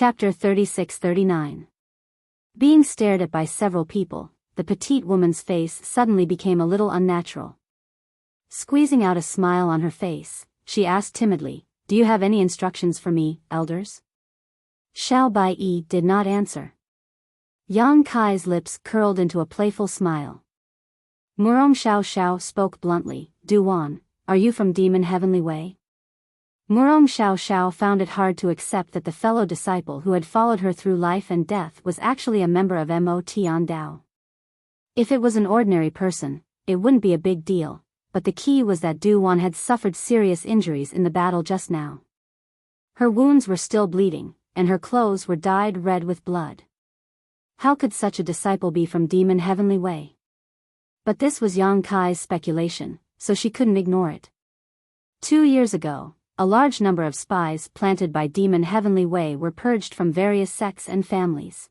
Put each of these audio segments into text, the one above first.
Chapter 36-39. Being stared at by several people, the petite woman's face suddenly became a little unnatural. Squeezing out a smile on her face, she asked timidly, "Do you have any instructions for me, elders?" Xiao Bai did not answer. Yang Kai's lips curled into a playful smile. Murong Xiao spoke bluntly, "Du Wan, are you from Demon Heavenly Way?" Murong Xiao found it hard to accept that the fellow disciple who had followed her through life and death was actually a member of Motian Dao. If it was an ordinary person, it wouldn't be a big deal, but the key was that Du Wan had suffered serious injuries in the battle just now. Her wounds were still bleeding, and her clothes were dyed red with blood. How could such a disciple be from Demon Heavenly Way? But this was Yang Kai's speculation, so she couldn't ignore it. 2 years ago, a large number of spies planted by Demon Heavenly Way were purged from various sects and families.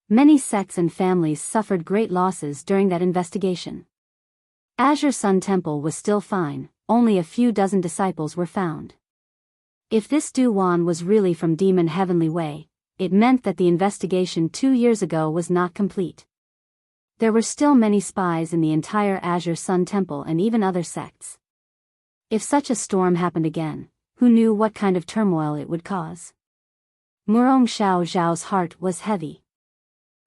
Many sects and families suffered great losses during that investigation. Azure Sun Temple was still fine, only a few dozen disciples were found. If this Du Wan was really from Demon Heavenly Way, it meant that the investigation 2 years ago was not complete. There were still many spies in the entire Azure Sun Temple and even other sects. If such a storm happened again, who knew what kind of turmoil it would cause? Murong Xiao's heart was heavy.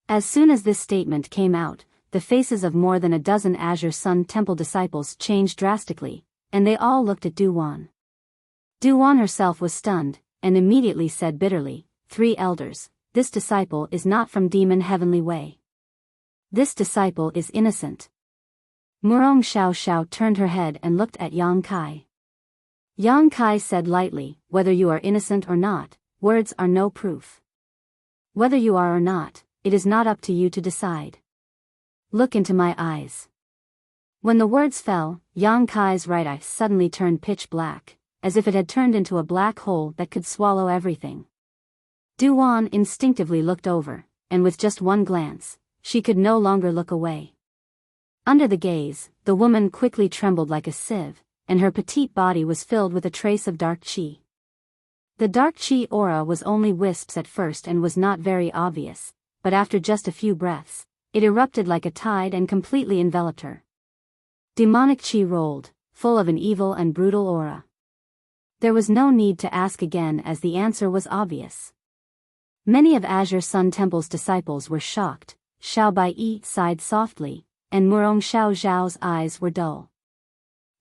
As soon as this statement came out, the faces of more than a dozen Azure Sun Temple disciples changed drastically, and they all looked at Du Wan. Du Wan herself was stunned, and immediately said bitterly, "3 elders, this disciple is not from Demon Heavenly Way. This disciple is innocent." Murong Xiao turned her head and looked at Yang Kai. Yang Kai said lightly, "Whether you are innocent or not, words are no proof. Whether you are or not, it is not up to you to decide. Look into my eyes." When the words fell, Yang Kai's right eye suddenly turned pitch black, as if it had turned into a black hole that could swallow everything. Du Wan instinctively looked over, and with just one glance, she could no longer look away. Under the gaze, the woman quickly trembled like a sieve, and her petite body was filled with a trace of dark qi. The dark qi aura was only wisps at first and was not very obvious, but after just a few breaths, it erupted like a tide and completely enveloped her. Demonic qi rolled, full of an evil and brutal aura. There was no need to ask again as the answer was obvious. Many of Azure Sun Temple's disciples were shocked. Xiao Bai sighed softly, and Murong Xiao's eyes were dull.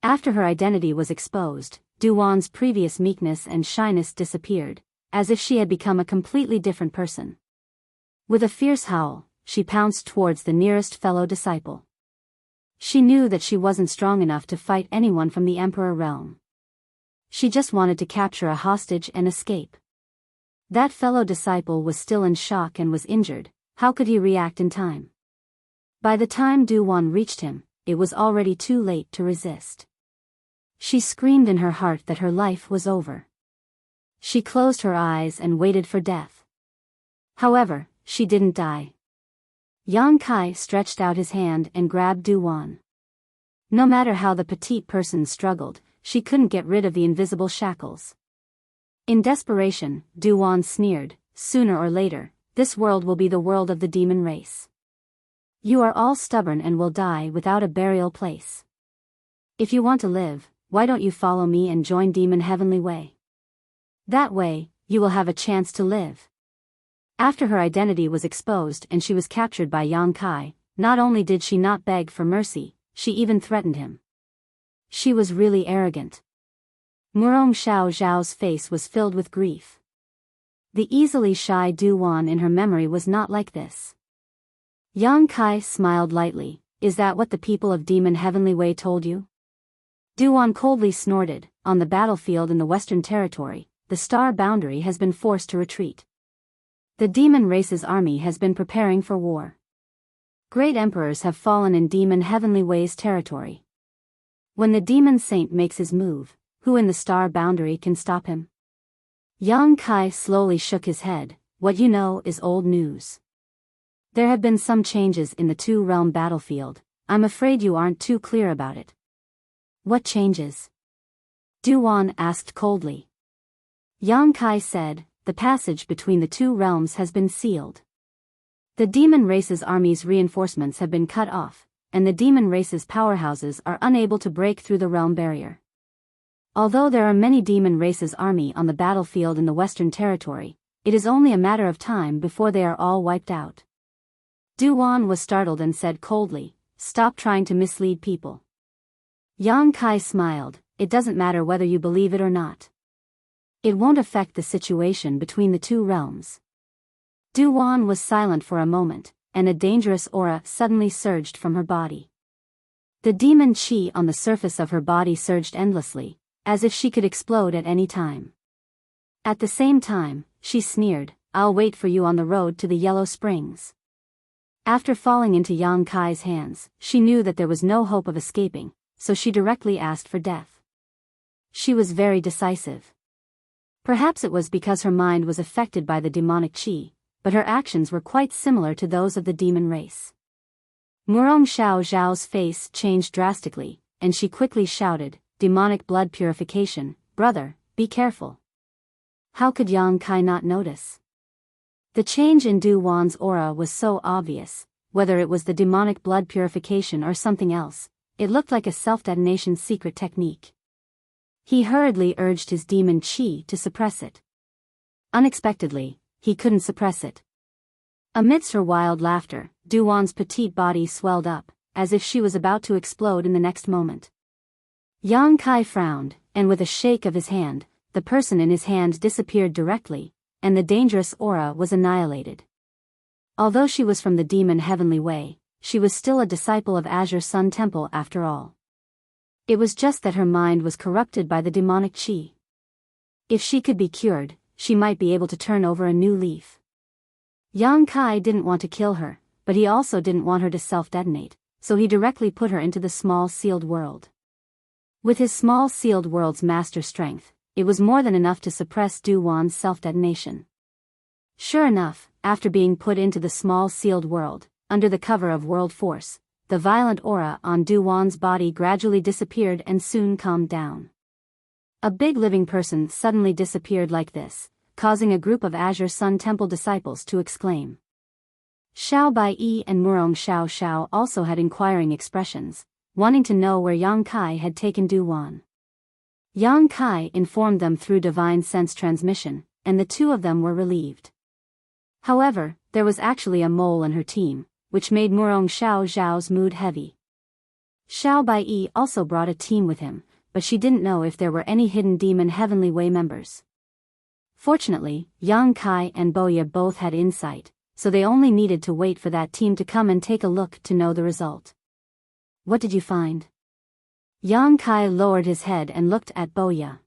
After her identity was exposed, Du Wan's previous meekness and shyness disappeared, as if she had become a completely different person. With a fierce howl, she pounced towards the nearest fellow disciple. She knew that she wasn't strong enough to fight anyone from the Emperor realm. She just wanted to capture a hostage and escape. That fellow disciple was still in shock and was injured. How could he react in time? By the time Du Wan reached him, it was already too late to resist. She screamed in her heart that her life was over. She closed her eyes and waited for death. However, she didn't die. Yang Kai stretched out his hand and grabbed Du Wan. No matter how the petite person struggled, she couldn't get rid of the invisible shackles. In desperation, Du Wan sneered, "Sooner or later, this world will be the world of the demon race. You are all stubborn and will die without a burial place. If you want to live, why don't you follow me and join Demon Heavenly Way? That way, you will have a chance to live." After her identity was exposed and she was captured by Yang Kai, not only did she not beg for mercy, she even threatened him. She was really arrogant. Murong Xiao's face was filled with grief. The easily shy Du Wan in her memory was not like this. Yang Kai smiled lightly, "Is that what the people of Demon Heavenly Way told you?" Du Wan coldly snorted, "On the battlefield in the Western Territory, the Star Boundary has been forced to retreat. The demon race's army has been preparing for war. Great emperors have fallen in Demon Heavenly Way's territory. When the demon saint makes his move, who in the Star Boundary can stop him?" Yang Kai slowly shook his head, "What you know is old news. There have been some changes in the two-realm battlefield. I'm afraid you aren't too clear about it." "What changes?" Du Wan asked coldly. Yang Kai said, the passage between the two realms has been sealed. The demon race's army's reinforcements have been cut off, and the demon race's powerhouses are unable to break through the realm barrier. Although there are many demon race's army on the battlefield in the Western Territory, it is only a matter of time before they are all wiped out. Duan was startled and said coldly, "Stop trying to mislead people." Yang Kai smiled, "It doesn't matter whether you believe it or not. It won't affect the situation between the two realms." Duan was silent for a moment, and a dangerous aura suddenly surged from her body. The demon chi on the surface of her body surged endlessly, as if she could explode at any time. At the same time, she sneered, "I'll wait for you on the road to the Yellow Springs." After falling into Yang Kai's hands, she knew that there was no hope of escaping, so she directly asked for death. She was very decisive. Perhaps it was because her mind was affected by the demonic chi, but her actions were quite similar to those of the demon race. Murong Xiao Zhao's face changed drastically, and she quickly shouted, "Demonic blood purification, brother, be careful." How could Yang Kai not notice? The change in Du Wan's aura was so obvious, whether it was the demonic blood purification or something else, it looked like a self-detonation secret technique. He hurriedly urged his demon chi to suppress it. Unexpectedly, he couldn't suppress it. Amidst her wild laughter, Du Wan's petite body swelled up, as if she was about to explode in the next moment. Yang Kai frowned, and with a shake of his hand, the person in his hand disappeared directly, and the dangerous aura was annihilated. Although she was from the demon heavenly way, she was still a disciple of Azure Sun Temple after all. It was just that her mind was corrupted by the demonic chi. If she could be cured, she might be able to turn over a new leaf. Yang Kai didn't want to kill her, but he also didn't want her to self-detonate, so he directly put her into the small sealed world. With his small sealed world's master strength, it was more than enough to suppress Du Wan's self-detonation. Sure enough, after being put into the small sealed world, under the cover of world force, the violent aura on Du Wan's body gradually disappeared and soon calmed down. A big living person suddenly disappeared like this, causing a group of Azure Sun Temple disciples to exclaim. Xiao Bai and Murong Xiao Xiao also had inquiring expressions, wanting to know where Yang Kai had taken Du Wan. Yang Kai informed them through divine sense transmission, and the two of them were relieved. However, there was actually a mole in her team, which made Murong Xiao Zhao's mood heavy. Xiao Bai also brought a team with him, but she didn't know if there were any hidden demon heavenly way members. Fortunately, Yang Kai and Boya both had insight, so they only needed to wait for that team to come and take a look to know the result. What did you find? Yang Kai lowered his head and looked at Boya.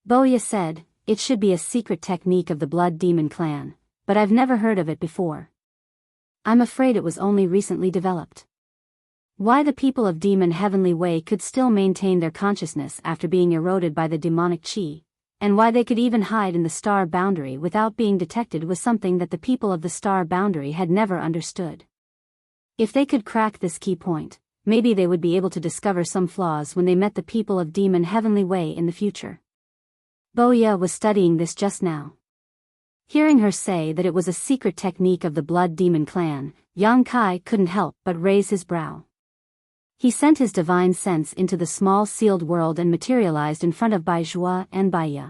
Boya said, "It should be a secret technique of the Blood Demon clan, but I've never heard of it before. I'm afraid it was only recently developed. Why the people of Demon Heavenly Way could still maintain their consciousness after being eroded by the demonic chi, and why they could even hide in the star boundary without being detected was something that the people of the star boundary had never understood. If they could crack this key point, maybe they would be able to discover some flaws when they met the people of Demon Heavenly Way in the future." Boya was studying this just now. Hearing her say that it was a secret technique of the Blood Demon clan, Yang Kai couldn't help but raise his brow. He sent his divine sense into the small sealed world and materialized in front of Bai Zhuo and Bai Ye.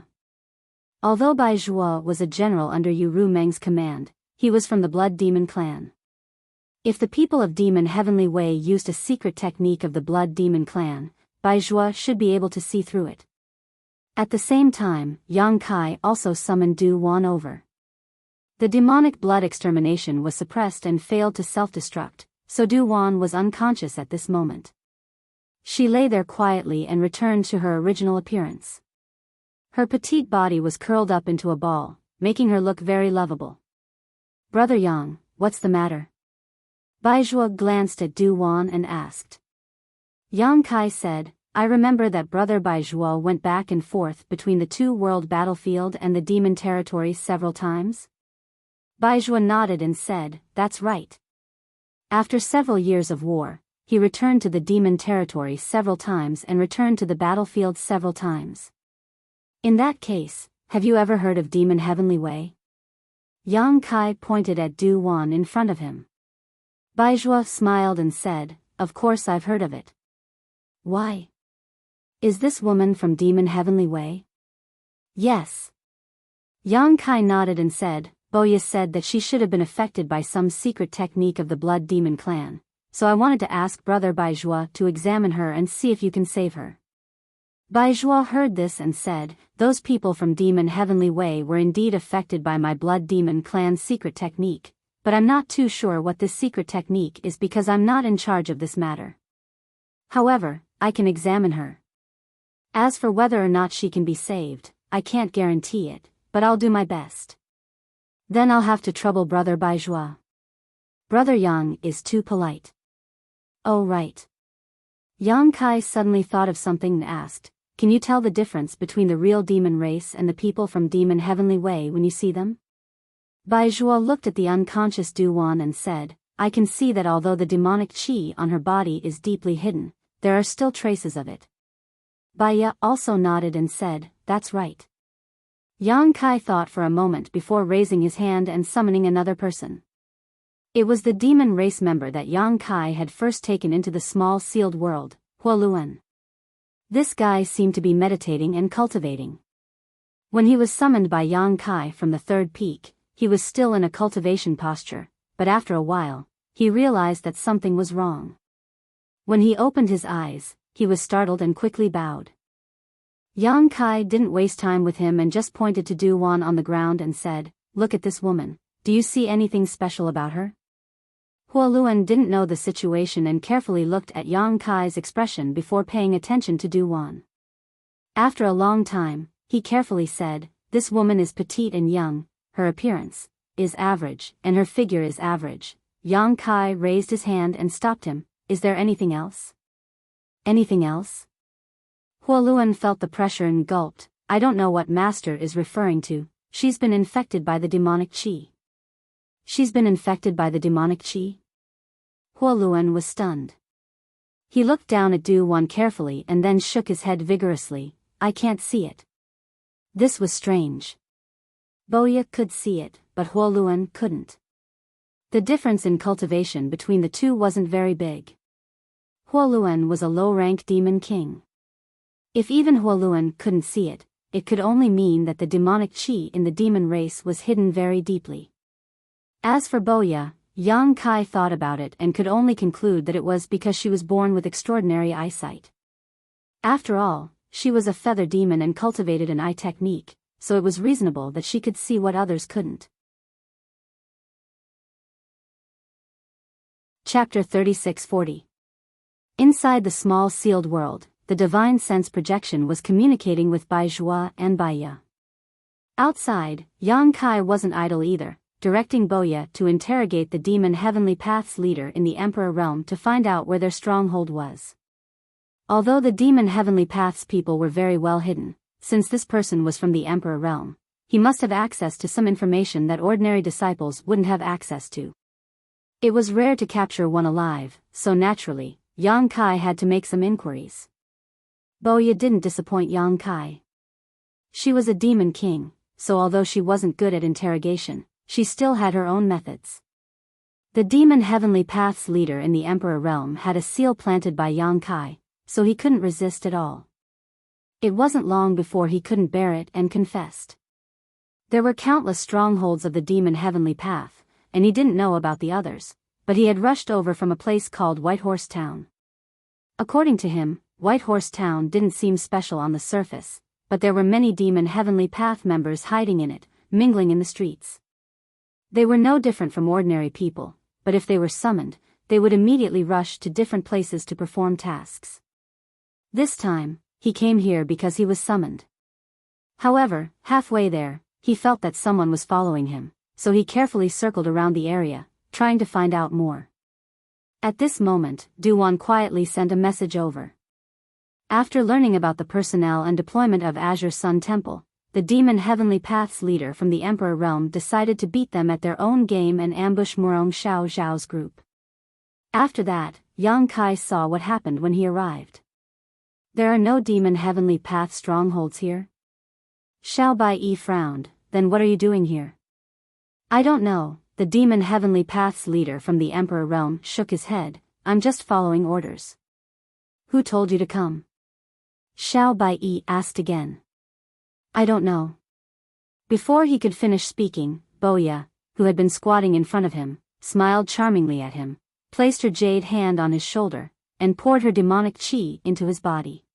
Although Bai Zhuo was a general under Yu Rumeng's command, he was from the Blood Demon clan. If the people of Demon Heavenly Way used a secret technique of the Blood Demon clan, Bai Zhuo should be able to see through it. At the same time, Yang Kai also summoned Du Wan over. The demonic blood extermination was suppressed and failed to self-destruct, so Du Wan was unconscious at this moment. She lay there quietly and returned to her original appearance. Her petite body was curled up into a ball, making her look very lovable. "Brother Yang, what's the matter?" Bai Zhuo glanced at Du Wan and asked. Yang Kai said, "I remember that Brother Bai Zhuo went back and forth between the two-world battlefield and the demon territory several times?" Bai Zhuo nodded and said, "That's right. After several years of war, he returned to the demon territory several times and returned to the battlefield several times. In that case, have you ever heard of Demon Heavenly Way? Yang Kai pointed at Du Wan in front of him. Biyao smiled and said, of course I've heard of it. Why? Is this woman from Demon Heavenly Way? Yes. Yang Kai nodded and said, Biyao said that she should have been affected by some secret technique of the Blood Demon clan, so I wanted to ask Brother Biyao to examine her and see if you can save her. Biyao heard this and said, those people from Demon Heavenly Way were indeed affected by my Blood Demon clan's secret technique, but I'm not too sure what this secret technique is because I'm not in charge of this matter. However, I can examine her. As for whether or not she can be saved, I can't guarantee it, but I'll do my best. Then I'll have to trouble Brother Biyao. Brother Yang is too polite. Oh right. Yang Kai suddenly thought of something and asked, can you tell the difference between the real demon race and the people from Demon Heavenly Way when you see them? Biyao looked at the unconscious Du Wan and said, I can see that although the demonic chi on her body is deeply hidden, there are still traces of it. Biyao also nodded and said, that's right. Yang Kai thought for a moment before raising his hand and summoning another person. It was the demon race member that Yang Kai had first taken into the small sealed world, Huoluan. This guy seemed to be meditating and cultivating. When he was summoned by Yang Kai from the third peak, he was still in a cultivation posture, but after a while, he realized that something was wrong. When he opened his eyes, he was startled and quickly bowed. Yang Kai didn't waste time with him and just pointed to Du Wan on the ground and said, look at this woman, do you see anything special about her? Huoluan didn't know the situation and carefully looked at Yang Kai's expression before paying attention to Du Wan. After a long time, he carefully said, this woman is petite and young, her appearance is average, and her figure is average. Yang Kai raised his hand and stopped him, is there anything else? Anything else? Huoluan felt the pressure and gulped, I don't know what Master is referring to, she's been infected by the demonic chi. She's been infected by the demonic chi? Huoluan was stunned. He looked down at Du Wan carefully and then shook his head vigorously, I can't see it. This was strange. Biyao could see it, but Huoluan couldn't. The difference in cultivation between the two wasn't very big. Huoluan was a low-rank demon king. If even Huoluan couldn't see it, it could only mean that the demonic chi in the demon race was hidden very deeply. As for Biyao, Yang Kai thought about it and could only conclude that it was because she was born with extraordinary eyesight. After all, she was a feather demon and cultivated an eye technique, so it was reasonable that she could see what others couldn't. Chapter 3640. Inside the small sealed world, the divine sense projection was communicating with Biyao and Biyao. Outside, Yang Kai wasn't idle either, directing Biyao to interrogate the Demon Heavenly Path's leader in the Emperor Realm to find out where their stronghold was. Although the Demon Heavenly Path's people were very well hidden, since this person was from the Emperor Realm, he must have access to some information that ordinary disciples wouldn't have access to. It was rare to capture one alive, so naturally, Yang Kai had to make some inquiries. Biyao didn't disappoint Yang Kai. She was a demon king, so although she wasn't good at interrogation, she still had her own methods. The Demon Heavenly Path's leader in the Emperor Realm had a seal planted by Yang Kai, so he couldn't resist at all. It wasn't long before he couldn't bear it and confessed. There were countless strongholds of the Demon Heavenly Path, and he didn't know about the others, but he had rushed over from a place called Whitehorse Town. According to him, Whitehorse Town didn't seem special on the surface, but there were many Demon Heavenly Path members hiding in it, mingling in the streets. They were no different from ordinary people, but if they were summoned, they would immediately rush to different places to perform tasks. This time, he came here because he was summoned. However, halfway there, he felt that someone was following him, so he carefully circled around the area, trying to find out more. At this moment, Du Wan quietly sent a message over. After learning about the personnel and deployment of Azure Sun Temple, the Demon Heavenly Path's leader from the Emperor Realm decided to beat them at their own game and ambush Murong Xiao Zhao's group. After that, Yang Kai saw what happened when he arrived. There are no Demon Heavenly Path strongholds here? Xiao Bai frowned. Then what are you doing here? I don't know. The demon Heavenly Path's leader from the Emperor realm shook his head. I'm just following orders. Who told you to come? Xiao Bai asked again. I don't know. Before he could finish speaking, Boya, who had been squatting in front of him, smiled charmingly at him, placed her jade hand on his shoulder, and poured her demonic qi into his body.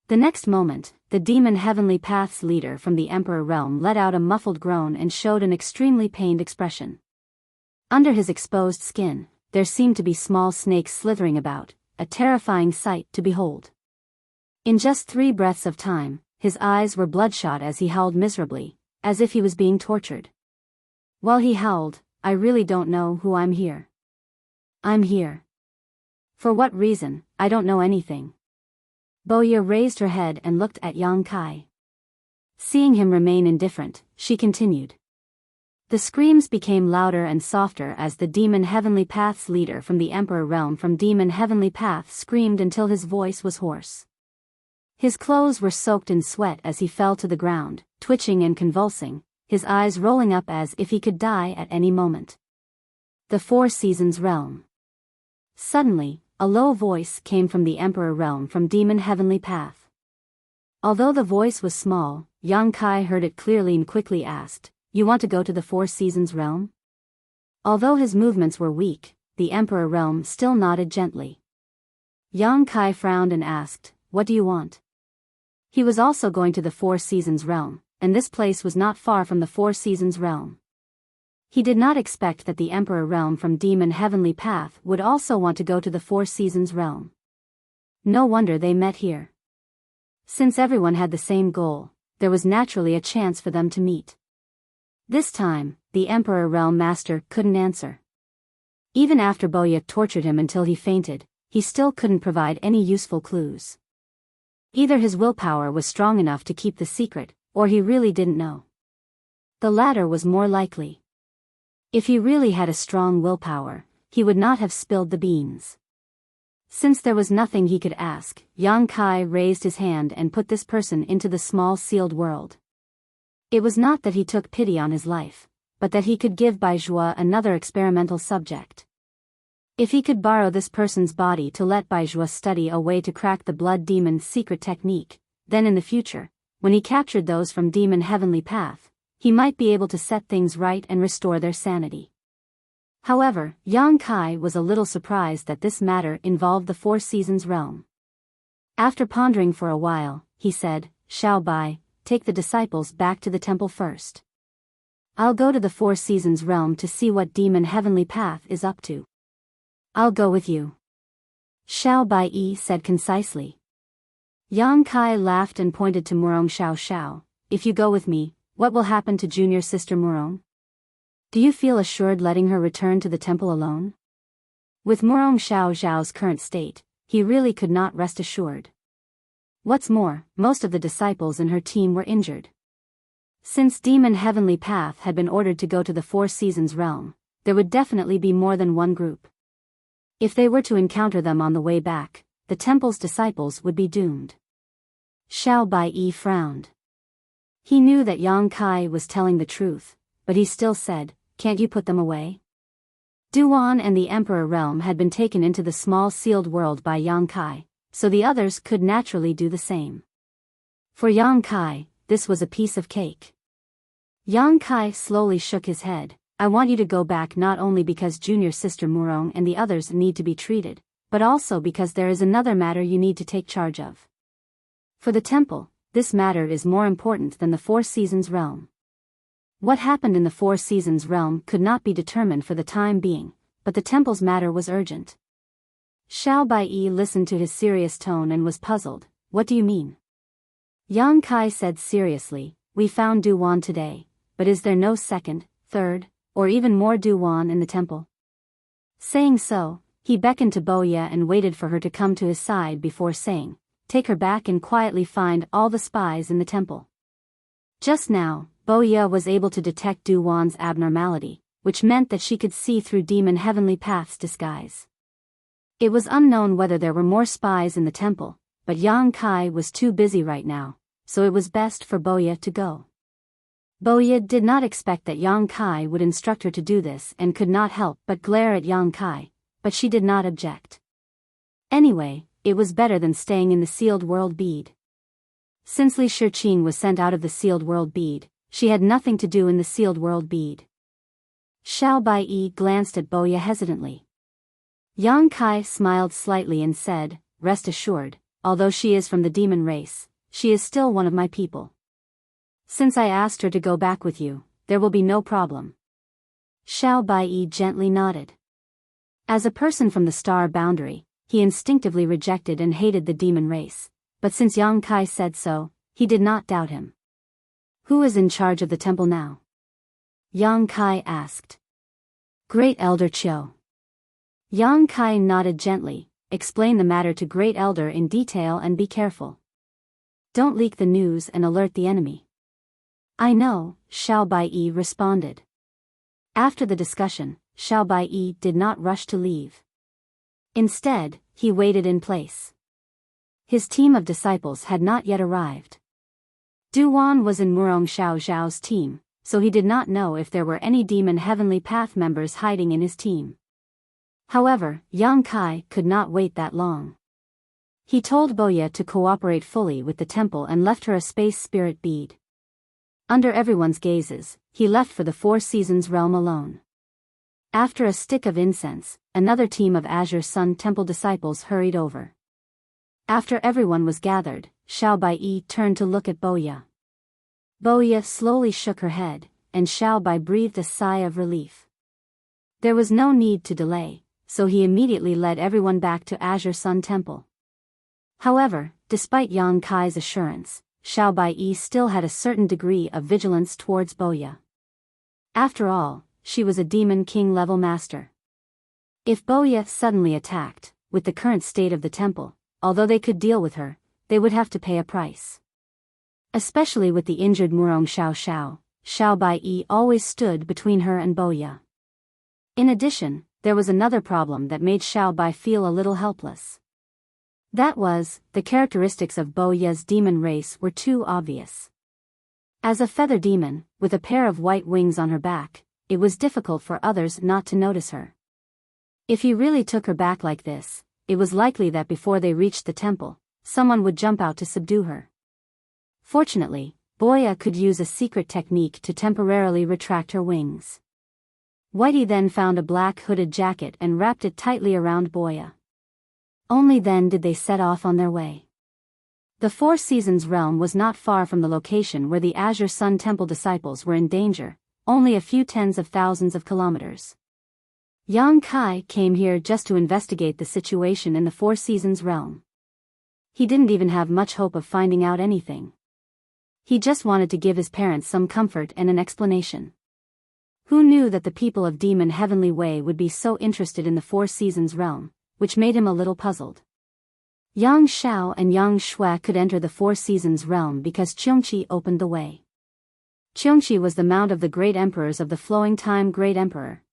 The next moment, the demon Heavenly Path's leader from the Emperor realm let out a muffled groan and showed an extremely pained expression. Under his exposed skin, there seemed to be small snakes slithering about, a terrifying sight to behold. In just 3 breaths of time, his eyes were bloodshot as he howled miserably, as if he was being tortured. While he howled, I really don't know who I'm here. I'm here. For what reason, I don't know anything. Boya raised her head and looked at Yang Kai. Seeing him remain indifferent, she continued. The screams became louder and softer as the Demon Heavenly Path's leader from the Emperor realm from Demon Heavenly Path screamed until his voice was hoarse. His clothes were soaked in sweat as he fell to the ground, twitching and convulsing, his eyes rolling up as if he could die at any moment. The Four Seasons realm. Suddenly, a low voice came from the Emperor realm from Demon Heavenly Path. Although the voice was small, Yang Kai heard it clearly and quickly asked, You want to go to the Four Seasons realm? Although his movements were weak, the Emperor realm still nodded gently. Yang Kai frowned and asked, What do you want? He was also going to the Four Seasons realm, and this place was not far from the Four Seasons realm. He did not expect that the Emperor realm from Demon Heavenly Path would also want to go to the Four Seasons realm. No wonder they met here. Since everyone had the same goal, there was naturally a chance for them to meet. This time, the Emperor realm master couldn't answer. Even after Boya tortured him until he fainted, he still couldn't provide any useful clues. Either his willpower was strong enough to keep the secret, or he really didn't know. The latter was more likely. If he really had a strong willpower, he would not have spilled the beans. Since there was nothing he could ask, Yang Kai raised his hand and put this person into the small sealed world. It was not that he took pity on his life, but that he could give Baizhua another experimental subject. If he could borrow this person's body to let Baizhua study a way to crack the blood demon's secret technique, then in the future, when he captured those from Demon Heavenly Path, he might be able to set things right and restore their sanity. However, Yang Kai was a little surprised that this matter involved the Four Seasons realm. After pondering for a while, he said, Xiao Bai, take the disciples back to the temple first. I'll go to the Four Seasons realm to see what Demon Heavenly Path is up to. I'll go with you. Xiao Bai said concisely. Yang Kai laughed and pointed to Murong Xiao Xiao. If you go with me, what will happen to junior sister Murong? Do you feel assured letting her return to the temple alone? With Murong Xiao Xiao's current state, he really could not rest assured. What's more, most of the disciples in her team were injured. Since Demon Heavenly Path had been ordered to go to the Four Seasons realm, there would definitely be more than one group. If they were to encounter them on the way back, the temple's disciples would be doomed. Xiao Bai frowned. He knew that Yang Kai was telling the truth, but he still said, Can't you put them away? Duan and the Emperor realm had been taken into the small sealed world by Yang Kai, so the others could naturally do the same. For Yang Kai, this was a piece of cake. Yang Kai slowly shook his head. I want you to go back not only because junior sister Murong and the others need to be treated, but also because there is another matter you need to take charge of. For the temple, this matter is more important than the Four Seasons realm. What happened in the Four Seasons realm could not be determined for the time being, but the temple's matter was urgent. Xiao Bai listened to his serious tone and was puzzled. What do you mean? Yang Kai said seriously, We found Duan today, but is there no second, third, or even more Duan in the temple? Saying so, he beckoned to Boya and waited for her to come to his side before saying, Take her back and quietly find all the spies in the temple. Just now, Boya was able to detect Duan's abnormality, which meant that she could see through Demon Heavenly Path's disguise. It was unknown whether there were more spies in the temple, but Yang Kai was too busy right now, so it was best for Boya to go. Boya did not expect that Yang Kai would instruct her to do this and could not help but glare at Yang Kai, but she did not object. Anyway, it was better than staying in the sealed world bead. Since Li Shiqing was sent out of the sealed world bead, she had nothing to do in the sealed world bead. Xiao Bai glanced at Boya hesitantly. Yang Kai smiled slightly and said, "Rest assured, although she is from the demon race, she is still one of my people. Since I asked her to go back with you, there will be no problem." Xiao Bai gently nodded. As a person from the star boundary, he instinctively rejected and hated the demon race, but since Yang Kai said so, he did not doubt him. "Who is in charge of the temple now?" Yang Kai asked. "Great Elder Qiu." Yang Kai nodded gently. "Explain the matter to Great Elder in detail and be careful. Don't leak the news and alert the enemy." "I know," Xiao Bai responded. After the discussion, Xiao Bai did not rush to leave. Instead, he waited in place. His team of disciples had not yet arrived. Du Wan was in Murong Xiao Zhao's team, so he did not know if there were any demon heavenly path members hiding in his team. However, Yang Kai could not wait that long. He told Boya to cooperate fully with the temple and left her a space spirit bead. Under everyone's gazes, he left for the Four Seasons realm alone. After a stick of incense, another team of Azure Sun Temple disciples hurried over. After everyone was gathered, Xiao Bai turned to look at Boya. Boya slowly shook her head, and Xiao Bai breathed a sigh of relief. There was no need to delay, so he immediately led everyone back to Azure Sun Temple. However, despite Yang Kai's assurance, Xiao Bai still had a certain degree of vigilance towards Boya. After all, she was a Demon King level master. If Boya suddenly attacked, with the current state of the temple, although they could deal with her, they would have to pay a price. Especially with the injured Murong Xiao, Xiao Bai always stood between her and Boya. In addition, there was another problem that made Xiao Bai feel a little helpless. That was, the characteristics of Boya's demon race were too obvious. As a feather demon, with a pair of white wings on her back, it was difficult for others not to notice her. If he really took her back like this, it was likely that before they reached the temple, someone would jump out to subdue her. Fortunately, Boya could use a secret technique to temporarily retract her wings. Whitey then found a black hooded jacket and wrapped it tightly around Boya. Only then did they set off on their way. The Four Seasons realm was not far from the location where the Azure Sun Temple disciples were in danger, only a few tens of thousands of kilometers. Yang Kai came here just to investigate the situation in the Four Seasons realm. He didn't even have much hope of finding out anything. He just wanted to give his parents some comfort and an explanation. Who knew that the people of Demon Heavenly Way would be so interested in the Four Seasons realm, which made him a little puzzled. Yang Xiao and Yang Shui could enter the Four Seasons realm because Qiongqi opened the way. Qiongqi was the mount of the great emperors of the Flowing Time Great Emperor.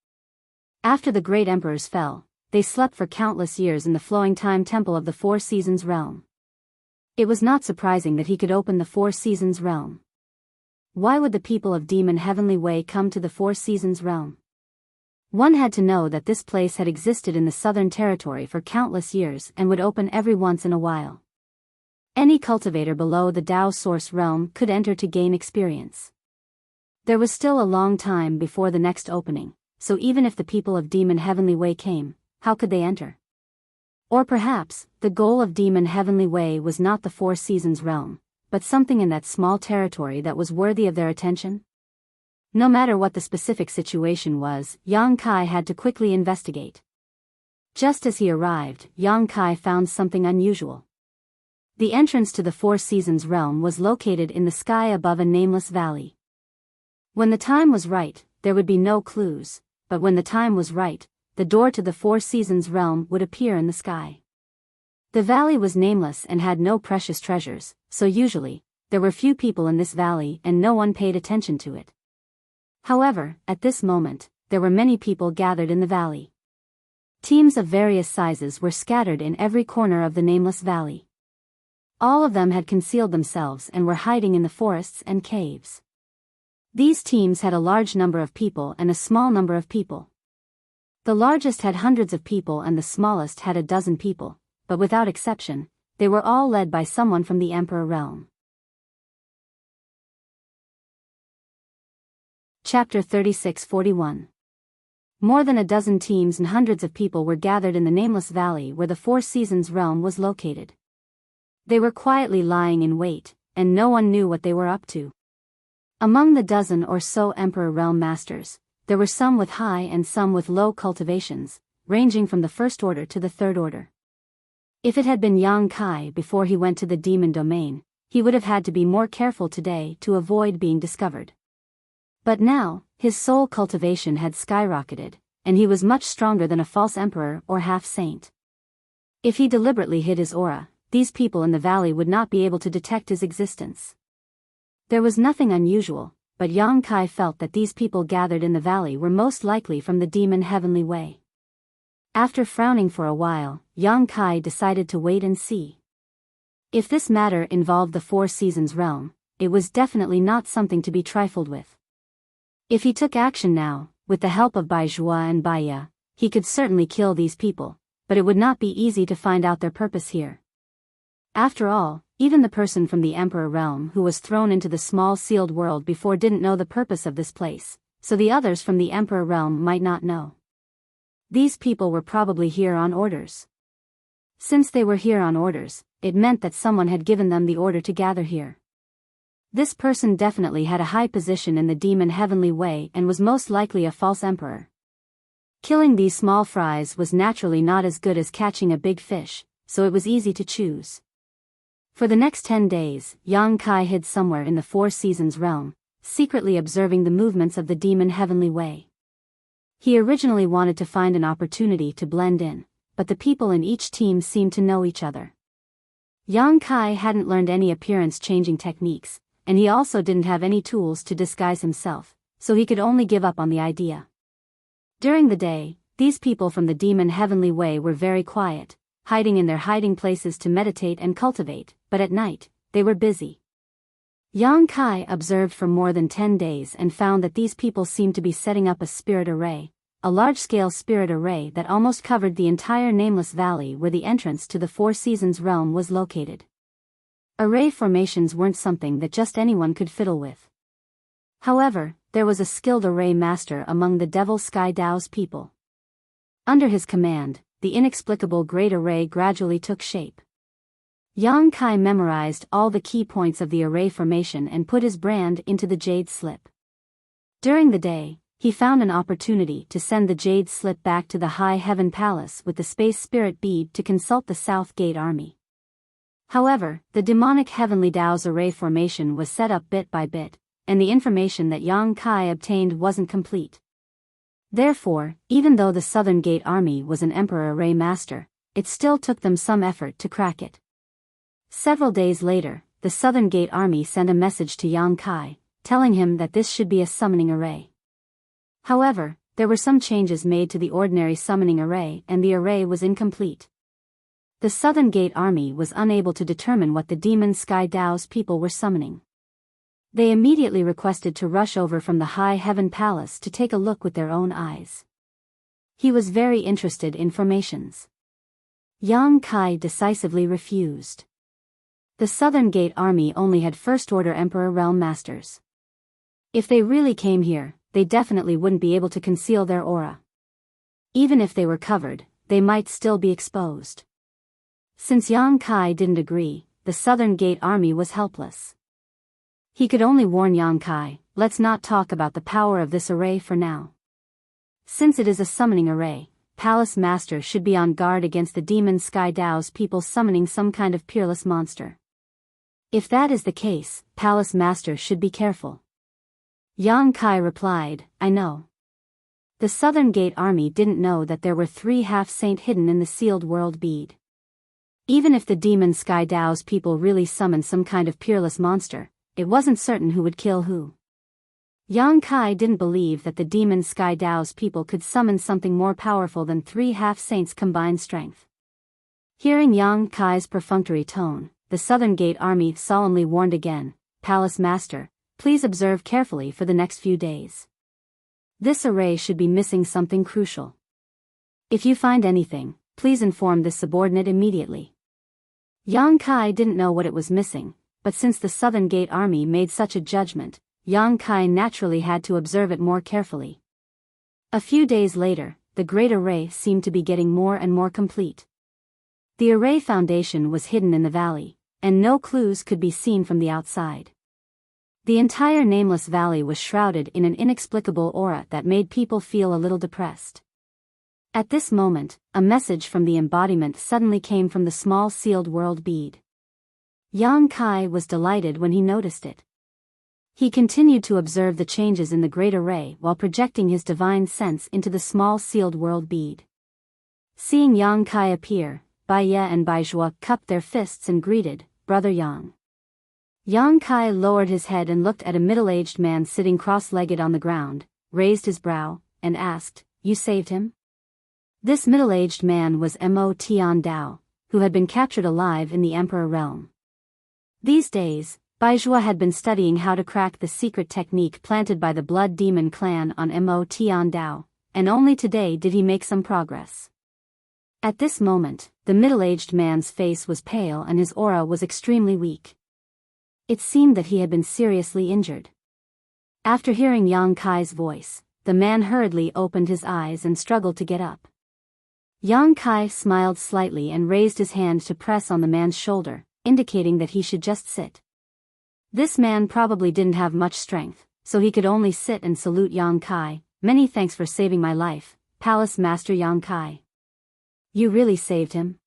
After the great emperors fell, they slept for countless years in the Flowing Time Temple of the Four Seasons realm. It was not surprising that he could open the Four Seasons realm. Why would the people of Demon Heavenly Way come to the Four Seasons realm? One had to know that this place had existed in the Southern Territory for countless years and would open every once in a while. Any cultivator below the Dao Source realm could enter to gain experience. There was still a long time before the next opening, so even if the people of Demon Heavenly Way came, how could they enter? Or perhaps, the goal of Demon Heavenly Way was not the Four Seasons realm, but something in that small territory that was worthy of their attention? No matter what the specific situation was, Yang Kai had to quickly investigate. Just as he arrived, Yang Kai found something unusual. The entrance to the Four Seasons realm was located in the sky above a nameless valley. When the time was right, there would be no clues, but when the time was right, the door to the Four Seasons realm would appear in the sky. The valley was nameless and had no precious treasures, so usually, there were few people in this valley and no one paid attention to it. However, at this moment, there were many people gathered in the valley. Teams of various sizes were scattered in every corner of the nameless valley. All of them had concealed themselves and were hiding in the forests and caves. These teams had a large number of people and a small number of people. The largest had hundreds of people and the smallest had a dozen people, but without exception, they were all led by someone from the Emperor realm. Chapter 36-41. More than a dozen teams and hundreds of people were gathered in the nameless valley where the Four Seasons realm was located. They were quietly lying in wait, and no one knew what they were up to. Among the dozen or so Emperor realm masters, there were some with high and some with low cultivations, ranging from the first order to the third order. If it had been Yang Kai before he went to the demon domain, he would have had to be more careful today to avoid being discovered. But now, his soul cultivation had skyrocketed, and he was much stronger than a false emperor or half-saint. If he deliberately hid his aura, these people in the valley would not be able to detect his existence. There was nothing unusual, but Yang Kai felt that these people gathered in the valley were most likely from the demon heavenly way. After frowning for a while, Yang Kai decided to wait and see. If this matter involved the Four Seasons realm, it was definitely not something to be trifled with. If he took action now, with the help of Biyao and Biyao, he could certainly kill these people, but it would not be easy to find out their purpose here. After all, even the person from the Emperor realm who was thrown into the small sealed world before didn't know the purpose of this place, so the others from the Emperor realm might not know. These people were probably here on orders. Since they were here on orders, it meant that someone had given them the order to gather here. This person definitely had a high position in the demon heavenly way and was most likely a false emperor. Killing these small fries was naturally not as good as catching a big fish, so it was easy to choose. For the next 10 days, Yang Kai hid somewhere in the Four Seasons realm, secretly observing the movements of the demon heavenly way. He originally wanted to find an opportunity to blend in, but the people in each team seemed to know each other. Yang Kai hadn't learned any appearance-changing techniques, and he also didn't have any tools to disguise himself, so he could only give up on the idea. During the day, these people from the demon heavenly way were very quiet, hiding in their hiding places to meditate and cultivate, but at night, they were busy. Yang Kai observed for more than 10 days and found that these people seemed to be setting up a spirit array, a large-scale spirit array that almost covered the entire nameless valley where the entrance to the Four Seasons realm was located. Array formations weren't something that just anyone could fiddle with. However, there was a skilled array master among the Devil Sky Dao's people. Under his command, the inexplicable great array gradually took shape. Yang Kai memorized all the key points of the array formation and put his brand into the jade slip. During the day, he found an opportunity to send the jade slip back to the High Heaven Palace with the Space Spirit Bead to consult the South Gate Army. However, the demonic Heavenly Dao's array formation was set up bit by bit, and the information that Yang Kai obtained wasn't complete. Therefore, even though the Southern Gate Army was an Emperor Array Master, it still took them some effort to crack it. Several days later, the Southern Gate Army sent a message to Yang Kai, telling him that this should be a summoning array. However, there were some changes made to the ordinary summoning array and the array was incomplete. The Southern Gate Army was unable to determine what the Demon Sky Dao's people were summoning. They immediately requested to rush over from the High Heaven Palace to take a look with their own eyes. He was very interested in formations. Yang Kai decisively refused. The Southern Gate Army only had First Order Emperor Realm Masters. If they really came here, they definitely wouldn't be able to conceal their aura. Even if they were covered, they might still be exposed. Since Yang Kai didn't agree, the Southern Gate Army was helpless. He could only warn Yang Kai, let's not talk about the power of this array for now. Since it is a summoning array, Palace Master should be on guard against the Demon Sky Dao's people summoning some kind of peerless monster. If that is the case, Palace Master should be careful. Yang Kai replied, I know. The Southern Gate Army didn't know that there were 3 half-saint hidden in the sealed world bead. Even if the Demon Sky Dao's people really summoned some kind of peerless monster, it wasn't certain who would kill who. Yang Kai didn't believe that the Demon Sky Dao's people could summon something more powerful than 3 half-saints' combined strength. Hearing Yang Kai's perfunctory tone, the Southern Gate Army solemnly warned again, "Palace Master, please observe carefully for the next few days. This array should be missing something crucial. If you find anything, please inform this subordinate immediately." Yang Kai didn't know what it was missing, but since the Southern Gate Army made such a judgment, Yang Kai naturally had to observe it more carefully. A few days later, the great array seemed to be getting more and more complete. The array foundation was hidden in the valley, and no clues could be seen from the outside. The entire nameless valley was shrouded in an inexplicable aura that made people feel a little depressed. At this moment, a message from the embodiment suddenly came from the small sealed world bead. Yang Kai was delighted when he noticed it. He continued to observe the changes in the great array while projecting his divine sense into the small sealed world bead. Seeing Yang Kai appear, Bai Ye and Bai Zhuo cupped their fists and greeted, "Brother Yang." Yang Kai lowered his head and looked at a middle-aged man sitting cross-legged on the ground, raised his brow, and asked, "You saved him?" This middle-aged man was Mo Tian Dao, who had been captured alive in the Emperor realm. These days, Bai Zhuo had been studying how to crack the secret technique planted by the Blood Demon clan on Mo Tian Dao, and only today did he make some progress. At this moment, the middle-aged man's face was pale and his aura was extremely weak. It seemed that he had been seriously injured. After hearing Yang Kai's voice, the man hurriedly opened his eyes and struggled to get up. Yang Kai smiled slightly and raised his hand to press on the man's shoulder, indicating that he should just sit. This man probably didn't have much strength, so he could only sit and salute Yang Kai. "Many thanks for saving my life, Palace Master Yang Kai." "You really saved him?"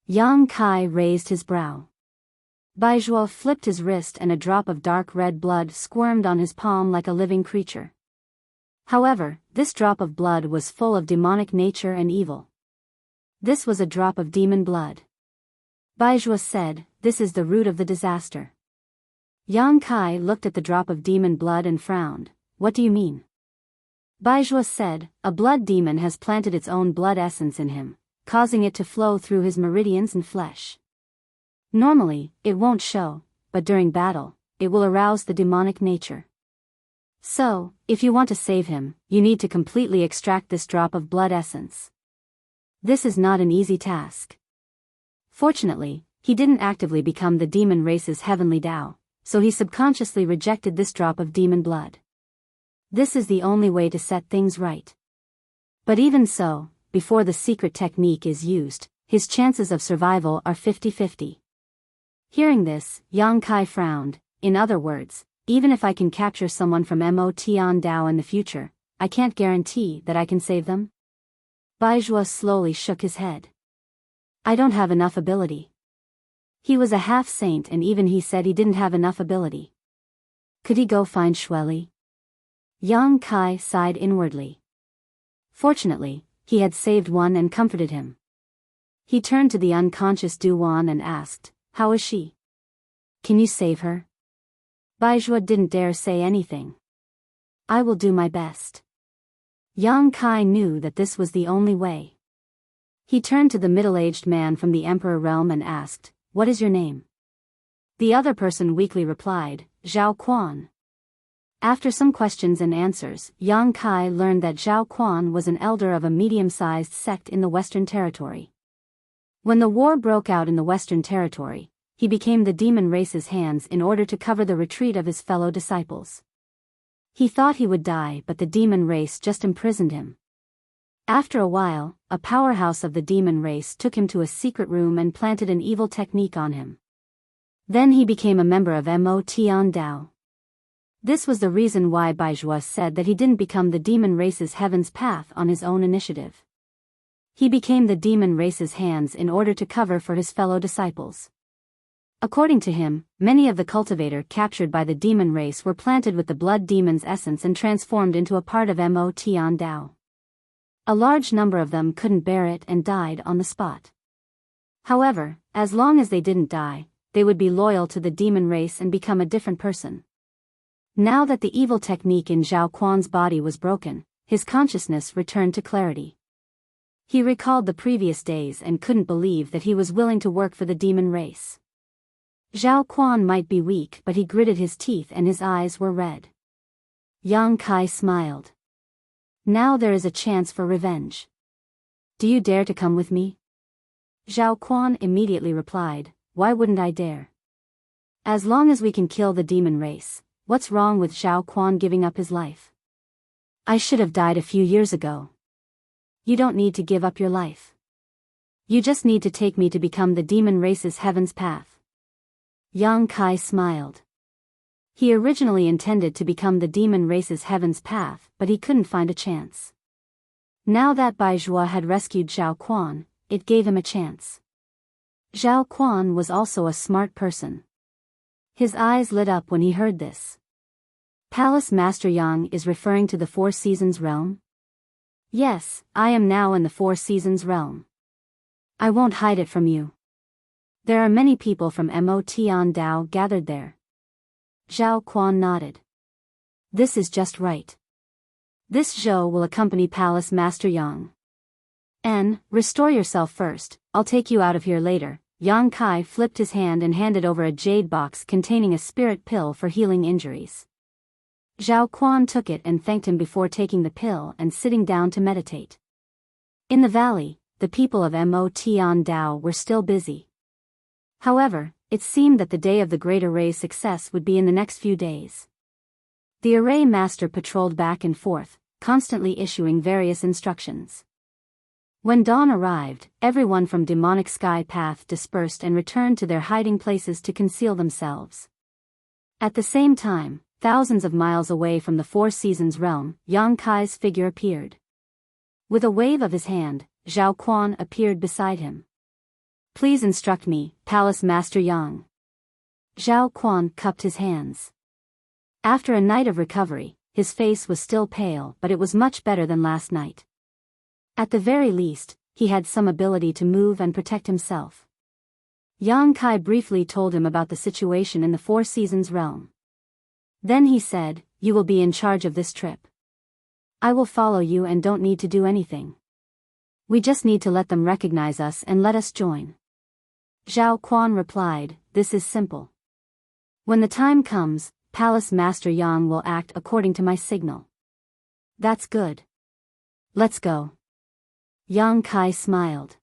Yang Kai raised his brow. Bai Zhuo flipped his wrist and a drop of dark red blood squirmed on his palm like a living creature. However, this drop of blood was full of demonic nature and evil. This was a drop of demon blood. Bai Zhuo said, "This is the root of the disaster." Yang Kai looked at the drop of demon blood and frowned. "What do you mean?" Bai Zhuo said, "A blood demon has planted its own blood essence in him, causing it to flow through his meridians and flesh. Normally, it won't show, but during battle, it will arouse the demonic nature. So, if you want to save him, you need to completely extract this drop of blood essence. This is not an easy task." Fortunately, he didn't actively become the demon race's heavenly Tao, so he subconsciously rejected this drop of demon blood. This is the only way to set things right. But even so, before the secret technique is used, his chances of survival are 50-50. Hearing this, Yang Kai frowned. "In other words, even if I can capture someone from Mo Tian Dao in the future, I can't guarantee that I can save them?" Bai Zhuo slowly shook his head. "I don't have enough ability." He was a half-saint and even he said he didn't have enough ability. Could he go find Xueli? Yang Kai sighed inwardly. Fortunately, he had saved one and comforted him. He turned to the unconscious Du Wan and asked, "How is she? Can you save her?" Bai Zhuo didn't dare say anything. "I will do my best." Yang Kai knew that this was the only way. He turned to the middle-aged man from the Emperor realm and asked, "What is your name?" The other person weakly replied, "Zhao Quan." After some questions and answers, Yang Kai learned that Zhao Quan was an elder of a medium-sized sect in the Western Territory. When the war broke out in the Western Territory, he became the demon race's hands in order to cover the retreat of his fellow disciples. He thought he would die, but the demon race just imprisoned him. After a while, a powerhouse of the demon race took him to a secret room and planted an evil technique on him. Then he became a member of Mo Tian Dao. This was the reason why Bai Zhuo said that he didn't become the demon race's heaven's path on his own initiative. He became the demon race's hands in order to cover for his fellow disciples. According to him, many of the cultivator captured by the demon race were planted with the blood demon's essence and transformed into a part of Mo Tian Dao. A large number of them couldn't bear it and died on the spot. However, as long as they didn't die, they would be loyal to the demon race and become a different person. Now that the evil technique in Zhao Quan's body was broken, his consciousness returned to clarity. He recalled the previous days and couldn't believe that he was willing to work for the demon race. Zhao Quan might be weak, but he gritted his teeth and his eyes were red. Yang Kai smiled. Now there is a chance for revenge. Do you dare to come with me? Zhao Quan immediately replied, why wouldn't I dare? As long as we can kill the demon race, what's wrong with Zhao Quan giving up his life? I should have died a few years ago. You don't need to give up your life. You just need to take me to become the demon race's heaven's path. Yang Kai smiled. He originally intended to become the demon race's heaven's path, but he couldn't find a chance. Now that Bai Zhua had rescued Zhao Quan, it gave him a chance. Zhao Quan was also a smart person. His eyes lit up when he heard this. Palace Master Yang is referring to the Four Seasons realm? Yes, I am now in the Four Seasons realm. I won't hide it from you. There are many people from Motian Dao gathered there. Zhao Quan nodded. This is just right. This Zhou will accompany Palace Master Yang. Restore yourself first, I'll take you out of here later. Yang Kai flipped his hand and handed over a jade box containing a spirit pill for healing injuries. Zhao Quan took it and thanked him before taking the pill and sitting down to meditate. In the valley, the people of Motian Dao were still busy. However, it seemed that the day of the Great Array's success would be in the next few days. The Array Master patrolled back and forth, constantly issuing various instructions. When dawn arrived, everyone from Demonic Sky Path dispersed and returned to their hiding places to conceal themselves. At the same time, thousands of miles away from the Four Seasons realm, Yang Kai's figure appeared. With a wave of his hand, Zhao Quan appeared beside him. Please instruct me, Palace Master Yang. Zhao Quan cupped his hands. After a night of recovery, his face was still pale, but it was much better than last night. At the very least, he had some ability to move and protect himself. Yang Kai briefly told him about the situation in the Four Seasons realm. Then he said, you will be in charge of this trip. I will follow you and don't need to do anything. We just need to let them recognize us and let us join. Zhao Quan replied, this is simple. When the time comes, Palace Master Yang will act according to my signal. That's good. Let's go. Yang Kai smiled.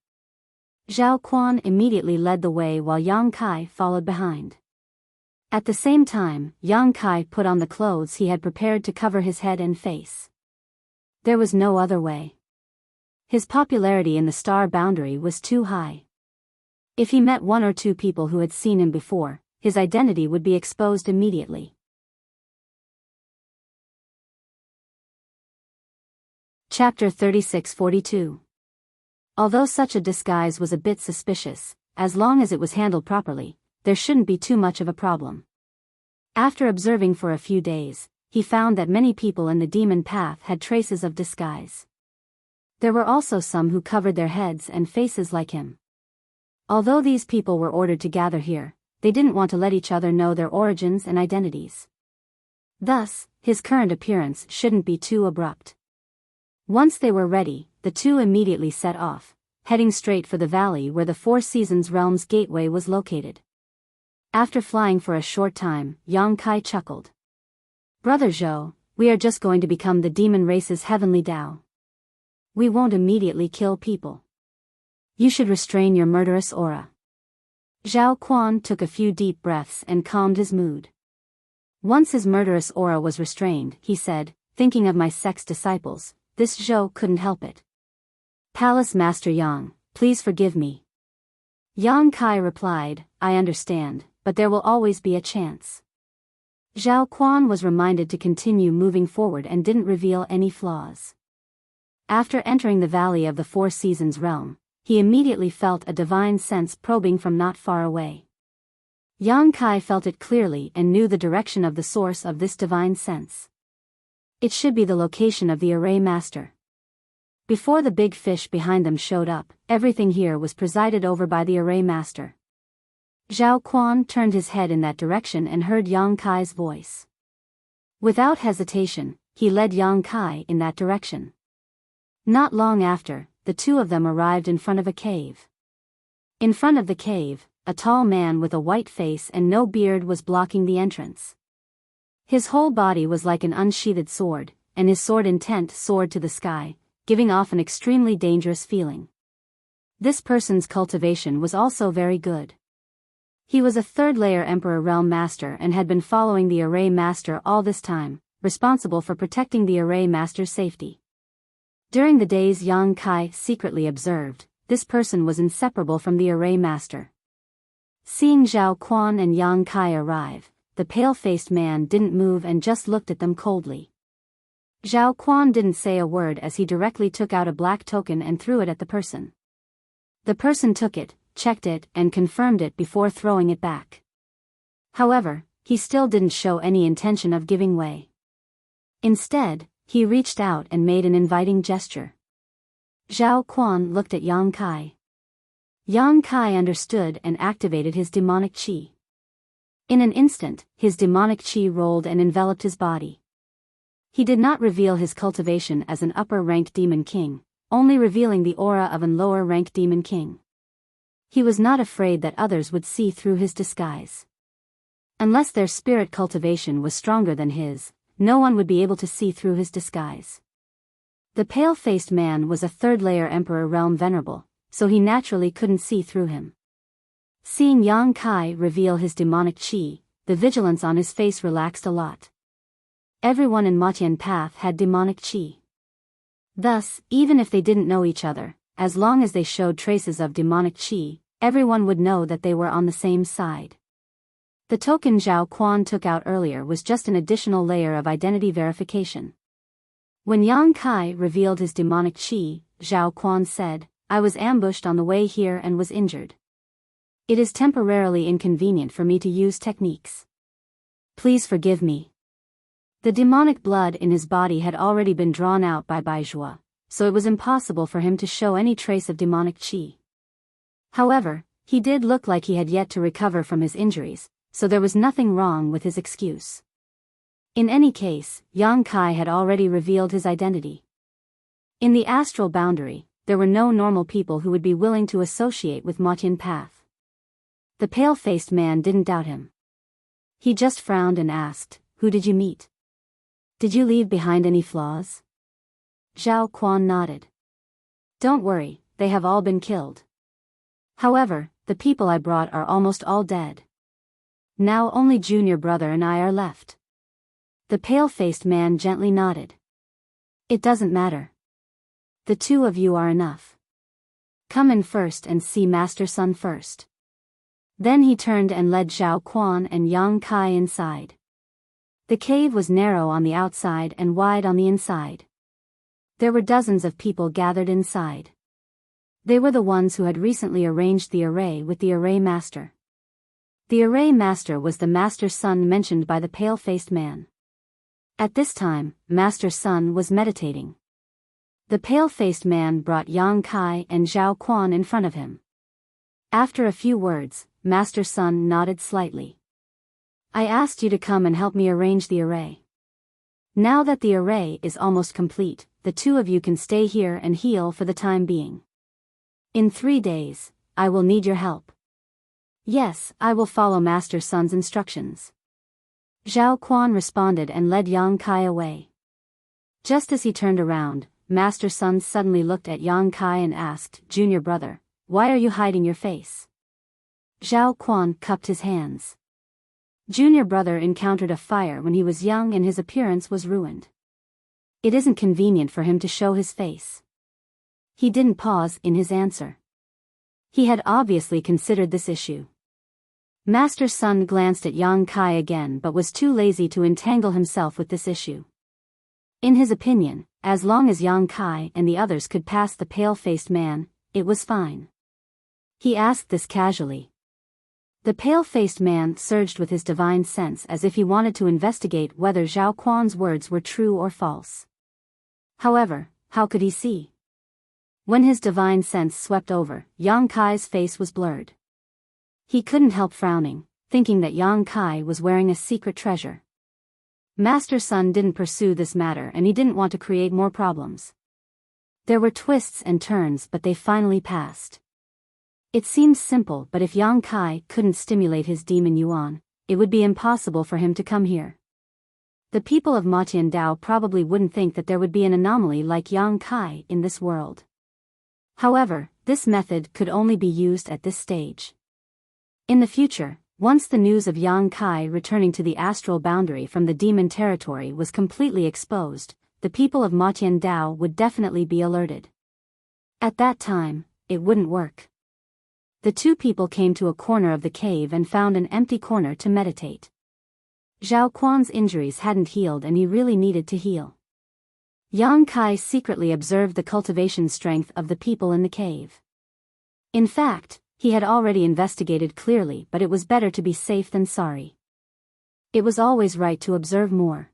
Zhao Quan immediately led the way while Yang Kai followed behind. At the same time, Yang Kai put on the clothes he had prepared to cover his head and face. There was no other way. His popularity in the star boundary was too high. If he met one or two people who had seen him before, his identity would be exposed immediately. Chapter 36-42. Although such a disguise was a bit suspicious, as long as it was handled properly, there shouldn't be too much of a problem. After observing for a few days, he found that many people in the demon path had traces of disguise. There were also some who covered their heads and faces like him. Although these people were ordered to gather here, they didn't want to let each other know their origins and identities. Thus, his current appearance shouldn't be too abrupt. Once they were ready, the two immediately set off, heading straight for the valley where the Four Seasons Realm's gateway was located. After flying for a short time, Yang Kai chuckled. Brother Zhou, we are just going to become the demon race's heavenly Dao. We won't immediately kill people. You should restrain your murderous aura. Zhao Quan took a few deep breaths and calmed his mood. Once his murderous aura was restrained, he said, thinking of my sex disciples, this Zhou couldn't help it. Palace Master Yang, please forgive me. Yang Kai replied, I understand, but there will always be a chance. Zhao Quan was reminded to continue moving forward and didn't reveal any flaws. After entering the Valley of the Four Seasons realm, he immediately felt a divine sense probing from not far away. Yang Kai felt it clearly and knew the direction of the source of this divine sense. It should be the location of the Array Master. Before the big fish behind them showed up, everything here was presided over by the Array Master. Zhao Quan turned his head in that direction and heard Yang Kai's voice. Without hesitation, he led Yang Kai in that direction. Not long after, the two of them arrived in front of a cave. In front of the cave, a tall man with a white face and no beard was blocking the entrance. His whole body was like an unsheathed sword, and his sword intent soared to the sky, giving off an extremely dangerous feeling. This person's cultivation was also very good. He was a third-layer Emperor Realm Master and had been following the Array Master all this time, responsible for protecting the Array Master's safety. During the days Yang Kai secretly observed, this person was inseparable from the Array Master. Seeing Zhao Quan and Yang Kai arrive, the pale-faced man didn't move and just looked at them coldly. Zhao Quan didn't say a word as he directly took out a black token and threw it at the person. The person took it, checked it, and confirmed it before throwing it back. However, he still didn't show any intention of giving way. Instead, he reached out and made an inviting gesture. Zhao Quan looked at Yang Kai. Yang Kai understood and activated his demonic qi. In an instant, his demonic qi rolled and enveloped his body. He did not reveal his cultivation as an upper-ranked demon king, only revealing the aura of an lower-ranked demon king. He was not afraid that others would see through his disguise. Unless their spirit cultivation was stronger than his, no one would be able to see through his disguise. The pale-faced man was a third-layer Emperor Realm Venerable, so he naturally couldn't see through him. Seeing Yang Kai reveal his demonic qi, the vigilance on his face relaxed a lot. Everyone in Matian Path had demonic qi. Thus, even if they didn't know each other, as long as they showed traces of demonic qi, everyone would know that they were on the same side. The token Zhao Quan took out earlier was just an additional layer of identity verification. When Yang Kai revealed his demonic qi, Zhao Quan said, "I was ambushed on the way here and was injured. It is temporarily inconvenient for me to use techniques. Please forgive me." The demonic blood in his body had already been drawn out by Baizhua, so it was impossible for him to show any trace of demonic qi. However, he did look like he had yet to recover from his injuries, so there was nothing wrong with his excuse. In any case, Yang Kai had already revealed his identity. In the astral boundary, there were no normal people who would be willing to associate with Matian Path. The pale-faced man didn't doubt him. He just frowned and asked, "Who did you meet? Did you leave behind any flaws?" Zhao Quan nodded. "Don't worry, they have all been killed. However, the people I brought are almost all dead. Now only junior brother and I are left." The pale-faced man gently nodded. "It doesn't matter. The two of you are enough. Come in first and see Master Sun first." Then he turned and led Zhao Quan and Yang Kai inside. The cave was narrow on the outside and wide on the inside. There were dozens of people gathered inside. They were the ones who had recently arranged the array with the Array Master. The Array Master was the Master Sun mentioned by the pale-faced man. At this time, Master Sun was meditating. The pale-faced man brought Yang Kai and Zhao Quan in front of him. After a few words, Master Sun nodded slightly. "I asked you to come and help me arrange the array. Now that the array is almost complete, the two of you can stay here and heal for the time being. In 3 days, I will need your help." "Yes, I will follow Master Sun's instructions." Zhao Quan responded and led Yang Kai away. Just as he turned around, Master Sun suddenly looked at Yang Kai and asked, "Junior brother, why are you hiding your face?" Zhao Quan cupped his hands. Junior brother encountered a fire when he was young and his appearance was ruined. It isn't convenient for him to show his face. He didn't pause in his answer. He had obviously considered this issue. Master Sun glanced at Yang Kai again but was too lazy to entangle himself with this issue. In his opinion, as long as Yang Kai and the others could pass the pale-faced man, it was fine. He asked this casually. The pale-faced man surged with his divine sense as if he wanted to investigate whether Zhao Quan's words were true or false. However, how could he see? When his divine sense swept over, Yang Kai's face was blurred. He couldn't help frowning, thinking that Yang Kai was wearing a secret treasure. Master Sun didn't pursue this matter and he didn't want to create more problems. There were twists and turns but they finally passed. It seems simple, but if Yang Kai couldn't stimulate his demon Yuan, it would be impossible for him to come here. The people of Matiandao probably wouldn't think that there would be an anomaly like Yang Kai in this world. However, this method could only be used at this stage. In the future, once the news of Yang Kai returning to the astral boundary from the demon territory was completely exposed, the people of Matiandao would definitely be alerted. At that time, it wouldn't work. The two people came to a corner of the cave and found an empty corner to meditate. Zhao Quan's injuries hadn't healed and he really needed to heal. Yang Kai secretly observed the cultivation strength of the people in the cave. In fact, he had already investigated clearly, but it was better to be safe than sorry. It was always right to observe more.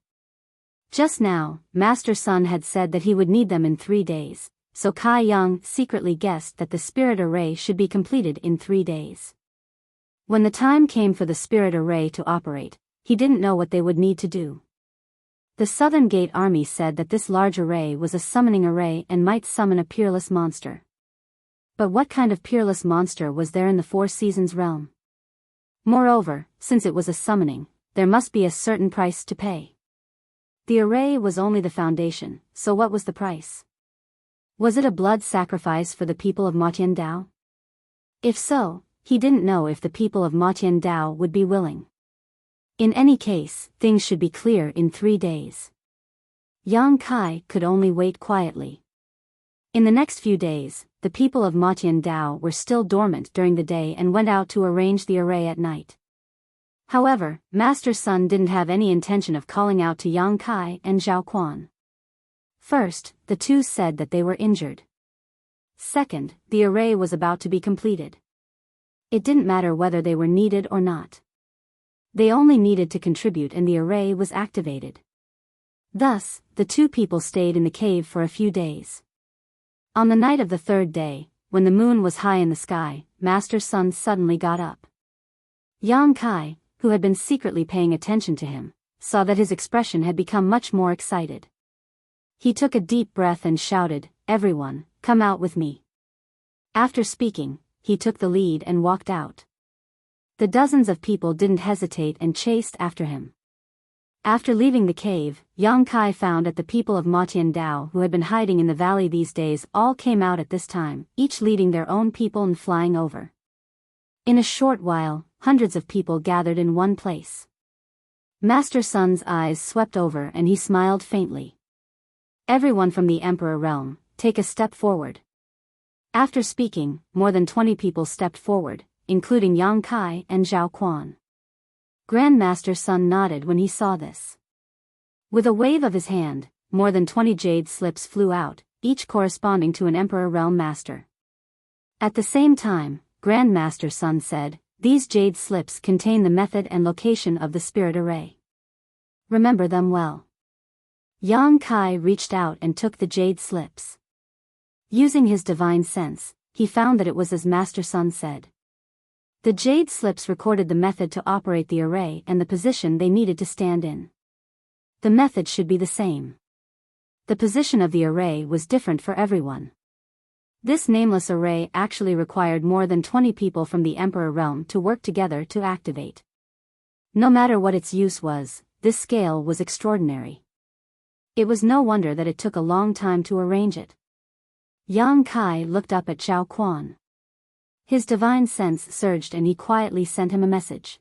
Just now, Master Sun had said that he would need them in 3 days, so Kai Yang secretly guessed that the spirit array should be completed in 3 days. When the time came for the spirit array to operate, he didn't know what they would need to do. The Southern Gate Army said that this large array was a summoning array and might summon a peerless monster. But what kind of peerless monster was there in the Four Seasons realm? Moreover, since it was a summoning, there must be a certain price to pay. The array was only the foundation, so what was the price? Was it a blood sacrifice for the people of Matiandao? If so, he didn't know if the people of Matiandao would be willing. In any case, things should be clear in 3 days. Yang Kai could only wait quietly. In the next few days, the people of Matiandao were still dormant during the day and went out to arrange the array at night. However, Master Sun didn't have any intention of calling out to Yang Kai and Zhao Quan. First, the two said that they were injured. Second, the array was about to be completed. It didn't matter whether they were needed or not. They only needed to contribute and the array was activated. Thus, the two people stayed in the cave for a few days. On the night of the 3rd day, when the moon was high in the sky, Master Sun suddenly got up. Yang Kai, who had been secretly paying attention to him, saw that his expression had become much more excited. He took a deep breath and shouted, "Everyone, come out with me." After speaking, he took the lead and walked out. The dozens of people didn't hesitate and chased after him. After leaving the cave, Yang Kai found that the people of Matiandao who had been hiding in the valley these days all came out at this time, each leading their own people and flying over. In a short while, hundreds of people gathered in one place. Master Sun's eyes swept over and he smiled faintly. "Everyone from the Emperor realm, take a step forward." After speaking, more than 20 people stepped forward, including Yang Kai and Zhao Quan. Grandmaster Sun nodded when he saw this. With a wave of his hand, more than 20 jade slips flew out, each corresponding to an Emperor Realm Master. At the same time, Grandmaster Sun said, "These jade slips contain the method and location of the spirit array. Remember them well." Yang Kai reached out and took the jade slips. Using his divine sense, he found that it was as Master Sun said. The jade slips recorded the method to operate the array and the position they needed to stand in. The method should be the same. The position of the array was different for everyone. This nameless array actually required more than 20 people from the Emperor realm to work together to activate. No matter what its use was, this scale was extraordinary. It was no wonder that it took a long time to arrange it. Yang Kai looked up at Zhao Quan. His divine sense surged and he quietly sent him a message.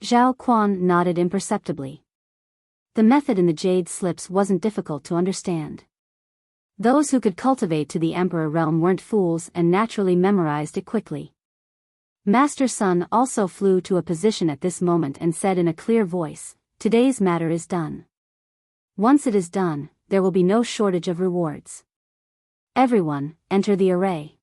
Zhao Quan nodded imperceptibly. The method in the jade slips wasn't difficult to understand. Those who could cultivate to the Emperor realm weren't fools and naturally memorized it quickly. Master Sun also flew to a position at this moment and said in a clear voice, "Today's matter is done. Once it is done, there will be no shortage of rewards. Everyone, enter the array."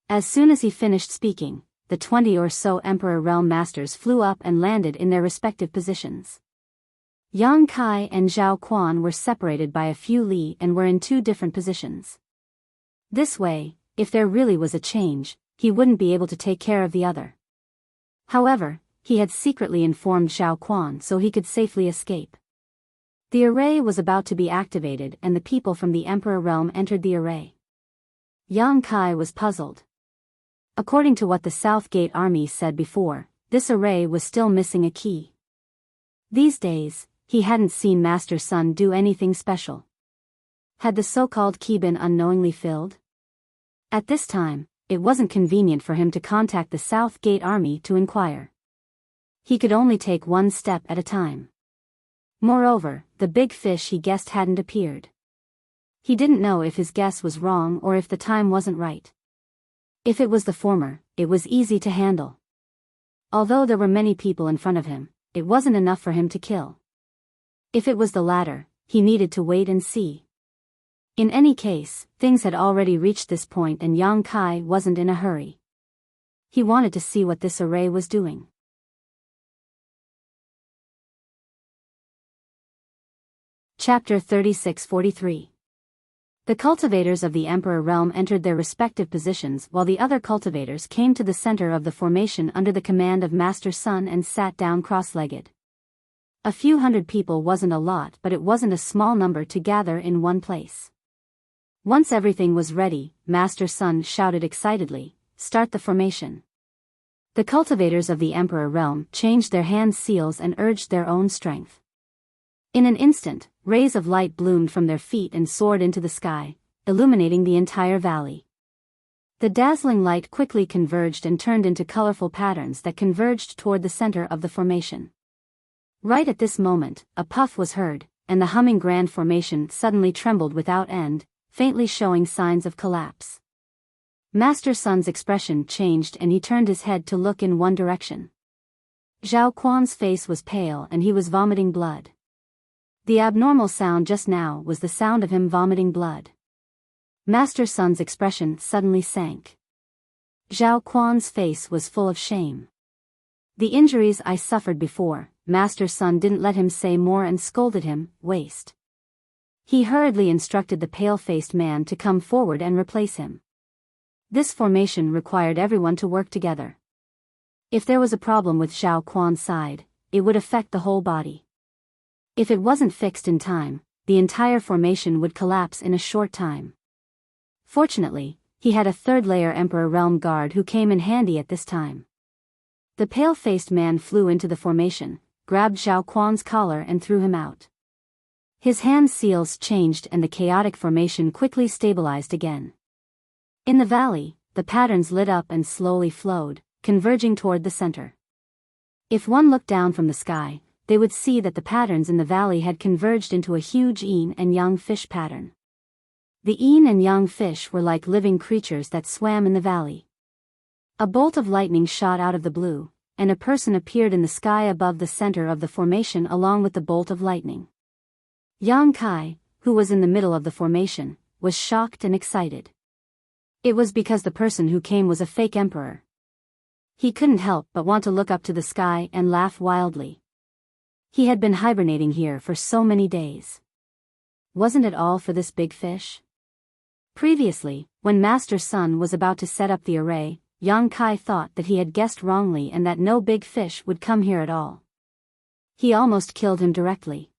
As soon as he finished speaking, the 20 or so Emperor Realm Masters flew up and landed in their respective positions. Yang Kai and Zhao Quan were separated by a few li and were in 2 different positions. This way, if there really was a change, he wouldn't be able to take care of the other. However, he had secretly informed Zhao Quan so he could safely escape. The array was about to be activated and the people from the Emperor Realm entered the array. Yang Kai was puzzled. According to what the South Gate Army said before, this array was still missing a key. These days, he hadn't seen Master Sun do anything special. Had the so-called key been unknowingly filled? At this time, it wasn't convenient for him to contact the South Gate Army to inquire. He could only take one step at a time. Moreover, the big fish he guessed hadn't appeared. He didn't know if his guess was wrong or if the time wasn't right. If it was the former, it was easy to handle. Although there were many people in front of him, it wasn't enough for him to kill. If it was the latter, he needed to wait and see. In any case, things had already reached this point and Yang Kai wasn't in a hurry. He wanted to see what this array was doing. Chapter 36-43. The cultivators of the Emperor Realm entered their respective positions while the other cultivators came to the center of the formation under the command of Master Sun and sat down cross-legged. A few hundred people wasn't a lot, but it wasn't a small number to gather in one place. Once everything was ready, Master Sun shouted excitedly, "Start the formation." The cultivators of the Emperor Realm changed their hand seals and urged their own strength. In an instant, rays of light bloomed from their feet and soared into the sky, illuminating the entire valley. The dazzling light quickly converged and turned into colorful patterns that converged toward the center of the formation. Right at this moment, a puff was heard, and the humming grand formation suddenly trembled without end, faintly showing signs of collapse. Master Sun's expression changed and he turned his head to look in one direction. Zhao Quan's face was pale and he was vomiting blood. The abnormal sound just now was the sound of him vomiting blood. Master Sun's expression suddenly sank. Zhao Quan's face was full of shame. "The injuries I suffered before," Master Sun didn't let him say more and scolded him, "Waste." He hurriedly instructed the pale-faced man to come forward and replace him. This formation required everyone to work together. If there was a problem with Zhao Quan's side, it would affect the whole body. If it wasn't fixed in time, the entire formation would collapse in a short time. Fortunately, he had a third-layer Emperor Realm guard who came in handy at this time. The pale-faced man flew into the formation, grabbed Zhao Quan's collar and threw him out. His hand seals changed and the chaotic formation quickly stabilized again. In the valley, the patterns lit up and slowly flowed, converging toward the center. If one looked down from the sky, they would see that the patterns in the valley had converged into a huge yin and yang fish pattern. The yin and yang fish were like living creatures that swam in the valley. A bolt of lightning shot out of the blue, and a person appeared in the sky above the center of the formation along with the bolt of lightning. Yang Kai, who was in the middle of the formation, was shocked and excited. It was because the person who came was a fake emperor. He couldn't help but want to look up to the sky and laugh wildly. He had been hibernating here for so many days. Wasn't it all for this big fish? Previously, when Master Sun was about to set up the array, Yang Kai thought that he had guessed wrongly and that no big fish would come here at all. He almost killed him directly.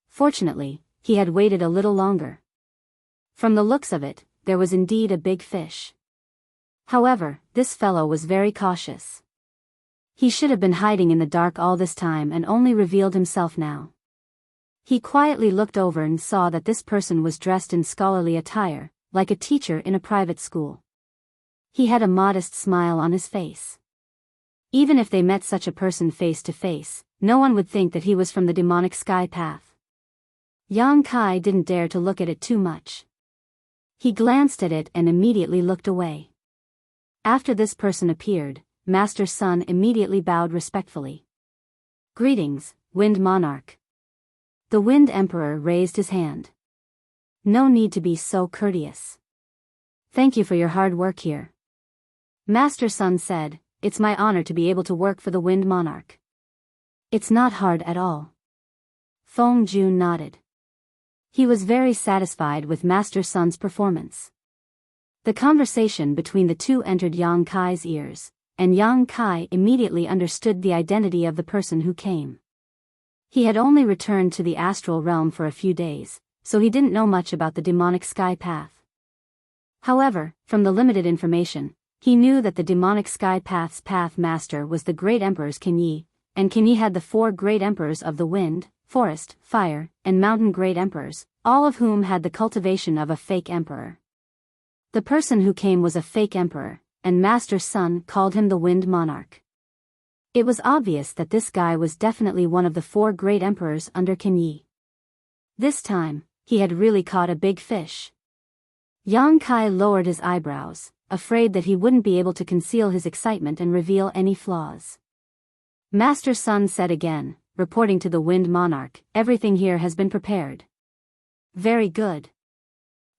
Fortunately, he had waited a little longer. From the looks of it, there was indeed a big fish. However, this fellow was very cautious. He should have been hiding in the dark all this time and only revealed himself now. He quietly looked over and saw that this person was dressed in scholarly attire, like a teacher in a private school. He had a modest smile on his face. Even if they met such a person face to face, no one would think that he was from the demonic sky path. Yang Kai didn't dare to look at it too much. He glanced at it and immediately looked away. After this person appeared, Master Sun immediately bowed respectfully. "Greetings, Wind Monarch." The Wind Emperor raised his hand. "No need to be so courteous. Thank you for your hard work here." Master Sun said, "It's my honor to be able to work for the Wind Monarch." "It's not hard at all." Feng Jun nodded. He was very satisfied with Master Sun's performance. The conversation between the two entered Yang Kai's ears, and Yang Kai immediately understood the identity of the person who came. He had only returned to the astral realm for a few days, so he didn't know much about the demonic sky path. However, from the limited information, He knew that the demonic sky path's path master was the great emperors Kinyi, and Kinyi had the 4 great emperors of the wind, forest, fire, and mountain great emperors, all of whom had the cultivation of a fake emperor. The person who came was a fake emperor, and Master's son called him the Wind Monarch. It was obvious that this guy was definitely one of the 4 great emperors under Kinyi. This time, he had really caught a big fish. Yang Kai lowered his eyebrows, afraid that he wouldn't be able to conceal his excitement and reveal any flaws. Master Sun said again, reporting to the Wind Monarch, "Everything here has been prepared." "Very good."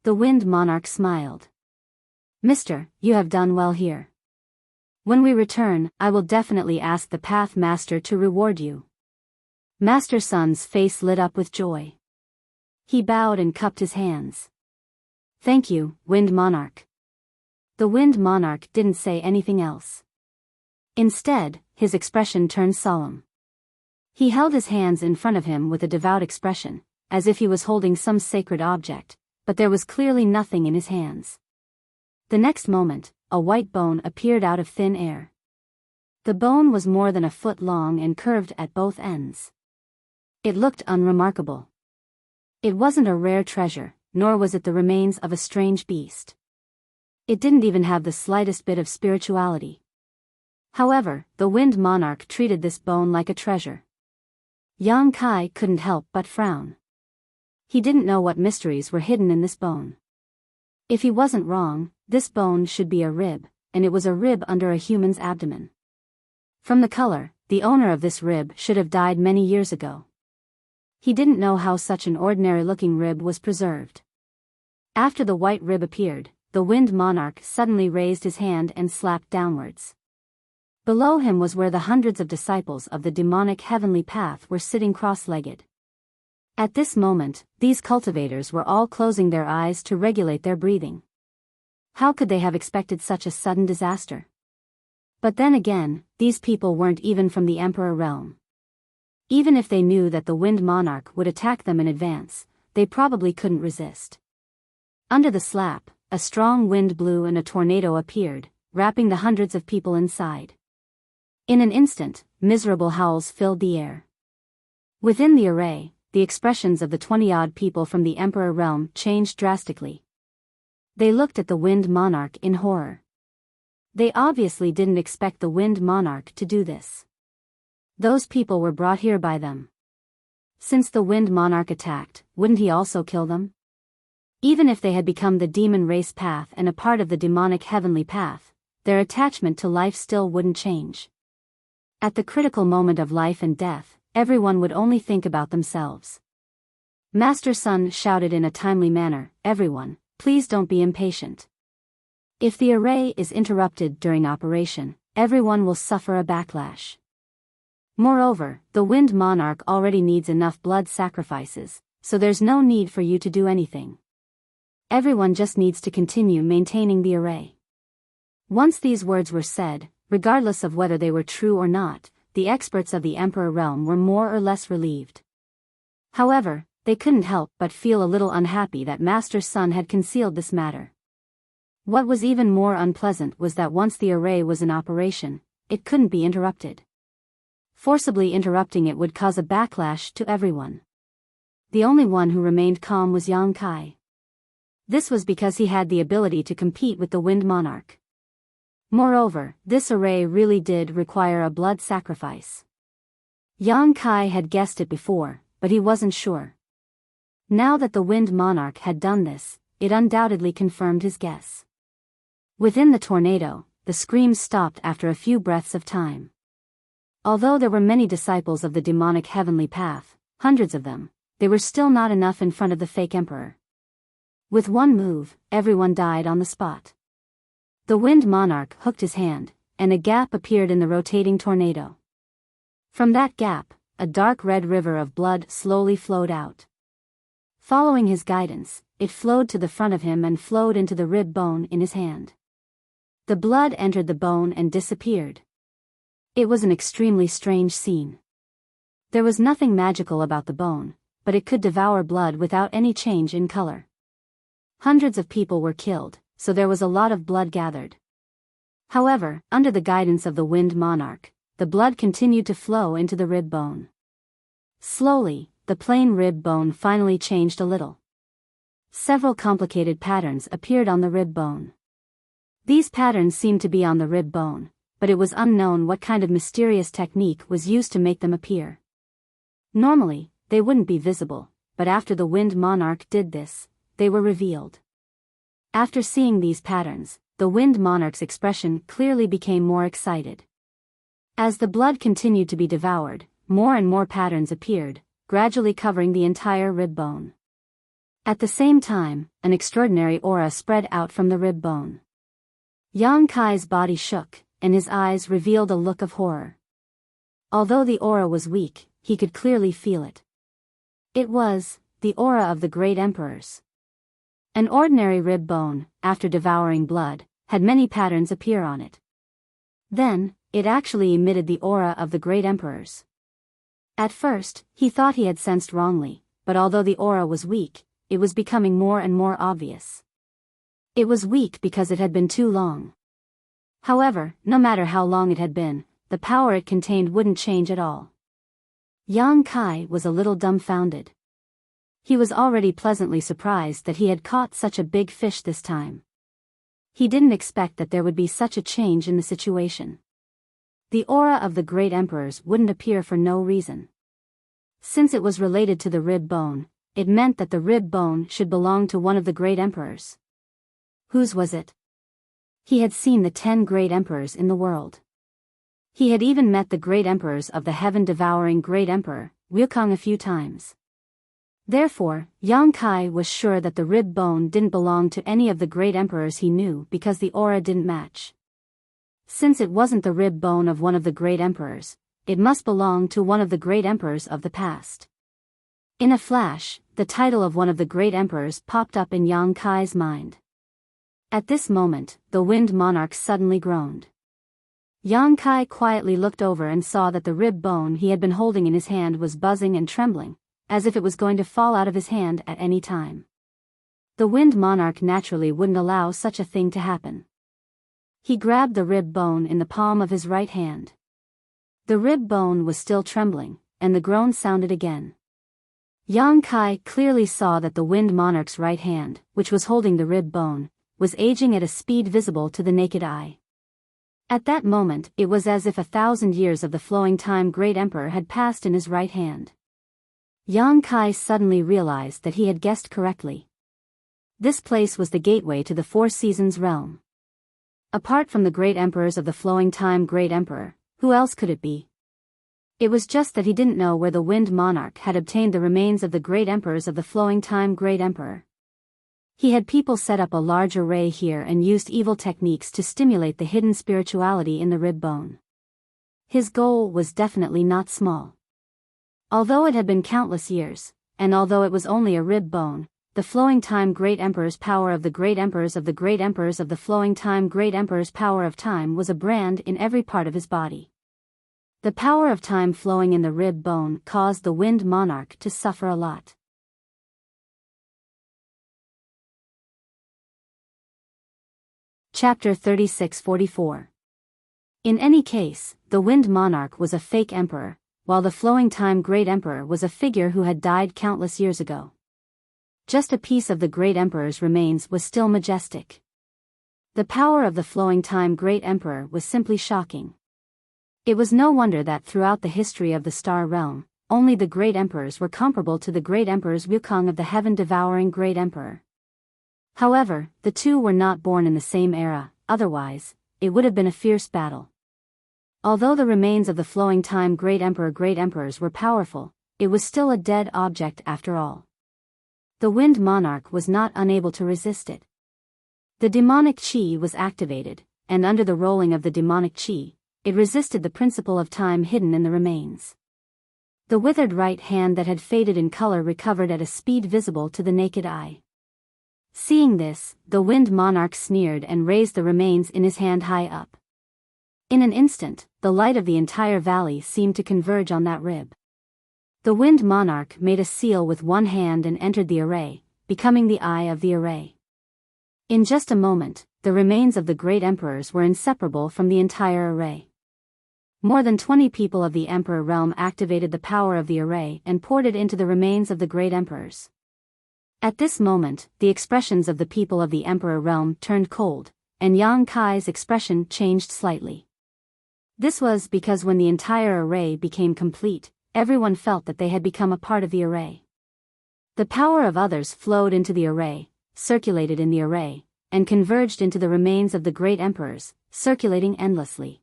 The Wind Monarch smiled. "Mister, you have done well here. When we return, I will definitely ask the Path Master to reward you." Master Sun's face lit up with joy. He bowed and cupped his hands. "Thank you, Wind Monarch." The Wind Monarch didn't say anything else. Instead, his expression turned solemn. He held his hands in front of him with a devout expression, as if he was holding some sacred object, but there was clearly nothing in his hands. The next moment, a white bone appeared out of thin air. The bone was more than a foot long and curved at both ends. It looked unremarkable. It wasn't a rare treasure, nor was it the remains of a strange beast. It didn't even have the slightest bit of spirituality. However, the Wind Monarch treated this bone like a treasure. Yang Kai couldn't help but frown. He didn't know what mysteries were hidden in this bone. If he wasn't wrong, this bone should be a rib, and it was a rib under a human's abdomen. From the color, the owner of this rib should have died many years ago. He didn't know how such an ordinary-looking rib was preserved. After the white rib appeared, the Wind Monarch suddenly raised his hand and slapped downwards. Below him was where the hundreds of disciples of the demonic heavenly path were sitting cross-legged. At this moment, these cultivators were all closing their eyes to regulate their breathing. How could they have expected such a sudden disaster? But then again, these people weren't even from the Emperor realm. Even if they knew that the Wind Monarch would attack them in advance, they probably couldn't resist. Under the slap, a strong wind blew and a tornado appeared, wrapping the hundreds of people inside. In an instant, miserable howls filled the air. Within the array, the expressions of the 20-odd people from the Emperor realm changed drastically. They looked at the Wind Monarch in horror. They obviously didn't expect the Wind Monarch to do this. Those people were brought here by them. Since the Wind Monarch attacked, wouldn't he also kill them? Even if they had become the demon race path and a part of the demonic heavenly path, their attachment to life still wouldn't change. At the critical moment of life and death, everyone would only think about themselves. Master Sun shouted in a timely manner, "Everyone, please don't be impatient. If the array is interrupted during operation, everyone will suffer a backlash. Moreover, the Wind Monarch already needs enough blood sacrifices, so there's no need for you to do anything. Everyone just needs to continue maintaining the array." Once these words were said, regardless of whether they were true or not, the experts of the Emperor realm were more or less relieved. However, they couldn't help but feel a little unhappy that Master Sun had concealed this matter. What was even more unpleasant was that once the array was in operation, it couldn't be interrupted. Forcibly interrupting it would cause a backlash to everyone. The only one who remained calm was Yang Kai. This was because he had the ability to compete with the Wind Monarch. Moreover, this array really did require a blood sacrifice. Yang Kai had guessed it before, but he wasn't sure. Now that the Wind Monarch had done this, it undoubtedly confirmed his guess. Within the tornado, the screams stopped after a few breaths of time. Although there were many disciples of the demonic heavenly path, hundreds of them, they were still not enough in front of the fake emperor. With one move, everyone died on the spot. The Wind Monarch hooked his hand, and a gap appeared in the rotating tornado. From that gap, a dark red river of blood slowly flowed out. Following his guidance, it flowed to the front of him and flowed into the rib bone in his hand. The blood entered the bone and disappeared. It was an extremely strange scene. There was nothing magical about the bone, but it could devour blood without any change in color. Hundreds of people were killed, so there was a lot of blood gathered. However, under the guidance of the Wind Monarch, the blood continued to flow into the rib bone. Slowly, the plain rib bone finally changed a little. Several complicated patterns appeared on the rib bone. These patterns seemed to be on the rib bone, but it was unknown what kind of mysterious technique was used to make them appear. Normally, they wouldn't be visible, but after the Wind Monarch did this, they were revealed. After seeing these patterns, the Wind Monarch's expression clearly became more excited. As the blood continued to be devoured, more and more patterns appeared, gradually covering the entire rib bone. At the same time, an extraordinary aura spread out from the rib bone. Yang Kai's body shook, and his eyes revealed a look of horror. Although the aura was weak, he could clearly feel it. It was the aura of the great emperors. An ordinary rib bone, after devouring blood, had many patterns appear on it. Then, it actually emitted the aura of the great emperors. At first, he thought he had sensed wrongly, but although the aura was weak, it was becoming more and more obvious. It was weak because it had been too long. However, no matter how long it had been, the power it contained wouldn't change at all. Yang Kai was a little dumbfounded. He was already pleasantly surprised that he had caught such a big fish this time. He didn't expect that there would be such a change in the situation. The aura of the great emperors wouldn't appear for no reason. Since it was related to the rib bone, it meant that the rib bone should belong to one of the great emperors. Whose was it? He had seen the 10 great emperors in the world. He had even met the great emperors of the heaven-devouring great emperor, Wukong, a few times. Therefore, Yang Kai was sure that the rib bone didn't belong to any of the great emperors he knew because the aura didn't match. Since it wasn't the rib bone of one of the great emperors, it must belong to one of the great emperors of the past. In a flash, the title of one of the great emperors popped up in Yang Kai's mind. At this moment, the Wind Monarch suddenly groaned. Yang Kai quietly looked over and saw that the rib bone he had been holding in his hand was buzzing and trembling, as if it was going to fall out of his hand at any time. The Wind Monarch naturally wouldn't allow such a thing to happen. He grabbed the rib bone in the palm of his right hand. The rib bone was still trembling, and the groan sounded again. Yang Kai clearly saw that the Wind Monarch's right hand, which was holding the rib bone, was aging at a speed visible to the naked eye. At that moment, it was as if 1,000 years of the flowing time great emperor had passed in his right hand. Yang Kai suddenly realized that he had guessed correctly. This place was the gateway to the Four Seasons realm. Apart from the great emperors of the flowing time great emperor, who else could it be? It was just that he didn't know where the Wind Monarch had obtained the remains of the great emperors of the flowing time great emperor. He had people set up a large array here and used evil techniques to stimulate the hidden spirituality in the rib bone. His goal was definitely not small. Although it had been countless years, and although it was only a rib bone, the flowing time great emperor's power of the great emperors of the great emperors of the flowing time great emperor's power of time was a brand in every part of his body. The power of time flowing in the rib bone caused the Wind Monarch to suffer a lot. Chapter 36-44. In any case, the Wind Monarch was a fake emperor, while the flowing time great emperor was a figure who had died countless years ago. Just a piece of the great emperor's remains was still majestic. The power of the flowing time great emperor was simply shocking. It was no wonder that throughout the history of the Star Realm, only the great emperors were comparable to the great emperors Wukong of the heaven-devouring great emperor. However, the two were not born in the same era, otherwise, it would have been a fierce battle. Although the remains of the flowing time great emperors were powerful, it was still a dead object after all. The Wind Monarch was not unable to resist it. The demonic chi was activated, and under the rolling of the demonic chi, it resisted the principle of time hidden in the remains. The withered right hand that had faded in color recovered at a speed visible to the naked eye. Seeing this, the Wind Monarch sneered and raised the remains in his hand high up. In an instant, the light of the entire valley seemed to converge on that rib. The Wind Monarch made a seal with one hand and entered the array, becoming the eye of the array. In just a moment, the remains of the great emperors were inseparable from the entire array. More than 20 people of the emperor realm activated the power of the array and poured it into the remains of the great emperors. At this moment, the expressions of the people of the emperor realm turned cold, and Yang Kai's expression changed slightly. This was because when the entire array became complete, everyone felt that they had become a part of the array. The power of others flowed into the array, circulated in the array, and converged into the remains of the great emperors, circulating endlessly.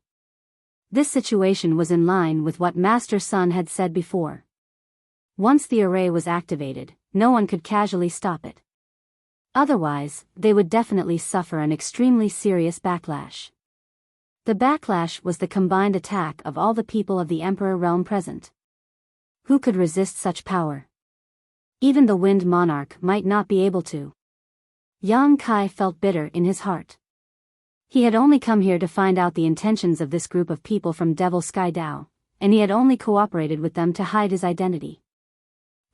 This situation was in line with what Master Sun had said before. Once the array was activated, no one could casually stop it. Otherwise, they would definitely suffer an extremely serious backlash. The backlash was the combined attack of all the people of the Emperor realm present. Who could resist such power? Even the Wind Monarch might not be able to. Yang Kai felt bitter in his heart. He had only come here to find out the intentions of this group of people from Devil Sky Dao, and he had only cooperated with them to hide his identity.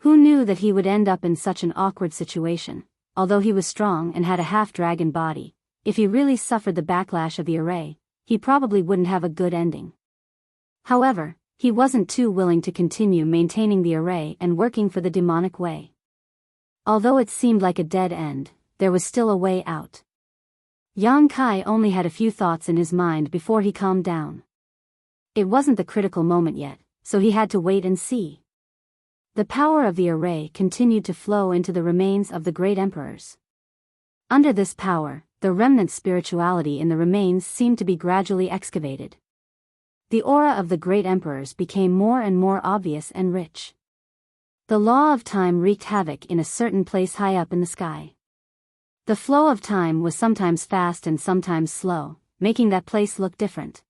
Who knew that he would end up in such an awkward situation? Although he was strong and had a half-dragon body, if he really suffered the backlash of the array, he probably wouldn't have a good ending. However, he wasn't too willing to continue maintaining the array and working for the demonic way. Although it seemed like a dead end, there was still a way out. Yang Kai only had a few thoughts in his mind before he calmed down. It wasn't the critical moment yet, so he had to wait and see. The power of the array continued to flow into the remains of the great emperors. Under this power, the remnant spirituality in the remains seemed to be gradually excavated. The aura of the great emperors became more and more obvious and rich. The law of time wreaked havoc in a certain place high up in the sky. The flow of time was sometimes fast and sometimes slow, making that place look different.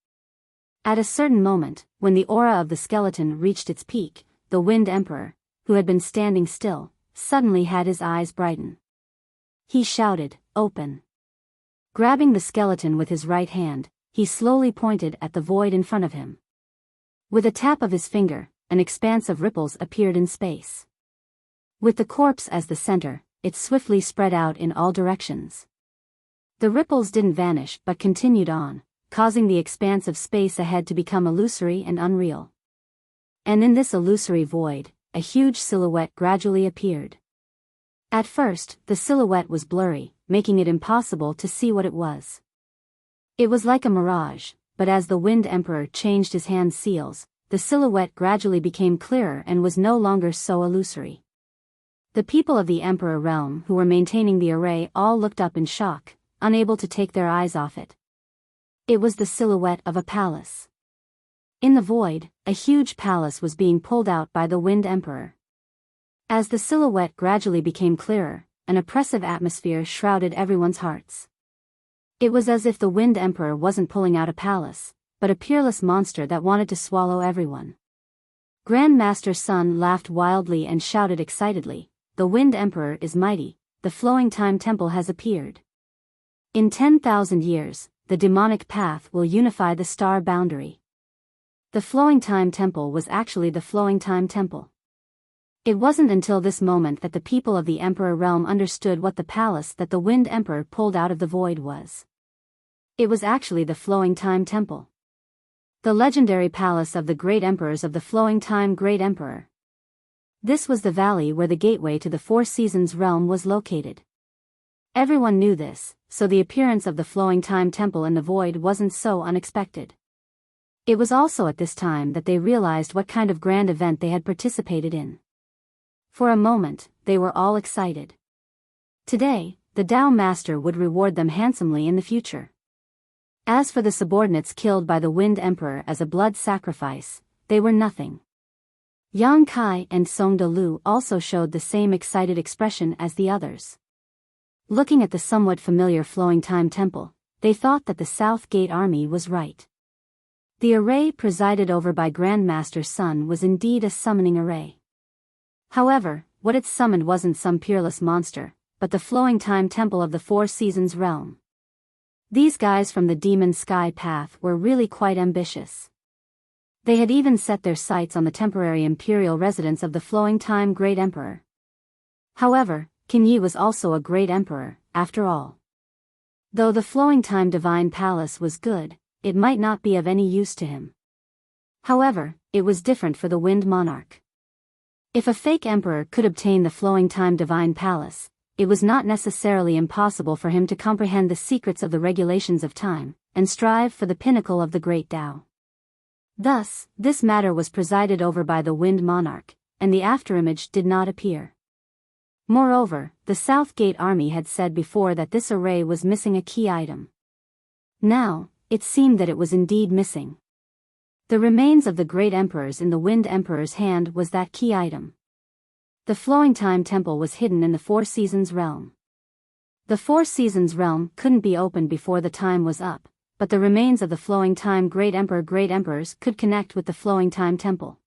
At a certain moment, when the aura of the skeleton reached its peak, the Wind Emperor, who had been standing still, suddenly had his eyes brighten. He shouted, "Open!" Grabbing the skeleton with his right hand, he slowly pointed at the void in front of him. With a tap of his finger, an expanse of ripples appeared in space. With the corpse as the center, it swiftly spread out in all directions. The ripples didn't vanish but continued on, causing the expanse of space ahead to become illusory and unreal. And in this illusory void, a huge silhouette gradually appeared. At first, the silhouette was blurry, making it impossible to see what it was. It was like a mirage, but as the Wind Emperor changed his hand seals, the silhouette gradually became clearer and was no longer so illusory. The people of the Emperor realm who were maintaining the array all looked up in shock, unable to take their eyes off it. It was the silhouette of a palace. In the void, a huge palace was being pulled out by the Wind Emperor. As the silhouette gradually became clearer, an oppressive atmosphere shrouded everyone's hearts. It was as if the Wind Emperor wasn't pulling out a palace, but a peerless monster that wanted to swallow everyone. Grand Master Sun laughed wildly and shouted excitedly, "The Wind Emperor is mighty, the flowing time temple has appeared. In 10,000 years, the demonic path will unify the star boundary." The flowing time temple was actually the flowing time temple. It wasn't until this moment that the people of the Emperor realm understood what the palace that the Wind Emperor pulled out of the void was. It was actually the flowing time temple. The legendary palace of the great emperors of the flowing time Great Emperor. This was the valley where the gateway to the Four Seasons realm was located. Everyone knew this, so the appearance of the flowing time temple in the void wasn't so unexpected. It was also at this time that they realized what kind of grand event they had participated in. For a moment, they were all excited. Today, the Tao Master would reward them handsomely in the future. As for the subordinates killed by the Wind Emperor as a blood sacrifice, they were nothing. Yang Kai and Song De Lu also showed the same excited expression as the others. Looking at the somewhat familiar flowing time temple, they thought that the South Gate army was right. The array presided over by Grand Master Sun was indeed a summoning array. However, what it summoned wasn't some peerless monster, but the flowing time temple of the Four Seasons realm. These guys from the Demon Sky Path were really quite ambitious. They had even set their sights on the temporary imperial residence of the flowing time Great Emperor. However, Qin Yi was also a great emperor, after all. Though the flowing time divine palace was good, it might not be of any use to him. However, it was different for the Wind Monarch. If a fake emperor could obtain the flowing time divine palace, it was not necessarily impossible for him to comprehend the secrets of the regulations of time, and strive for the pinnacle of the great Tao. Thus, this matter was presided over by the Wind Monarch, and the afterimage did not appear. Moreover, the South Gate army had said before that this array was missing a key item. Now, it seemed that it was indeed missing. The remains of the great emperors in the Wind Emperor's hand was that key item. The Flowing Time Temple was hidden in the Four Seasons realm. The Four Seasons realm couldn't be opened before the time was up, but the remains of the Flowing Time Great Emperors could connect with the Flowing Time Temple.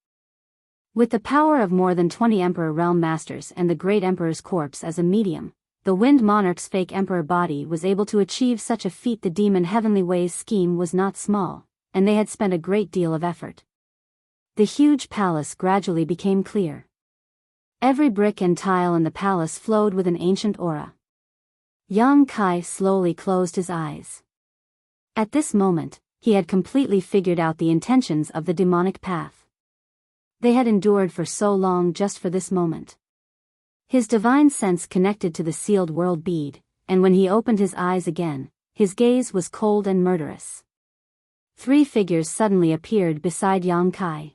With the power of more than 20 Emperor Realm Masters and the Great Emperor's corpse as a medium, the Wind Monarch's fake emperor body was able to achieve such a feat. The Demon Heavenly Ways scheme was not small, and they had spent a great deal of effort. The huge palace gradually became clear. Every brick and tile in the palace flowed with an ancient aura. Yang Kai slowly closed his eyes. At this moment, he had completely figured out the intentions of the demonic path. They had endured for so long just for this moment. His divine sense connected to the sealed world bead, and when he opened his eyes again, his gaze was cold and murderous. Three figures suddenly appeared beside Yang Kai.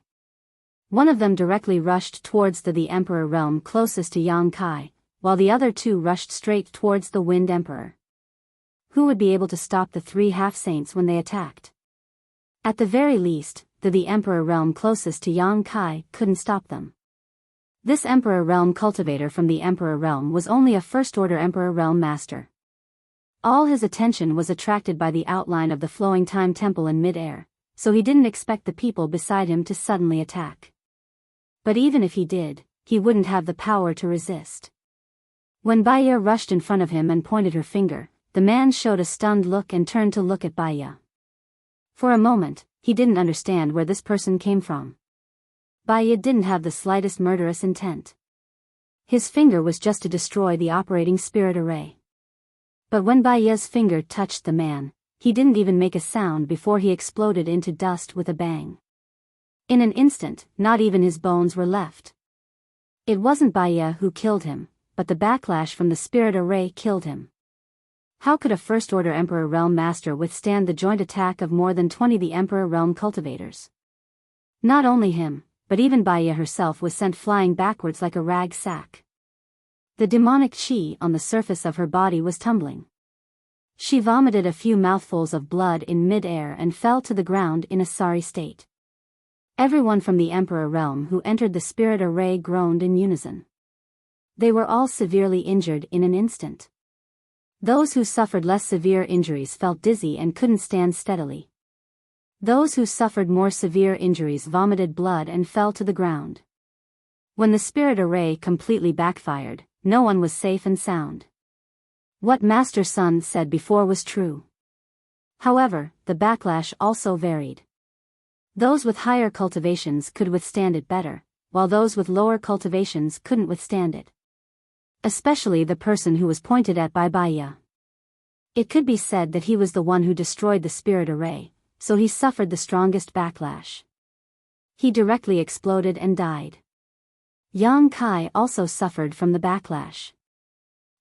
One of them directly rushed towards the Emperor realm closest to Yang Kai, while the other two rushed straight towards the Wind Emperor. Who would be able to stop the three half-saints when they attacked? At the very least, the Emperor realm closest to Yang Kai couldn't stop them. This Emperor realm cultivator from the Emperor realm was only a first-order Emperor realm master. All his attention was attracted by the outline of the Flowing Time Temple in mid-air, so he didn't expect the people beside him to suddenly attack. But even if he did, he wouldn't have the power to resist. When Biyao rushed in front of him and pointed her finger, the man showed a stunned look and turned to look at Biyao. For a moment, he didn't understand where this person came from. Biyao didn't have the slightest murderous intent. His finger was just to destroy the operating spirit array. But when Biyao's finger touched the man, he didn't even make a sound before he exploded into dust with a bang. In an instant, not even his bones were left. It wasn't Biyao who killed him, but the backlash from the spirit array killed him. How could a first-order Emperor Realm Master withstand the joint attack of more than 20 the Emperor Realm cultivators? Not only him, but even Biyao herself was sent flying backwards like a rag sack. The demonic chi on the surface of her body was tumbling. She vomited a few mouthfuls of blood in mid-air and fell to the ground in a sorry state. Everyone from the Emperor Realm who entered the spirit array groaned in unison. They were all severely injured in an instant. Those who suffered less severe injuries felt dizzy and couldn't stand steadily. Those who suffered more severe injuries vomited blood and fell to the ground. When the spirit array completely backfired, no one was safe and sound. What Master Sun said before was true. However, the backlash also varied. Those with higher cultivations could withstand it better, while those with lower cultivations couldn't withstand it. Especially the person who was pointed at by Biyao. It could be said that he was the one who destroyed the spirit array, so he suffered the strongest backlash. He directly exploded and died. Yang Kai also suffered from the backlash.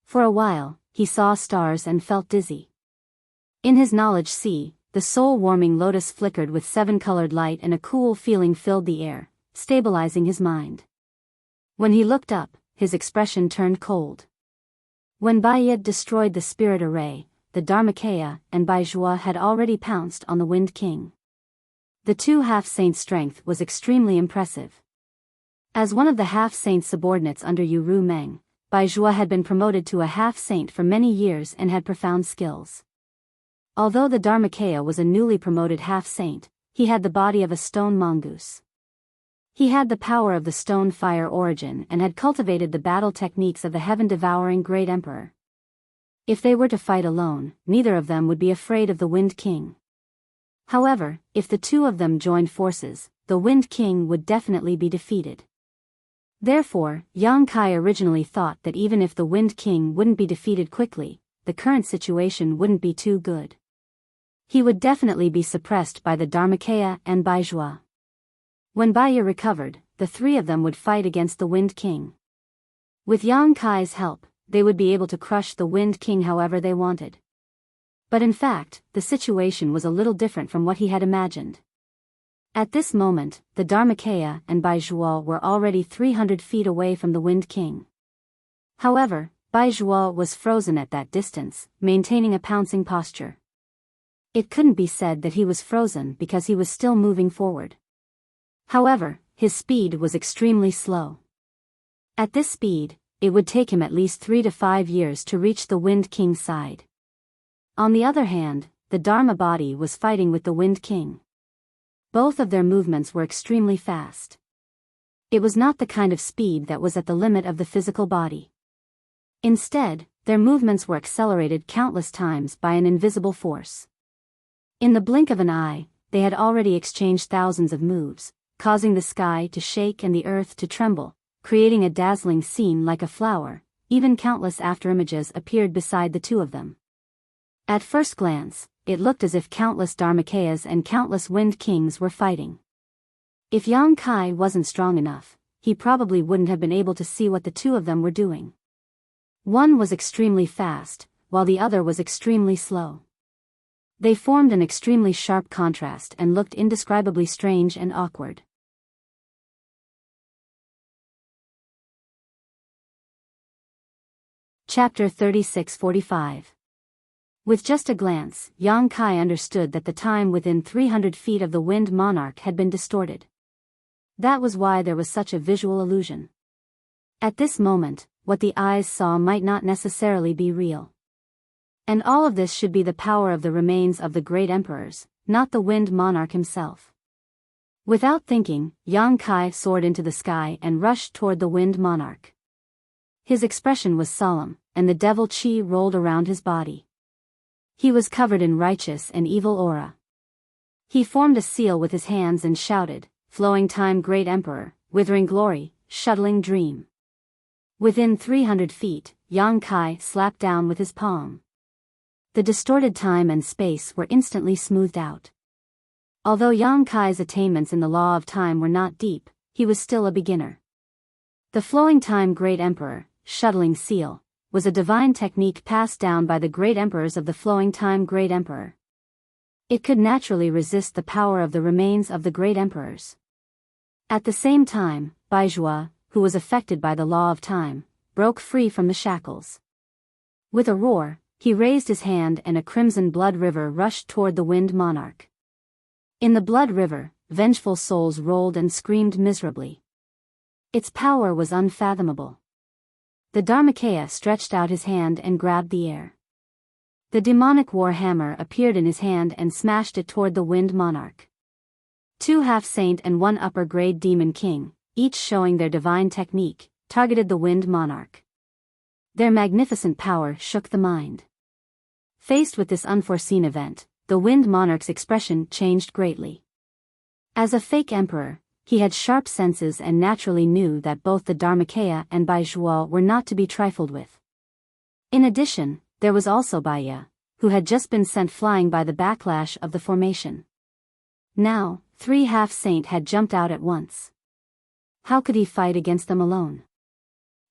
For a while, he saw stars and felt dizzy. In his knowledge sea, the soul-warming lotus flickered with seven-colored light and a cool feeling filled the air, stabilizing his mind. When he looked up, his expression turned cold. When Biyao destroyed the spirit array, the Dharmakaya and Biyao had already pounced on the Wind King. The two half-saints' strength was extremely impressive. As one of the half-saints' subordinates under Yu Meng, Biyao had been promoted to a half-saint for many years and had profound skills. Although the Dharmakaya was a newly promoted half-saint, he had the body of a stone mongoose. He had the power of the stone fire origin and had cultivated the battle techniques of the heaven-devouring Great Emperor. If they were to fight alone, neither of them would be afraid of the Wind King. However, if the two of them joined forces, the Wind King would definitely be defeated. Therefore, Yang Kai originally thought that even if the Wind King wouldn't be defeated quickly, the current situation wouldn't be too good. He would definitely be suppressed by the Dharmakaya and Biyao. When Biyao recovered, the three of them would fight against the Wind King. With Yang Kai's help, they would be able to crush the Wind King however they wanted. But in fact, the situation was a little different from what he had imagined. At this moment, the Dharmakaya and Biyao were already 300 feet away from the Wind King. However, Biyao was frozen at that distance, maintaining a pouncing posture. It couldn't be said that he was frozen because he was still moving forward. However, his speed was extremely slow. At this speed, it would take him at least 3 to 5 years to reach the Wind King's side. On the other hand, the Dharma body was fighting with the Wind King. Both of their movements were extremely fast. It was not the kind of speed that was at the limit of the physical body. Instead, their movements were accelerated countless times by an invisible force. In the blink of an eye, they had already exchanged thousands of moves, causing the sky to shake and the earth to tremble, creating a dazzling scene like a flower. Even countless afterimages appeared beside the two of them. At first glance, it looked as if countless Dharmakayas and countless Wind Kings were fighting. If Yang Kai wasn't strong enough, he probably wouldn't have been able to see what the two of them were doing. One was extremely fast, while the other was extremely slow. They formed an extremely sharp contrast and looked indescribably strange and awkward. Chapter 36-45. With just a glance, Yang Kai understood that the time within 300 feet of the Wind Monarch had been distorted. That was why there was such a visual illusion. At this moment, what the eyes saw might not necessarily be real. And all of this should be the power of the remains of the great emperors, not the Wind Monarch himself. Without thinking, Yang Kai soared into the sky and rushed toward the Wind Monarch. His expression was solemn, and the devil chi rolled around his body. He was covered in righteous and evil aura. He formed a seal with his hands and shouted, "Flowing time, great emperor, withering glory, shuttling dream." Within 300 feet, Yang Kai slapped down with his palm. The distorted time and space were instantly smoothed out. Although Yang Kai's attainments in the law of time were not deep, he was still a beginner. The flowing time great emperor, shuttling seal, was a divine technique passed down by the great emperors of the flowing time great emperor. It could naturally resist the power of the remains of the great emperors. At the same time, Biyao, who was affected by the law of time, broke free from the shackles. With a roar, he raised his hand and a crimson blood river rushed toward the Wind Monarch. In the blood river, vengeful souls rolled and screamed miserably. Its power was unfathomable. The Dharmakaya stretched out his hand and grabbed the air. The demonic war hammer appeared in his hand and smashed it toward the Wind Monarch. 2 half-saint and 1 upper-grade demon king, each showing their divine technique, targeted the Wind Monarch. Their magnificent power shook the mind. Faced with this unforeseen event, the Wind Monarch's expression changed greatly. As a fake emperor, he had sharp senses and naturally knew that both the Dharmakaya and Biyao were not to be trifled with. In addition, there was also Biyao, who had just been sent flying by the backlash of the formation. Now, 3 half-saint had jumped out at once. How could he fight against them alone?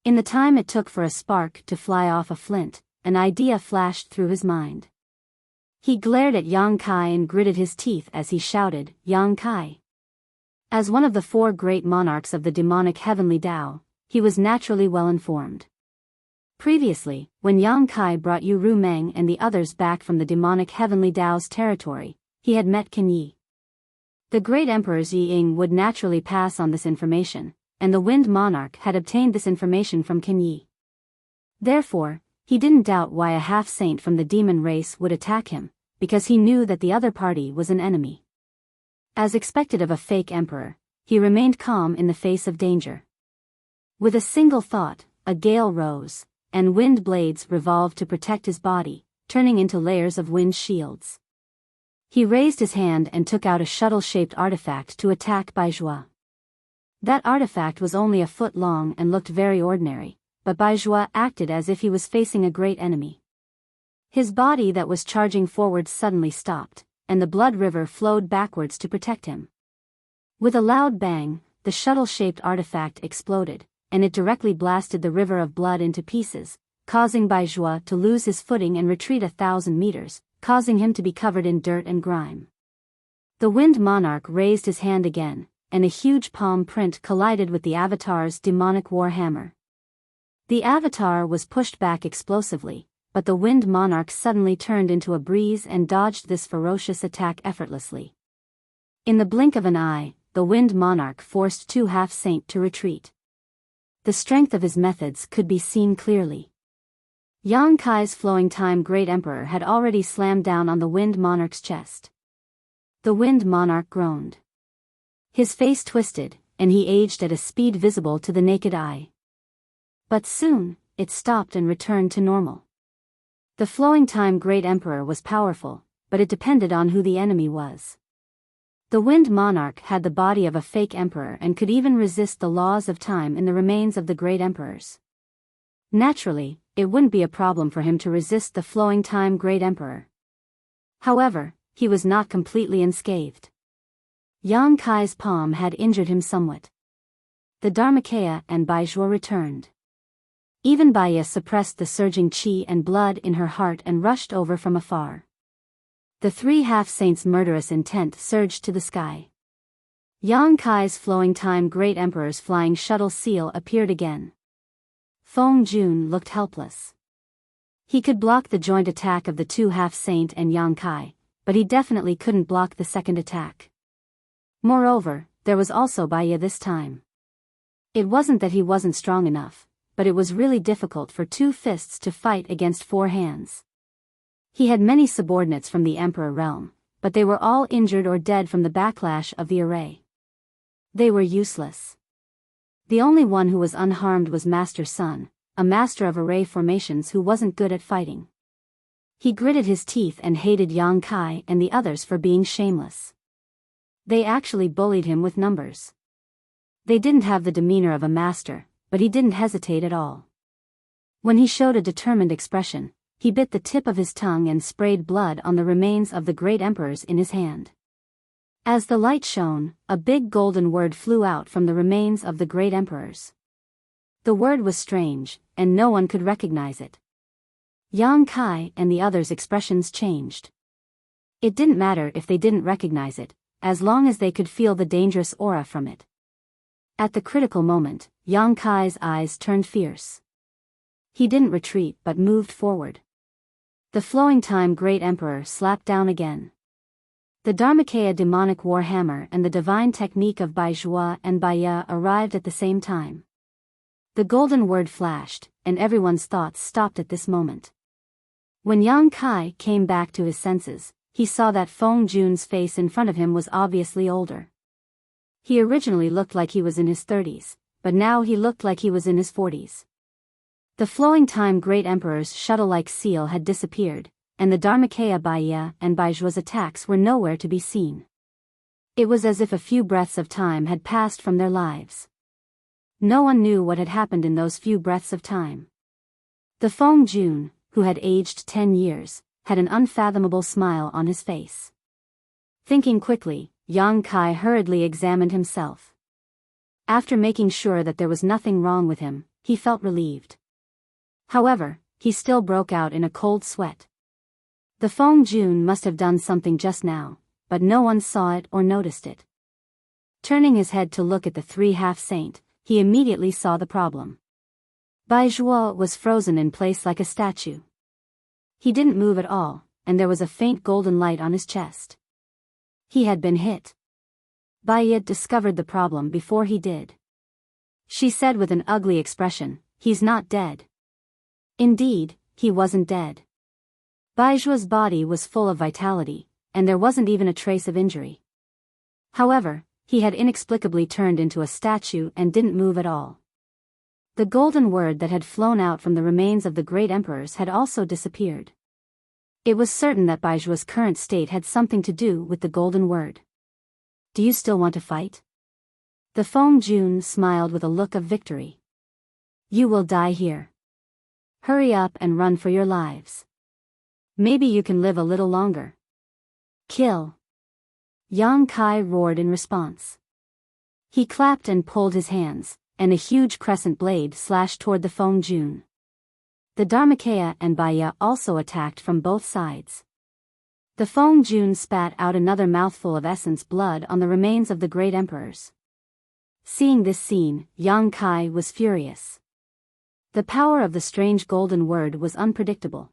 In the time it took for a spark to fly off a flint, an idea flashed through his mind. He glared at Yang Kai and gritted his teeth as he shouted, "Yang Kai!" As one of the 4 great monarchs of the demonic heavenly Tao, he was naturally well informed. Previously, when Yang Kai brought Yu Ru Meng and the others back from the demonic heavenly Tao's territory, he had met Qin Yi. The great emperors Yi Ying would naturally pass on this information, and the Wind Monarch had obtained this information from Qin Yi. Therefore, he didn't doubt why a half-saint from the demon race would attack him, because he knew that the other party was an enemy. As expected of a fake emperor, he remained calm in the face of danger. With a single thought, a gale rose, and wind blades revolved to protect his body, turning into layers of wind shields. He raised his hand and took out a shuttle-shaped artifact to attack Biyao. That artifact was only a foot long and looked very ordinary, but Biyao acted as if he was facing a great enemy. His body that was charging forward suddenly stopped, and the blood river flowed backwards to protect him. With a loud bang, the shuttle-shaped artifact exploded, and it directly blasted the river of blood into pieces, causing Biyao to lose his footing and retreat 1,000 meters, causing him to be covered in dirt and grime. The Wind Monarch raised his hand again, and a huge palm print collided with the Avatar's demonic war hammer. The Avatar was pushed back explosively, but the Wind Monarch suddenly turned into a breeze and dodged this ferocious attack effortlessly. In the blink of an eye, the Wind Monarch forced two half-saint to retreat. The strength of his methods could be seen clearly. Yang Kai's flowing time Great Emperor had already slammed down on the Wind Monarch's chest. The Wind Monarch groaned. His face twisted, and he aged at a speed visible to the naked eye. But soon, it stopped and returned to normal. The flowing time Great Emperor was powerful, but it depended on who the enemy was. The Wind Monarch had the body of a fake emperor and could even resist the laws of time in the remains of the great emperors. Naturally, it wouldn't be a problem for him to resist the flowing time Great Emperor. However, he was not completely unscathed. Yang Kai's palm had injured him somewhat. The Dharmakaya and Biyao returned. Even Biyao suppressed the surging chi and blood in her heart and rushed over from afar. The three half-saints' murderous intent surged to the sky. Yang Kai's flowing time Great Emperor's flying shuttle seal appeared again. Feng Jun looked helpless. He could block the joint attack of the two half-saint and Yang Kai, but he definitely couldn't block the second attack. Moreover, there was also Biyao this time. It wasn't that he wasn't strong enough, but it was really difficult for two fists to fight against four hands. He had many subordinates from the Emperor realm, but they were all injured or dead from the backlash of the array. They were useless. The only one who was unharmed was Master Sun, a master of array formations who wasn't good at fighting. He gritted his teeth and hated Yang Kai and the others for being shameless. They actually bullied him with numbers. They didn't have the demeanor of a master, but he didn't hesitate at all. When he showed a determined expression, he bit the tip of his tongue and sprayed blood on the remains of the great emperors in his hand. As the light shone, a big golden word flew out from the remains of the great emperors. The word was strange, and no one could recognize it. Yang Kai and the others' expressions changed. It didn't matter if they didn't recognize it, as long as they could feel the dangerous aura from it. At the critical moment, Yang Kai's eyes turned fierce. He didn't retreat but moved forward. The flowing time Great Emperor slapped down again. The Dharmakaya demonic war hammer and the divine technique of Biyao and Biyao arrived at the same time. The golden word flashed, and everyone's thoughts stopped at this moment. When Yang Kai came back to his senses, he saw that Feng Jun's face in front of him was obviously older. He originally looked like he was in his 30s, but now he looked like he was in his 40s. The flowing time Great Emperor's shuttle-like seal had disappeared, and the Dharmakaya Biyao and Bijao's attacks were nowhere to be seen. It was as if a few breaths of time had passed from their lives. No one knew what had happened in those few breaths of time. The Feng Jun, who had aged 10 years, had an unfathomable smile on his face. Thinking quickly, Yang Kai hurriedly examined himself. After making sure that there was nothing wrong with him, he felt relieved. However, he still broke out in a cold sweat. The Feng Jun must have done something just now, but no one saw it or noticed it. Turning his head to look at the three half-saint, he immediately saw the problem. Biyao was frozen in place like a statue. He didn't move at all, and there was a faint golden light on his chest. He had been hit. Biyao discovered the problem before he did. She said with an ugly expression, "He's not dead." Indeed, he wasn't dead. Bijao's body was full of vitality, and there wasn't even a trace of injury. However, he had inexplicably turned into a statue and didn't move at all. The golden word that had flown out from the remains of the great emperors had also disappeared. It was certain that Bijao's current state had something to do with the golden word. "Do you still want to fight?" The Feng Jun smiled with a look of victory. "You will die here. Hurry up and run for your lives." Maybe you can live a little longer. Kill! Yang Kai roared in response. He clapped and pulled his hands, and a huge crescent blade slashed toward the Feng Jun. The Dharmakaya and Biyao also attacked from both sides. The Feng Jun spat out another mouthful of essence blood on the remains of the great emperors. Seeing this scene, Yang Kai was furious. The power of the strange golden word was unpredictable.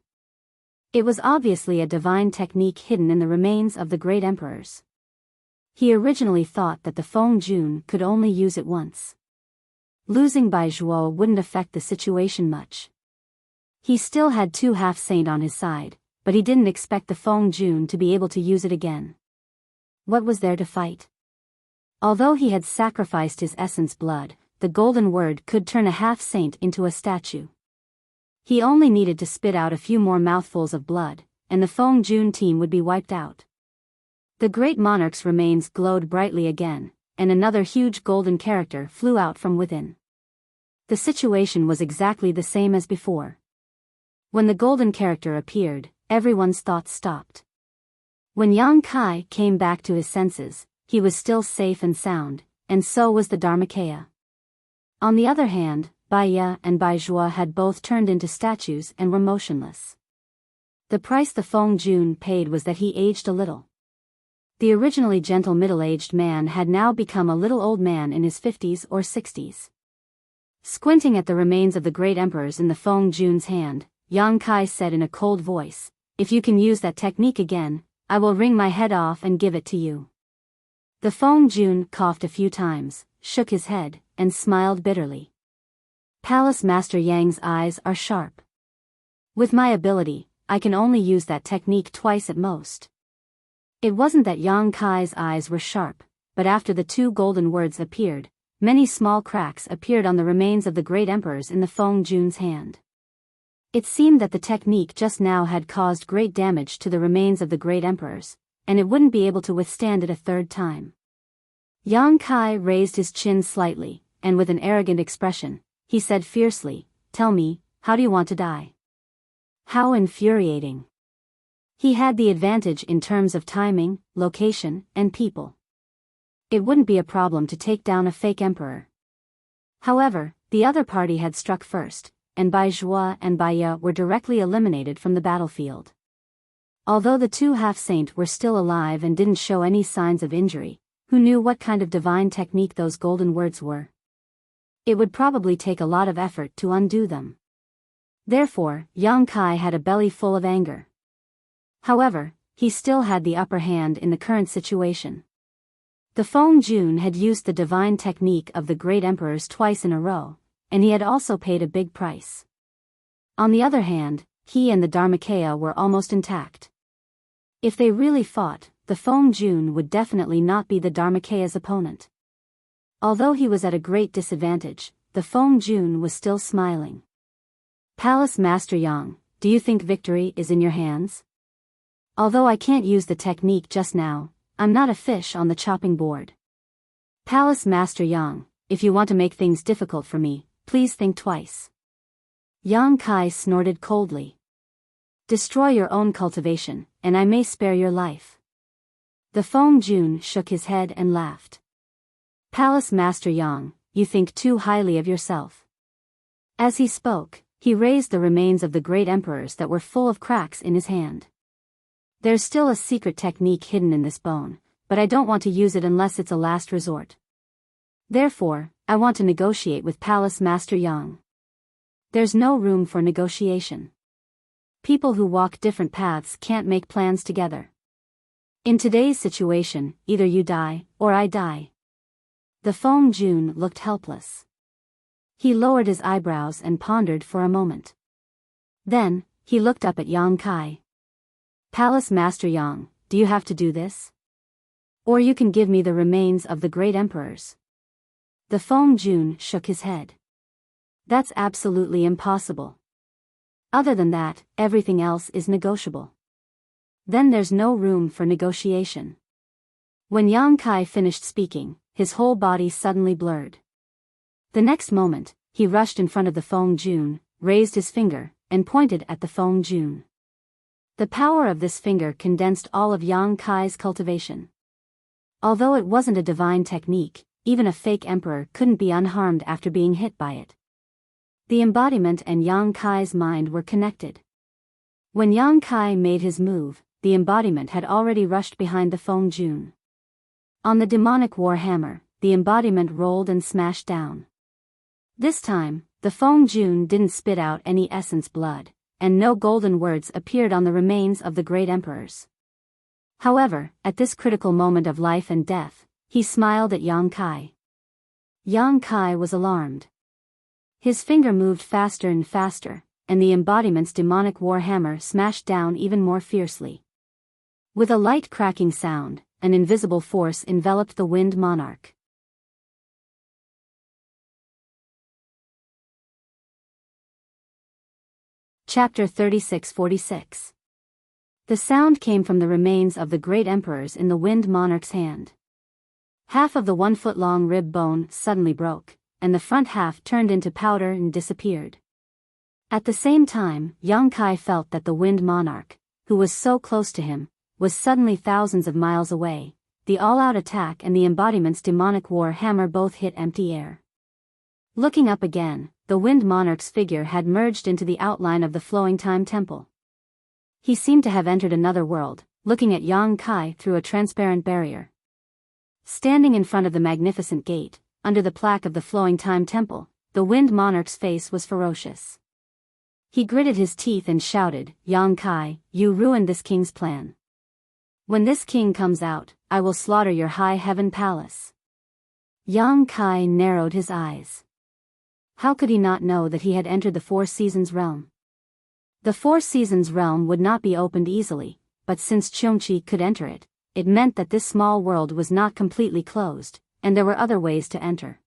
It was obviously a divine technique hidden in the remains of the great emperors. He originally thought that the Feng Jun could only use it once. Losing Biyao wouldn't affect the situation much. He still had 2 half-saint on his side, but he didn't expect the Feng Jun to be able to use it again. What was there to fight? Although he had sacrificed his essence blood, the golden word could turn a half-saint into a statue. He only needed to spit out a few more mouthfuls of blood, and the Feng Jun team would be wiped out. The great monarch's remains glowed brightly again, and another huge golden character flew out from within. The situation was exactly the same as before. When the golden character appeared, everyone's thoughts stopped. When Yang Kai came back to his senses, he was still safe and sound, and so was the Dharmakaya. On the other hand, Biyao and Biyao had both turned into statues and were motionless. The price the Feng Jun paid was that he aged a little. The originally gentle middle-aged man had now become a little old man in his 50s or 60s. Squinting at the remains of the great emperors in the Feng Jun's hand, Yang Kai said in a cold voice, "If you can use that technique again, I will wring my head off and give it to you." The Feng Jun coughed a few times, shook his head, and smiled bitterly. Palace Master Yang's eyes are sharp. With my ability, I can only use that technique twice at most. It wasn't that Yang Kai's eyes were sharp, but after the 2 golden words appeared, many small cracks appeared on the remains of the great emperors in the Feng Jun's hand. It seemed that the technique just now had caused great damage to the remains of the great emperors, and it wouldn't be able to withstand it a third time. Yang Kai raised his chin slightly, and with an arrogant expression, he said fiercely, "Tell me, how do you want to die?" How infuriating. He had the advantage in terms of timing, location, and people. It wouldn't be a problem to take down a fake emperor. However, the other party had struck first, and Biyao and Biyao were directly eliminated from the battlefield. Although the 2 half-saint were still alive and didn't show any signs of injury, who knew what kind of divine technique those golden words were? It would probably take a lot of effort to undo them. Therefore, Yang Kai had a belly full of anger. However, he still had the upper hand in the current situation. The Feng Jun had used the divine technique of the great emperors twice in a row, and he had also paid a big price. On the other hand, he and the Dharmakaya were almost intact. If they really fought, the Feng Jun would definitely not be the Dharmakaya's opponent. Although he was at a great disadvantage, the Feng Jun was still smiling. "Palace Master Yang, do you think victory is in your hands? Although I can't use the technique just now, I'm not a fish on the chopping board. Palace Master Yang, if you want to make things difficult for me, please think twice." Yang Kai snorted coldly. "Destroy your own cultivation, and I may spare your life." The Feng Jun shook his head and laughed. "Palace Master Yang, you think too highly of yourself." As he spoke, he raised the remains of the great emperors that were full of cracks in his hand. "There's still a secret technique hidden in this bone, but I don't want to use it unless it's a last resort. Therefore, I want to negotiate with Palace Master Yang." There's no room for negotiation. People who walk different paths can't make plans together. In today's situation, either you die, or I die. The Feng Jun looked helpless. He lowered his eyebrows and pondered for a moment. Then, he looked up at Yang Kai. "Palace Master Yang, do you have to do this? Or you can give me the remains of the great emperors." The Feng Jun shook his head. "That's absolutely impossible. Other than that, everything else is negotiable." Then there's no room for negotiation. When Yang Kai finished speaking, his whole body suddenly blurred. The next moment, he rushed in front of the Feng Jun, raised his finger, and pointed at the Feng Jun. The power of this finger condensed all of Yang Kai's cultivation. Although it wasn't a divine technique, even a fake emperor couldn't be unharmed after being hit by it. The embodiment and Yang Kai's mind were connected. When Yang Kai made his move, the embodiment had already rushed behind the Feng Jun. On the demonic war hammer, the embodiment rolled and smashed down. This time, the Feng Jun didn't spit out any essence blood, and no golden words appeared on the remains of the great emperors. However, at this critical moment of life and death, he smiled at Yang Kai. Yang Kai was alarmed. His finger moved faster and faster, and the embodiment's demonic war hammer smashed down even more fiercely. With a light cracking sound, an invisible force enveloped the Wind Monarch. Chapter 36-46. The sound came from the remains of the great emperors in the Wind Monarch's hand. Half of the 1-foot-long rib bone suddenly broke, and the front half turned into powder and disappeared. At the same time, Yang Kai felt that the Wind Monarch, who was so close to him, was suddenly thousands of miles away. The all-out attack and the embodiment's demonic war hammer both hit empty air. Looking up again, the Wind Monarch's figure had merged into the outline of the flowing time temple. He seemed to have entered another world, looking at Yang Kai through a transparent barrier. Standing in front of the magnificent gate, under the plaque of the flowing time temple, the Wind Monarch's face was ferocious. He gritted his teeth and shouted, "Yang Kai, you ruined this king's plan. When this king comes out, I will slaughter your high heaven palace." Yang Kai narrowed his eyes. How could he not know that he had entered the Four Seasons realm? The Four Seasons realm would not be opened easily, but since Cheongqi could enter it, it meant that this small world was not completely closed, and there were other ways to enter.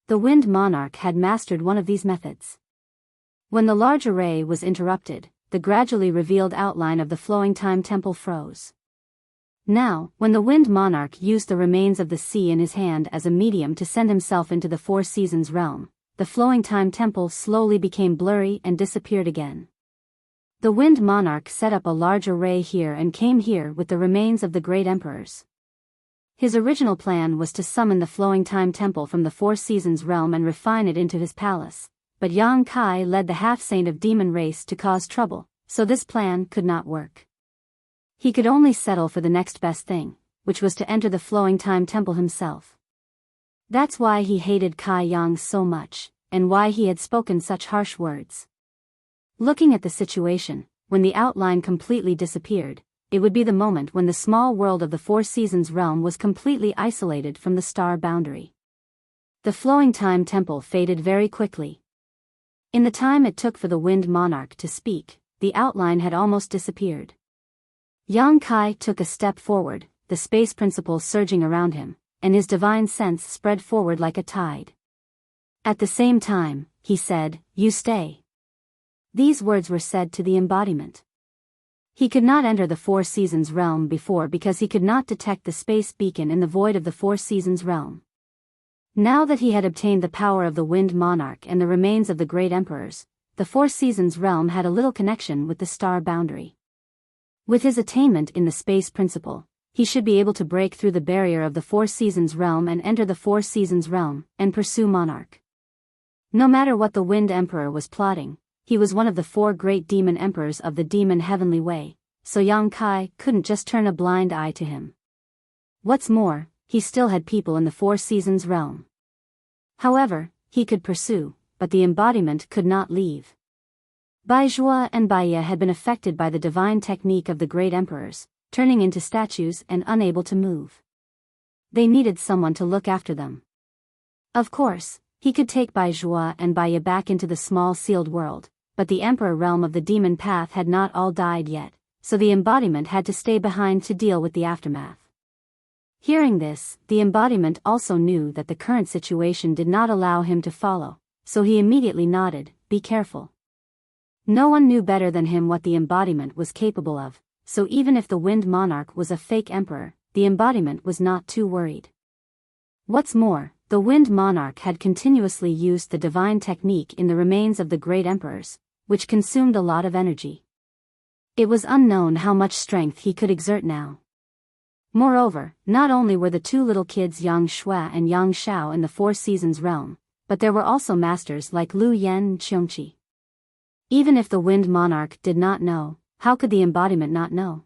The Wind Monarch had mastered one of these methods. When the large array was interrupted, the gradually revealed outline of the flowing time temple froze. Now, when the Wind Monarch used the remains of the sea in his hand as a medium to send himself into the Four Seasons realm, the flowing time temple slowly became blurry and disappeared again. The Wind Monarch set up a large array here and came here with the remains of the great emperors. His original plan was to summon the flowing time temple from the Four Seasons realm and refine it into his palace, but Yang Kai led the half-saint of demon race to cause trouble, so this plan could not work. He could only settle for the next best thing, which was to enter the flowing time temple himself. That's why he hated Kai Yang so much, and why he had spoken such harsh words. Looking at the situation, when the outline completely disappeared, it would be the moment when the small world of the Four Seasons realm was completely isolated from the star boundary. The flowing time temple faded very quickly. In the time it took for the Wind Monarch to speak, the outline had almost disappeared. Yang Kai took a step forward, the space principle surging around him, and his divine sense spread forward like a tide. At the same time, he said, "You stay." These words were said to the embodiment. He could not enter the Four Seasons realm before because he could not detect the space beacon in the void of the Four Seasons realm. Now that he had obtained the power of the Wind Monarch and the remains of the great emperors, the Four Seasons realm had a little connection with the star boundary. With his attainment in the space principle, he should be able to break through the barrier of the Four Seasons realm and enter the Four Seasons realm, and pursue Monarch. No matter what the Wind Emperor was plotting, he was one of the four great demon emperors of the demon heavenly way, so Yang Kai couldn't just turn a blind eye to him. What's more, he still had people in the Four Seasons realm. However, he could pursue, but the embodiment could not leave. Biyao and Biyao had been affected by the divine technique of the great emperors, turning into statues and unable to move. They needed someone to look after them. Of course, he could take Biyao and Biyao back into the small sealed world, but the emperor realm of the demon path had not all died yet, so the embodiment had to stay behind to deal with the aftermath. Hearing this, the embodiment also knew that the current situation did not allow him to follow, so he immediately nodded, "Be careful." No one knew better than him what the embodiment was capable of, so even if the Wind Monarch was a fake emperor, the embodiment was not too worried. What's more, the Wind Monarch had continuously used the divine technique in the remains of the great emperors, which consumed a lot of energy. It was unknown how much strength he could exert now. Moreover, not only were the two little kids Yang Shui and Yang Shao in the Four Seasons realm, but there were also masters like Lu Yan and Qiongqi. Even if the Wind Monarch did not know, how could the embodiment not know?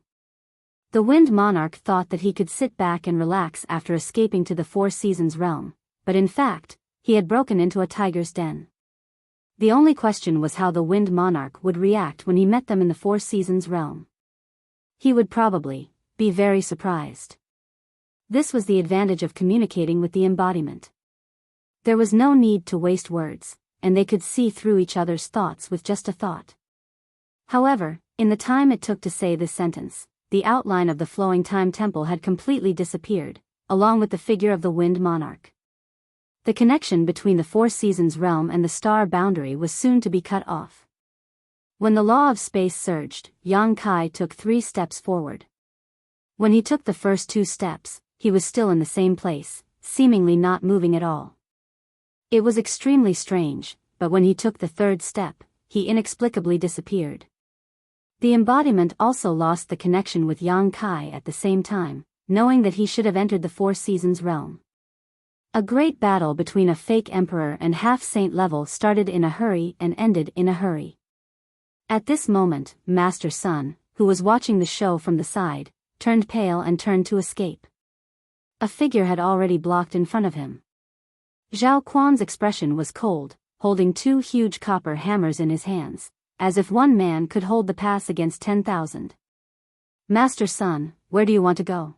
The Wind Monarch thought that he could sit back and relax after escaping to the Four Seasons realm, but in fact, he had broken into a tiger's den. The only question was how the Wind Monarch would react when he met them in the Four Seasons realm. He would probably be very surprised. This was the advantage of communicating with the embodiment. There was no need to waste words, and they could see through each other's thoughts with just a thought. However, in the time it took to say this sentence, the outline of the flowing time temple had completely disappeared, along with the figure of the Wind Monarch. The connection between the Four Seasons realm and the star boundary was soon to be cut off. When the law of space surged, Yang Kai took 3 steps forward. When he took the first 2 steps, he was still in the same place, seemingly not moving at all. It was extremely strange, but when he took the 3rd step, he inexplicably disappeared. The embodiment also lost the connection with Yang Kai at the same time, knowing that he should have entered the Four Seasons realm. A great battle between a fake emperor and half-saint level started in a hurry and ended in a hurry. At this moment, Master Sun, who was watching the show from the side, turned pale and turned to escape. A figure had already blocked in front of him. Zhao Quan's expression was cold, holding 2 huge copper hammers in his hands, as if one man could hold the pass against 10,000. Master Sun, where do you want to go?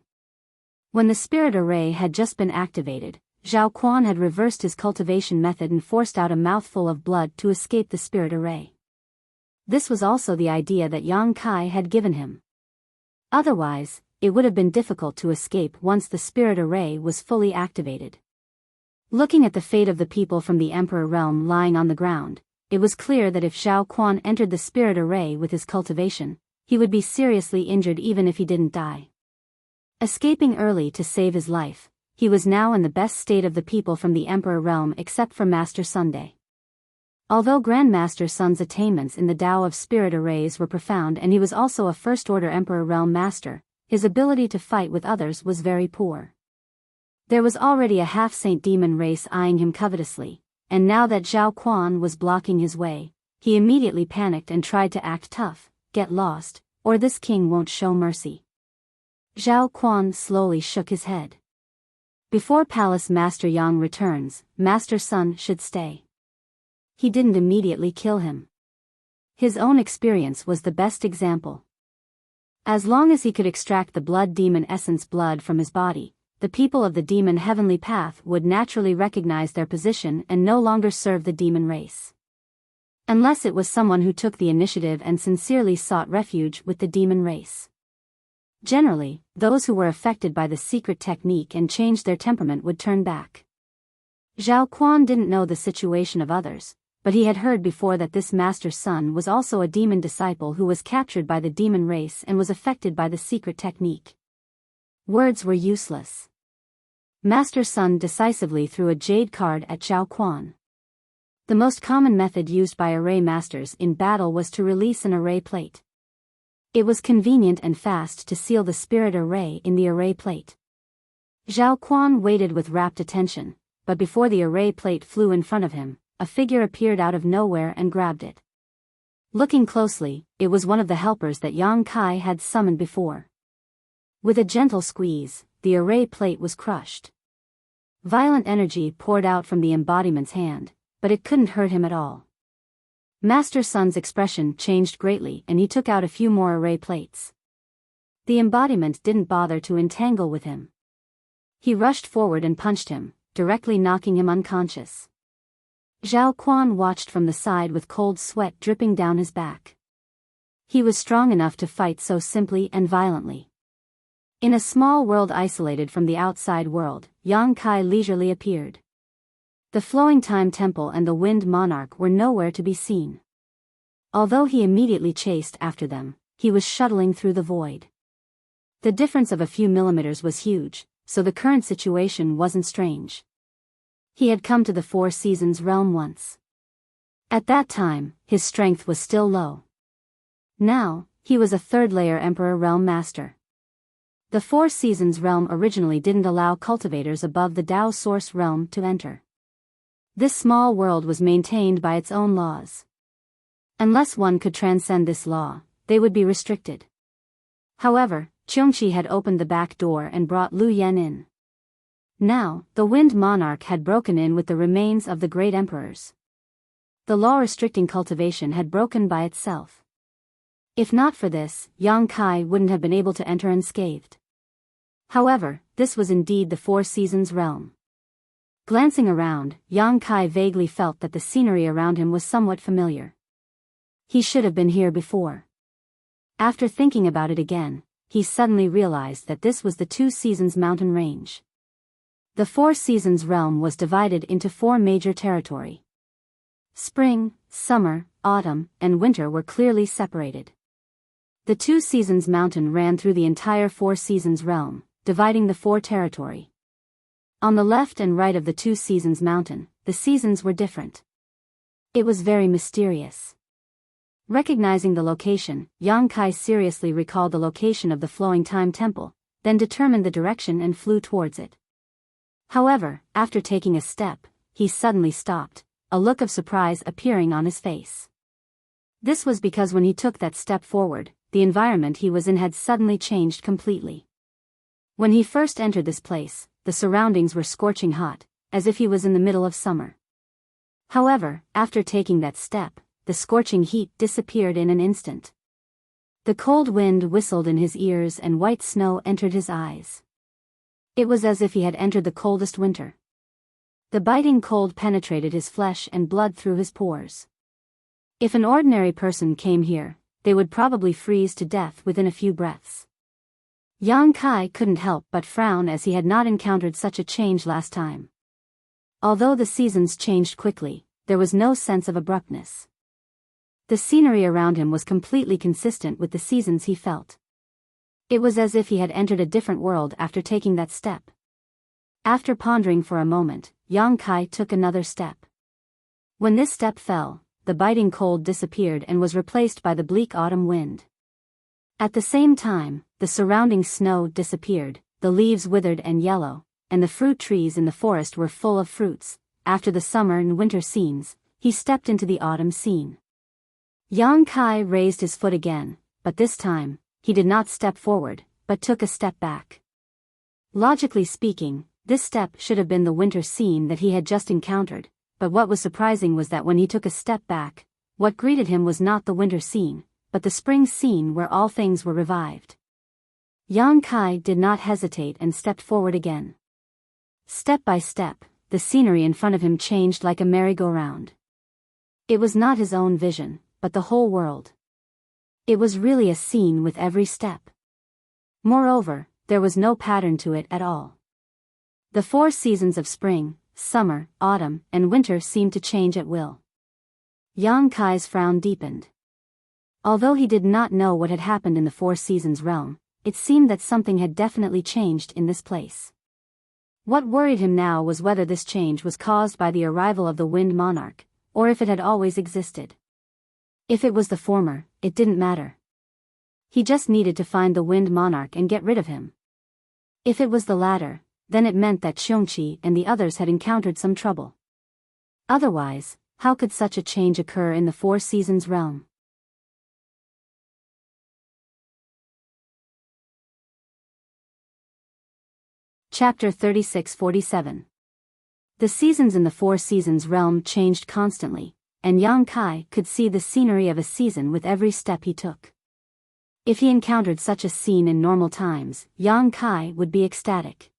When the spirit array had just been activated, Zhao Quan had reversed his cultivation method and forced out a mouthful of blood to escape the spirit array. This was also the idea that Yang Kai had given him. Otherwise, it would have been difficult to escape once the spirit array was fully activated. Looking at the fate of the people from the Emperor realm lying on the ground, it was clear that if Zhao Quan entered the spirit array with his cultivation, he would be seriously injured even if he didn't die. Escaping early to save his life, he was now in the best state of the people from the Emperor realm except for Master Sunday. Although Grandmaster Sun's attainments in the Tao of spirit arrays were profound and he was also a first-order Emperor realm master, his ability to fight with others was very poor. There was already a half-saint demon race eyeing him covetously, and now that Zhao Quan was blocking his way, he immediately panicked and tried to act tough, get lost, or this king won't show mercy. Zhao Quan slowly shook his head. Before Palace Master Yang returns, Master Sun should stay. He didn't immediately kill him. His own experience was the best example. As long as he could extract the blood demon essence blood from his body, the people of the demon heavenly path would naturally recognize their position and no longer serve the demon race. Unless it was someone who took the initiative and sincerely sought refuge with the demon race. Generally, those who were affected by the secret technique and changed their temperament would turn back. Zhao Quan didn't know the situation of others, but he had heard before that this Master Sun was also a demon disciple who was captured by the demon race and was affected by the secret technique. Words were useless. Master Sun decisively threw a jade card at Zhao Quan. The most common method used by array masters in battle was to release an array plate. It was convenient and fast to seal the spirit array in the array plate. Zhao Quan waited with rapt attention, but before the array plate flew in front of him, a figure appeared out of nowhere and grabbed it. Looking closely, it was one of the helpers that Yang Kai had summoned before. With a gentle squeeze, the array plate was crushed. Violent energy poured out from the embodiment's hand, but it couldn't hurt him at all. Master Sun's expression changed greatly and he took out a few more array plates. The embodiment didn't bother to entangle with him. He rushed forward and punched him, directly knocking him unconscious. Zhao Quan watched from the side with cold sweat dripping down his back. He was strong enough to fight so simply and violently. In a small world isolated from the outside world, Yang Kai leisurely appeared. The flowing time temple and the wind monarch were nowhere to be seen. Although he immediately chased after them, he was shuttling through the void. The difference of a few millimeters was huge, so the current situation wasn't strange. He had come to the Four Seasons realm once. At that time, his strength was still low. Now, he was a third-layer Emperor Realm Master. The Four Seasons realm originally didn't allow cultivators above the Dao Source realm to enter. This small world was maintained by its own laws. Unless one could transcend this law, they would be restricted. However, Qiongqi had opened the back door and brought Lu Yan in. Now, the Wind Monarch had broken in with the remains of the great emperors. The law restricting cultivation had broken by itself. If not for this, Yang Kai wouldn't have been able to enter unscathed. However, this was indeed the Four Seasons realm. Glancing around, Yang Kai vaguely felt that the scenery around him was somewhat familiar. He should have been here before. After thinking about it again, he suddenly realized that this was the Two Seasons mountain range. The Four Seasons realm was divided into four major territory. Spring, summer, autumn, and winter were clearly separated. The Two Seasons mountain ran through the entire Four Seasons realm, dividing the four territory. On the left and right of the Two Seasons mountain, the seasons were different. It was very mysterious. Recognizing the location, Yang Kai seriously recalled the location of the Flowing Time Temple, then determined the direction and flew towards it. However, after taking a step, he suddenly stopped, a look of surprise appearing on his face. This was because when he took that step forward, the environment he was in had suddenly changed completely. When he first entered this place, the surroundings were scorching hot, as if he was in the middle of summer. However, after taking that step, the scorching heat disappeared in an instant. The cold wind whistled in his ears and white snow entered his eyes. It was as if he had entered the coldest winter. The biting cold penetrated his flesh and blood through his pores. If an ordinary person came here, they would probably freeze to death within a few breaths. Yang Kai couldn't help but frown as he had not encountered such a change last time. Although the seasons changed quickly, there was no sense of abruptness. The scenery around him was completely consistent with the seasons he felt. It was as if he had entered a different world after taking that step. After pondering for a moment, Yang Kai took another step. When this step fell, the biting cold disappeared and was replaced by the bleak autumn wind. At the same time, the surrounding snow disappeared, the leaves withered and yellow, and the fruit trees in the forest were full of fruits. After the summer and winter scenes, he stepped into the autumn scene. Yang Kai raised his foot again, but this time, he did not step forward, but took a step back. Logically speaking, this step should have been the winter scene that he had just encountered, but what was surprising was that when he took a step back, what greeted him was not the winter scene, but the spring scene where all things were revived. Yang Kai did not hesitate and stepped forward again. Step by step, the scenery in front of him changed like a merry-go-round. It was not his own vision, but the whole world. It was really a scene with every step. Moreover, there was no pattern to it at all. The four seasons of spring, summer, autumn, and winter seemed to change at will. Yang Kai's frown deepened. Although he did not know what had happened in the Four Seasons realm, it seemed that something had definitely changed in this place. What worried him now was whether this change was caused by the arrival of the Wind Monarch, or if it had always existed. If it was the former, it didn't matter. He just needed to find the Wind Monarch and get rid of him. If it was the latter, then it meant that Qiongqi and the others had encountered some trouble. Otherwise, how could such a change occur in the Four Seasons realm? Chapter 36-47. The seasons in the Four Seasons realm changed constantly, and Yang Kai could see the scenery of a season with every step he took. If he encountered such a scene in normal times, Yang Kai would be ecstatic.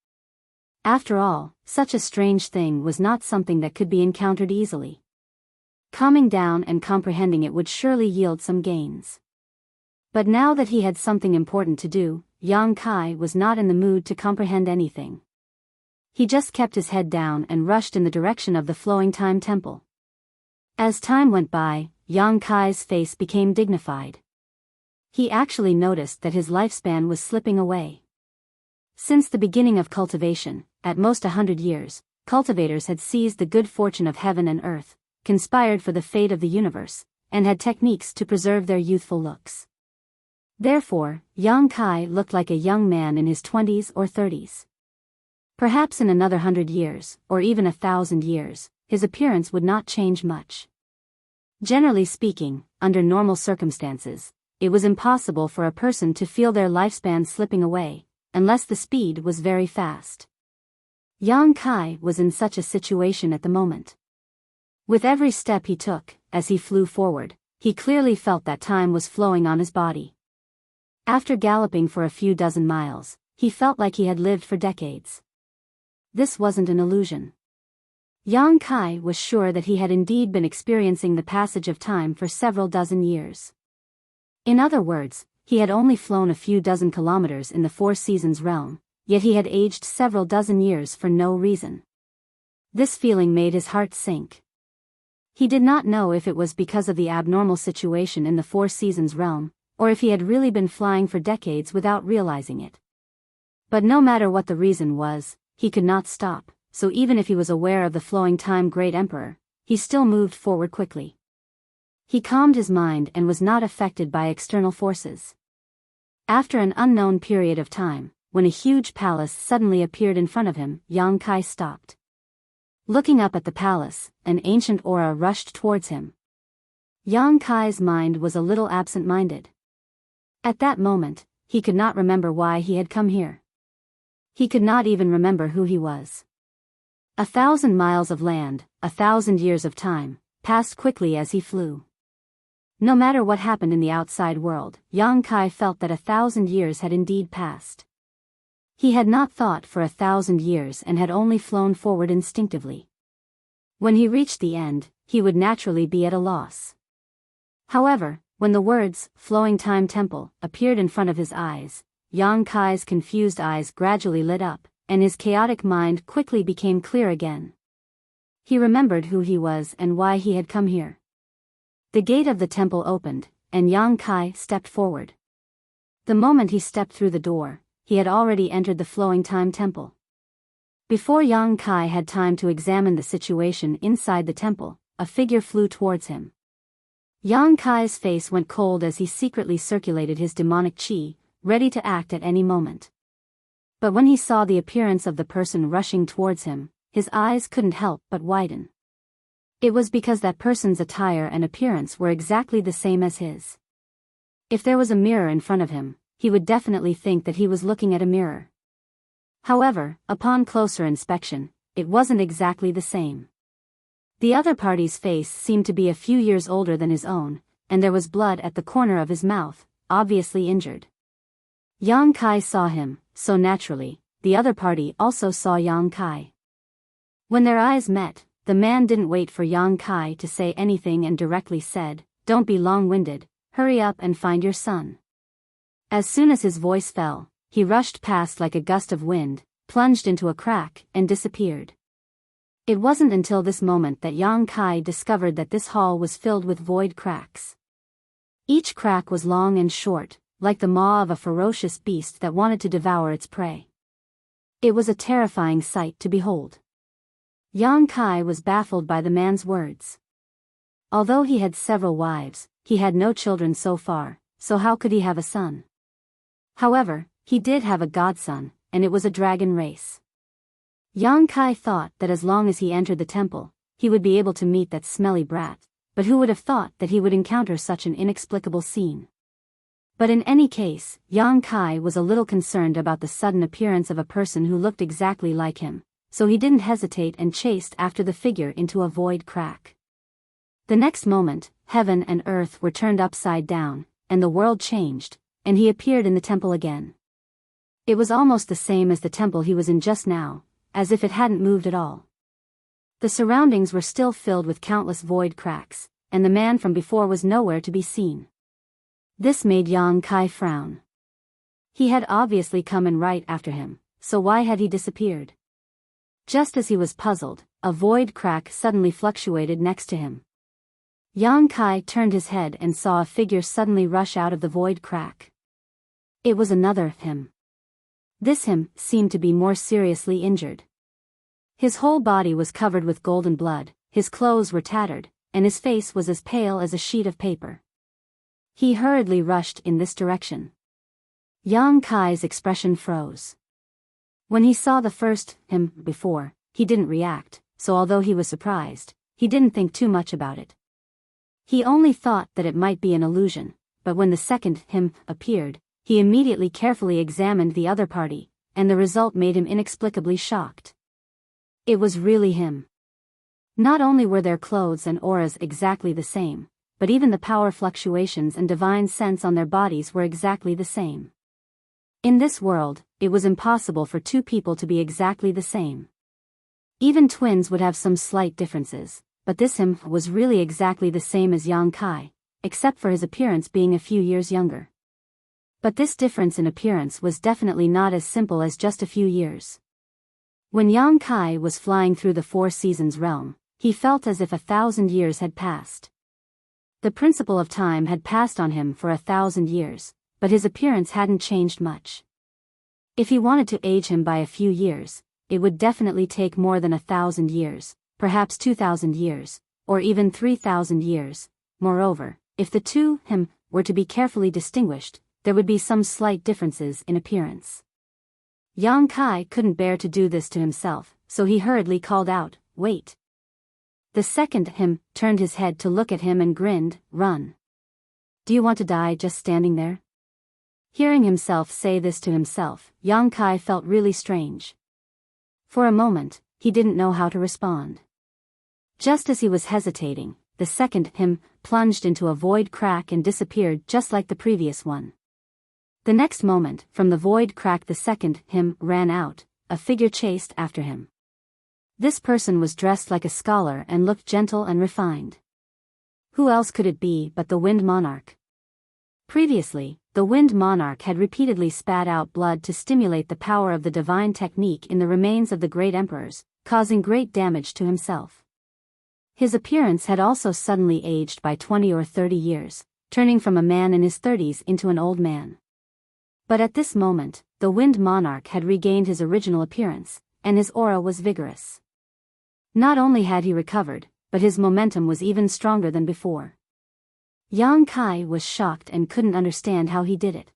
After all, such a strange thing was not something that could be encountered easily. Calming down and comprehending it would surely yield some gains. But now that he had something important to do, Yang Kai was not in the mood to comprehend anything. He just kept his head down and rushed in the direction of the Flowing Time Temple. As time went by, Yang Kai's face became dignified. He actually noticed that his lifespan was slipping away. Since the beginning of cultivation, at most 100 years, cultivators had seized the good fortune of heaven and earth, conspired for the fate of the universe, and had techniques to preserve their youthful looks. Therefore, Yang Kai looked like a young man in his 20s or 30s. Perhaps in another 100 years, or even 1,000 years, his appearance would not change much. Generally speaking, under normal circumstances, it was impossible for a person to feel their lifespan slipping away, unless the speed was very fast. Yang Kai was in such a situation at the moment. With every step he took, as he flew forward, he clearly felt that time was flowing on his body. After galloping for a few dozen miles, he felt like he had lived for decades. This wasn't an illusion. Yang Kai was sure that he had indeed been experiencing the passage of time for several dozen years. In other words, he had only flown a few dozen kilometers in the Four Seasons realm, yet he had aged several dozen years for no reason. This feeling made his heart sink. He did not know if it was because of the abnormal situation in the Four Seasons realm, or if he had really been flying for decades without realizing it. But no matter what the reason was, he could not stop, so even if he was aware of the flowing time Great Emperor, he still moved forward quickly. He calmed his mind and was not affected by external forces. After an unknown period of time, when a huge palace suddenly appeared in front of him, Yang Kai stopped. Looking up at the palace, an ancient aura rushed towards him. Yang Kai's mind was a little absent-minded. At that moment, he could not remember why he had come here. He could not even remember who he was. 1,000 miles of land, 1,000 years of time, passed quickly as he flew. No matter what happened in the outside world, Yang Kai felt that 1,000 years had indeed passed. He had not thought for 1,000 years and had only flown forward instinctively. When he reached the end, he would naturally be at a loss. However, when the words, "Flowing Time Temple," appeared in front of his eyes, Yang Kai's confused eyes gradually lit up, and his chaotic mind quickly became clear again. He remembered who he was and why he had come here. The gate of the temple opened, and Yang Kai stepped forward. The moment he stepped through the door, he had already entered the Flowing Time Temple. Before Yang Kai had time to examine the situation inside the temple, a figure flew towards him. Yang Kai's face went cold as he secretly circulated his demonic qi, ready to act at any moment. But when he saw the appearance of the person rushing towards him, his eyes couldn't help but widen. It was because that person's attire and appearance were exactly the same as his. If there was a mirror in front of him, he would definitely think that he was looking at a mirror. However, upon closer inspection, it wasn't exactly the same. The other party's face seemed to be a few years older than his own, and there was blood at the corner of his mouth, obviously injured. Yang Kai saw him, so naturally, the other party also saw Yang Kai. When their eyes met, the man didn't wait for Yang Kai to say anything and directly said, "Don't be long-winded, hurry up and find your son." As soon as his voice fell, he rushed past like a gust of wind, plunged into a crack, and disappeared. It wasn't until this moment that Yang Kai discovered that this hall was filled with void cracks. Each crack was long and short, like the maw of a ferocious beast that wanted to devour its prey. It was a terrifying sight to behold. Yang Kai was baffled by the man's words. Although he had several wives, he had no children so far, so how could he have a son? However, he did have a godson, and it was a dragon race. Yang Kai thought that as long as he entered the temple, he would be able to meet that smelly brat, but who would have thought that he would encounter such an inexplicable scene? But in any case, Yang Kai was a little concerned about the sudden appearance of a person who looked exactly like him, so he didn't hesitate and chased after the figure into a void crack. The next moment, heaven and earth were turned upside down, and the world changed, and he appeared in the temple again. It was almost the same as the temple he was in just now, as if it hadn't moved at all. The surroundings were still filled with countless void cracks, and the man from before was nowhere to be seen. This made Yang Kai frown. He had obviously come in right after him, so why had he disappeared? Just as he was puzzled, a void crack suddenly fluctuated next to him. Yang Kai turned his head and saw a figure suddenly rush out of the void crack. It was another him. This him seemed to be more seriously injured. His whole body was covered with golden blood, his clothes were tattered, and his face was as pale as a sheet of paper. He hurriedly rushed in this direction. Yang Kai's expression froze. When he saw the first him before, he didn't react, so although he was surprised, he didn't think too much about it. He only thought that it might be an illusion, but when the second him appeared, he immediately carefully examined the other party, and the result made him inexplicably shocked. It was really him. Not only were their clothes and auras exactly the same, but even the power fluctuations and divine sense on their bodies were exactly the same. In this world, it was impossible for two people to be exactly the same. Even twins would have some slight differences, but this him was really exactly the same as Yang Kai, except for his appearance being a few years younger. But this difference in appearance was definitely not as simple as just a few years. When Yang Kai was flying through the Four Seasons realm, he felt as if 1,000 years had passed. The principle of time had passed on him for 1,000 years, but his appearance hadn't changed much. If he wanted to age him by a few years, it would definitely take more than 1,000 years, perhaps 2,000 years, or even 3,000 years. Moreover, if the two him were to be carefully distinguished, there would be some slight differences in appearance. Yang Kai couldn't bear to do this to himself, so he hurriedly called out, "Wait." The second him turned his head to look at him and grinned, "Run. Do you want to die just standing there?" Hearing himself say this to himself, Yang Kai felt really strange. For a moment, he didn't know how to respond. Just as he was hesitating, the second him plunged into a void crack and disappeared just like the previous one. The next moment, from the void crack the second him ran out, a figure chased after him. This person was dressed like a scholar and looked gentle and refined. Who else could it be but the Wind Monarch? Previously, the Wind Monarch had repeatedly spat out blood to stimulate the power of the divine technique in the remains of the great emperors, causing great damage to himself. His appearance had also suddenly aged by 20 or 30 years, turning from a man in his 30s into an old man. But at this moment, the Wind Monarch had regained his original appearance, and his aura was vigorous. Not only had he recovered, but his momentum was even stronger than before. Yang Kai was shocked and couldn't understand how he did it.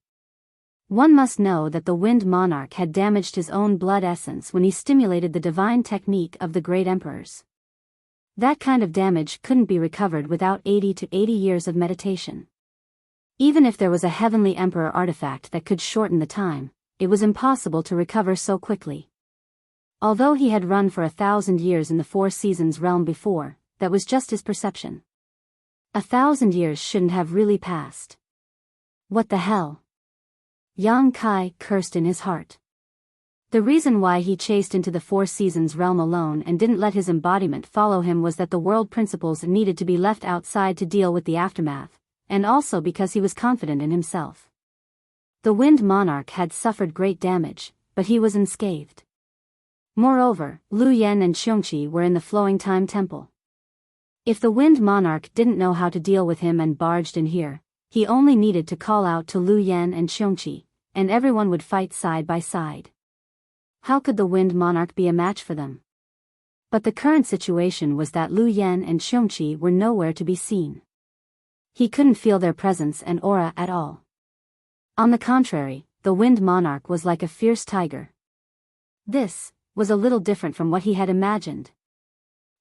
One must know that the Wind Monarch had damaged his own blood essence when he stimulated the divine technique of the great emperors. That kind of damage couldn't be recovered without 80 to 80 years of meditation. Even if there was a heavenly emperor artifact that could shorten the time, it was impossible to recover so quickly. Although he had run for 1,000 years in the Four Seasons realm before, that was just his perception. 1,000 years shouldn't have really passed. What the hell? Yang Kai cursed in his heart. The reason why he chased into the Four Seasons realm alone and didn't let his embodiment follow him was that the world principles needed to be left outside to deal with the aftermath, and also because he was confident in himself. The Wind Monarch had suffered great damage, but he was unscathed. Moreover, Lu Yen and Xiongqi were in the Flowing Time Temple. If the Wind Monarch didn't know how to deal with him and barged in here, he only needed to call out to Lu Yen and Xiongqi, and everyone would fight side by side. How could the Wind Monarch be a match for them? But the current situation was that Lu Yen and Xiongqi were nowhere to be seen. He couldn't feel their presence and aura at all. On the contrary, the Wind Monarch was like a fierce tiger. This was a little different from what he had imagined.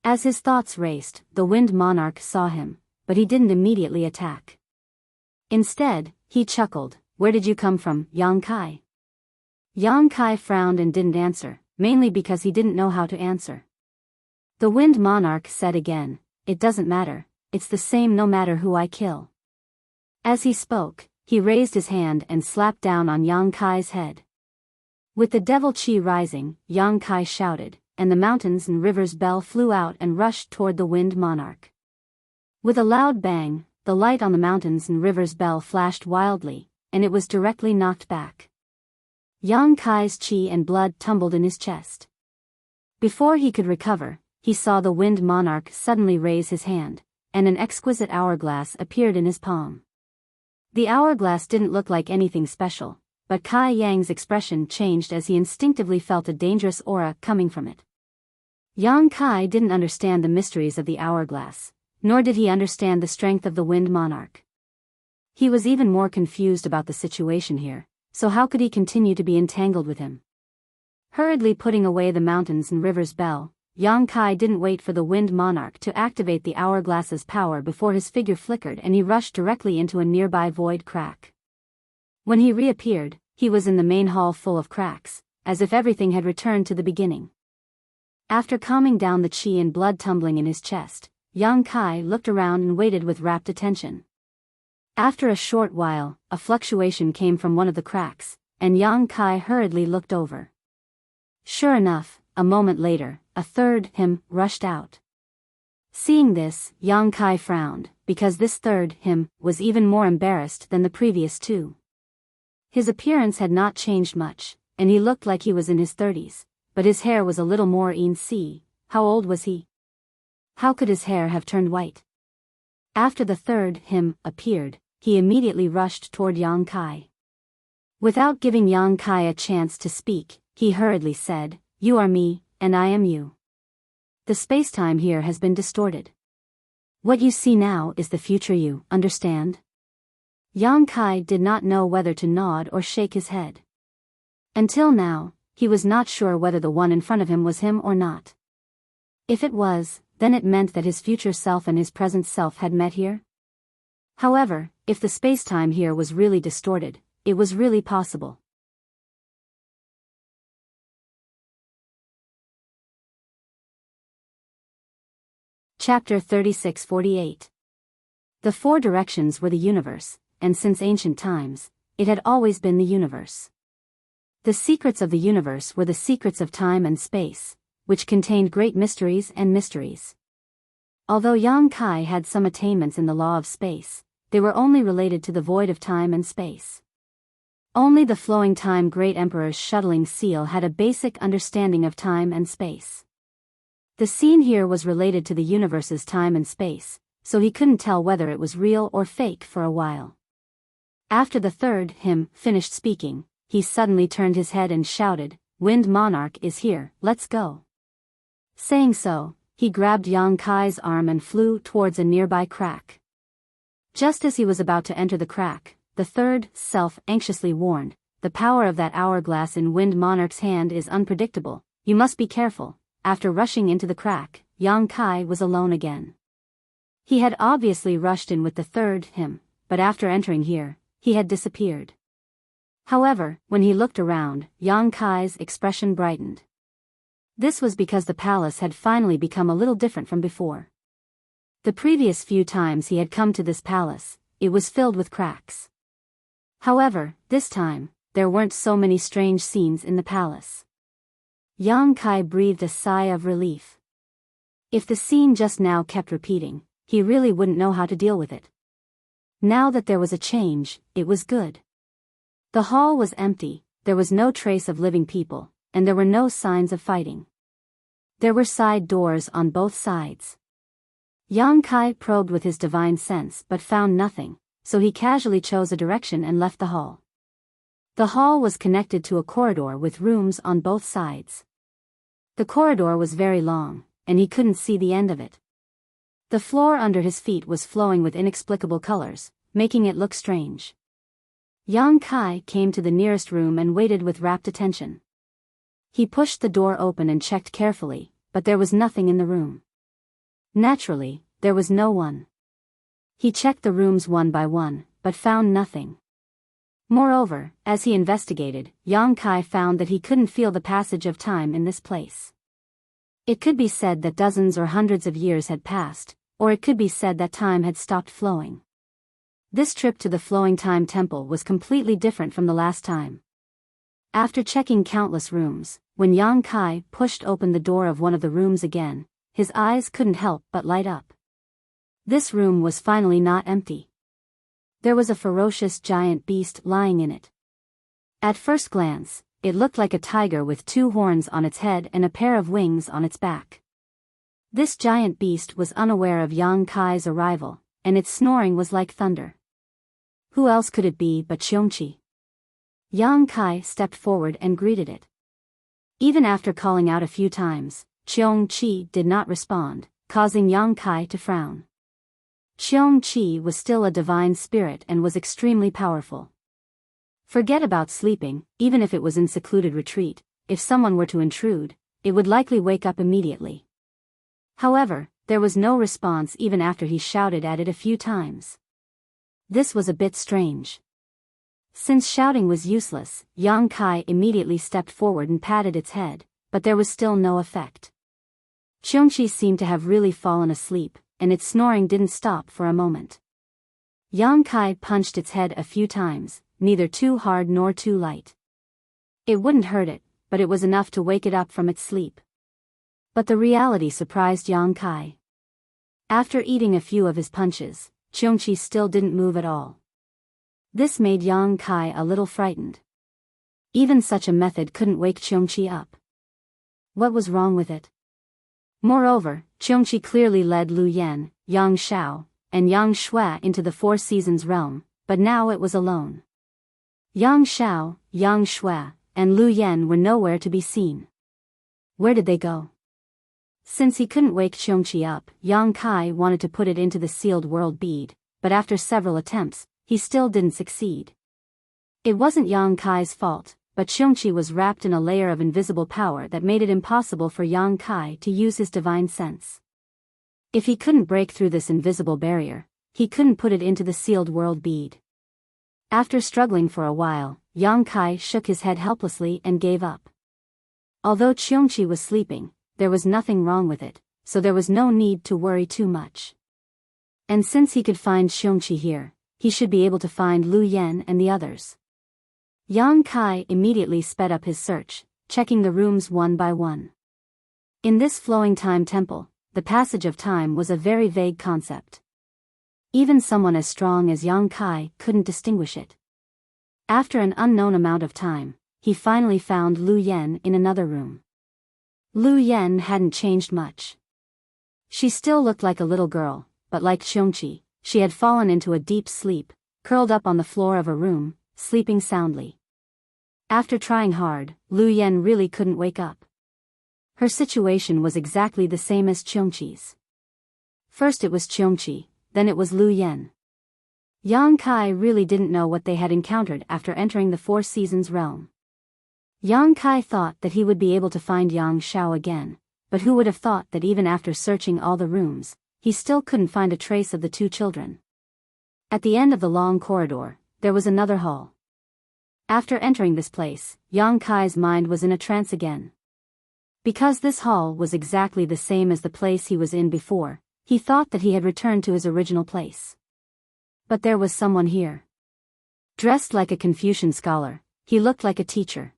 As his thoughts raced, the Wind Monarch saw him, but he didn't immediately attack. Instead, he chuckled, "Where did you come from, Yang Kai?" Yang Kai frowned and didn't answer, mainly because he didn't know how to answer. The Wind Monarch said again, "It doesn't matter. It's the same no matter who I kill." As he spoke, he raised his hand and slapped down on Yang Kai's head. With the devil chi rising, Yang Kai shouted, and the mountains and rivers bell flew out and rushed toward the Wind Monarch. With a loud bang, the light on the mountains and rivers bell flashed wildly, and it was directly knocked back. Yang Kai's chi and blood tumbled in his chest. Before he could recover, he saw the Wind Monarch suddenly raise his hand, and an exquisite hourglass appeared in his palm. The hourglass didn't look like anything special, but Kai Yang's expression changed as he instinctively felt a dangerous aura coming from it. Yang Kai didn't understand the mysteries of the hourglass, nor did he understand the strength of the Wind Monarch. He was even more confused about the situation here, so how could he continue to be entangled with him? Hurriedly putting away the mountains and river's bell, Yang Kai didn't wait for the wind monarch to activate the hourglass's power before his figure flickered and he rushed directly into a nearby void crack. When he reappeared, he was in the main hall full of cracks, as if everything had returned to the beginning. After calming down the chi and blood tumbling in his chest, Yang Kai looked around and waited with rapt attention. After a short while, a fluctuation came from one of the cracks, and Yang Kai hurriedly looked over. Sure enough, a moment later, a third him rushed out. Seeing this, Yang Kai frowned, because this third him was even more embarrassed than the previous two. His appearance had not changed much, and he looked like he was in his 30s, but his hair was a little more see. How old was he? How could his hair have turned white? After the third him appeared, he immediately rushed toward Yang Kai. Without giving Yang Kai a chance to speak, he hurriedly said, "You are me, and I am you. The space-time here has been distorted. What you see now is the future you, understand?" Yang Kai did not know whether to nod or shake his head. Until now, he was not sure whether the one in front of him was him or not. If it was, then it meant that his future self and his present self had met here. However, if the space-time here was really distorted, it was really possible. Chapter 36-48. The four directions were the universe, and since ancient times, it had always been the universe. The secrets of the universe were the secrets of time and space, which contained great mysteries and mysteries. Although Yang Kai had some attainments in the law of space, they were only related to the void of time and space. Only the flowing time Great Emperor's shuttling seal had a basic understanding of time and space. The scene here was related to the universe's time and space, so he couldn't tell whether it was real or fake for a while. After the third him finished speaking, he suddenly turned his head and shouted, "Wind Monarch is here, let's go." Saying so, he grabbed Yang Kai's arm and flew towards a nearby crack. Just as he was about to enter the crack, the third self anxiously warned, "The power of that hourglass in Wind Monarch's hand is unpredictable, you must be careful." After rushing into the crack, Yang Kai was alone again. He had obviously rushed in with the third him, but after entering here, he had disappeared. However, when he looked around, Yang Kai's expression brightened. This was because the palace had finally become a little different from before. The previous few times he had come to this palace, it was filled with cracks. However, this time, there weren't so many strange scenes in the palace. Yang Kai breathed a sigh of relief. If the scene just now kept repeating, he really wouldn't know how to deal with it. Now that there was a change, it was good. The hall was empty, there was no trace of living people, and there were no signs of fighting. There were side doors on both sides. Yang Kai probed with his divine sense but found nothing, so he casually chose a direction and left the hall. The hall was connected to a corridor with rooms on both sides. The corridor was very long, and he couldn't see the end of it. The floor under his feet was flowing with inexplicable colors, making it look strange. Yang Kai came to the nearest room and waited with rapt attention. He pushed the door open and checked carefully, but there was nothing in the room. Naturally, there was no one. He checked the rooms one by one, but found nothing. Moreover, as he investigated, Yang Kai found that he couldn't feel the passage of time in this place. It could be said that dozens or hundreds of years had passed, or it could be said that time had stopped flowing. This trip to the Flowing Time Temple was completely different from the last time. After checking countless rooms, when Yang Kai pushed open the door of one of the rooms again, his eyes couldn't help but light up. This room was finally not empty. There was a ferocious giant beast lying in it. At first glance, it looked like a tiger with two horns on its head and a pair of wings on its back. This giant beast was unaware of Yang Kai's arrival, and its snoring was like thunder. Who else could it be but Qiongqi? Yang Kai stepped forward and greeted it. Even after calling out a few times, Qiongqi did not respond, causing Yang Kai to frown. Qiongqi was still a divine spirit and was extremely powerful. Forget about sleeping, even if it was in secluded retreat, if someone were to intrude, it would likely wake up immediately. However, there was no response even after he shouted at it a few times. This was a bit strange. Since shouting was useless, Yang Kai immediately stepped forward and patted its head, but there was still no effect. Qiongqi seemed to have really fallen asleep, and its snoring didn't stop for a moment. Yang Kai punched its head a few times, neither too hard nor too light. It wouldn't hurt it, but it was enough to wake it up from its sleep. But the reality surprised Yang Kai. After eating a few of his punches, Qiongqi still didn't move at all. This made Yang Kai a little frightened. Even such a method couldn't wake Qiongqi up. What was wrong with it? Moreover, Qiongqi clearly led Lu Yan, Yang Shao, and Yang Shui into the Four Seasons realm, but now it was alone. Yang Shao, Yang Shui, and Lu Yan were nowhere to be seen. Where did they go? Since he couldn't wake Qiongqi up, Yang Kai wanted to put it into the sealed world bead, but after several attempts, he still didn't succeed. It wasn't Yang Kai's fault, but Qiongqi was wrapped in a layer of invisible power that made it impossible for Yang Kai to use his divine sense. If he couldn't break through this invisible barrier, he couldn't put it into the sealed world bead. After struggling for a while, Yang Kai shook his head helplessly and gave up. Although Qiongqi was sleeping, there was nothing wrong with it, so there was no need to worry too much. And since he could find Qiongqi here, he should be able to find Lu Yan and the others. Yang Kai immediately sped up his search, checking the rooms one by one. In this flowing time temple, the passage of time was a very vague concept. Even someone as strong as Yang Kai couldn't distinguish it. After an unknown amount of time, he finally found Lu Yan in another room. Lu Yan hadn't changed much. She still looked like a little girl, but like Qiongqi, she had fallen into a deep sleep, curled up on the floor of a room, sleeping soundly. After trying hard, Lu Yan really couldn't wake up. Her situation was exactly the same as Qiongqi's. First it was Qiongqi, then it was Lu Yan. Yang Kai really didn't know what they had encountered after entering the Four Seasons realm. Yang Kai thought that he would be able to find Yang Shao again, but who would have thought that even after searching all the rooms, he still couldn't find a trace of the two children. At the end of the long corridor, there was another hall. After entering this place, Yang Kai's mind was in a trance again. Because this hall was exactly the same as the place he was in before, he thought that he had returned to his original place. But there was someone here. Dressed like a Confucian scholar, he looked like a teacher.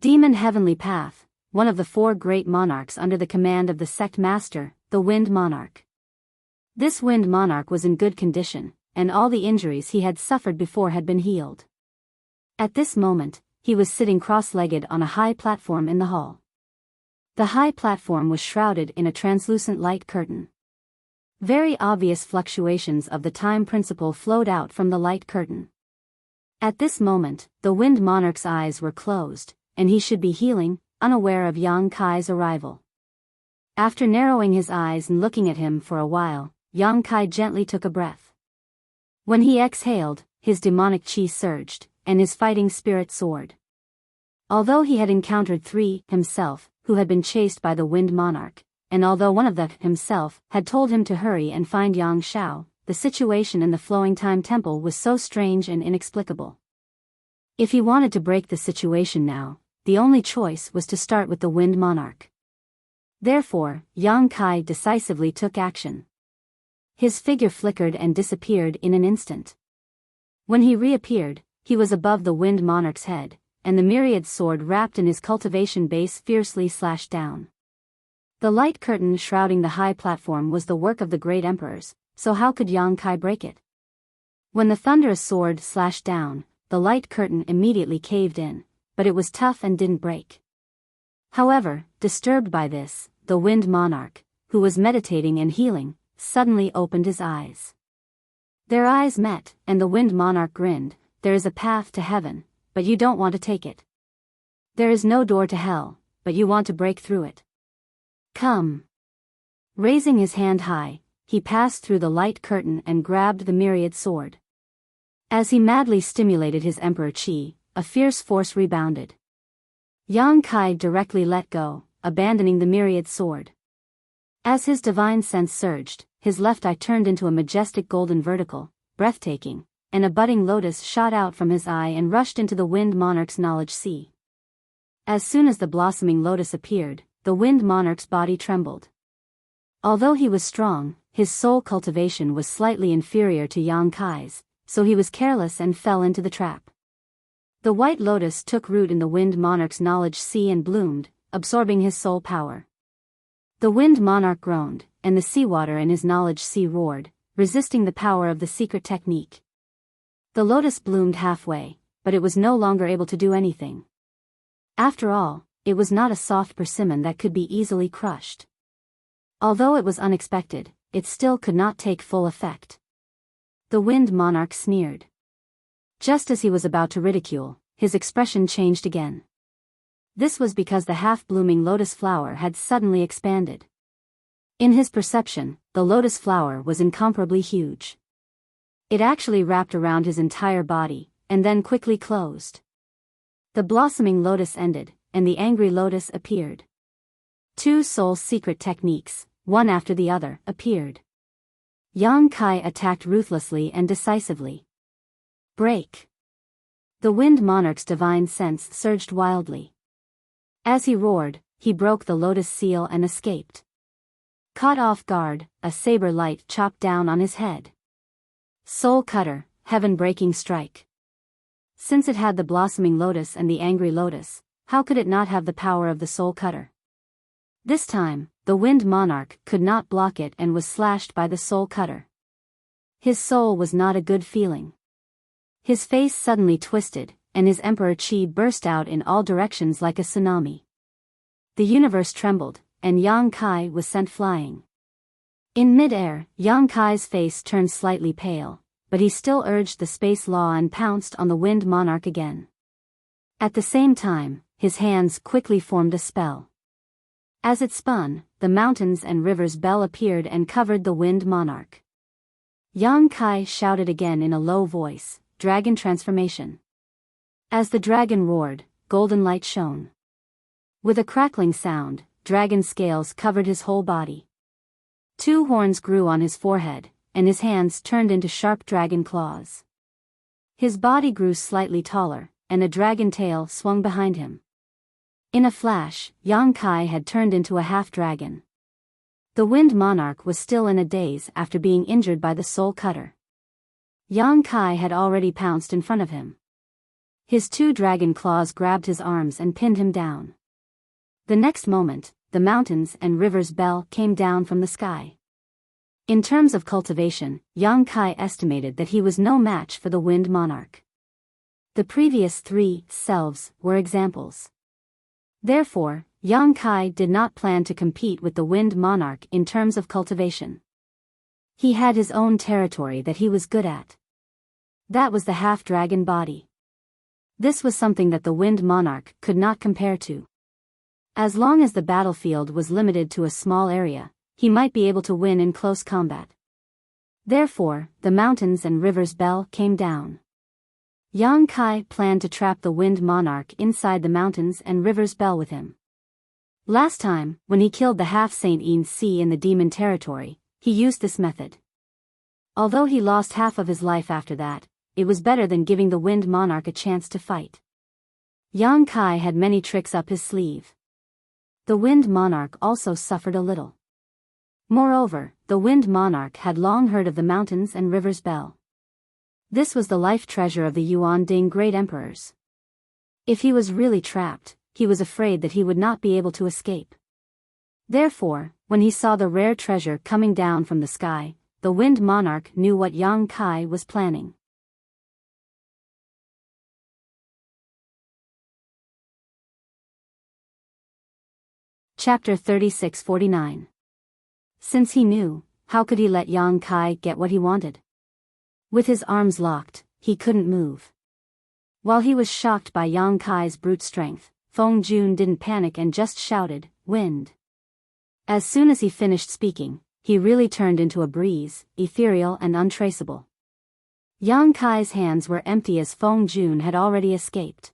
Demon Heavenly Path, one of the four great monarchs under the command of the sect master, the Wind Monarch. This Wind Monarch was in good condition, and all the injuries he had suffered before had been healed. At this moment, he was sitting cross-legged on a high platform in the hall. The high platform was shrouded in a translucent light curtain. Very obvious fluctuations of the time principle flowed out from the light curtain. At this moment, the Wind Monarch's eyes were closed, and he should be healing, unaware of Yang Kai's arrival. After narrowing his eyes and looking at him for a while, Yang Kai gently took a breath. When he exhaled, his demonic qi surged, and his fighting spirit soared. Although he had encountered three himself, who had been chased by the Wind Monarch, and although one of them himself had told him to hurry and find Yang Shao, the situation in the Flowing Time Temple was so strange and inexplicable. If he wanted to break the situation now, the only choice was to start with the Wind Monarch. Therefore, Yang Kai decisively took action. His figure flickered and disappeared in an instant. When he reappeared, he was above the Wind Monarch's head, and the myriad sword wrapped in his cultivation base fiercely slashed down. The light curtain shrouding the high platform was the work of the great emperors, so how could Yang Kai break it? When the thunderous sword slashed down, the light curtain immediately caved in, but it was tough and didn't break. However, disturbed by this, the Wind Monarch, who was meditating and healing, suddenly opened his eyes. Their eyes met, and the Wind Monarch grinned. "There is a path to heaven, but you don't want to take it. There is no door to hell, but you want to break through it. Come." Raising his hand high, he passed through the light curtain and grabbed the myriad sword. As he madly stimulated his Emperor Qi, a fierce force rebounded. Yang Kai directly let go, abandoning the myriad sword. As his divine sense surged, his left eye turned into a majestic golden vertical, breathtaking, and a budding lotus shot out from his eye and rushed into the Wind Monarch's knowledge sea. As soon as the blossoming lotus appeared, the Wind Monarch's body trembled. Although he was strong, his soul cultivation was slightly inferior to Yang Kai's, so he was careless and fell into the trap. The white lotus took root in the Wind Monarch's knowledge sea and bloomed, absorbing his soul power. The Wind Monarch groaned, and the seawater in his knowledge sea roared, resisting the power of the secret technique. The lotus bloomed halfway, but it was no longer able to do anything. After all, it was not a soft persimmon that could be easily crushed. Although it was unexpected, it still could not take full effect. The Wind Monarch sneered. Just as he was about to ridicule, his expression changed again. This was because the half-blooming lotus flower had suddenly expanded. In his perception, the lotus flower was incomparably huge. It actually wrapped around his entire body, and then quickly closed. The blossoming lotus ended, and the angry lotus appeared. Two soul secret techniques, one after the other, appeared. Yang Kai attacked ruthlessly and decisively. Break! The Wind Monarch's divine sense surged wildly. As he roared, he broke the lotus seal and escaped. Caught off guard, a saber light chopped down on his head. Soul Cutter, heaven-breaking strike. Since it had the blossoming lotus and the angry lotus, how could it not have the power of the Soul Cutter? This time, the Wind Monarch could not block it and was slashed by the Soul Cutter. His soul was not a good feeling. His face suddenly twisted, and his Emperor Qi burst out in all directions like a tsunami. The universe trembled, and Yang Kai was sent flying. In mid-air, Yang Kai's face turned slightly pale, but he still urged the space law and pounced on the Wind Monarch again. At the same time, his hands quickly formed a spell. As it spun, the mountains and rivers bell appeared and covered the Wind Monarch. Yang Kai shouted again in a low voice, "Dragon transformation." As the dragon roared, golden light shone. With a crackling sound, dragon scales covered his whole body. Two horns grew on his forehead, and his hands turned into sharp dragon claws. His body grew slightly taller, and a dragon tail swung behind him. In a flash, Yang Kai had turned into a half-dragon. The Wind Monarch was still in a daze after being injured by the Soul Cutter. Yang Kai had already pounced in front of him. His two dragon claws grabbed his arms and pinned him down. The next moment, the mountains and rivers bell came down from the sky. In terms of cultivation, Yang Kai estimated that he was no match for the Wind Monarch. The previous three selves were examples. Therefore, Yang Kai did not plan to compete with the Wind Monarch in terms of cultivation. He had his own territory that he was good at. That was the half-dragon body. This was something that the Wind Monarch could not compare to. As long as the battlefield was limited to a small area, he might be able to win in close combat. Therefore, the mountains and rivers bell came down. Yang Kai planned to trap the Wind Monarch inside the mountains and rivers bell with him. Last time, when he killed the half-Saint Yin Sea in the demon territory, he used this method. Although he lost half of his life after that, it was better than giving the Wind Monarch a chance to fight. Yang Kai had many tricks up his sleeve. The Wind Monarch also suffered a little. Moreover, the Wind Monarch had long heard of the mountains and rivers bell. This was the life treasure of the Yuan Ding great emperors. If he was really trapped, he was afraid that he would not be able to escape. Therefore, when he saw the rare treasure coming down from the sky, the Wind Monarch knew what Yang Kai was planning. Chapter 36-49. Since he knew, how could he let Yang Kai get what he wanted? With his arms locked, he couldn't move. While he was shocked by Yang Kai's brute strength, Feng Jun didn't panic and just shouted, "Wind." As soon as he finished speaking, he really turned into a breeze, ethereal and untraceable. Yang Kai's hands were empty as Feng Jun had already escaped.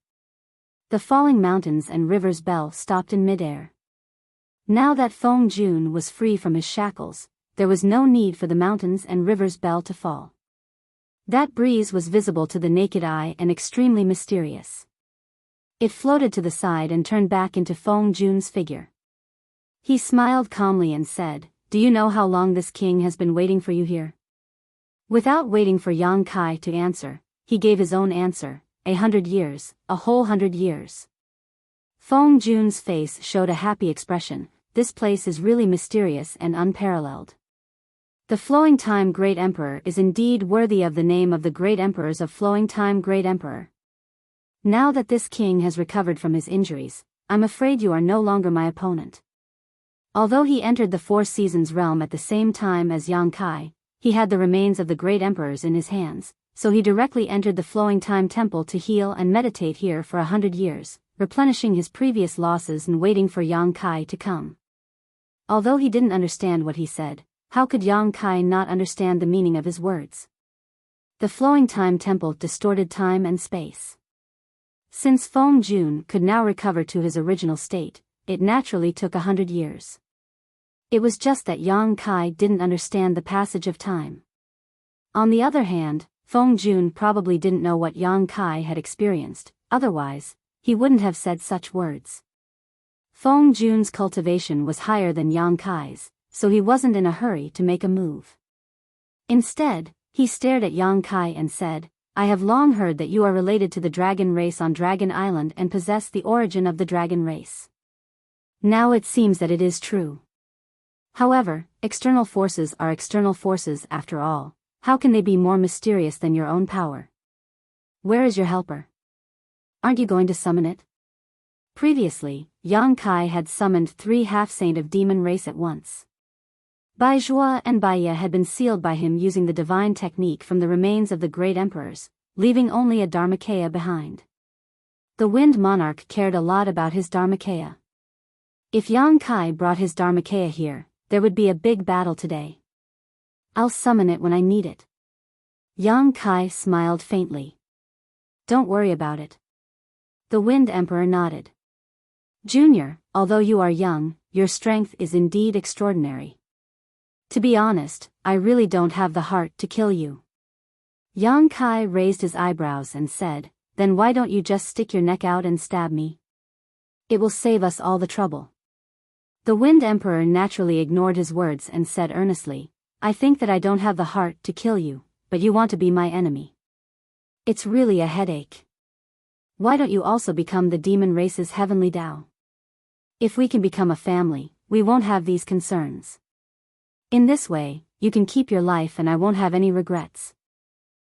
The falling mountains and river's bell stopped in midair. Now that Feng Jun was free from his shackles, there was no need for the mountains and river's bell to fall. That breeze was visible to the naked eye and extremely mysterious. It floated to the side and turned back into Feng Jun's figure. He smiled calmly and said, "Do you know how long this king has been waiting for you here?" Without waiting for Yang Kai to answer, he gave his own answer, 100 years, a whole 100 years. Feng Jun's face showed a happy expression. This place is really mysterious and unparalleled. The Flowing Time Great Emperor is indeed worthy of the name of the Great Emperors of Flowing Time Great Emperor. Now that this king has recovered from his injuries, I'm afraid you are no longer my opponent. Although he entered the Four Seasons realm at the same time as Yang Kai, he had the remains of the great emperors in his hands, so he directly entered the Flowing Time Temple to heal and meditate here for 100 years, replenishing his previous losses and waiting for Yang Kai to come. Although he didn't understand what he said, how could Yang Kai not understand the meaning of his words? The Flowing Time Temple distorted time and space. Since Feng Jun could now recover to his original state, it naturally took 100 years. It was just that Yang Kai didn't understand the passage of time. On the other hand, Feng Jun probably didn't know what Yang Kai had experienced, otherwise, he wouldn't have said such words. Feng Jun's cultivation was higher than Yang Kai's, so he wasn't in a hurry to make a move. Instead, he stared at Yang Kai and said, "I have long heard that you are related to the dragon race on Dragon Island and possess the origin of the dragon race. Now it seems that it is true. However, external forces are external forces after all. How can they be more mysterious than your own power? Where is your helper? Aren't you going to summon it?" Previously, Yang Kai had summoned 3 half-saint of demon race at once. Biyao and Biyao had been sealed by him using the divine technique from the remains of the great emperors, leaving only a Dharmakaya behind. The Wind Monarch cared a lot about his Dharmakaya. If Yang Kai brought his Dharmakaya here, there would be a big battle today. "I'll summon it when I need it." Yang Kai smiled faintly. "Don't worry about it." The Wind Emperor nodded. "Junior, although you are young, your strength is indeed extraordinary. To be honest, I really don't have the heart to kill you." Yang Kai raised his eyebrows and said, "Then why don't you just stick your neck out and stab me? It will save us all the trouble." The Wind Emperor naturally ignored his words and said earnestly, "I think that I don't have the heart to kill you, but you want to be my enemy. It's really a headache. Why don't you also become the demon race's heavenly Tao? If we can become a family, we won't have these concerns. In this way, you can keep your life and I won't have any regrets.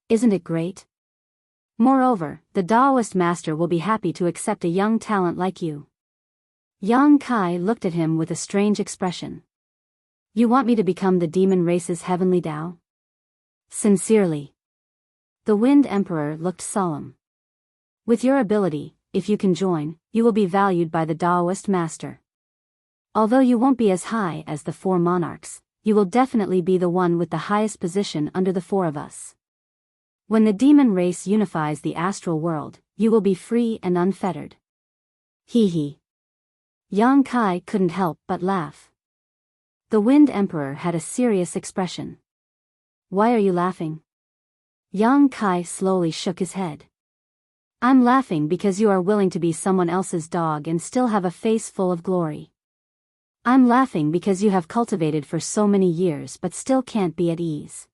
Isn't it great? Moreover, the Taoist master will be happy to accept a young talent like you." Yang Kai looked at him with a strange expression. "You want me to become the demon race's heavenly Tao?" "Sincerely." The Wind Emperor looked solemn. "With your ability, if you can join, you will be valued by the Taoist master. Although you won't be as high as the 4 monarchs, you will definitely be the one with the highest position under the 4 of us. When the demon race unifies the astral world, you will be free and unfettered." Hee hee. Yang Kai couldn't help but laugh. The Wind Emperor had a serious expression. "Why are you laughing?" Yang Kai slowly shook his head. "I'm laughing because you are willing to be someone else's dog and still have a face full of glory. I'm laughing because you have cultivated for so many years but still can't be at ease.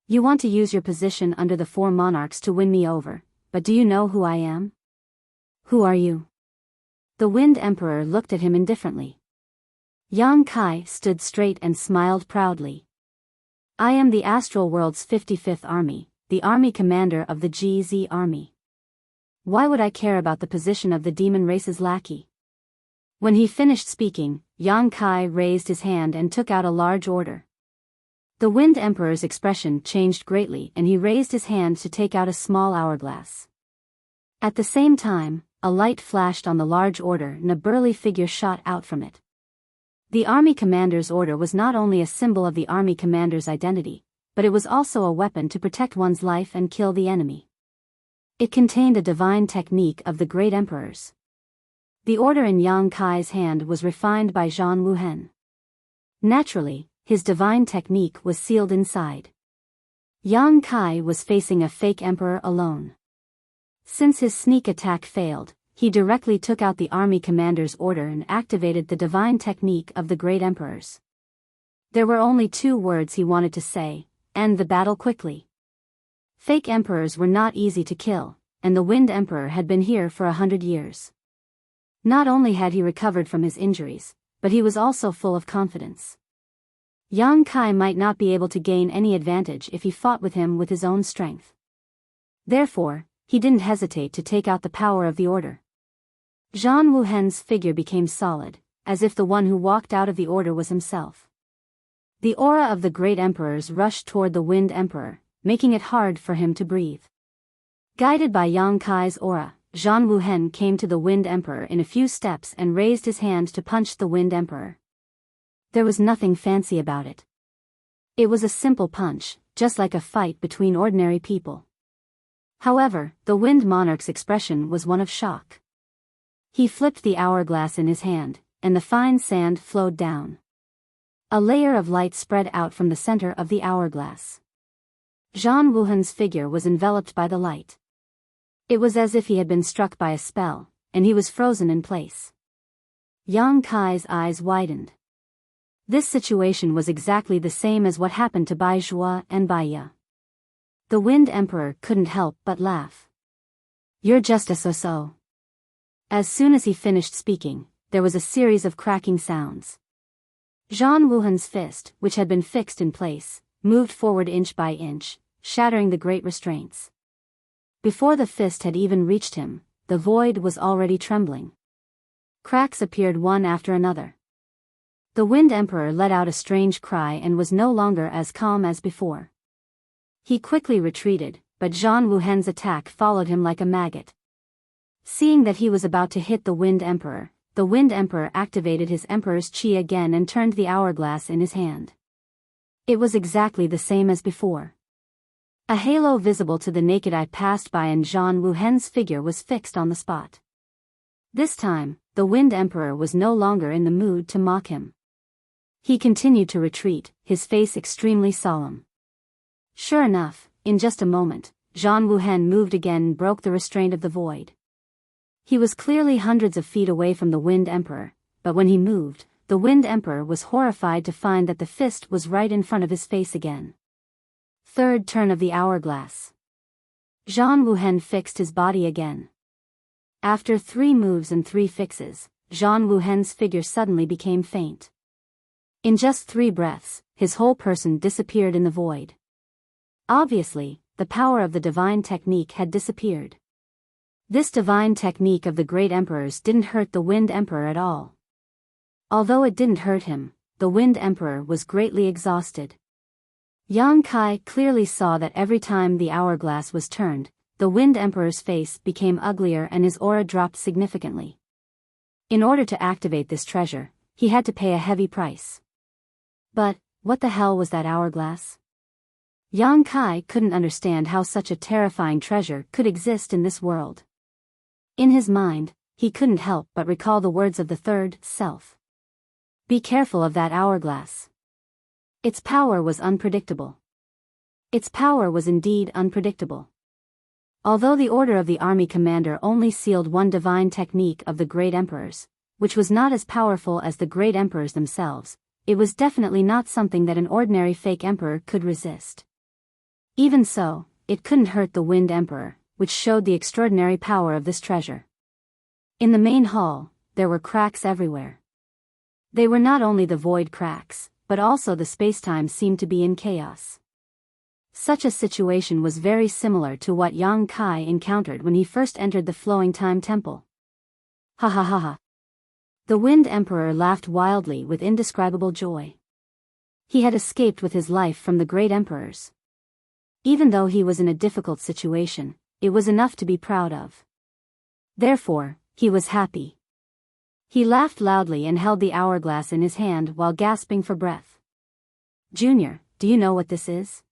You want to use your position under the 4 monarchs to win me over, but do you know who I am?" "Who are you?" The Wind Emperor looked at him indifferently. Yang Kai stood straight and smiled proudly. "I am the astral world's 55th army, the army commander of the GZ army. Why would I care about the position of the demon race's lackey?" When he finished speaking, Yang Kai raised his hand and took out a large order. The Wind Emperor's expression changed greatly and he raised his hand to take out a small hourglass. At the same time, a light flashed on the large order and a burly figure shot out from it. The army commander's order was not only a symbol of the army commander's identity, but it was also a weapon to protect one's life and kill the enemy. It contained a divine technique of the great emperors. The order in Yang Kai's hand was refined by Zhang Wuhen. Naturally, his divine technique was sealed inside. Yang Kai was facing a fake emperor alone. Since his sneak attack failed, he directly took out the army commander's order and activated the divine technique of the great emperors. There were only 2 words he wanted to say: end the battle quickly. Fake emperors were not easy to kill, and the Wind Emperor had been here for 100 years. Not only had he recovered from his injuries, but he was also full of confidence. Yang Kai might not be able to gain any advantage if he fought with him with his own strength. Therefore, he didn't hesitate to take out the power of the order. Zhang Wuhen's figure became solid, as if the one who walked out of the order was himself. The aura of the great emperors rushed toward the Wind Emperor, making it hard for him to breathe. Guided by Yang Kai's aura, Zhang Wuhen came to the Wind Emperor in a few steps and raised his hand to punch the Wind Emperor. There was nothing fancy about it. It was a simple punch, just like a fight between ordinary people. However, the Wind Monarch's expression was one of shock. He flipped the hourglass in his hand, and the fine sand flowed down. A layer of light spread out from the center of the hourglass. Zhang Wuhen's figure was enveloped by the light. It was as if he had been struck by a spell, and he was frozen in place. Yang Kai's eyes widened. This situation was exactly the same as what happened to Bai Zhuo and Bai Ye. The Wind Emperor couldn't help but laugh. "You're just a so-so." As soon as he finished speaking, there was a series of cracking sounds. Zhang Wuhen's fist, which had been fixed in place, moved forward inch by inch, shattering the great restraints. Before the fist had even reached him, the void was already trembling. Cracks appeared one after another. The Wind Emperor let out a strange cry and was no longer as calm as before. He quickly retreated, but Zhang Wuhen's attack followed him like a maggot. Seeing that he was about to hit the Wind Emperor activated his Emperor's Qi again and turned the hourglass in his hand. It was exactly the same as before. A halo visible to the naked eye passed by and Zhang Wuhen's figure was fixed on the spot. This time, the Wind Emperor was no longer in the mood to mock him. He continued to retreat, his face extremely solemn. Sure enough, in just a moment, Zhang Wuhen moved again and broke the restraint of the void. He was clearly hundreds of feet away from the Wind Emperor, but when he moved, the Wind Emperor was horrified to find that the fist was right in front of his face again. Third turn of the hourglass. Zhang Wuhen fixed his body again. After 3 moves and 3 fixes, Zhang Wuhen's figure suddenly became faint. In just 3 breaths, his whole person disappeared in the void. Obviously, the power of the divine technique had disappeared. This divine technique of the great emperors didn't hurt the Wind Emperor at all. Although it didn't hurt him, the Wind Emperor was greatly exhausted. Yang Kai clearly saw that every time the hourglass was turned, the Wind Emperor's face became uglier and his aura dropped significantly. In order to activate this treasure, he had to pay a heavy price. But, what the hell was that hourglass? Yang Kai couldn't understand how such a terrifying treasure could exist in this world. In his mind, he couldn't help but recall the words of the third self. Be careful of that hourglass. Its power was unpredictable. Its power was indeed unpredictable. Although the order of the army commander only sealed one divine technique of the great emperors, which was not as powerful as the great emperors themselves, it was definitely not something that an ordinary fake emperor could resist. Even so, it couldn't hurt the Wind Emperor, which showed the extraordinary power of this treasure. In the main hall, there were cracks everywhere. They were not only the void cracks, but also the spacetime seemed to be in chaos. Such a situation was very similar to what Yang Kai encountered when he first entered the Flowing Time Temple. Ha ha ha ha. The Wind Emperor laughed wildly with indescribable joy. He had escaped with his life from the great emperors. Even though he was in a difficult situation, it was enough to be proud of. Therefore, he was happy. He laughed loudly and held the hourglass in his hand while gasping for breath. Junior, do you know what this is?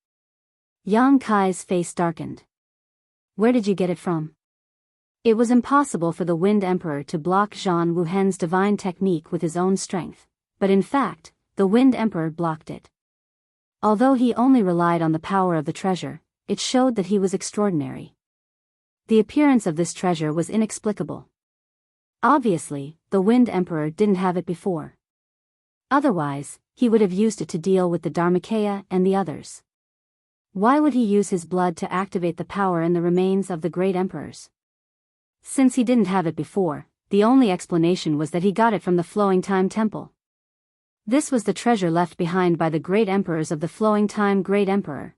Yang Kai's face darkened. Where did you get it from? It was impossible for the Wind Emperor to block Zhan Wuhen's divine technique with his own strength, but in fact, the Wind Emperor blocked it. Although he only relied on the power of the treasure, it showed that he was extraordinary. The appearance of this treasure was inexplicable. Obviously, the Wind Emperor didn't have it before. Otherwise, he would have used it to deal with the Dharmakaya and the others. Why would he use his blood to activate the power in the remains of the great emperors? Since he didn't have it before, the only explanation was that he got it from the Flowing Time Temple. This was the treasure left behind by the great emperors of the Flowing Time Great Emperor.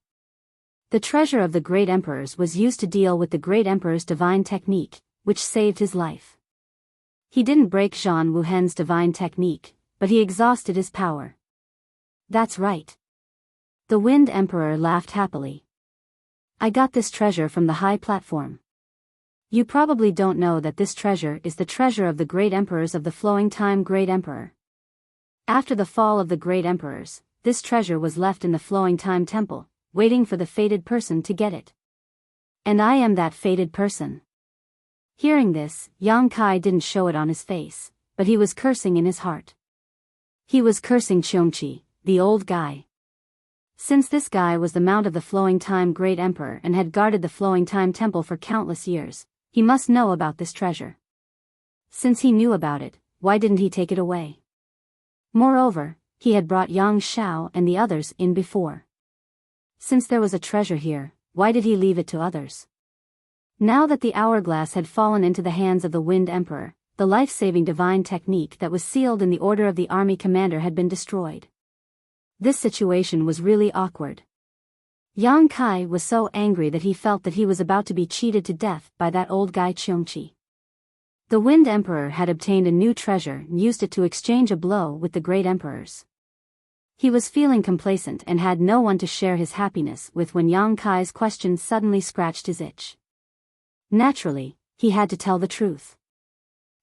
The treasure of the great emperors was used to deal with the great emperor's divine technique, which saved his life. He didn't break Zhan Wuhen's divine technique, but he exhausted his power. That's right. The Wind Emperor laughed happily. I got this treasure from the high platform. You probably don't know that this treasure is the treasure of the great emperors of the Flowing Time Great Emperor. After the fall of the great emperors, this treasure was left in the Flowing Time Temple, waiting for the fated person to get it. And I am that fated person. Hearing this, Yang Kai didn't show it on his face, but he was cursing in his heart. He was cursing Qiongqi, the old guy. Since this guy was the mount of the Flowing Time Great Emperor and had guarded the Flowing Time Temple for countless years, he must know about this treasure. Since he knew about it, why didn't he take it away? Moreover, he had brought Yang Xiao and the others in before. Since there was a treasure here, why did he leave it to others? Now that the hourglass had fallen into the hands of the Wind Emperor, the life-saving divine technique that was sealed in the order of the army commander had been destroyed. This situation was really awkward. Yang Kai was so angry that he felt that he was about to be cheated to death by that old guy Qiongqi. The Wind Emperor had obtained a new treasure and used it to exchange a blow with the great emperors. He was feeling complacent and had no one to share his happiness with when Yang Kai's question suddenly scratched his itch. Naturally, he had to tell the truth.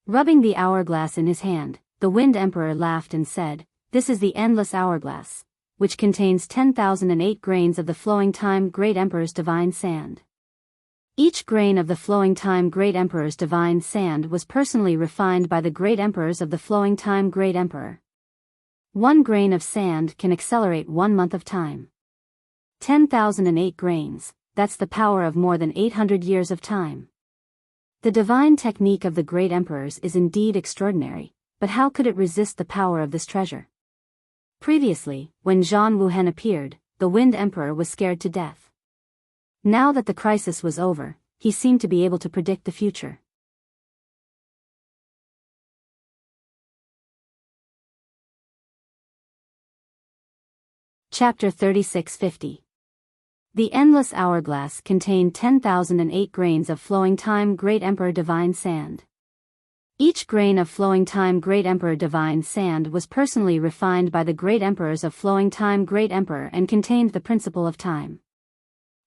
Rubbing the hourglass in his hand, the Wind Emperor laughed and said, "This is the endless hourglass, which contains 10,008 grains of the Flowing Time Great Emperor's divine sand. Each grain of the Flowing Time Great Emperor's divine sand was personally refined by the great emperors of the Flowing Time Great Emperor. 1 grain of sand can accelerate 1 month of time. 10,008 grains, that's the power of more than 800 years of time. The divine technique of the great emperors is indeed extraordinary, but how could it resist the power of this treasure?" Previously, when Zhan Wuhen appeared, the Wind Emperor was scared to death. Now that the crisis was over, he seemed to be able to predict the future. Chapter 3650. The endless hourglass contained 10,008 grains of Flowing Time Great Emperor divine sand. Each grain of Flowing Time Great Emperor divine sand was personally refined by the great emperors of Flowing Time Great Emperor and contained the principle of time.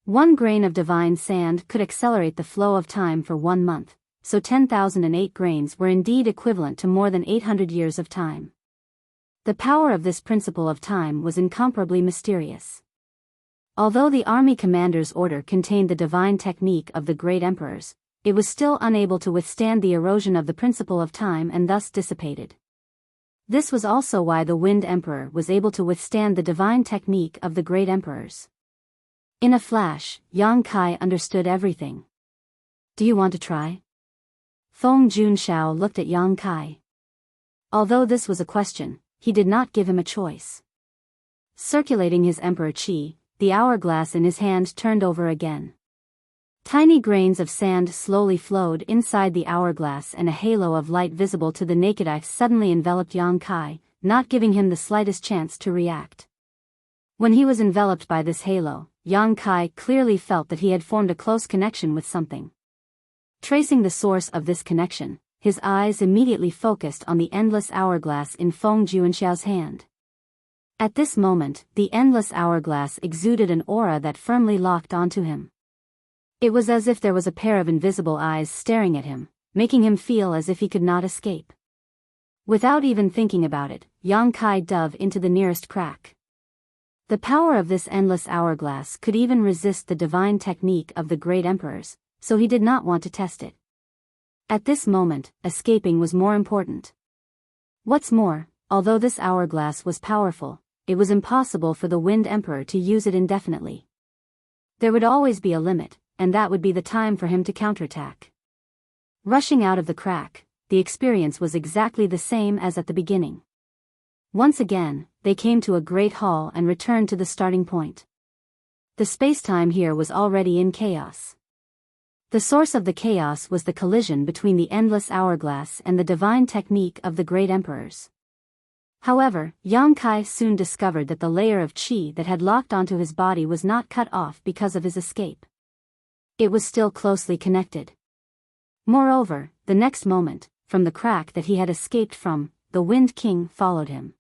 1 grain of divine sand could accelerate the flow of time for 1 month, so 10,008 grains were indeed equivalent to more than 800 years of time. The power of this principle of time was incomparably mysterious. Although the army commander's order contained the divine technique of the great emperors, it was still unable to withstand the erosion of the principle of time and thus dissipated. This was also why the Wind Emperor was able to withstand the divine technique of the great emperors. In a flash, Yang Kai understood everything. "Do you want to try?" Feng Junshao looked at Yang Kai. Although this was a question, he did not give him a choice. Circulating his emperor qi, the hourglass in his hand turned over again. Tiny grains of sand slowly flowed inside the hourglass and a halo of light visible to the naked eye suddenly enveloped Yang Kai, not giving him the slightest chance to react. When he was enveloped by this halo, Yang Kai clearly felt that he had formed a close connection with something. Tracing the source of this connection, his eyes immediately focused on the endless hourglass in Feng Junxiao's hand. At this moment, the endless hourglass exuded an aura that firmly locked onto him. It was as if there was a pair of invisible eyes staring at him, making him feel as if he could not escape. Without even thinking about it, Yang Kai dove into the nearest crack. The power of this endless hourglass could even resist the divine technique of the great emperors, so he did not want to test it. At this moment, escaping was more important. What's more, although this hourglass was powerful, it was impossible for the Wind Emperor to use it indefinitely. There would always be a limit, and that would be the time for him to counterattack. Rushing out of the crack, the experience was exactly the same as at the beginning. Once again, they came to a great hall and returned to the starting point. The space-time here was already in chaos. The source of the chaos was the collision between the endless hourglass and the divine technique of the great emperors. However, Yang Kai soon discovered that the layer of qi that had locked onto his body was not cut off because of his escape. It was still closely connected. Moreover, the next moment, from the crack that he had escaped from, the Wind King followed him.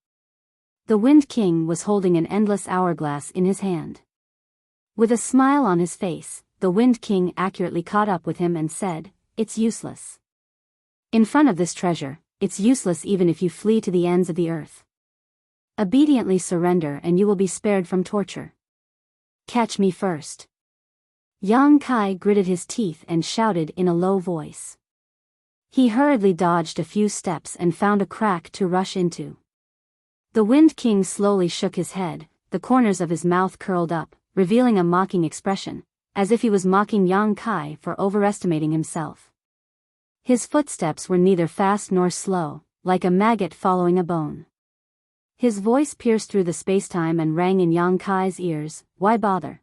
The Wind King was holding an endless hourglass in his hand. With a smile on his face, the Wind King accurately caught up with him and said, "It's useless. In front of this treasure, it's useless even if you flee to the ends of the earth. Obediently surrender and you will be spared from torture. Catch me first." Yang Kai gritted his teeth and shouted in a low voice. He hurriedly dodged a few steps and found a crack to rush into. The Wind King slowly shook his head, the corners of his mouth curled up, revealing a mocking expression, as if he was mocking Yang Kai for overestimating himself. His footsteps were neither fast nor slow, like a maggot following a bone. His voice pierced through the space-time and rang in Yang Kai's ears, "Why bother?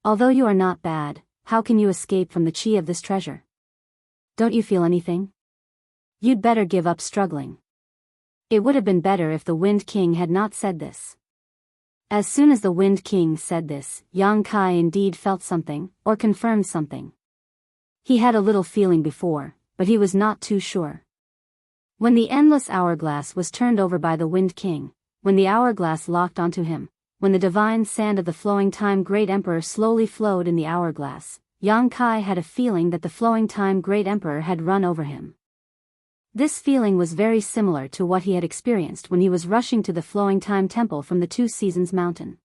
Although you are not bad, how can you escape from the qi of this treasure? Don't you feel anything? You'd better give up struggling." It would have been better if the Wind King had not said this. As soon as the Wind King said this, Yang Kai indeed felt something, or confirmed something. He had a little feeling before, but he was not too sure. When the endless hourglass was turned over by the Wind King, when the hourglass locked onto him, when the divine sand of the flowing time great emperor slowly flowed in the hourglass, Yang Kai had a feeling that the flowing time great emperor had run over him. This feeling was very similar to what he had experienced when he was rushing to the flowing time temple from the Two Seasons mountain.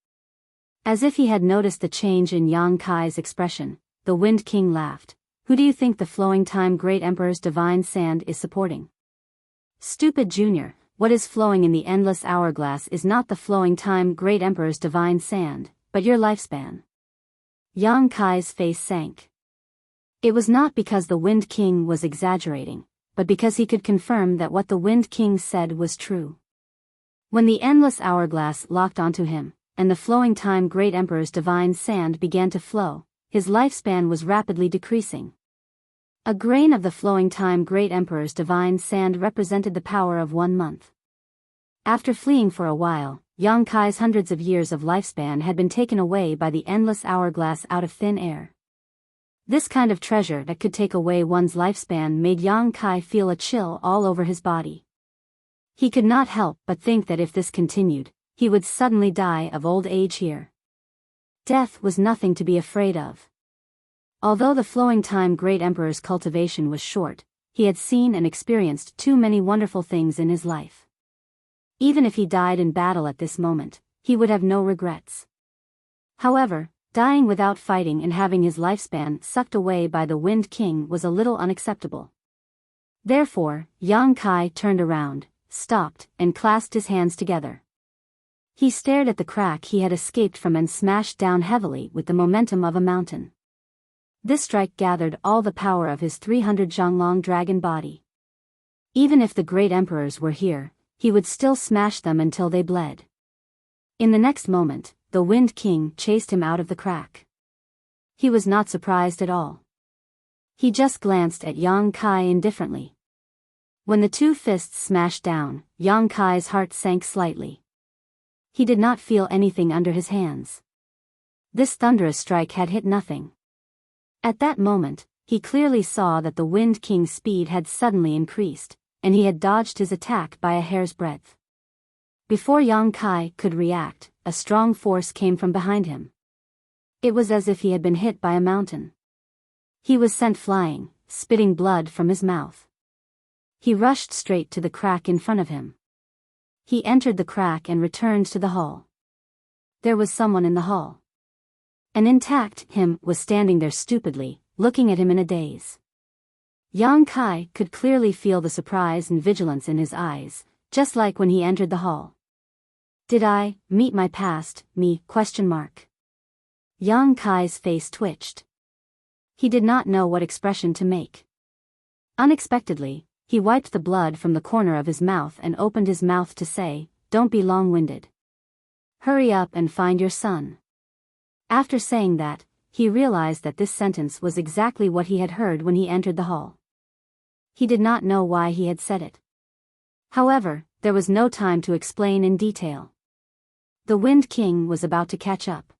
As if he had noticed the change in Yang Kai's expression, the Wind King laughed. "Who do you think the flowing time great emperor's divine sand is supporting? Stupid junior, what is flowing in the endless hourglass is not the flowing time great emperor's divine sand, but your lifespan." Yang Kai's face sank. It was not because the Wind King was exaggerating, but because he could confirm that what the Wind King said was true. When the endless hourglass locked onto him, and the flowing time great emperor's divine sand began to flow, his lifespan was rapidly decreasing. A grain of the flowing time great emperor's divine sand represented the power of 1 month. After fleeing for a while, Yang Kai's hundreds of years of lifespan had been taken away by the endless hourglass out of thin air. This kind of treasure that could take away one's lifespan made Yang Kai feel a chill all over his body. He could not help but think that if this continued, he would suddenly die of old age here. Death was nothing to be afraid of. Although the flowing time great emperor's cultivation was short, he had seen and experienced too many wonderful things in his life. Even if he died in battle at this moment, he would have no regrets. However, dying without fighting and having his lifespan sucked away by the Wind King was a little unacceptable. Therefore, Yang Kai turned around, stopped, and clasped his hands together. He stared at the crack he had escaped from and smashed down heavily with the momentum of a mountain. This strike gathered all the power of his 300 Zhonglong dragon body. Even if the great emperors were here, he would still smash them until they bled. In the next moment, the Wind King chased him out of the crack. He was not surprised at all. He just glanced at Yang Kai indifferently. When the two fists smashed down, Yang Kai's heart sank slightly. He did not feel anything under his hands. This thunderous strike had hit nothing. At that moment, he clearly saw that the Wind King's speed had suddenly increased, and he had dodged his attack by a hair's breadth. Before Yang Kai could react, a strong force came from behind him. It was as if he had been hit by a mountain. He was sent flying, spitting blood from his mouth. He rushed straight to the crack in front of him. He entered the crack and returned to the hall. There was someone in the hall. An intact him was standing there stupidly, looking at him in a daze. Yang Kai could clearly feel the surprise and vigilance in his eyes, just like when he entered the hall. Did I meet my past me? Yang Kai's face twitched. He did not know what expression to make. Unexpectedly, he wiped the blood from the corner of his mouth and opened his mouth to say, "Don't be long-winded. Hurry up and find your son." After saying that, he realized that this sentence was exactly what he had heard when he entered the hall. He did not know why he had said it. However, there was no time to explain in detail. The Wind King was about to catch up.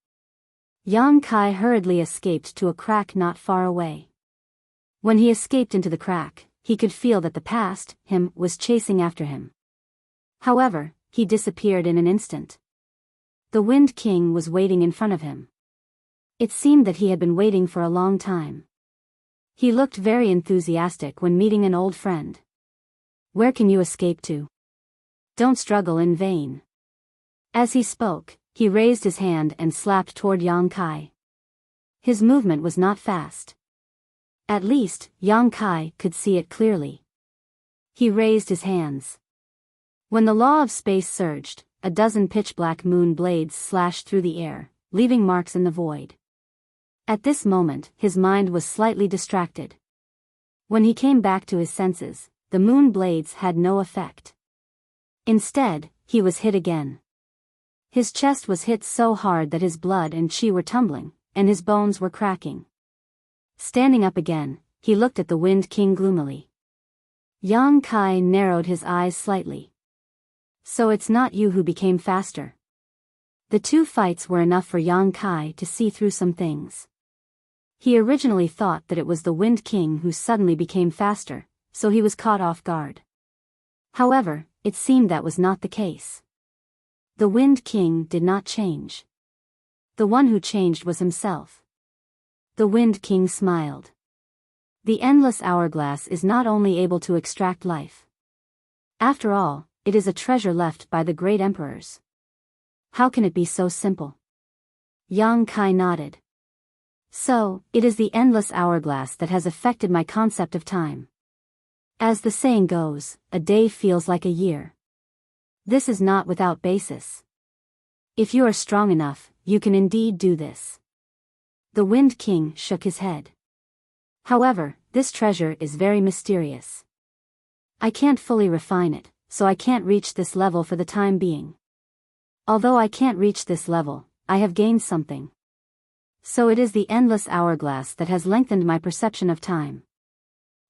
Yang Kai hurriedly escaped to a crack not far away. When he escaped into the crack, he could feel that the past him was chasing after him. However, he disappeared in an instant. The Wind King was waiting in front of him. It seemed that he had been waiting for a long time. He looked very enthusiastic when meeting an old friend. "Where can you escape to? Don't struggle in vain." As he spoke, he raised his hand and slapped toward Yang Kai. His movement was not fast. At least, Yang Kai could see it clearly. He raised his hands. When the law of space surged, a dozen pitch-black moon blades slashed through the air, leaving marks in the void. At this moment, his mind was slightly distracted. When he came back to his senses, the moon blades had no effect. Instead, he was hit again. His chest was hit so hard that his blood and chi were tumbling, and his bones were cracking. Standing up again, he looked at the Wind King gloomily. Yang Kai narrowed his eyes slightly. "So it's not you who became faster." The two fights were enough for Yang Kai to see through some things. He originally thought that it was the Wind King who suddenly became faster, so he was caught off guard. However, it seemed that was not the case. The Wind King did not change. The one who changed was himself. The Wind King smiled. The endless hourglass is not only able to extract life. After all, it is a treasure left by the great emperors. How can it be so simple? Yang Kai nodded. So, it is the endless hourglass that has affected my concept of time. As the saying goes, a day feels like a year. This is not without basis. If you are strong enough, you can indeed do this. The Wind King shook his head. However, this treasure is very mysterious. I can't fully refine it, so I can't reach this level for the time being. Although I can't reach this level, I have gained something. So it is the endless hourglass that has lengthened my perception of time.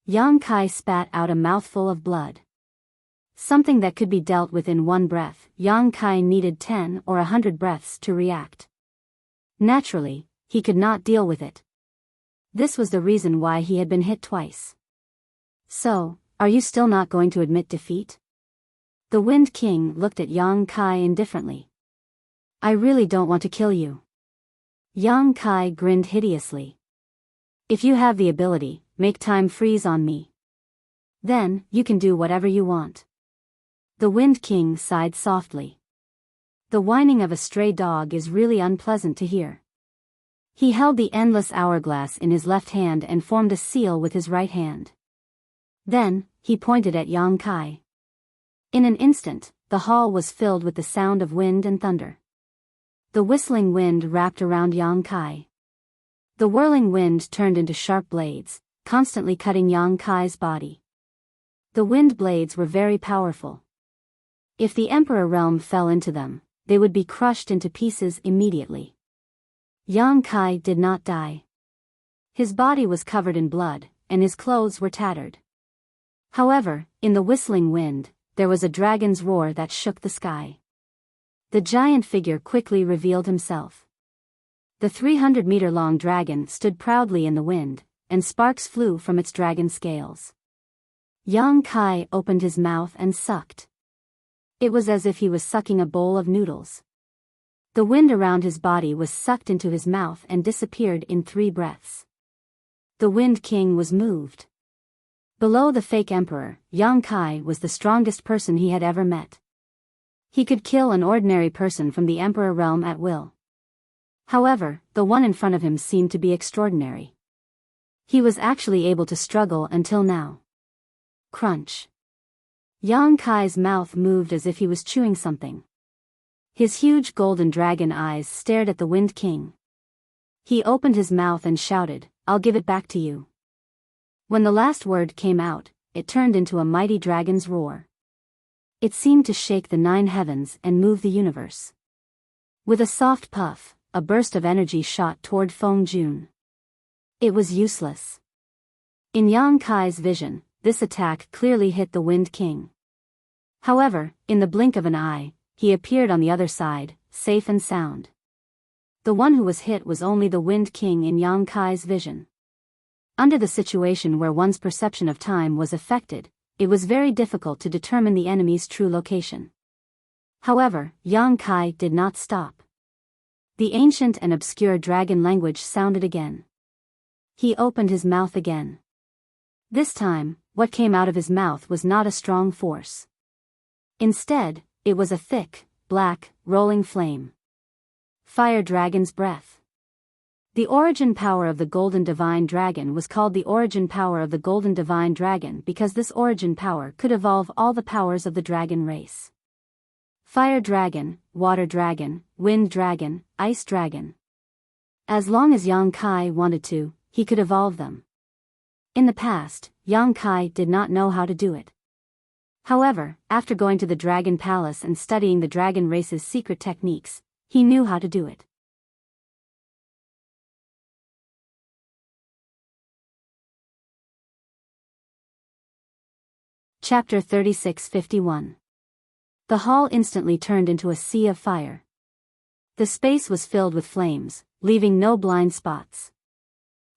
Yang Kai spat out a mouthful of blood. Something that could be dealt with in one breath, Yang Kai needed 10 or 100 breaths to react. Naturally, he could not deal with it. This was the reason why he had been hit twice. "So, are you still not going to admit defeat?" The Wind King looked at Yang Kai indifferently. "I really don't want to kill you." Yang Kai grinned hideously. "If you have the ability, make time freeze on me. Then, you can do whatever you want." The Wind King sighed softly. The whining of a stray dog is really unpleasant to hear. He held the endless hourglass in his left hand and formed a seal with his right hand. Then, he pointed at Yang Kai. In an instant, the hall was filled with the sound of wind and thunder. The whistling wind wrapped around Yang Kai. The whirling wind turned into sharp blades, constantly cutting Yang Kai's body. The wind blades were very powerful. If the Emperor realm fell into them, they would be crushed into pieces immediately. Yang Kai did not die. His body was covered in blood, and his clothes were tattered. However, in the whistling wind, there was a dragon's roar that shook the sky. The giant figure quickly revealed himself. The 300-meter-long dragon stood proudly in the wind, and sparks flew from its dragon scales. Yang Kai opened his mouth and sucked. It was as if he was sucking a bowl of noodles. The wind around his body was sucked into his mouth and disappeared in 3 breaths. The Wind King was moved. Below the fake emperor, Yang Kai was the strongest person he had ever met. He could kill an ordinary person from the emperor realm at will. However, the one in front of him seemed to be extraordinary. He was actually able to struggle until now. Crunch. Yang Kai's mouth moved as if he was chewing something. His huge golden dragon eyes stared at the Wind King. He opened his mouth and shouted, "I'll give it back to you." When the last word came out, it turned into a mighty dragon's roar. It seemed to shake the 9 heavens and move the universe. With a soft puff, a burst of energy shot toward Feng Jun. It was useless. In Yang Kai's vision, this attack clearly hit the Wind King. However, in the blink of an eye, he appeared on the other side, safe and sound. The one who was hit was only the Wind King in Yang Kai's vision. Under the situation where one's perception of time was affected, it was very difficult to determine the enemy's true location. However, Yang Kai did not stop. The ancient and obscure dragon language sounded again. He opened his mouth again. This time, what came out of his mouth was not a strong force. Instead, it was a thick, black, rolling flame. Fire Dragon's breath. The origin power of the Golden Divine Dragon was called the origin power of the Golden Divine Dragon because this origin power could evolve all the powers of the dragon race. Fire Dragon, Water Dragon, Wind Dragon, Ice Dragon. As long as Yang Kai wanted to, he could evolve them. In the past, Yang Kai did not know how to do it. However, after going to the Dragon Palace and studying the dragon race's secret techniques, he knew how to do it. Chapter 36:51. The hall instantly turned into a sea of fire. The space was filled with flames, leaving no blind spots.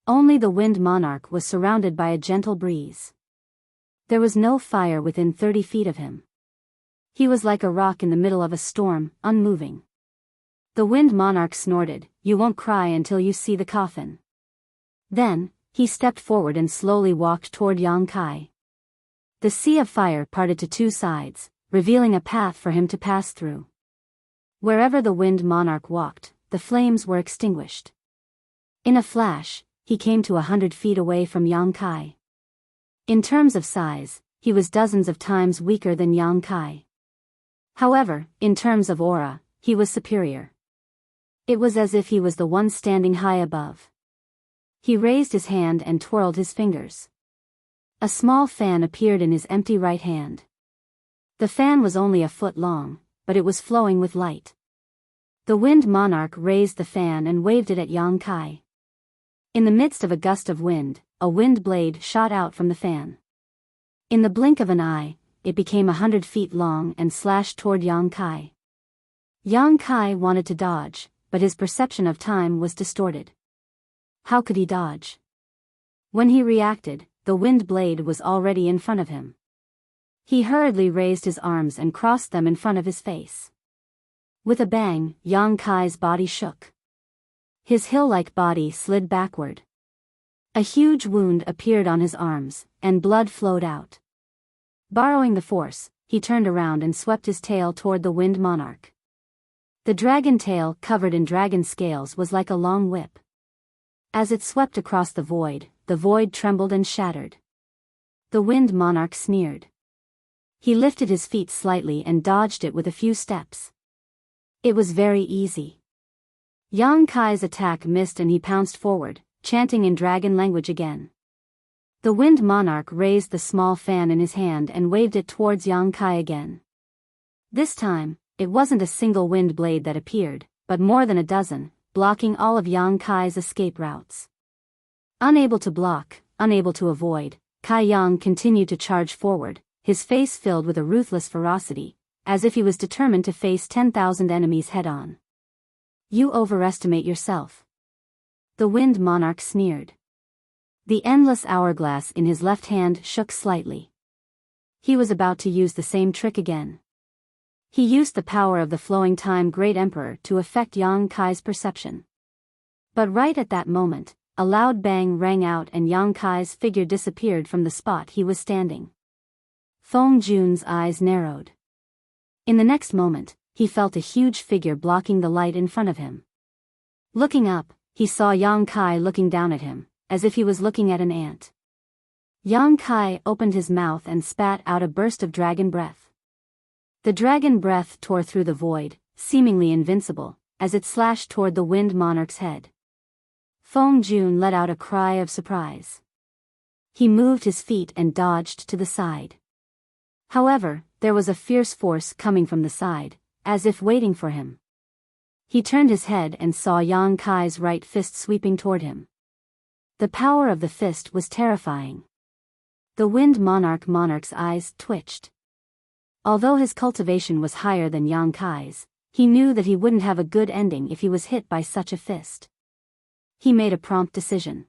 Only the Wind Monarch was surrounded by a gentle breeze. There was no fire within 30 feet of him. He was like a rock in the middle of a storm, unmoving. The Wind Monarch snorted, "You won't cry until you see the coffin." Then, he stepped forward and slowly walked toward Yang Kai. The sea of fire parted to 2 sides, revealing a path for him to pass through. Wherever the Wind Monarch walked, the flames were extinguished. In a flash, he came to 100 feet away from Yang Kai. In terms of size, he was dozens of times weaker than Yang Kai. However, in terms of aura, he was superior. It was as if he was the one standing high above. He raised his hand and twirled his fingers. A small fan appeared in his empty right hand. The fan was only a foot long, but it was flowing with light. The Wind Monarch raised the fan and waved it at Yang Kai. In the midst of a gust of wind, a wind blade shot out from the fan. In the blink of an eye, it became 100 feet long and slashed toward Yang Kai. Yang Kai wanted to dodge, but his perception of time was distorted. How could he dodge? When he reacted, the wind blade was already in front of him. He hurriedly raised his arms and crossed them in front of his face. With a bang, Yang Kai's body shook. His hill-like body slid backward. A huge wound appeared on his arms, and blood flowed out. Borrowing the force, he turned around and swept his tail toward the Wind Monarch. The dragon tail covered in dragon scales was like a long whip. As it swept across the void trembled and shattered. The Wind Monarch sneered. He lifted his feet slightly and dodged it with a few steps. It was very easy. Yang Kai's attack missed and he pounced forward, chanting in dragon language again. The Wind Monarch raised the small fan in his hand and waved it towards Yang Kai again. This time, it wasn't a single wind blade that appeared, but more than a dozen, blocking all of Yang Kai's escape routes. Unable to block, unable to avoid, Kai Yang continued to charge forward, his face filled with a ruthless ferocity, as if he was determined to face 10,000 enemies head-on. "You overestimate yourself." The Wind Monarch sneered. The endless hourglass in his left hand shook slightly. He was about to use the same trick again. He used the power of the flowing time Great Emperor to affect Yang Kai's perception. But right at that moment, a loud bang rang out and Yang Kai's figure disappeared from the spot he was standing. Feng Jun's eyes narrowed. In the next moment, he felt a huge figure blocking the light in front of him. Looking up, he saw Yang Kai looking down at him, as if he was looking at an ant. Yang Kai opened his mouth and spat out a burst of dragon breath. The dragon breath tore through the void, seemingly invincible, as it slashed toward the Wind Monarch's head. Feng Jun let out a cry of surprise. He moved his feet and dodged to the side. However, there was a fierce force coming from the side, as if waiting for him. He turned his head and saw Yang Kai's right fist sweeping toward him. The power of the fist was terrifying. The Wind Monarch's eyes twitched. Although his cultivation was higher than Yang Kai's, he knew that he wouldn't have a good ending if he was hit by such a fist. He made a prompt decision.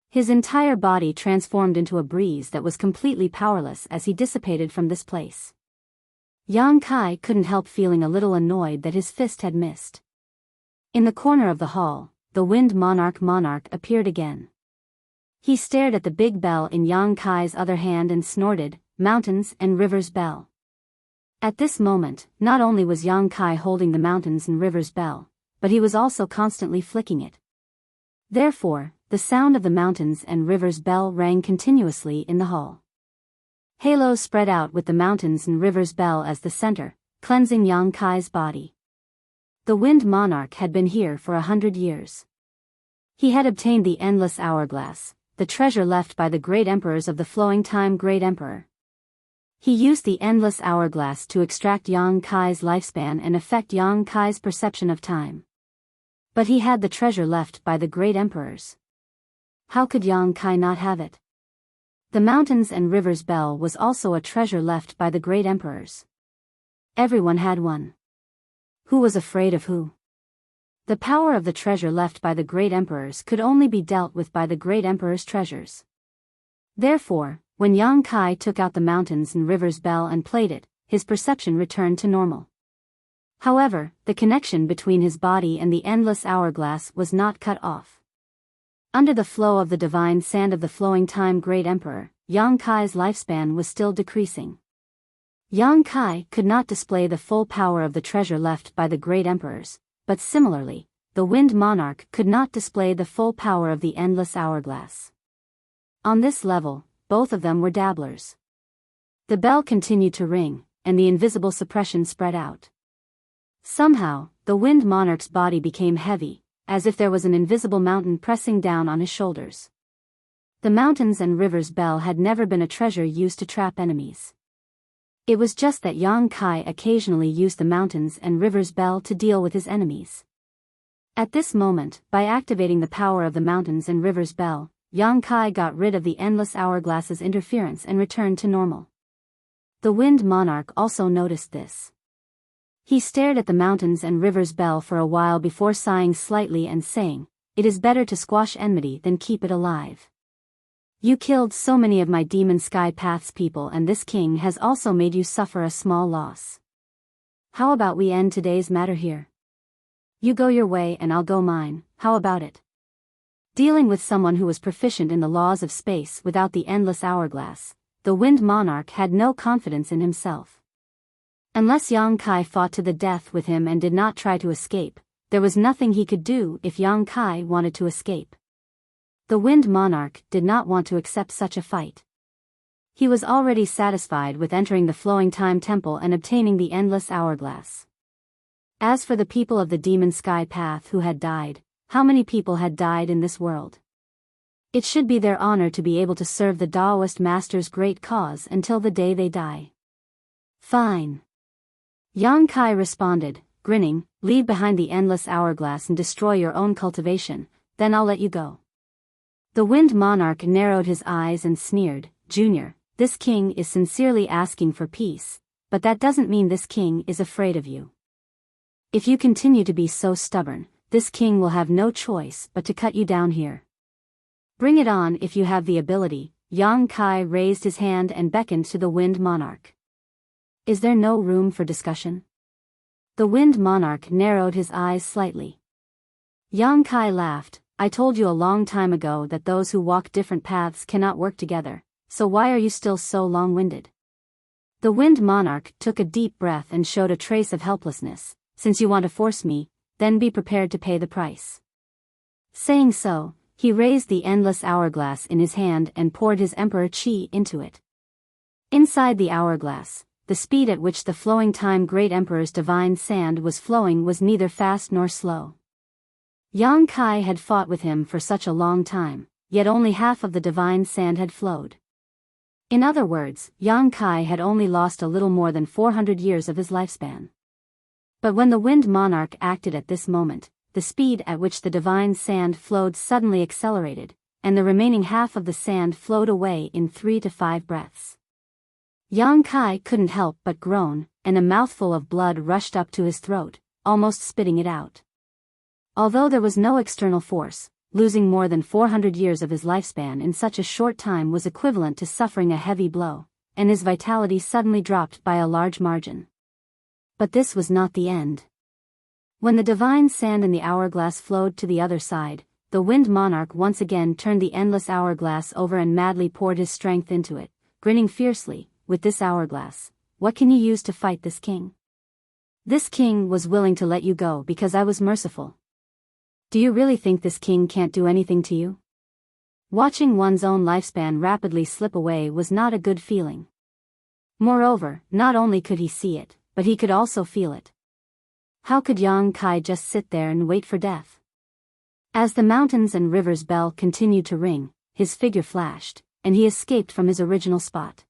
His entire body transformed into a breeze that was completely powerless as he dissipated from this place. Yang Kai couldn't help feeling a little annoyed that his fist had missed. In the corner of the hall, the Wind Monarch appeared again. He stared at the big bell in Yang Kai's other hand and snorted, "Mountains and Rivers Bell." At this moment, not only was Yang Kai holding the Mountains and Rivers Bell, but he was also constantly flicking it. Therefore, the sound of the Mountains and Rivers Bell rang continuously in the hall. Halos spread out with the Mountains and Rivers Bell as the center, cleansing Yang Kai's body. The Wind Monarch had been here for 100 years. He had obtained the Endless Hourglass, the treasure left by the great emperors of the flowing time Great Emperor. He used the Endless Hourglass to extract Yang Kai's lifespan and affect Yang Kai's perception of time. But he had the treasure left by the great emperors. How could Yang Kai not have it? The Mountains and Rivers Bell was also a treasure left by the great emperors. Everyone had one. Who was afraid of who? The power of the treasure left by the great emperors could only be dealt with by the great emperor's treasures. Therefore, when Yang Kai took out the Mountains and Rivers Bell and played it, his perception returned to normal. However, the connection between his body and the Endless Hourglass was not cut off. Under the flow of the divine sand of the flowing time Great Emperor, Yang Kai's lifespan was still decreasing. Yang Kai could not display the full power of the treasure left by the great emperors, but similarly, the Wind Monarch could not display the full power of the Endless Hourglass. On this level, both of them were dabblers. The bell continued to ring, and the invisible suppression spread out. Somehow, the Wind Monarch's body became heavy, as if there was an invisible mountain pressing down on his shoulders. The Mountains and Rivers Bell had never been a treasure used to trap enemies. It was just that Yang Kai occasionally used the Mountains and Rivers Bell to deal with his enemies. At this moment, by activating the power of the Mountains and Rivers Bell, Yang Kai got rid of the Endless Hourglass's interference and returned to normal. The Wind Monarch also noticed this. He stared at the Mountains and Rivers Bell for a while before sighing slightly and saying, "It is better to squash enmity than keep it alive. You killed so many of my Demon Sky Path's people and this king has also made you suffer a small loss. How about we end today's matter here? You go your way and I'll go mine, how about it?" Dealing with someone who was proficient in the laws of space without the Endless Hourglass, the Wind Monarch had no confidence in himself. Unless Yang Kai fought to the death with him and did not try to escape, there was nothing he could do if Yang Kai wanted to escape. The Wind Monarch did not want to accept such a fight. He was already satisfied with entering the Flowing Time Temple and obtaining the Endless Hourglass. As for the people of the Demon Sky Path who had died, how many people had died in this world? It should be their honor to be able to serve the Taoist Master's great cause until the day they die. Fine. Yang Kai responded, grinning, "Leave behind the Endless Hourglass and destroy your own cultivation, then I'll let you go." The Wind Monarch narrowed his eyes and sneered, "Junior, this king is sincerely asking for peace, but that doesn't mean this king is afraid of you. If you continue to be so stubborn, this king will have no choice but to cut you down here. Bring it on if you have the ability." Yang Kai raised his hand and beckoned to the Wind Monarch. "Is there no room for discussion?" The Wind Monarch narrowed his eyes slightly. Yang Kai laughed, I told you a long time ago that those who walk different paths cannot work together, so why are you still so long-winded? The Wind Monarch took a deep breath and showed a trace of helplessness. Since you want to force me, then be prepared to pay the price. Saying so, he raised the endless hourglass in his hand and poured his emperor chi into it. Inside the hourglass, the speed at which the flowing time great emperor's divine sand was flowing was neither fast nor slow. Yang Kai had fought with him for such a long time, yet only half of the divine sand had flowed. In other words, Yang Kai had only lost a little more than 400 years of his lifespan. But when the Wind Monarch acted at this moment, the speed at which the divine sand flowed suddenly accelerated, and the remaining half of the sand flowed away in 3 to 5 breaths. Yang Kai couldn't help but groan, and a mouthful of blood rushed up to his throat, almost spitting it out. Although there was no external force, losing more than 400 years of his lifespan in such a short time was equivalent to suffering a heavy blow, and his vitality suddenly dropped by a large margin. But this was not the end. When the divine sand in the hourglass flowed to the other side, the Wind Monarch once again turned the endless hourglass over and madly poured his strength into it, grinning fiercely. With this hourglass, what can you use to fight this king? This king was willing to let you go because I was merciful. Do you really think this king can't do anything to you? Watching one's own lifespan rapidly slip away was not a good feeling. Moreover, not only could he see it, but he could also feel it. How could Yang Kai just sit there and wait for death? As the mountains and rivers bell continued to ring, his figure flashed, and he escaped from his original spot.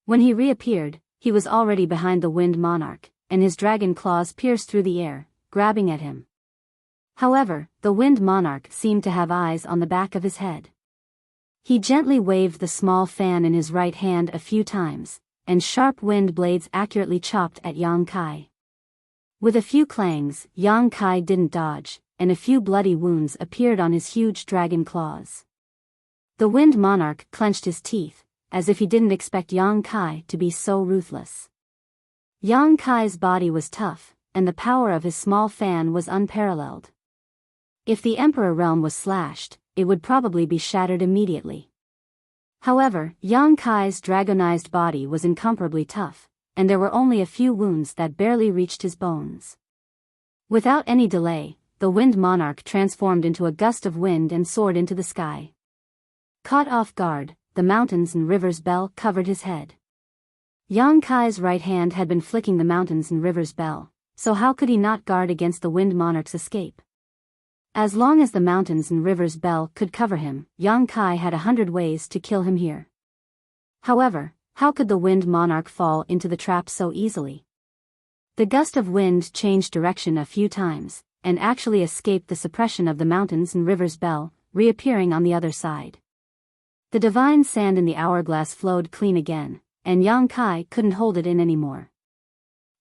When he reappeared, he was already behind the Wind Monarch, and his dragon claws pierced through the air, grabbing at him. However, the Wind Monarch seemed to have eyes on the back of his head. He gently waved the small fan in his right hand a few times, and sharp wind blades accurately chopped at Yang Kai. With a few clangs, Yang Kai didn't dodge, and a few bloody wounds appeared on his huge dragon claws. The Wind Monarch clenched his teeth, as if he didn't expect Yang Kai to be so ruthless. Yang Kai's body was tough, and the power of his small fan was unparalleled. If the Emperor realm was slashed, it would probably be shattered immediately. However, Yang Kai's dragonized body was incomparably tough, and there were only a few wounds that barely reached his bones. Without any delay, the Wind Monarch transformed into a gust of wind and soared into the sky. Caught off guard, the mountains and rivers bell covered his head. Yang Kai's right hand had been flicking the mountains and rivers bell, so how could he not guard against the Wind Monarch's escape? As long as the mountains and rivers bell could cover him, Yang Kai had 100 ways to kill him here. However, how could the Wind Monarch fall into the trap so easily? The gust of wind changed direction a few times, and actually escaped the suppression of the mountains and rivers bell, reappearing on the other side. The divine sand in the hourglass flowed clean again, and Yang Kai couldn't hold it in anymore.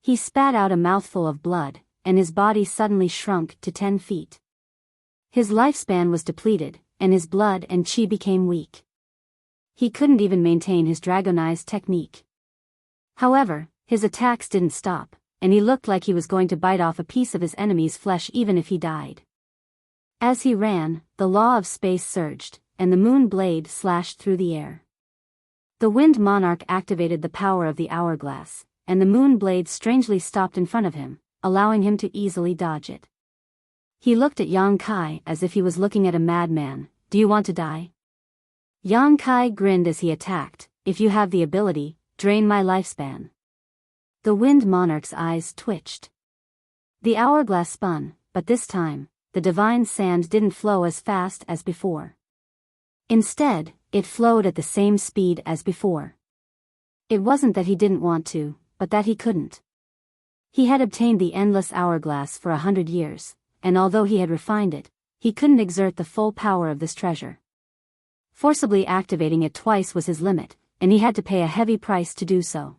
He spat out a mouthful of blood, and his body suddenly shrunk to 10 feet. His lifespan was depleted, and his blood and chi became weak. He couldn't even maintain his dragonized technique. However, his attacks didn't stop, and he looked like he was going to bite off a piece of his enemy's flesh even if he died. As he ran, the law of space surged, and the moon blade slashed through the air. The Wind Monarch activated the power of the hourglass, and the moon blade strangely stopped in front of him, allowing him to easily dodge it. He looked at Yang Kai as if he was looking at a madman. Do you want to die? Yang Kai grinned as he attacked. If you have the ability, drain my lifespan. The Wind Monarch's eyes twitched. The hourglass spun, but this time, the divine sand didn't flow as fast as before. Instead, it flowed at the same speed as before. It wasn't that he didn't want to, but that he couldn't. He had obtained the endless hourglass for 100 years, and although he had refined it, he couldn't exert the full power of this treasure. Forcibly activating it twice was his limit, and he had to pay a heavy price to do so.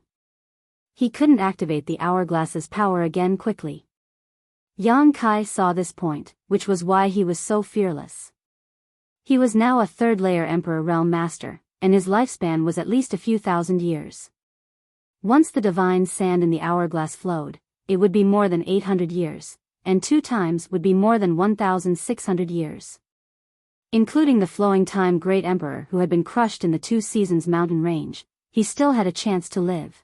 He couldn't activate the hourglass's power again quickly. Yang Kai saw this point, which was why he was so fearless. He was now a third-layer Emperor Realm Master, and his lifespan was at least a few thousand years. Once the divine sand in the hourglass flowed, it would be more than 800 years, and 2 times would be more than 1,600 years. Including the flowing time great emperor who had been crushed in the 2 Seasons mountain range, he still had a chance to live.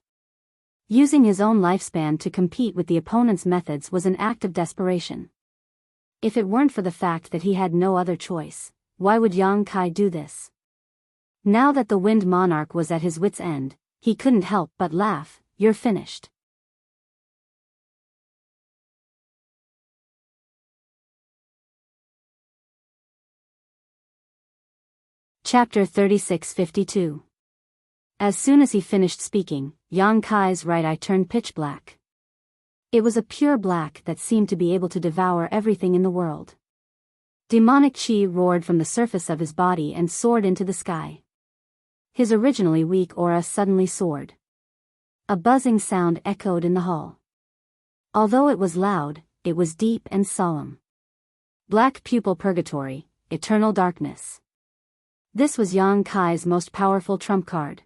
Using his own lifespan to compete with the opponent's methods was an act of desperation. If it weren't for the fact that he had no other choice, why would Yang Kai do this? Now that the Wind Monarch was at his wit's end, he couldn't help but laugh. You're finished. Chapter 3652. As soon as he finished speaking, Yang Kai's right eye turned pitch black. It was a pure black that seemed to be able to devour everything in the world. Demonic chi roared from the surface of his body and soared into the sky. His originally weak aura suddenly soared. A buzzing sound echoed in the hall. Although it was loud, it was deep and solemn. Black pupil purgatory, eternal darkness. This was Yang Kai's most powerful trump card.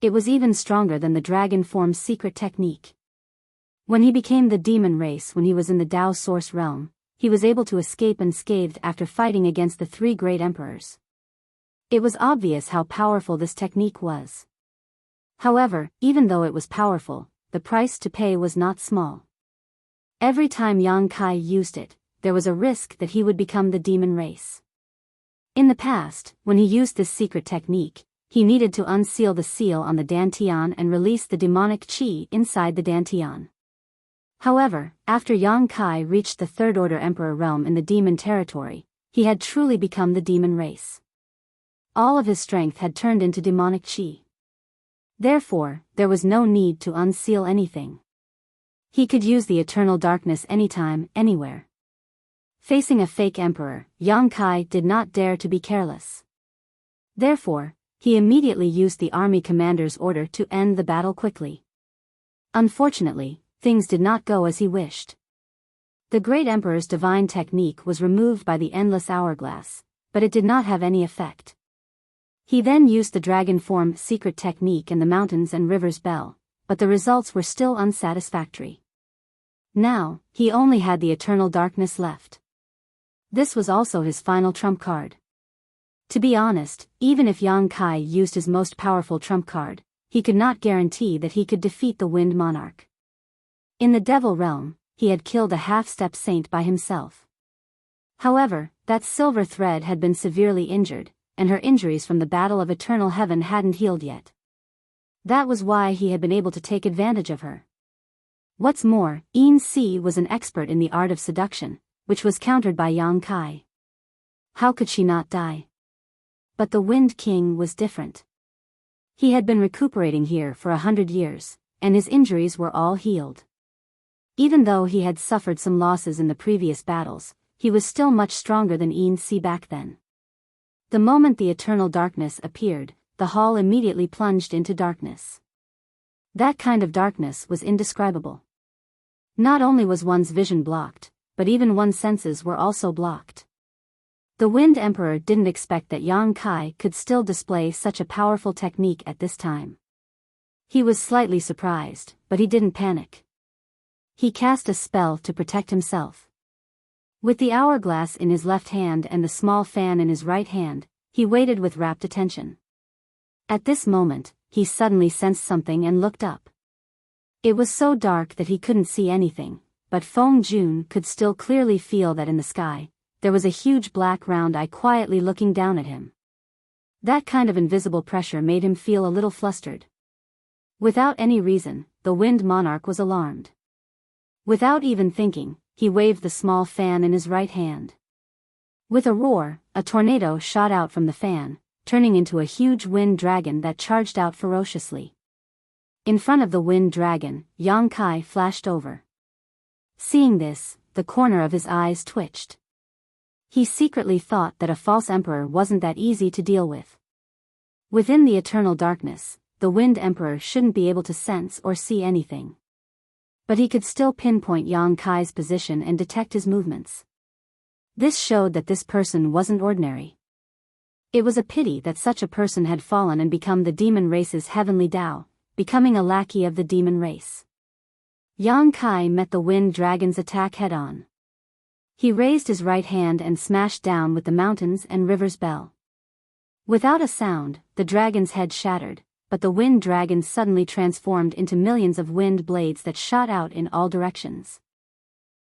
It was even stronger than the dragon form's secret technique. When he became the demon race when he was in the Tao source realm, he was able to escape unscathed after fighting against the 3 great emperors. It was obvious how powerful this technique was. However, even though it was powerful, the price to pay was not small. Every time Yang Kai used it, there was a risk that he would become the demon race. In the past, when he used this secret technique, he needed to unseal the seal on the Dantian and release the demonic chi inside the Dantian. However, after Yang Kai reached the 3rd Order Emperor realm in the demon territory, he had truly become the demon race. All of his strength had turned into demonic chi. Therefore, there was no need to unseal anything. He could use the eternal darkness anytime, anywhere. Facing a fake emperor, Yang Kai did not dare to be careless. Therefore, he immediately used the army commander's order to end the battle quickly. Unfortunately, things did not go as he wished. The great emperor's divine technique was removed by the endless hourglass, but it did not have any effect. He then used the dragon form secret technique in the mountains and rivers bell, but the results were still unsatisfactory. Now, he only had the eternal darkness left. This was also his final trump card. To be honest, even if Yang Kai used his most powerful trump card, he could not guarantee that he could defeat the Wind Monarch. In the Devil realm, he had killed a half-step saint by himself. However, that silver thread had been severely injured, and her injuries from the Battle of Eternal Heaven hadn't healed yet. That was why he had been able to take advantage of her. What's more, Yin Si was an expert in the art of seduction, which was countered by Yang Kai. How could she not die? But the Wind King was different. He had been recuperating here for 100 years, and his injuries were all healed. Even though he had suffered some losses in the previous battles, he was still much stronger than Yin Si back then. The moment the eternal darkness appeared, the hall immediately plunged into darkness. That kind of darkness was indescribable. Not only was one's vision blocked, but even one's senses were also blocked. The Wind Emperor didn't expect that Yang Kai could still display such a powerful technique at this time. He was slightly surprised, but he didn't panic. He cast a spell to protect himself. With the hourglass in his left hand and the small fan in his right hand, he waited with rapt attention. At this moment, he suddenly sensed something and looked up. It was so dark that he couldn't see anything, but Feng Jun could still clearly feel that in the sky, there was a huge black round eye quietly looking down at him. That kind of invisible pressure made him feel a little flustered. Without any reason, the Wind Monarch was alarmed. Without even thinking, he waved the small fan in his right hand. With a roar, a tornado shot out from the fan, turning into a huge wind dragon that charged out ferociously. In front of the wind dragon, Yang Kai flashed over. Seeing this, the corner of his eyes twitched. He secretly thought that a false emperor wasn't that easy to deal with. Within the eternal darkness, the Wind Emperor shouldn't be able to sense or see anything. But he could still pinpoint Yang Kai's position and detect his movements. This showed that this person wasn't ordinary. It was a pity that such a person had fallen and become the demon race's heavenly Tao, becoming a lackey of the demon race. Yang Kai met the wind dragon's attack head-on. He raised his right hand and smashed down with the mountains and rivers bell. Without a sound, the dragon's head shattered, but the wind dragon suddenly transformed into millions of wind blades that shot out in all directions.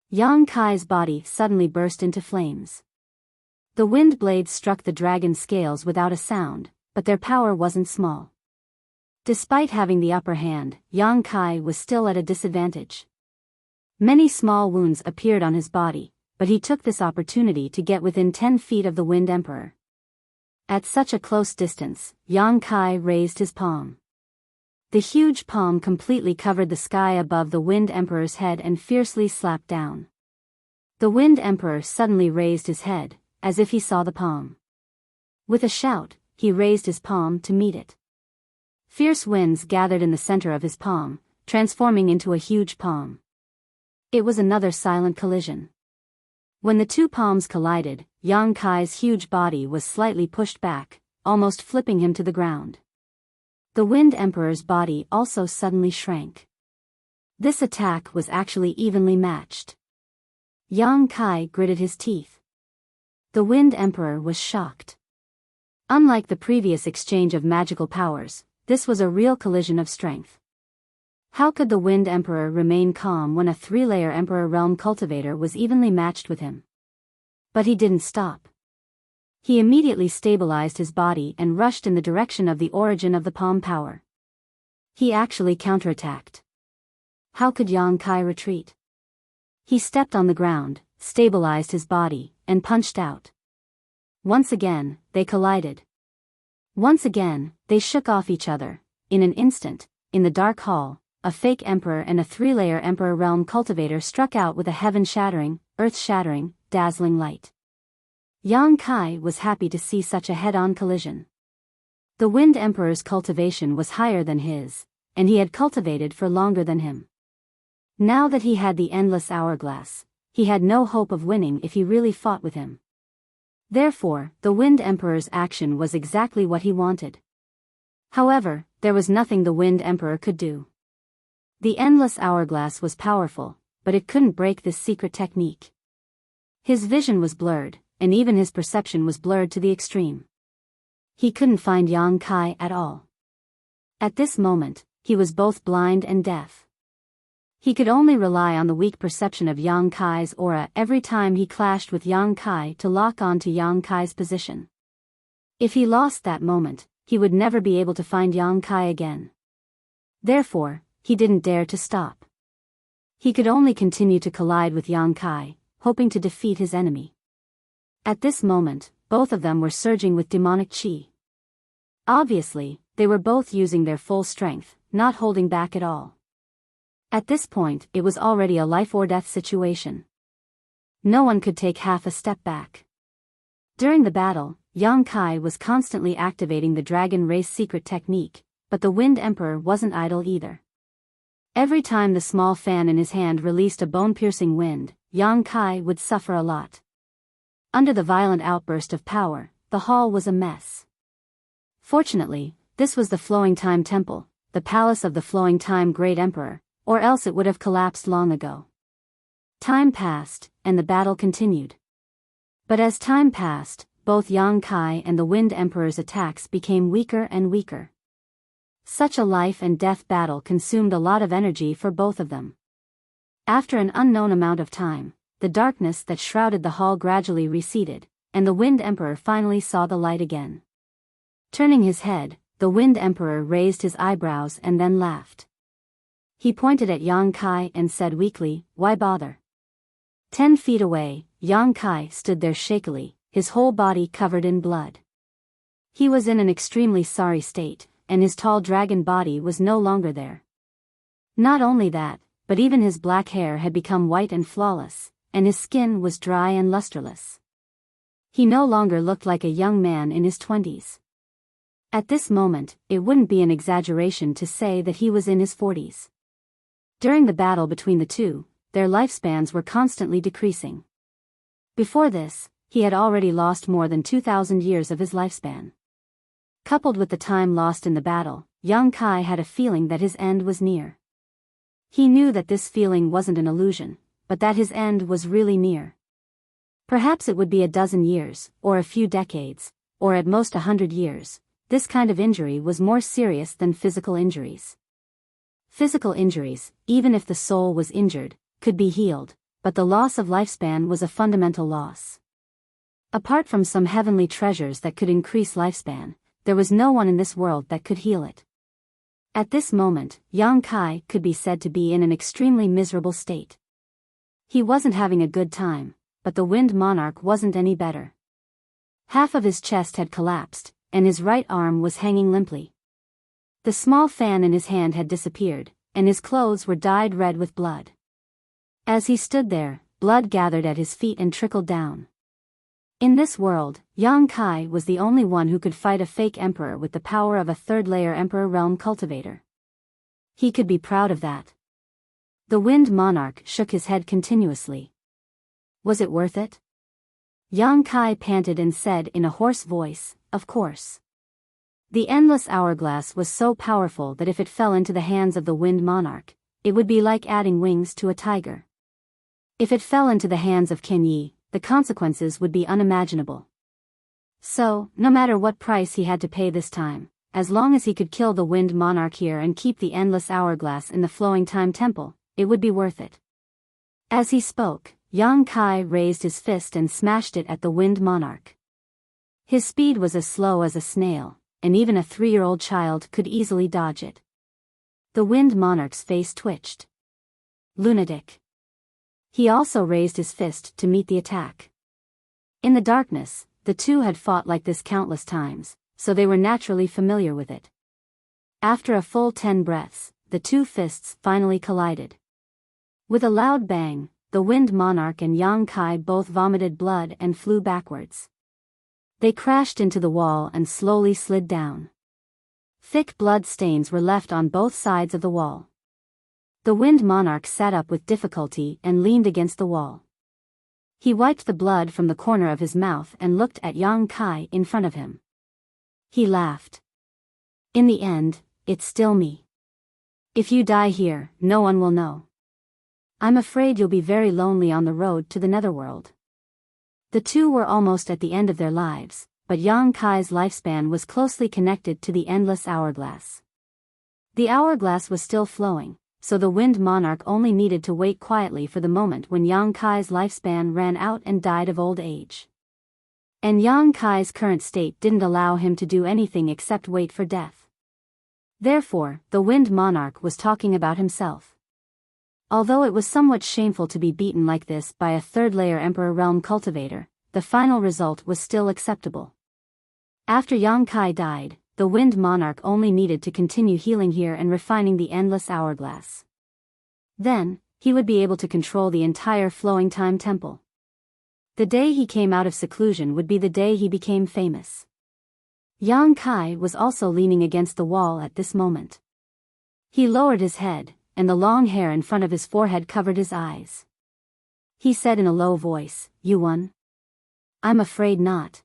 Yang Kai's body suddenly burst into flames. The wind blades struck the dragon's scales without a sound, but their power wasn't small. Despite having the upper hand, Yang Kai was still at a disadvantage. Many small wounds appeared on his body, but he took this opportunity to get within 10 feet of the Wind Emperor. At such a close distance, Yang Kai raised his palm. The huge palm completely covered the sky above the Wind Emperor's head and fiercely slapped down. The Wind Emperor suddenly raised his head, as if he saw the palm. With a shout, he raised his palm to meet it. Fierce winds gathered in the center of his palm, transforming into a huge palm. It was another silent collision. When the two palms collided, Yang Kai's huge body was slightly pushed back, almost flipping him to the ground. The Wind Emperor's body also suddenly shrank. This attack was actually evenly matched. Yang Kai gritted his teeth. The Wind Emperor was shocked. Unlike the previous exchange of magical powers, this was a real collision of strength. How could the Wind Emperor remain calm when a 3-layer Emperor Realm Cultivator was evenly matched with him? But he didn't stop. He immediately stabilized his body and rushed in the direction of the origin of the palm power. He actually counterattacked. How could Yang Kai retreat? He stepped on the ground, stabilized his body, and punched out. Once again, they collided. Once again, they shook off each other. In an instant, in the dark hall, a fake emperor and a 3-layer Emperor Realm Cultivator struck out with a heaven-shattering, earth-shattering, dazzling light. Yang Kai was happy to see such a head-on collision. The Wind Emperor's cultivation was higher than his, and he had cultivated for longer than him. Now that he had the endless hourglass, he had no hope of winning if he really fought with him. Therefore, the Wind Emperor's action was exactly what he wanted. However, there was nothing the Wind Emperor could do. The endless hourglass was powerful, but it couldn't break this secret technique. His vision was blurred, and even his perception was blurred to the extreme. He couldn't find Yang Kai at all. At this moment, he was both blind and deaf. He could only rely on the weak perception of Yang Kai's aura every time he clashed with Yang Kai to lock on to Yang Kai's position. If he lost that moment, he would never be able to find Yang Kai again. Therefore, he didn't dare to stop. He could only continue to collide with Yang Kai, hoping to defeat his enemy. At this moment, both of them were surging with demonic chi. Obviously, they were both using their full strength, not holding back at all. At this point, it was already a life-or-death situation. No one could take half a step back. During the battle, Yang Kai was constantly activating the Dragon Race secret technique, but the Wind Emperor wasn't idle either. Every time the small fan in his hand released a bone-piercing wind, Yang Kai would suffer a lot. Under the violent outburst of power, the hall was a mess. Fortunately, this was the Flowing Time Temple, the palace of the Flowing Time Great Emperor, or else it would have collapsed long ago. Time passed, and the battle continued. But as time passed, both Yang Kai and the Wind Emperor's attacks became weaker and weaker. Such a life and death battle consumed a lot of energy for both of them. After an unknown amount of time, the darkness that shrouded the hall gradually receded, and the Wind Emperor finally saw the light again. Turning his head, the Wind Emperor raised his eyebrows and then laughed. He pointed at Yang Kai and said weakly, "Why bother?" 10 feet away, Yang Kai stood there shakily, his whole body covered in blood. He was in an extremely sorry state, and his tall dragon body was no longer there. Not only that, but even his black hair had become white and flawless, and his skin was dry and lusterless. He no longer looked like a young man in his 20s. At this moment, it wouldn't be an exaggeration to say that he was in his 40s. During the battle between the two, their lifespans were constantly decreasing. Before this, he had already lost more than 2,000 years of his lifespan. Coupled with the time lost in the battle, Yang Kai had a feeling that his end was near. He knew that this feeling wasn't an illusion, but that his end was really near. Perhaps it would be a dozen years, or a few decades, or at most 100 years. This kind of injury was more serious than physical injuries. Physical injuries, even if the soul was injured, could be healed, but the loss of lifespan was a fundamental loss. Apart from some heavenly treasures that could increase lifespan, there was no one in this world that could heal it. At this moment, Yang Kai could be said to be in an extremely miserable state. He wasn't having a good time, but the Wind Monarch wasn't any better. Half of his chest had collapsed, and his right arm was hanging limply. The small fan in his hand had disappeared, and his clothes were dyed red with blood. As he stood there, blood gathered at his feet and trickled down. In this world, Yang Kai was the only one who could fight a fake emperor with the power of a third-layer emperor realm cultivator. He could be proud of that. The Wind Monarch shook his head continuously. Was it worth it? Yang Kai panted and said in a hoarse voice, "Of course." The endless hourglass was so powerful that if it fell into the hands of the Wind Monarch, it would be like adding wings to a tiger. If it fell into the hands of Ken Yi, the consequences would be unimaginable. So, no matter what price he had to pay this time, as long as he could kill the Wind Monarch here and keep the endless hourglass in the flowing time temple, it would be worth it. As he spoke, Yang Kai raised his fist and smashed it at the Wind Monarch. His speed was as slow as a snail, and even a 3-year-old child could easily dodge it. The Wind Monarch's face twitched. Lunatic. He also raised his fist to meet the attack. In the darkness, the two had fought like this countless times, so they were naturally familiar with it. After a full 10 breaths, the two fists finally collided. With a loud bang, the Wind Monarch and Yang Kai both vomited blood and flew backwards. They crashed into the wall and slowly slid down. Thick blood stains were left on both sides of the wall. The Wind Monarch sat up with difficulty and leaned against the wall. He wiped the blood from the corner of his mouth and looked at Yang Kai in front of him. He laughed. "In the end, it's still me. If you die here, no one will know. I'm afraid you'll be very lonely on the road to the netherworld." The two were almost at the end of their lives, but Yang Kai's lifespan was closely connected to the endless hourglass. The hourglass was still flowing, so the Wind Monarch only needed to wait quietly for the moment when Yang Kai's lifespan ran out and died of old age. And Yang Kai's current state didn't allow him to do anything except wait for death. Therefore, the Wind Monarch was talking about himself. Although it was somewhat shameful to be beaten like this by a third-layer Emperor Realm cultivator, the final result was still acceptable. After Yang Kai died, the Wind Monarch only needed to continue healing here and refining the endless hourglass. Then, he would be able to control the entire flowing time temple. The day he came out of seclusion would be the day he became famous. Yang Kai was also leaning against the wall at this moment. He lowered his head, and the long hair in front of his forehead covered his eyes. He said in a low voice, "You won?" "I'm afraid not."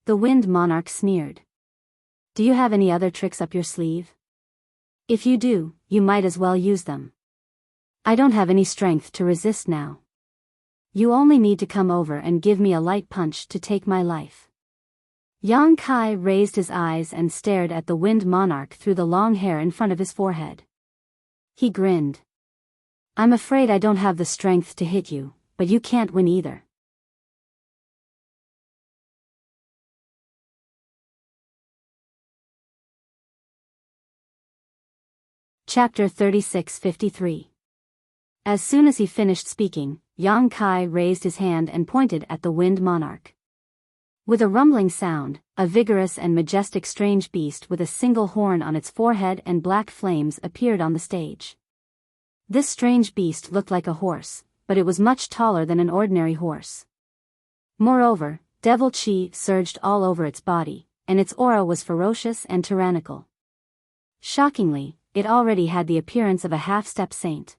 The Wind Monarch sneered. "Do you have any other tricks up your sleeve? If you do, you might as well use them. I don't have any strength to resist now. You only need to come over and give me a light punch to take my life." Yang Kai raised his eyes and stared at the Wind Monarch through the long hair in front of his forehead. He grinned. "I'm afraid I don't have the strength to hit you, but you can't win either." Chapter 36-53. As soon as he finished speaking, Yang Kai raised his hand and pointed at the Wind Monarch. With a rumbling sound, a vigorous and majestic strange beast with a single horn on its forehead and black flames appeared on the stage. This strange beast looked like a horse, but it was much taller than an ordinary horse. Moreover, devil chi surged all over its body, and its aura was ferocious and tyrannical. Shockingly, it already had the appearance of a half-step saint.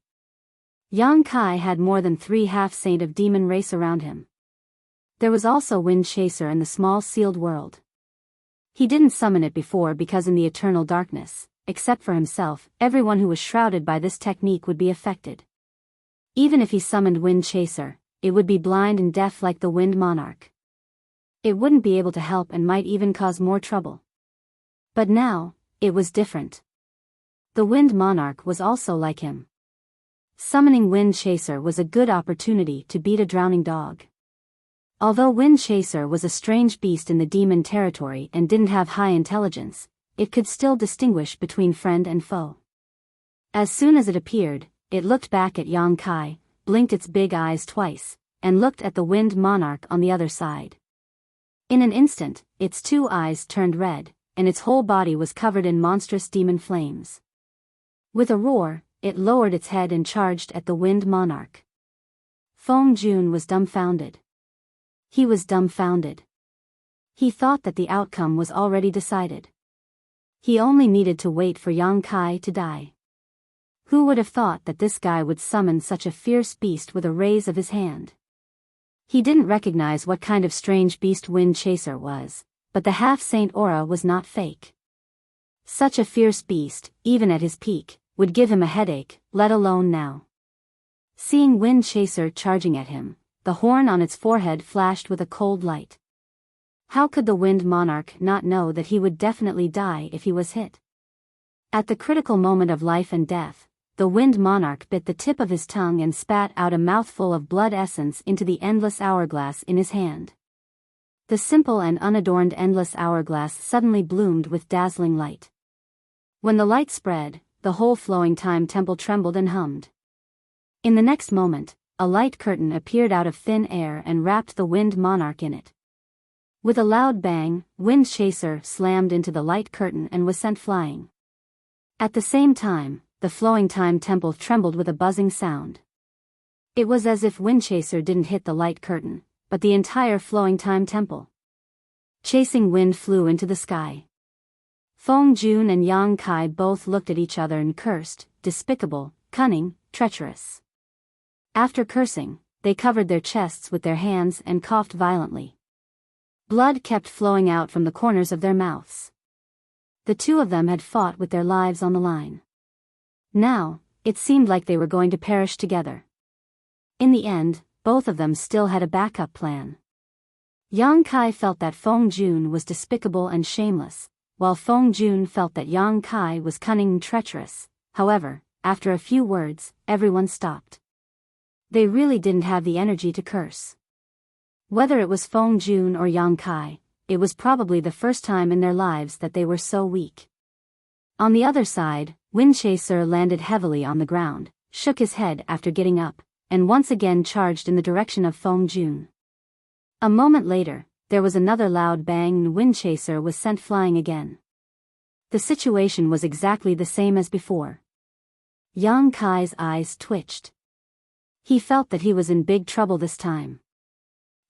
Yang Kai had more than 3 half-saint of demon race around him. There was also Wind Chaser in the small sealed world. He didn't summon it before because in the eternal darkness, except for himself, everyone who was shrouded by this technique would be affected. Even if he summoned Wind Chaser, it would be blind and deaf like the Wind Monarch. It wouldn't be able to help and might even cause more trouble. But now, it was different. The Wind Monarch was also like him. Summoning Wind Chaser was a good opportunity to beat a drowning dog. Although Wind Chaser was a strange beast in the demon territory and didn't have high intelligence, it could still distinguish between friend and foe. As soon as it appeared, it looked back at Yang Kai, blinked its big eyes twice, and looked at the Wind Monarch on the other side. In an instant, its two eyes turned red, and its whole body was covered in monstrous demon flames. With a roar, it lowered its head and charged at the Wind Monarch. Feng Jun was dumbfounded. He was dumbfounded. He thought that the outcome was already decided. He only needed to wait for Yang Kai to die. Who would have thought that this guy would summon such a fierce beast with a raise of his hand? He didn't recognize what kind of strange beast Wind Chaser was, but the half-saint aura was not fake. Such a fierce beast, even at his peak, would give him a headache, let alone now. Seeing Wind Chaser charging at him, the horn on its forehead flashed with a cold light. How could the Wind Monarch not know that he would definitely die if he was hit? At the critical moment of life and death, the Wind Monarch bit the tip of his tongue and spat out a mouthful of blood essence into the endless hourglass in his hand. The simple and unadorned endless hourglass suddenly bloomed with dazzling light. When the light spread, the whole flowing time temple trembled and hummed. In the next moment, a light curtain appeared out of thin air and wrapped the Wind Monarch in it. With a loud bang, Wind Chaser slammed into the light curtain and was sent flying. At the same time, the flowing time temple trembled with a buzzing sound. It was as if Wind Chaser didn't hit the light curtain, but the entire flowing time temple. Chasing wind flew into the sky. Feng Jun and Yang Kai both looked at each other and cursed, despicable, cunning, treacherous. After cursing, they covered their chests with their hands and coughed violently. Blood kept flowing out from the corners of their mouths. The two of them had fought with their lives on the line. Now, it seemed like they were going to perish together. In the end, both of them still had a backup plan. Yang Kai felt that Feng Jun was despicable and shameless, while Feng Jun felt that Yang Kai was cunning and treacherous. However, after a few words, everyone stopped. They really didn't have the energy to curse. Whether it was Feng Jun or Yang Kai, it was probably the first time in their lives that they were so weak. On the other side, Wind Chaser landed heavily on the ground, shook his head after getting up, and once again charged in the direction of Feng Jun. A moment later, there was another loud bang and Wind Chaser was sent flying again. The situation was exactly the same as before. Yang Kai's eyes twitched. He felt that he was in big trouble this time.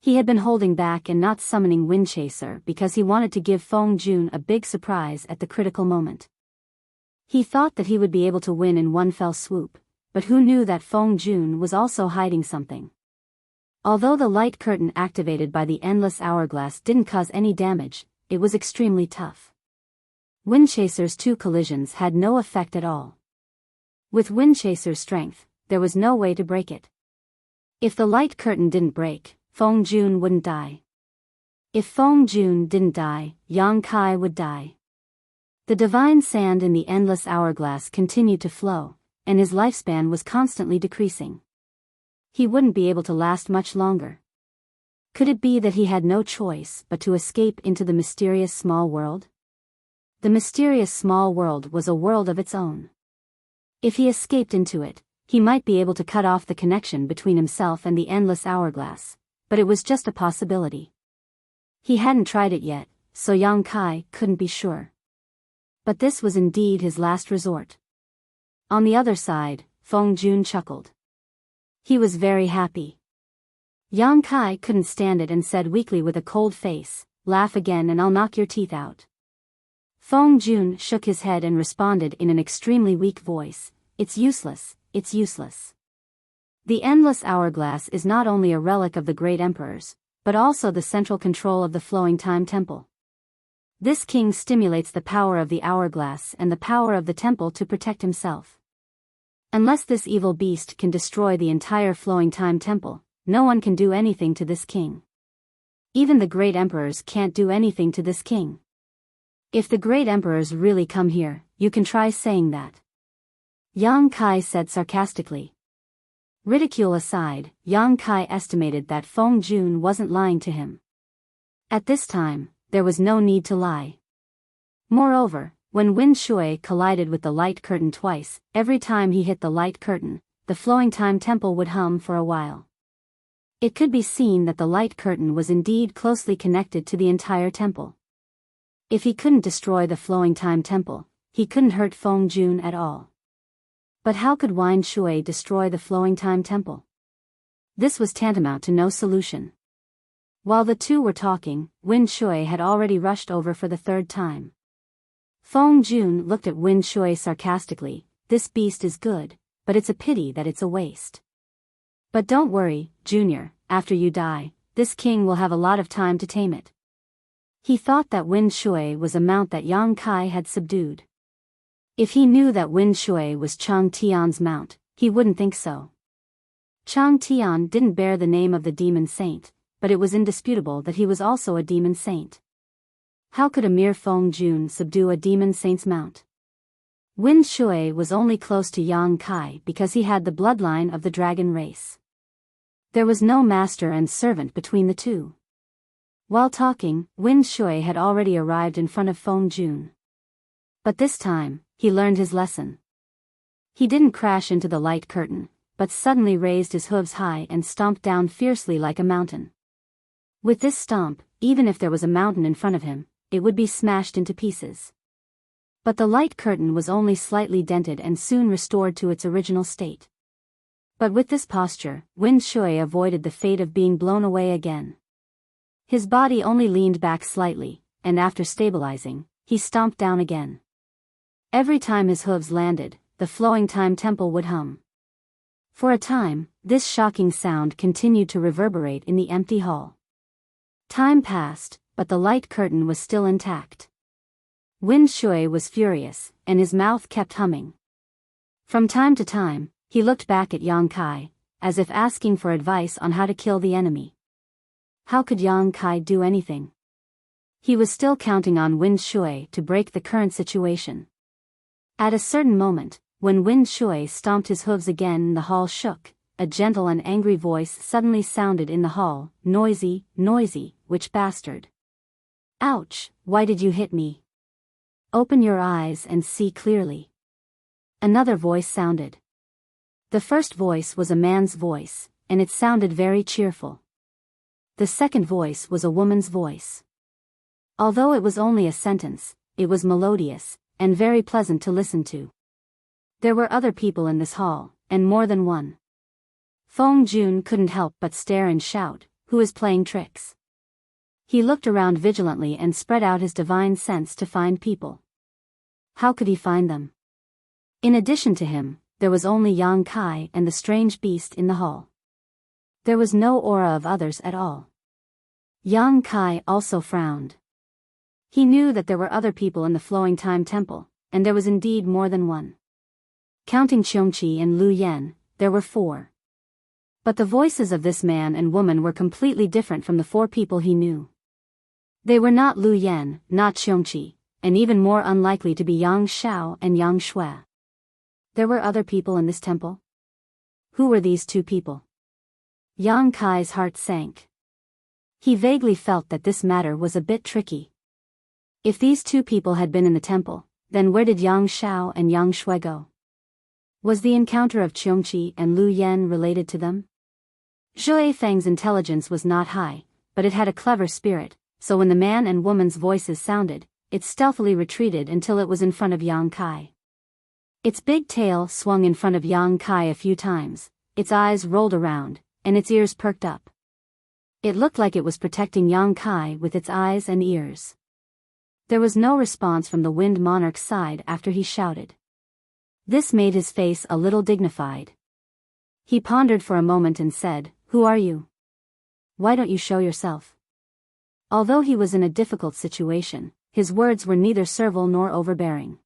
He had been holding back and not summoning Wind Chaser because he wanted to give Feng Jun a big surprise at the critical moment. He thought that he would be able to win in one fell swoop, but who knew that Feng Jun was also hiding something. Although the light curtain activated by the endless hourglass didn't cause any damage, it was extremely tough. Wind Chaser's two collisions had no effect at all. With Wind Chaser's strength, there was no way to break it. If the light curtain didn't break, Feng Jun wouldn't die. If Feng Jun didn't die, Yang Kai would die. The divine sand in the endless hourglass continued to flow, and his lifespan was constantly decreasing. He wouldn't be able to last much longer. Could it be that he had no choice but to escape into the mysterious small world? The mysterious small world was a world of its own. If he escaped into it, he might be able to cut off the connection between himself and the endless hourglass, but it was just a possibility. He hadn't tried it yet, so Yang Kai couldn't be sure. But this was indeed his last resort. On the other side, Feng Jun chuckled. He was very happy. Yang Kai couldn't stand it and said weakly with a cold face, "Laugh again and I'll knock your teeth out." Feng Jun shook his head and responded in an extremely weak voice, "It's useless, it's useless." The endless hourglass is not only a relic of the great emperors, but also the central control of the flowing time temple. This king stimulates the power of the hourglass and the power of the temple to protect himself. Unless this evil beast can destroy the entire flowing time temple, no one can do anything to this king. Even the great emperors can't do anything to this king. If the great emperors really come here, you can try saying that. Yang Kai said sarcastically. Ridicule aside, Yang Kai estimated that Feng Jun wasn't lying to him. At this time, there was no need to lie. Moreover, when Wen Shui collided with the light curtain twice, every time he hit the light curtain, the flowing time temple would hum for a while. It could be seen that the light curtain was indeed closely connected to the entire temple. If he couldn't destroy the flowing time temple, he couldn't hurt Feng Jun at all. But how could Wen Shui destroy the flowing time temple? This was tantamount to no solution. While the two were talking, Wen Shui had already rushed over for the third time. Feng Jun looked at Wen Shui sarcastically. This beast is good, but it's a pity that it's a waste. But don't worry, Junior, after you die, this king will have a lot of time to tame it. He thought that Wen Shui was a mount that Yang Kai had subdued. If he knew that Wen Shui was Chang Tian's mount, he wouldn't think so. Chang Tian didn't bear the name of the demon saint, but it was indisputable that he was also a demon saint. How could a mere Feng Jun subdue a demon saint's mount? Wen Shui was only close to Yang Kai because he had the bloodline of the dragon race. There was no master and servant between the two. While talking, Wen Shui had already arrived in front of Feng Jun. But this time, he learned his lesson. He didn't crash into the light curtain, but suddenly raised his hooves high and stomped down fiercely like a mountain. With this stomp, even if there was a mountain in front of him, it would be smashed into pieces. But the light curtain was only slightly dented and soon restored to its original state. But with this posture, Wen Shui avoided the fate of being blown away again. His body only leaned back slightly, and after stabilizing, he stomped down again. Every time his hooves landed, the flowing time temple would hum. For a time, this shocking sound continued to reverberate in the empty hall. Time passed, but the light curtain was still intact. Wen Shui was furious, and his mouth kept humming. From time to time, he looked back at Yang Kai, as if asking for advice on how to kill the enemy. How could Yang Kai do anything? He was still counting on Wen Shui to break the current situation. At a certain moment, when Wen Shui stomped his hooves again, the hall shook. A gentle and angry voice suddenly sounded in the hall, "Noisy, noisy, witch bastard. Ouch, why did you hit me? Open your eyes and see clearly." Another voice sounded. The first voice was a man's voice, and it sounded very cheerful. The second voice was a woman's voice. Although it was only a sentence, it was melodious, and very pleasant to listen to. There were other people in this hall, and more than one. Feng Jun couldn't help but stare and shout, "Who is playing tricks?" He looked around vigilantly and spread out his divine sense to find people. How could he find them? In addition to him, there was only Yang Kai and the strange beast in the hall. There was no aura of others at all. Yang Kai also frowned. He knew that there were other people in the flowing time temple, and there was indeed more than one. Counting Qiongqi and Lu Yan, there were 4. But the voices of this man and woman were completely different from the 4 people he knew. They were not Lu Yan, not Qiongqi, and even more unlikely to be Yang Xiao and Yang Shui. There were other people in this temple? Who were these 2 people? Yang Kai's heart sank. He vaguely felt that this matter was a bit tricky. If these 2 people had been in the temple, then where did Yang Xiao and Yang Shui go? Was the encounter of Qiongqi and Lu Yan related to them? Zhui Feng's intelligence was not high, but it had a clever spirit, so when the man and woman's voices sounded, it stealthily retreated until it was in front of Yang Kai. Its big tail swung in front of Yang Kai a few times, its eyes rolled around, and its ears perked up. It looked like it was protecting Yang Kai with its eyes and ears. There was no response from the Wind Monarch's side after he shouted. This made his face a little dignified. He pondered for a moment and said, "Who are you? Why don't you show yourself?" Although he was in a difficult situation, his words were neither servile nor overbearing.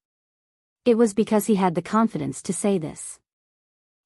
It was because he had the confidence to say this.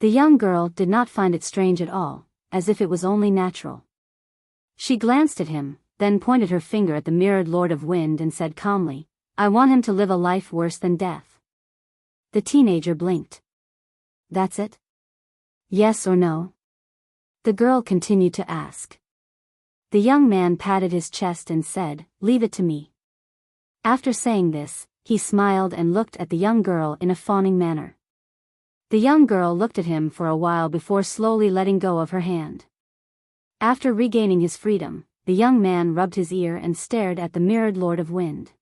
The young girl did not find it strange at all, as if it was only natural. She glanced at him, then pointed her finger at the mirrored Lord of Wind and said calmly, "I want him to live a life worse than death." The teenager blinked. "That's it? Yes or no?" The girl continued to ask. The young man patted his chest and said, "Leave it to me." After saying this, he smiled and looked at the young girl in a fawning manner. The young girl looked at him for a while before slowly letting go of her hand. After regaining his freedom, the young man rubbed his ear and stared at the mirrored Lord of Wind.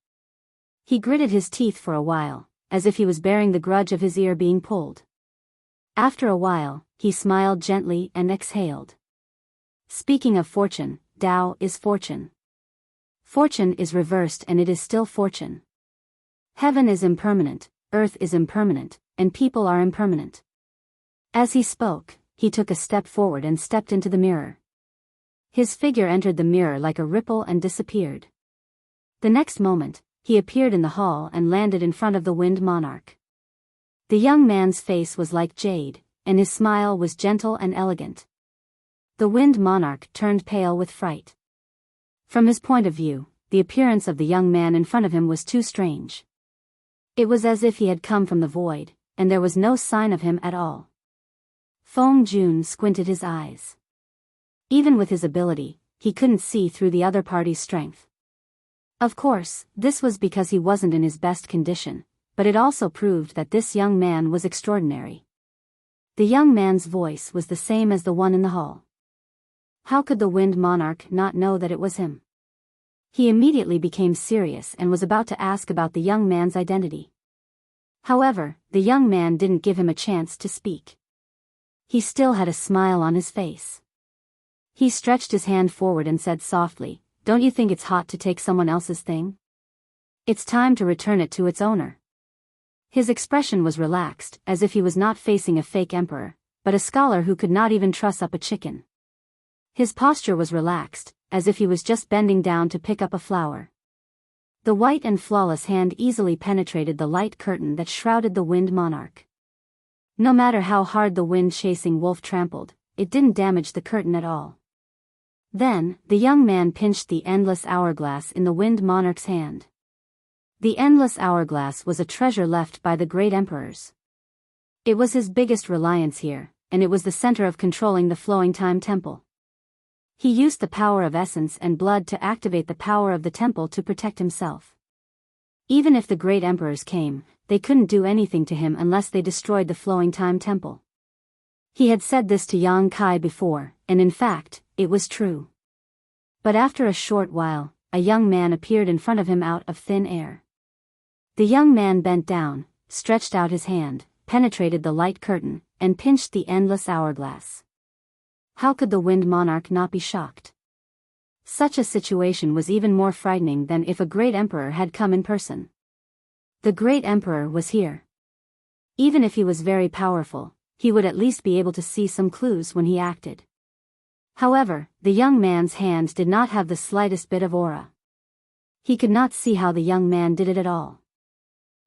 He gritted his teeth for a while, as if he was bearing the grudge of his ear being pulled. After a while, he smiled gently and exhaled. Speaking of fortune, Tao is fortune. Fortune is reversed and it is still fortune. Heaven is impermanent, earth is impermanent, and people are impermanent. As he spoke, he took a step forward and stepped into the mirror. His figure entered the mirror like a ripple and disappeared. The next moment, he appeared in the hall and landed in front of the Wind Monarch. The young man's face was like jade, and his smile was gentle and elegant. The Wind Monarch turned pale with fright. From his point of view, the appearance of the young man in front of him was too strange. It was as if he had come from the void, and there was no sign of him at all. Feng Jun squinted his eyes. Even with his ability, he couldn't see through the other party's strength. Of course, this was because he wasn't in his best condition, but it also proved that this young man was extraordinary. The young man's voice was the same as the one in the hall. How could the Wind Monarch not know that it was him? He immediately became serious and was about to ask about the young man's identity. However, the young man didn't give him a chance to speak. He still had a smile on his face. He stretched his hand forward and said softly, "Don't you think it's hot to take someone else's thing? It's time to return it to its owner." His expression was relaxed, as if he was not facing a fake emperor, but a scholar who could not even truss up a chicken. His posture was relaxed, as if he was just bending down to pick up a flower. The white and flawless hand easily penetrated the light curtain that shrouded the Wind Monarch. No matter how hard the wind-chasing wolf trampled, it didn't damage the curtain at all. Then, the young man pinched the endless hourglass in the Wind Monarch's hand. The endless hourglass was a treasure left by the great emperors. It was his biggest reliance here, and it was the center of controlling the flowing time temple. He used the power of essence and blood to activate the power of the temple to protect himself. Even if the great emperors came, they couldn't do anything to him unless they destroyed the flowing time temple. He had said this to Yang Kai before, and in fact, it was true. But after a short while, a young man appeared in front of him out of thin air. The young man bent down, stretched out his hand, penetrated the light curtain, and pinched the endless hourglass. How could the Wind Monarch not be shocked? Such a situation was even more frightening than if a great emperor had come in person. The great emperor was here. Even if he was very powerful, he would at least be able to see some clues when he acted. However, the young man's hand did not have the slightest bit of aura. He could not see how the young man did it at all.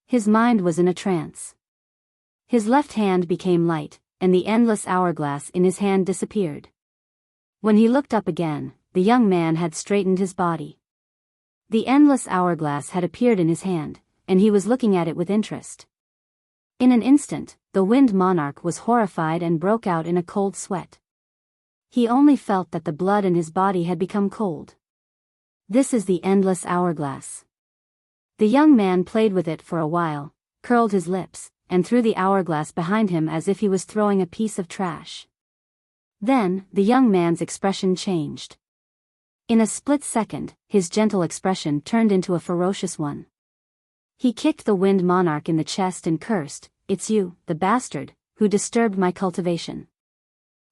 His mind was in a trance. His left hand became light, and the endless hourglass in his hand disappeared. When he looked up again, the young man had straightened his body. The endless hourglass had appeared in his hand, and he was looking at it with interest. In an instant, the Wind Monarch was horrified and broke out in a cold sweat. He only felt that the blood in his body had become cold. This is the endless hourglass. The young man played with it for a while, curled his lips, and threw the hourglass behind him as if he was throwing a piece of trash. Then, the young man's expression changed. In a split second, his gentle expression turned into a ferocious one. He kicked the Wind Monarch in the chest and cursed, "It's you, the bastard, who disturbed my cultivation.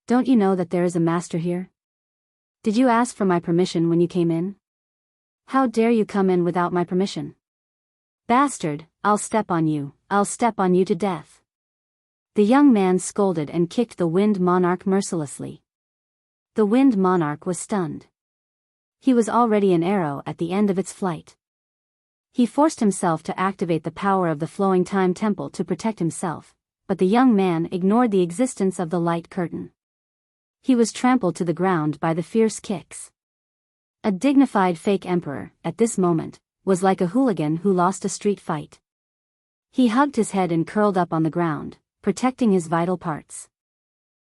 Don't you know that there is a master here? Did you ask for my permission when you came in? How dare you come in without my permission? Bastard, I'll step on you to death." The young man scolded and kicked the Wind Monarch mercilessly. The Wind Monarch was stunned. He was already an arrow at the end of its flight. He forced himself to activate the power of the flowing time temple to protect himself, but the young man ignored the existence of the light curtain. He was trampled to the ground by the fierce kicks. A dignified fake emperor, at this moment, was like a hooligan who lost a street fight. He hugged his head and curled up on the ground, protecting his vital parts.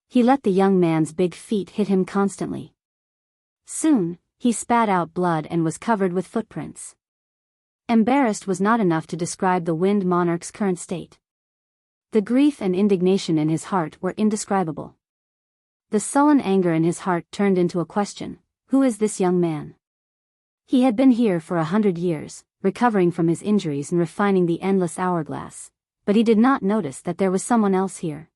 He let the young man's big feet hit him constantly. Soon, he spat out blood and was covered with footprints. Embarrassed was not enough to describe the Wind Monarch's current state. The grief and indignation in his heart were indescribable. The sullen anger in his heart turned into a question: who is this young man? He had been here for 100 years, recovering from his injuries and refining the endless hourglass, but he did not notice that there was someone else here.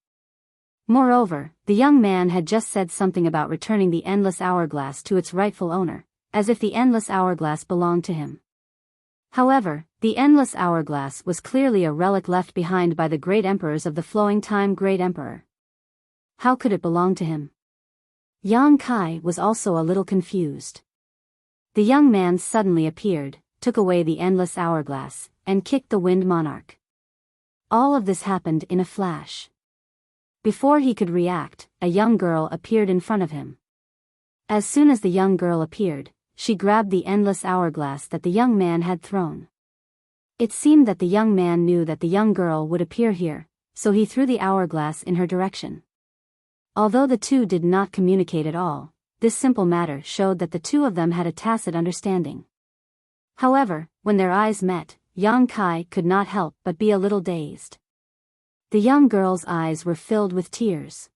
Moreover, the young man had just said something about returning the endless hourglass to its rightful owner, as if the endless hourglass belonged to him. However, the endless hourglass was clearly a relic left behind by the great emperors of the flowing time. Great Emperor. How could it belong to him? Yang Kai was also a little confused. The young man suddenly appeared, took away the endless hourglass, and kicked the Wind Monarch. All of this happened in a flash. Before he could react, a young girl appeared in front of him. As soon as the young girl appeared, she grabbed the endless hourglass that the young man had thrown. It seemed that the young man knew that the young girl would appear here, so he threw the hourglass in her direction. Although the two did not communicate at all, this simple matter showed that the two of them had a tacit understanding. However, when their eyes met, Yang Kai could not help but be a little dazed. The young girl's eyes were filled with tears.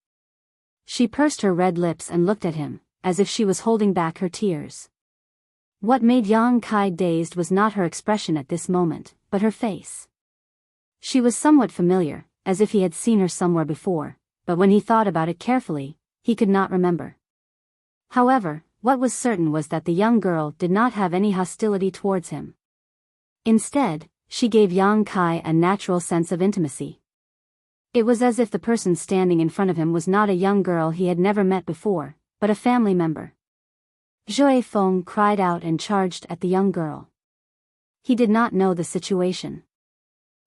She pursed her red lips and looked at him, as if she was holding back her tears. What made Yang Kai dazed was not her expression at this moment, but her face. She was somewhat familiar, as if he had seen her somewhere before, but when he thought about it carefully, he could not remember. However, what was certain was that the young girl did not have any hostility towards him. Instead, she gave Yang Kai a natural sense of intimacy. It was as if the person standing in front of him was not a young girl he had never met before, but a family member. Zhui Feng cried out and charged at the young girl. He did not know the situation.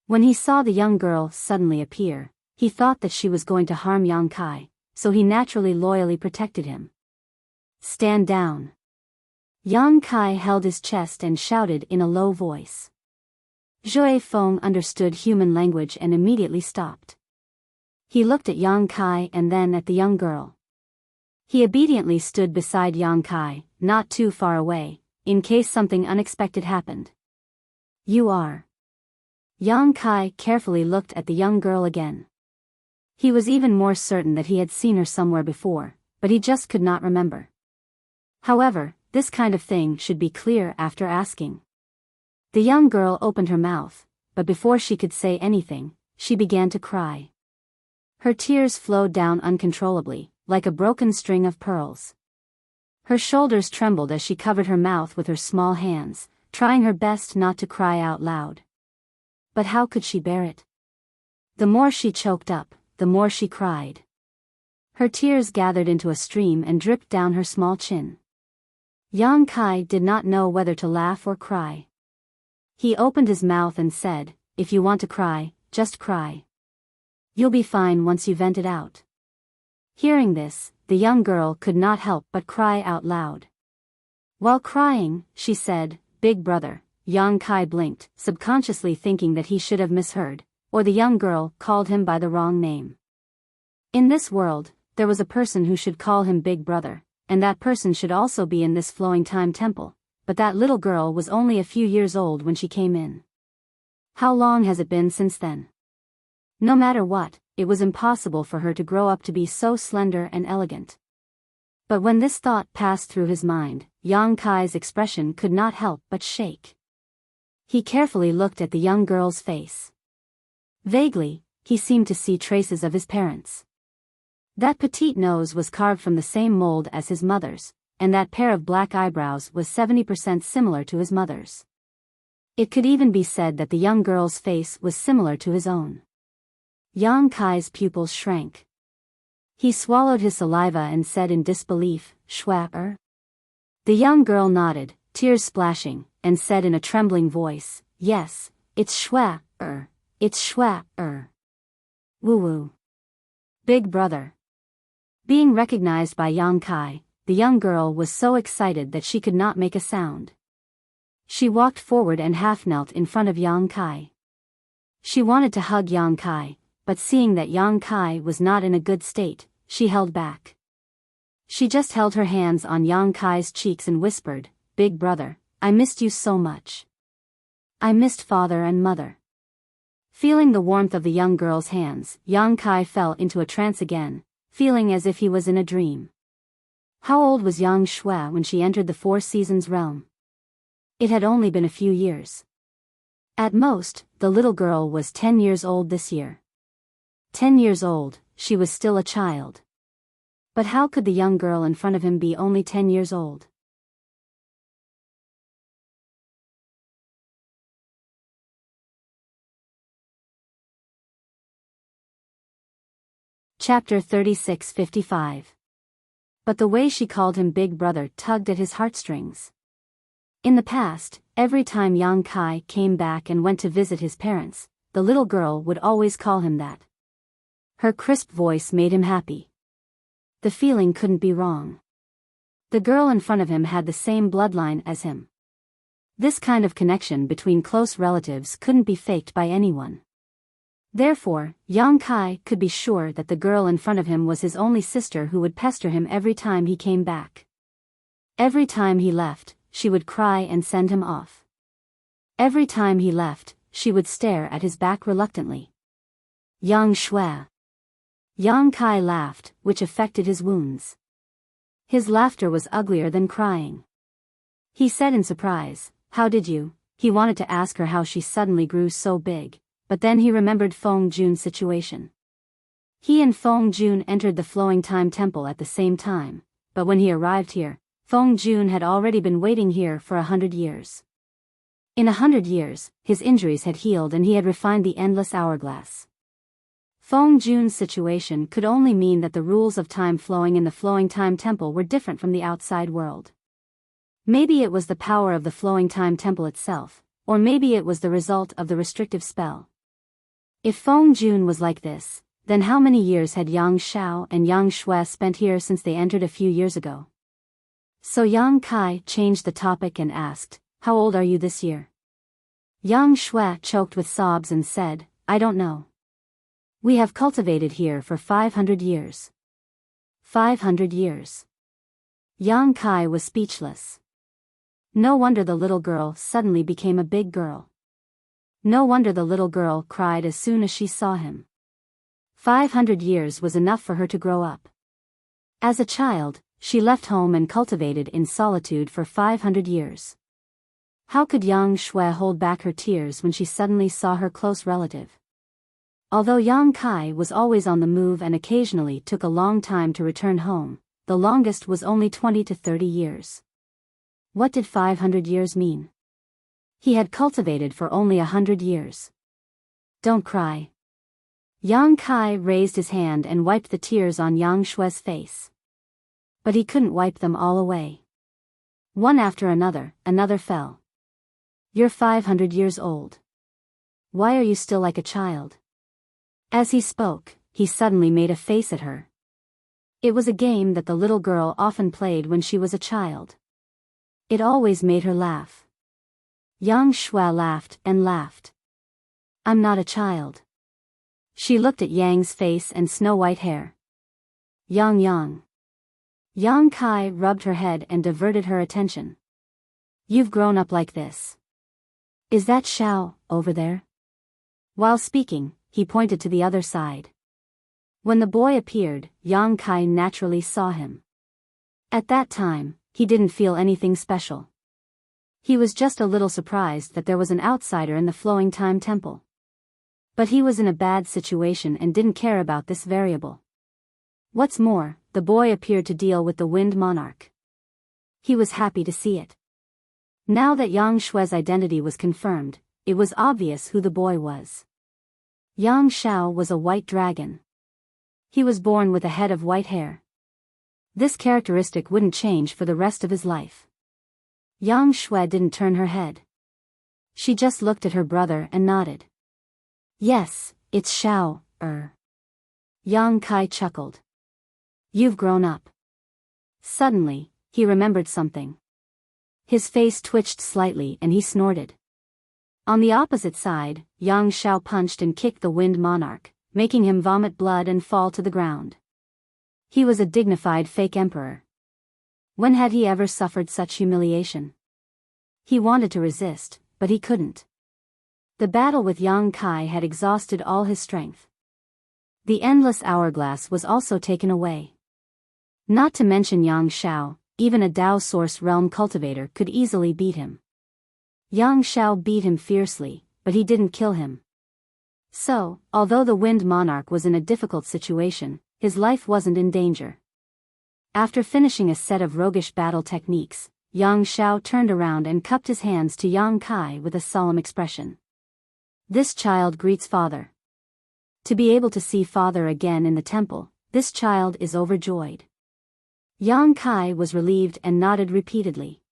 When he saw the young girl suddenly appear, he thought that she was going to harm Yang Kai, so he naturally loyally protected him. Stand down. Yang Kai held his chest and shouted in a low voice. Zhui Feng understood human language and immediately stopped. He looked at Yang Kai and then at the young girl. He obediently stood beside Yang Kai, not too far away, in case something unexpected happened. You are. Yang Kai carefully looked at the young girl again. He was even more certain that he had seen her somewhere before, but he just could not remember. However, this kind of thing should be clear after asking. The young girl opened her mouth, but before she could say anything, she began to cry. Her tears flowed down uncontrollably, like a broken string of pearls. Her shoulders trembled as she covered her mouth with her small hands, trying her best not to cry out loud. But how could she bear it? The more she choked up, the more she cried. Her tears gathered into a stream and dripped down her small chin. Yang Kai did not know whether to laugh or cry. He opened his mouth and said, "If you want to cry, just cry. You'll be fine once you vent it out." Hearing this, the young girl could not help but cry out loud. While crying, she said, "Big brother." Yang Kai blinked, subconsciously thinking that he should have misheard, or the young girl called him by the wrong name. In this world, there was a person who should call him Big Brother, and that person should also be in this flowing time temple, but that little girl was only a few years old when she came in. How long has it been since then? No matter what, it was impossible for her to grow up to be so slender and elegant. But when this thought passed through his mind, Yang Kai's expression could not help but shake. He carefully looked at the young girl's face. Vaguely, he seemed to see traces of his parents. That petite nose was carved from the same mold as his mother's, and that pair of black eyebrows was 70% similar to his mother's. It could even be said that the young girl's face was similar to his own. Yang Kai's pupils shrank. He swallowed his saliva and said in disbelief, "Schwa-er?" The young girl nodded, tears splashing, and said in a trembling voice, "Yes, it's Schwa-er, it's Schwa-er." Woo woo. Big brother. Being recognized by Yang Kai, the young girl was so excited that she could not make a sound. She walked forward and half knelt in front of Yang Kai. She wanted to hug Yang Kai, but seeing that Yang Kai was not in a good state, she held back. She just held her hands on Yang Kai's cheeks and whispered, "Big brother, I missed you so much. I missed father and mother." Feeling the warmth of the young girl's hands, Yang Kai fell into a trance again, feeling as if he was in a dream. How old was Yang Shui when she entered the Four Seasons realm? It had only been a few years. At most, the little girl was 10 years old this year. 10 years old, she was still a child. But how could the young girl in front of him be only 10 years old? Chapter 36:55. But the way she called him big brother tugged at his heartstrings. In the past, every time Yang Kai came back and went to visit his parents, the little girl would always call him that. Her crisp voice made him happy. The feeling couldn't be wrong. The girl in front of him had the same bloodline as him. This kind of connection between close relatives couldn't be faked by anyone. Therefore, Yang Kai could be sure that the girl in front of him was his only sister who would pester him every time he came back. Every time he left, she would cry and send him off. Every time he left, she would stare at his back reluctantly. Yang Shui. Yang Kai laughed, which affected his wounds. His laughter was uglier than crying. He said in surprise, "How did you?" He wanted to ask her how she suddenly grew so big, but then he remembered Feng Jun's situation. He and Feng Jun entered the Flowing Time Temple at the same time, but when he arrived here, Feng Jun had already been waiting here for 100 years. In 100 years, his injuries had healed and he had refined the endless hourglass. Feng Jun's situation could only mean that the rules of time flowing in the Flowing Time Temple were different from the outside world. Maybe it was the power of the Flowing Time Temple itself, or maybe it was the result of the restrictive spell. If Feng Jun was like this, then how many years had Yang Xiao and Yang Shui spent here since they entered a few years ago? So Yang Kai changed the topic and asked, "How old are you this year?" Yang Shui choked with sobs and said, "I don't know. We have cultivated here for 500 years. 500 years. Yang Kai was speechless. No wonder the little girl suddenly became a big girl. No wonder the little girl cried as soon as she saw him. 500 years was enough for her to grow up. As a child, she left home and cultivated in solitude for 500 years. How could Yang Shui hold back her tears when she suddenly saw her close relative? Although Yang Kai was always on the move and occasionally took a long time to return home, the longest was only 20 to 30 years. What did 500 years mean? He had cultivated for only 100 years. Don't cry. Yang Kai raised his hand and wiped the tears on Yang Shui's face. But he couldn't wipe them all away. One after another fell. You're 500 years old. Why are you still like a child? As he spoke, he suddenly made a face at her. It was a game that the little girl often played when she was a child. It always made her laugh. Yang Shui laughed and laughed. I'm not a child. She looked at Yang's face and snow-white hair. Yang. Yang Kai rubbed her head and diverted her attention. You've grown up like this. Is that Xiao, over there? While speaking, he pointed to the other side. When the boy appeared, Yang Kai naturally saw him. At that time, he didn't feel anything special. He was just a little surprised that there was an outsider in the Flowing Time Temple. But he was in a bad situation and didn't care about this variable. What's more, the boy appeared to deal with the Wind Monarch. He was happy to see it. Now that Yang Shui's identity was confirmed, it was obvious who the boy was. Yang Xiao was a white dragon. He was born with a head of white hair. This characteristic wouldn't change for the rest of his life. Yang Shui didn't turn her head. She just looked at her brother and nodded. Yes, it's Xiao. Yang Kai chuckled. You've grown up. Suddenly, he remembered something. His face twitched slightly and he snorted. On the opposite side, Yang Xiao punched and kicked the Wind Monarch, making him vomit blood and fall to the ground. He was a dignified fake emperor. When had he ever suffered such humiliation? He wanted to resist, but he couldn't. The battle with Yang Kai had exhausted all his strength. The endless hourglass was also taken away. Not to mention Yang Xiao, even a Dao Source Realm cultivator could easily beat him. Yang Xiao beat him fiercely, but he didn't kill him. So, although the Wind Monarch was in a difficult situation, his life wasn't in danger. After finishing a set of roguish battle techniques, Yang Xiao turned around and cupped his hands to Yang Kai with a solemn expression. This child greets father. To be able to see father again in the temple, this child is overjoyed. Yang Kai was relieved and nodded repeatedly.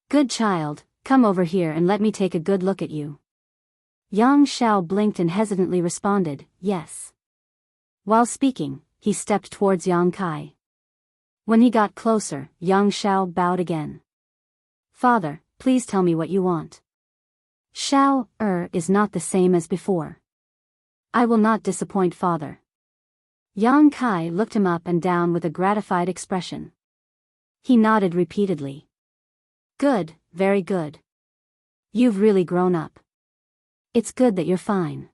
Good child, come over here and let me take a good look at you. Yang Xiao blinked and hesitantly responded, yes. While speaking, he stepped towards Yang Kai. When he got closer, Yang Xiao bowed again. Father, please tell me what you want. Xiao, is not the same as before. I will not disappoint father. Yang Kai looked him up and down with a gratified expression. He nodded repeatedly. Good, very good. You've really grown up. It's good that you're fine.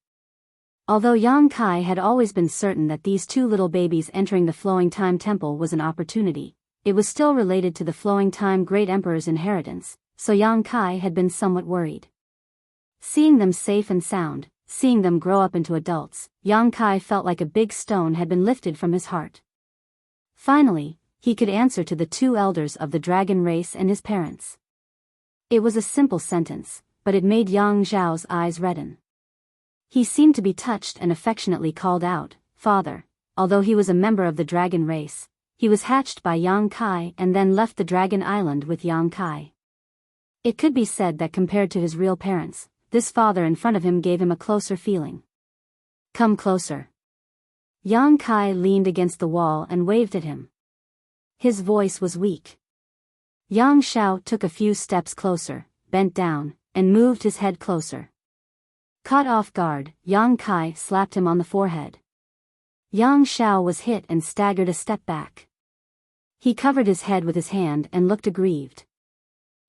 Although Yang Kai had always been certain that these two little babies entering the Flowing Time Temple was an opportunity, it was still related to the Flowing Time Great Emperor's inheritance, so Yang Kai had been somewhat worried. Seeing them safe and sound, seeing them grow up into adults, Yang Kai felt like a big stone had been lifted from his heart. Finally, he could answer to the two elders of the dragon race and his parents. It was a simple sentence, but it made Yang Zhao's eyes redden. He seemed to be touched and affectionately called out, Father. Although he was a member of the dragon race, he was hatched by Yang Kai and then left the dragon island with Yang Kai. It could be said that compared to his real parents, this father in front of him gave him a closer feeling. Come closer. Yang Kai leaned against the wall and waved at him. His voice was weak. Yang Xiao took a few steps closer, bent down, and moved his head closer. Caught off guard, Yang Kai slapped him on the forehead. Yang Xiao was hit and staggered a step back. He covered his head with his hand and looked aggrieved.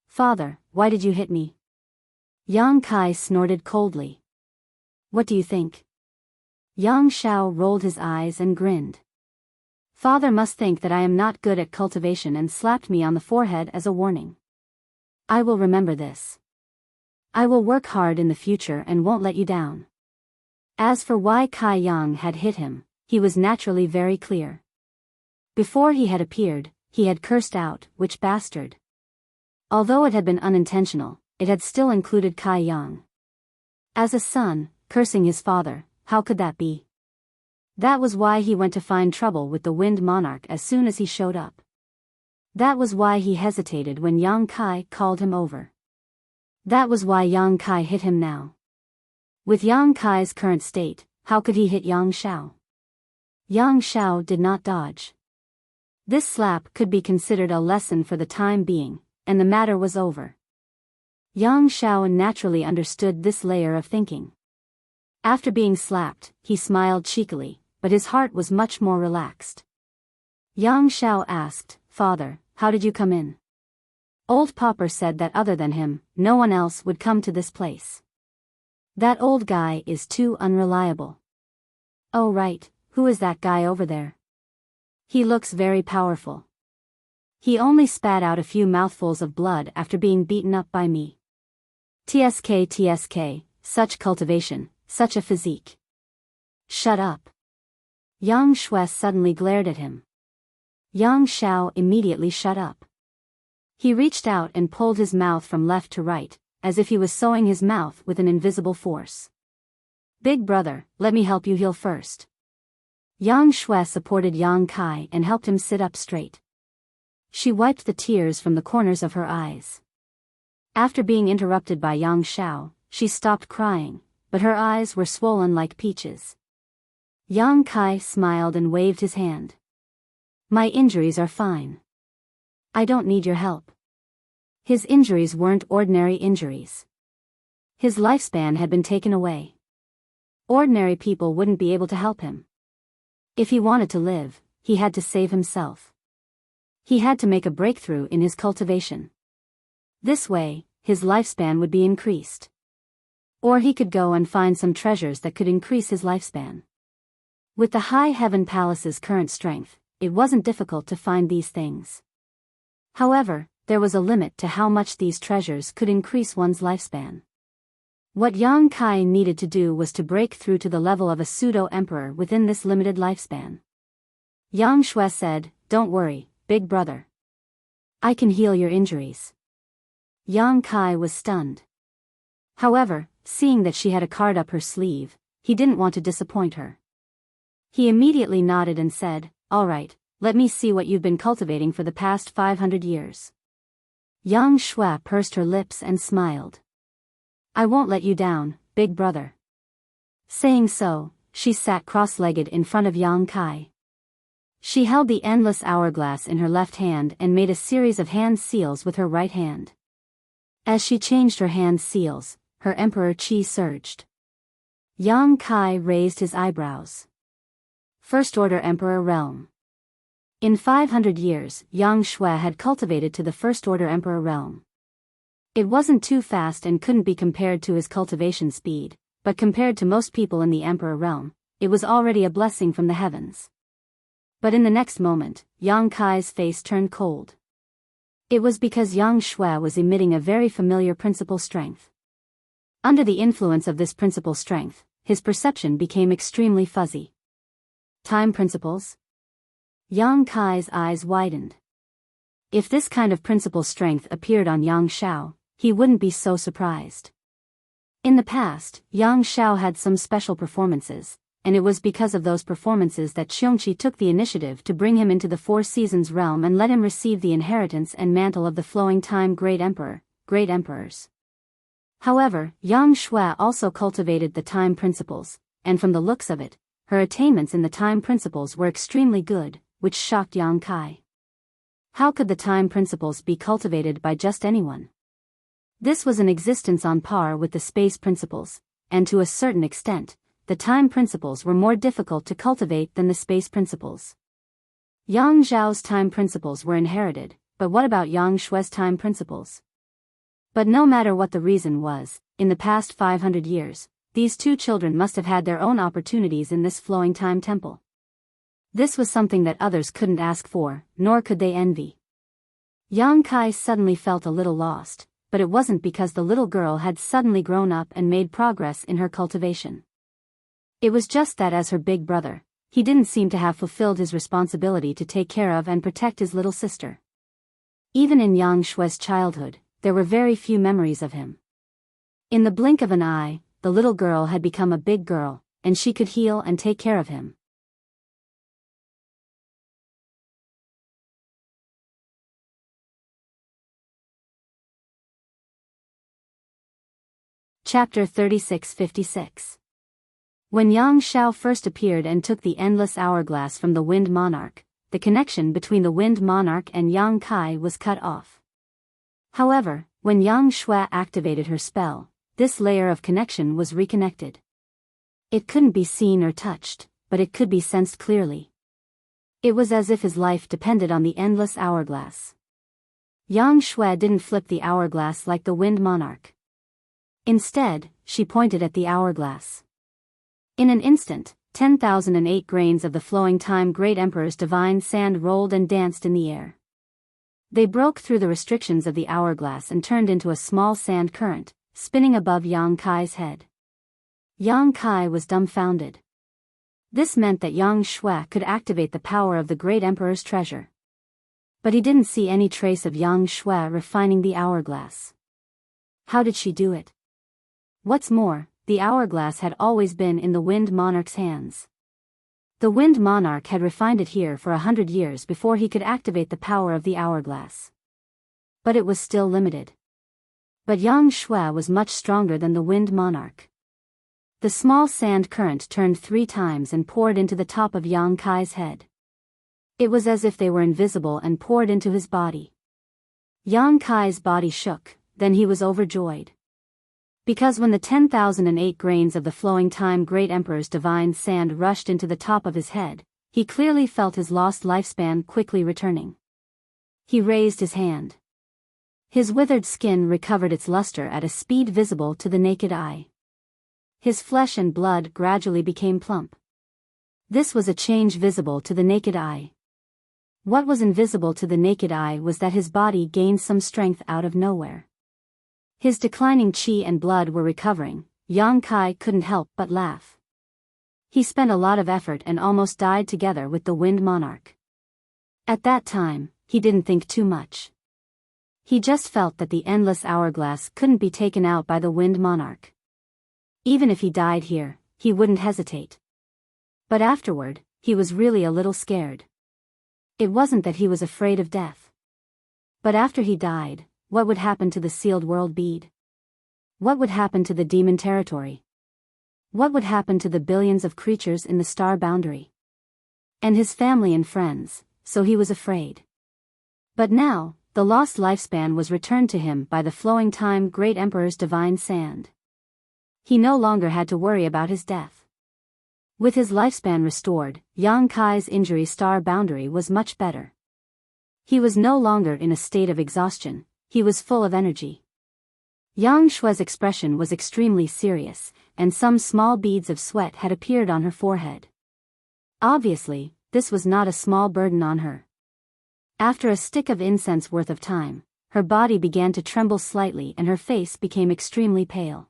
Father, why did you hit me? Yang Kai snorted coldly. What do you think? Yang Xiao rolled his eyes and grinned. Father must think that I am not good at cultivation and slapped me on the forehead as a warning. I will remember this. I will work hard in the future and won't let you down. As for why Kai Yang had hit him, he was naturally very clear. Before he had appeared, he had cursed out, "Which bastard." Although it had been unintentional, it had still included Kai Yang. As a son, cursing his father, how could that be? That was why he went to find trouble with the Wind Monarch as soon as he showed up. That was why he hesitated when Yang Kai called him over. That was why Yang Kai hit him now. With Yang Kai's current state, how could he hit Yang Xiao? Yang Xiao did not dodge. This slap could be considered a lesson for the time being, and the matter was over. Yang Xiao naturally understood this layer of thinking. After being slapped, he smiled cheekily, but his heart was much more relaxed. Yang Xiao asked, Father, how did you come in? Old Popper said that other than him, no one else would come to this place. That old guy is too unreliable. Oh right, who is that guy over there? He looks very powerful. He only spat out a few mouthfuls of blood after being beaten up by me. TSK, such cultivation, such a physique. Shut up. Yang Shui suddenly glared at him. Yang Xiao immediately shut up. He reached out and pulled his mouth from left to right, as if he was sewing his mouth with an invisible force. Big brother, let me help you heal first. Yang Shui supported Yang Kai and helped him sit up straight. She wiped the tears from the corners of her eyes. After being interrupted by Yang Xiao, she stopped crying, but her eyes were swollen like peaches. Yang Kai smiled and waved his hand. My injuries are fine. I don't need your help. His injuries weren't ordinary injuries. His lifespan had been taken away. Ordinary people wouldn't be able to help him. If he wanted to live, he had to save himself. He had to make a breakthrough in his cultivation. This way, his lifespan would be increased. Or he could go and find some treasures that could increase his lifespan. With the High Heaven Palace's current strength, it wasn't difficult to find these things. However, there was a limit to how much these treasures could increase one's lifespan. What Yang Kai needed to do was to break through to the level of a pseudo-emperor within this limited lifespan. Yang Shui said, "Don't worry, big brother. I can heal your injuries." Yang Kai was stunned. However, seeing that she had a card up her sleeve, he didn't want to disappoint her. He immediately nodded and said, "All right, let me see what you've been cultivating for the past 500 years. Yang Shui pursed her lips and smiled. "I won't let you down, big brother." Saying so, she sat cross-legged in front of Yang Kai. She held the endless hourglass in her left hand and made a series of hand seals with her right hand. As she changed her hand seals, her emperor chi surged. Yang Kai raised his eyebrows. First Order Emperor Realm. In 500 years, Yang Shui had cultivated to the First Order Emperor Realm. It wasn't too fast and couldn't be compared to his cultivation speed, but compared to most people in the Emperor Realm, it was already a blessing from the heavens. But in the next moment, Yang Kai's face turned cold. It was because Yang Shui was emitting a very familiar principal strength. Under the influence of this principal strength, his perception became extremely fuzzy. Time principles? Yang Kai's eyes widened. If this kind of principal strength appeared on Yang Xiao, he wouldn't be so surprised. In the past, Yang Xiao had some special performances, and it was because of those performances that Xiongqi took the initiative to bring him into the Four Seasons realm and let him receive the inheritance and mantle of the flowing time Great Emperor, Great Emperors. However, Yang Shui also cultivated the time principles, and from the looks of it, her attainments in the time principles were extremely good, which shocked Yang Kai. How could the time principles be cultivated by just anyone? This was an existence on par with the space principles, and to a certain extent, the time principles were more difficult to cultivate than the space principles. Yang Zhao's time principles were inherited, but what about Yang Shui's time principles? But no matter what the reason was, in the past 500 years, these two children must have had their own opportunities in this flowing time temple. This was something that others couldn't ask for, nor could they envy. Yang Kai suddenly felt a little lost, but it wasn't because the little girl had suddenly grown up and made progress in her cultivation. It was just that as her big brother, he didn't seem to have fulfilled his responsibility to take care of and protect his little sister. Even in Yang Shui's childhood, there were very few memories of him. In the blink of an eye, the little girl had become a big girl, and she could heal and take care of him. Chapter 36-56. When Yang Xiao first appeared and took the endless hourglass from the Wind Monarch, the connection between the Wind Monarch and Yang Kai was cut off. However, when Yang Shui activated her spell, this layer of connection was reconnected. It couldn't be seen or touched, but it could be sensed clearly. It was as if his life depended on the endless hourglass. Yang Shui didn't flip the hourglass like the Wind Monarch. Instead, she pointed at the hourglass. In an instant, 10,008 grains of the flowing time Great Emperor's divine sand rolled and danced in the air. They broke through the restrictions of the hourglass and turned into a small sand current, spinning above Yang Kai's head. Yang Kai was dumbfounded. This meant that Yang Shui could activate the power of the Great Emperor's treasure. But he didn't see any trace of Yang Shui refining the hourglass. How did she do it? What's more, the hourglass had always been in the Wind Monarch's hands. The Wind Monarch had refined it here for 100 years before he could activate the power of the hourglass. But it was still limited. But Yang Shui was much stronger than the Wind Monarch. The small sand current turned 3 times and poured into the top of Yang Kai's head. It was as if they were invisible and poured into his body. Yang Kai's body shook, then he was overjoyed. Because when the 10,008 grains of the flowing time Great Emperor's divine sand rushed into the top of his head, he clearly felt his lost lifespan quickly returning. He raised his hand. His withered skin recovered its luster at a speed visible to the naked eye. His flesh and blood gradually became plump. This was a change visible to the naked eye. What was invisible to the naked eye was that his body gained some strength out of nowhere. His declining qi and blood were recovering. Yang Kai couldn't help but laugh. He spent a lot of effort and almost died together with the Wind Monarch. At that time, he didn't think too much. He just felt that the endless hourglass couldn't be taken out by the Wind Monarch. Even if he died here, he wouldn't hesitate. But afterward, he was really a little scared. It wasn't that he was afraid of death. But after he died, what would happen to the sealed world bead? What would happen to the demon territory? What would happen to the billions of creatures in the star boundary? And his family and friends, so he was afraid. But now, the lost lifespan was returned to him by the flowing time Great Emperor's divine sand. He no longer had to worry about his death. With his lifespan restored, Yang Kai's injury star boundary was much better. He was no longer in a state of exhaustion, he was full of energy. Yang Shue's expression was extremely serious, and some small beads of sweat had appeared on her forehead. Obviously, this was not a small burden on her. After a stick of incense worth of time, her body began to tremble slightly and her face became extremely pale.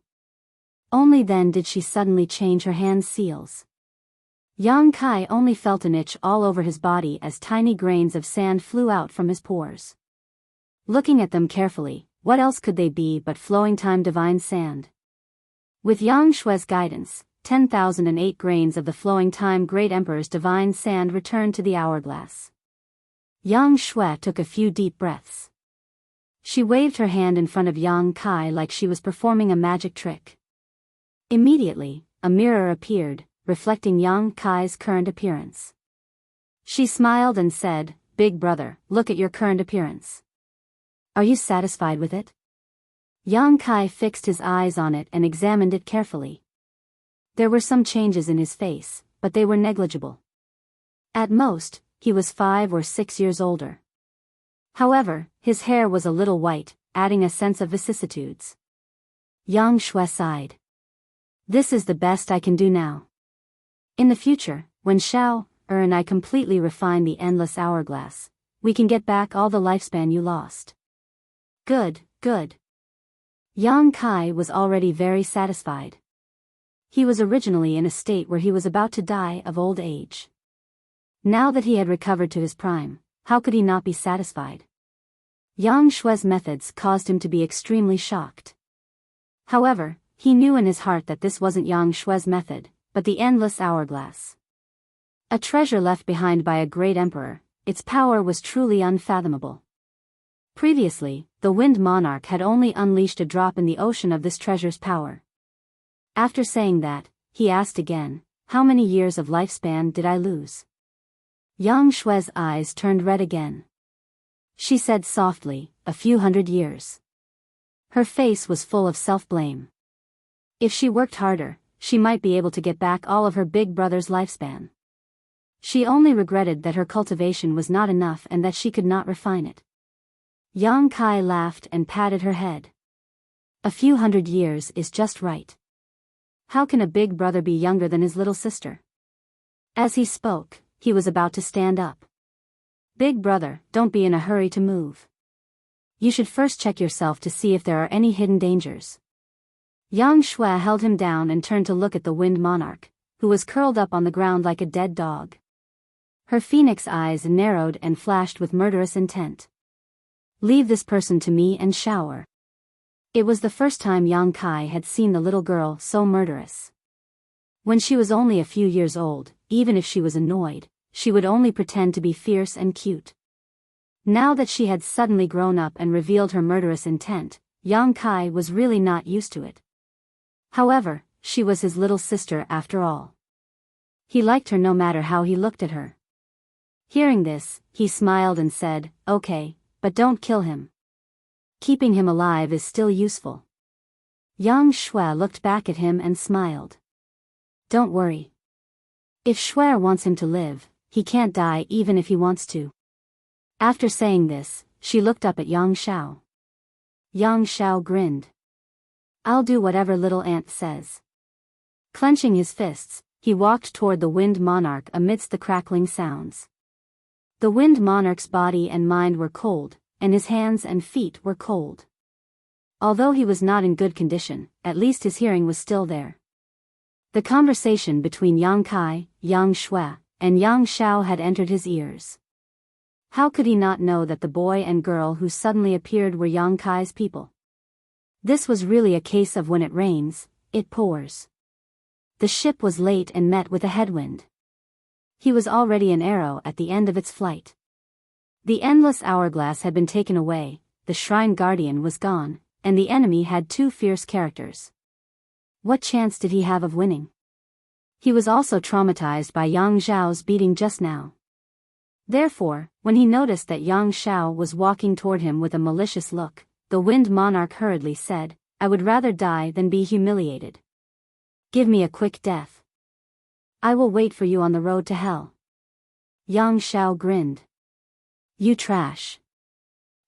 Only then did she suddenly change her hand's seals. Yang Kai only felt an itch all over his body as tiny grains of sand flew out from his pores. Looking at them carefully, what else could they be but flowing time divine sand? With Yang Shue's guidance, 10,008 grains of the flowing time Great Emperor's divine sand returned to the hourglass. Yang Shui took a few deep breaths. She waved her hand in front of Yang Kai like she was performing a magic trick. Immediately, a mirror appeared, reflecting Yang Kai's current appearance. She smiled and said, "Big brother, look at your current appearance. Are you satisfied with it?" Yang Kai fixed his eyes on it and examined it carefully. There were some changes in his face, but they were negligible. At most, he was 5 or 6 years older. However, his hair was a little white, adding a sense of vicissitudes. Yang Shui sighed. "This is the best I can do now. In the future, when Xiao, and I completely refine the endless hourglass, we can get back all the lifespan you lost." "Good, good." Yang Kai was already very satisfied. He was originally in a state where he was about to die of old age. Now that he had recovered to his prime, how could he not be satisfied? Yang Shue's methods caused him to be extremely shocked. However, he knew in his heart that this wasn't Yang Shue's method, but the endless hourglass. A treasure left behind by a great emperor, its power was truly unfathomable. Previously, the Wind Monarch had only unleashed a drop in the ocean of this treasure's power. After saying that, he asked again, "How many years of lifespan did I lose?" Yang Shue's eyes turned red again. She said softly, "A few hundred years." Her face was full of self-blame. If she worked harder, she might be able to get back all of her big brother's lifespan. She only regretted that her cultivation was not enough and that she could not refine it. Yang Kai laughed and patted her head. "A few hundred years is just right. How can a big brother be younger than his little sister?" As he spoke, he was about to stand up. "Big brother, don't be in a hurry to move. You should first check yourself to see if there are any hidden dangers." Yang Shui held him down and turned to look at the Wind Monarch, who was curled up on the ground like a dead dog. Her phoenix eyes narrowed and flashed with murderous intent. "Leave this person to me and shower." It was the first time Yang Kai had seen the little girl so murderous. When she was only a few years old, even if she was annoyed, she would only pretend to be fierce and cute. Now that she had suddenly grown up and revealed her murderous intent, Yang Kai was really not used to it. However, she was his little sister after all. He liked her no matter how he looked at her. Hearing this, he smiled and said, "Okay, but don't kill him. Keeping him alive is still useful." Yang Shui looked back at him and smiled. "Don't worry. If Shui wants him to live, he can't die even if he wants to." After saying this, she looked up at Yang Shao. Yang Shao grinned. "I'll do whatever little aunt says." Clenching his fists, he walked toward the Wind Monarch amidst the crackling sounds. The Wind Monarch's body and mind were cold, and his hands and feet were cold. Although he was not in good condition, at least his hearing was still there. The conversation between Yang Kai, Yang Shui, and Yang Shao had entered his ears. How could he not know that the boy and girl who suddenly appeared were Yang Kai's people? This was really a case of when it rains, it pours. The ship was late and met with a headwind. He was already an arrow at the end of its flight. The endless hourglass had been taken away, the shrine guardian was gone, and the enemy had two fierce characters. What chance did he have of winning? He was also traumatized by Yang Zhao's beating just now. Therefore, when he noticed that Yang Shao was walking toward him with a malicious look, the Wind Monarch hurriedly said, "I would rather die than be humiliated. Give me a quick death. I will wait for you on the road to hell." Yang Shao grinned. "You trash.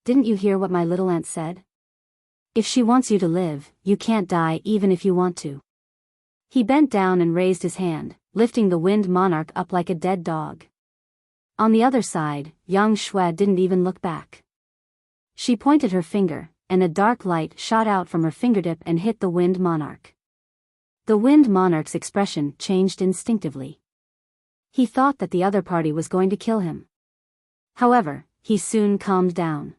Didn't you hear what my little aunt said? If she wants you to live, you can't die even if you want to." He bent down and raised his hand, lifting the Wind Monarch up like a dead dog. On the other side, Yang Shui didn't even look back. She pointed her finger, and a dark light shot out from her fingertip and hit the Wind Monarch. The Wind Monarch's expression changed instinctively. He thought that the other party was going to kill him. However, he soon calmed down.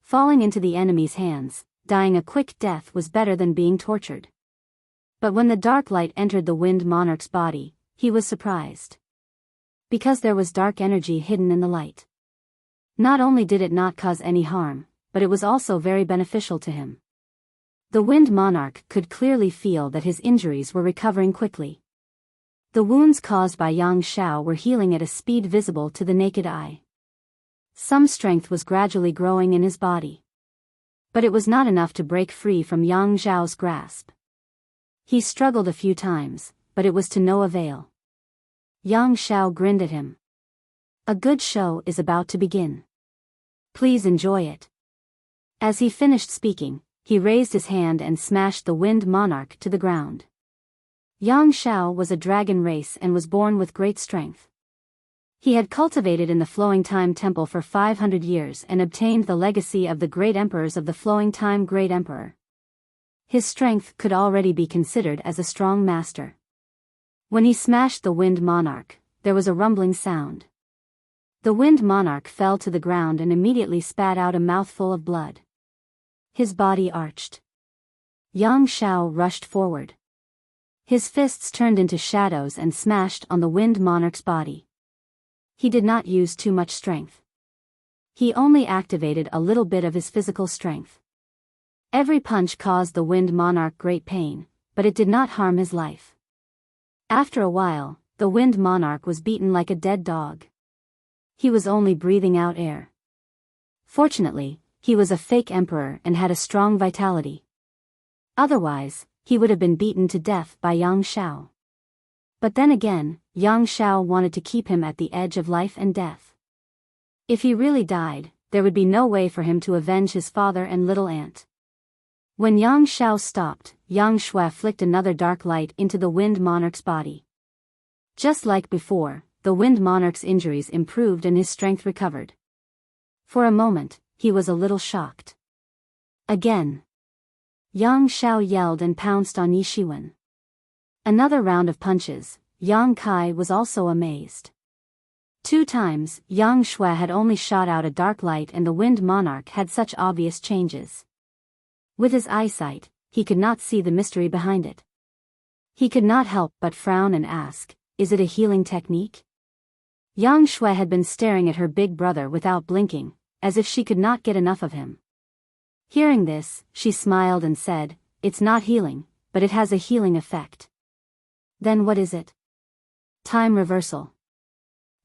Falling into the enemy's hands, dying a quick death was better than being tortured. But when the dark light entered the Wind Monarch's body, he was surprised. Because there was dark energy hidden in the light. Not only did it not cause any harm, but it was also very beneficial to him. The Wind Monarch could clearly feel that his injuries were recovering quickly. The wounds caused by Yang Shao were healing at a speed visible to the naked eye. Some strength was gradually growing in his body. But it was not enough to break free from Yang Zhao's grasp. He struggled a few times, but it was to no avail. Yang Shao grinned at him. "A good show is about to begin. Please enjoy it." As he finished speaking, he raised his hand and smashed the Wind Monarch to the ground. Yang Shao was a dragon race and was born with great strength. He had cultivated in the Flowing Time Temple for 500 years and obtained the legacy of the great emperors of the Flowing Time Great Emperor. His strength could already be considered as a strong master. When he smashed the Wind Monarch, there was a rumbling sound. The Wind Monarch fell to the ground and immediately spat out a mouthful of blood. His body arched. Yang Shao rushed forward. His fists turned into shadows and smashed on the Wind Monarch's body. He did not use too much strength. He only activated a little bit of his physical strength. Every punch caused the Wind Monarch great pain, but it did not harm his life. After a while, the Wind Monarch was beaten like a dead dog. He was only breathing out air. Fortunately, he was a fake emperor and had a strong vitality. Otherwise, he would have been beaten to death by Yang Shao. But then again, Yang Shao wanted to keep him at the edge of life and death. If he really died, there would be no way for him to avenge his father and little aunt. When Yang Shao stopped, Yang Shui flicked another dark light into the Wind Monarch's body. Just like before, the Wind Monarch's injuries improved and his strength recovered. For a moment, he was a little shocked. Again. Yang Shao yelled and pounced on Yi Shiwen. Another round of punches. Yang Kai was also amazed. 2 times, Yang Shui had only shot out a dark light and the Wind Monarch had such obvious changes. With his eyesight, he could not see the mystery behind it. He could not help but frown and ask, "Is it a healing technique?" Yang Shui had been staring at her big brother without blinking, as if she could not get enough of him. Hearing this, she smiled and said, "It's not healing, but but it has a healing effect. Then what is it? Time reversal.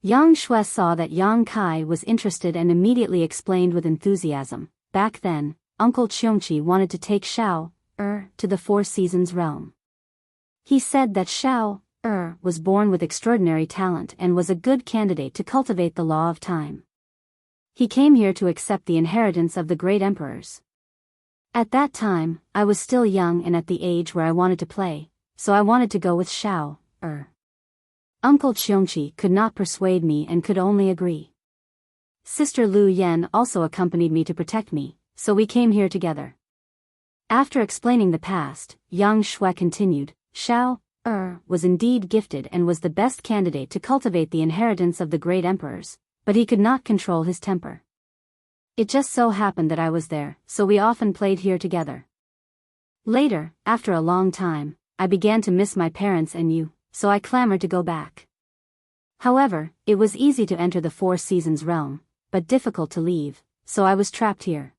Yang Shui saw that Yang Kai was interested and immediately explained with enthusiasm. Back then, Uncle Cheongqi wanted to take Shao to the Four Seasons realm. He said that Shao was born with extraordinary talent and was a good candidate to cultivate the law of time. He came here to accept the inheritance of the great emperors. At that time, I was still young and at the age where I wanted to play, so I wanted to go with Shao Uncle Cheongqi could not persuade me and could only agree. Sister Lu Yan also accompanied me to protect me, so we came here together. After explaining the past, Yang Shui continued, Shao was indeed gifted and was the best candidate to cultivate the inheritance of the great emperors, but he could not control his temper. It just so happened that I was there, so we often played here together. Later, after a long time, I began to miss my parents and you, so I clamored to go back. However, it was easy to enter the Four Seasons realm, but difficult to leave, so I was trapped here.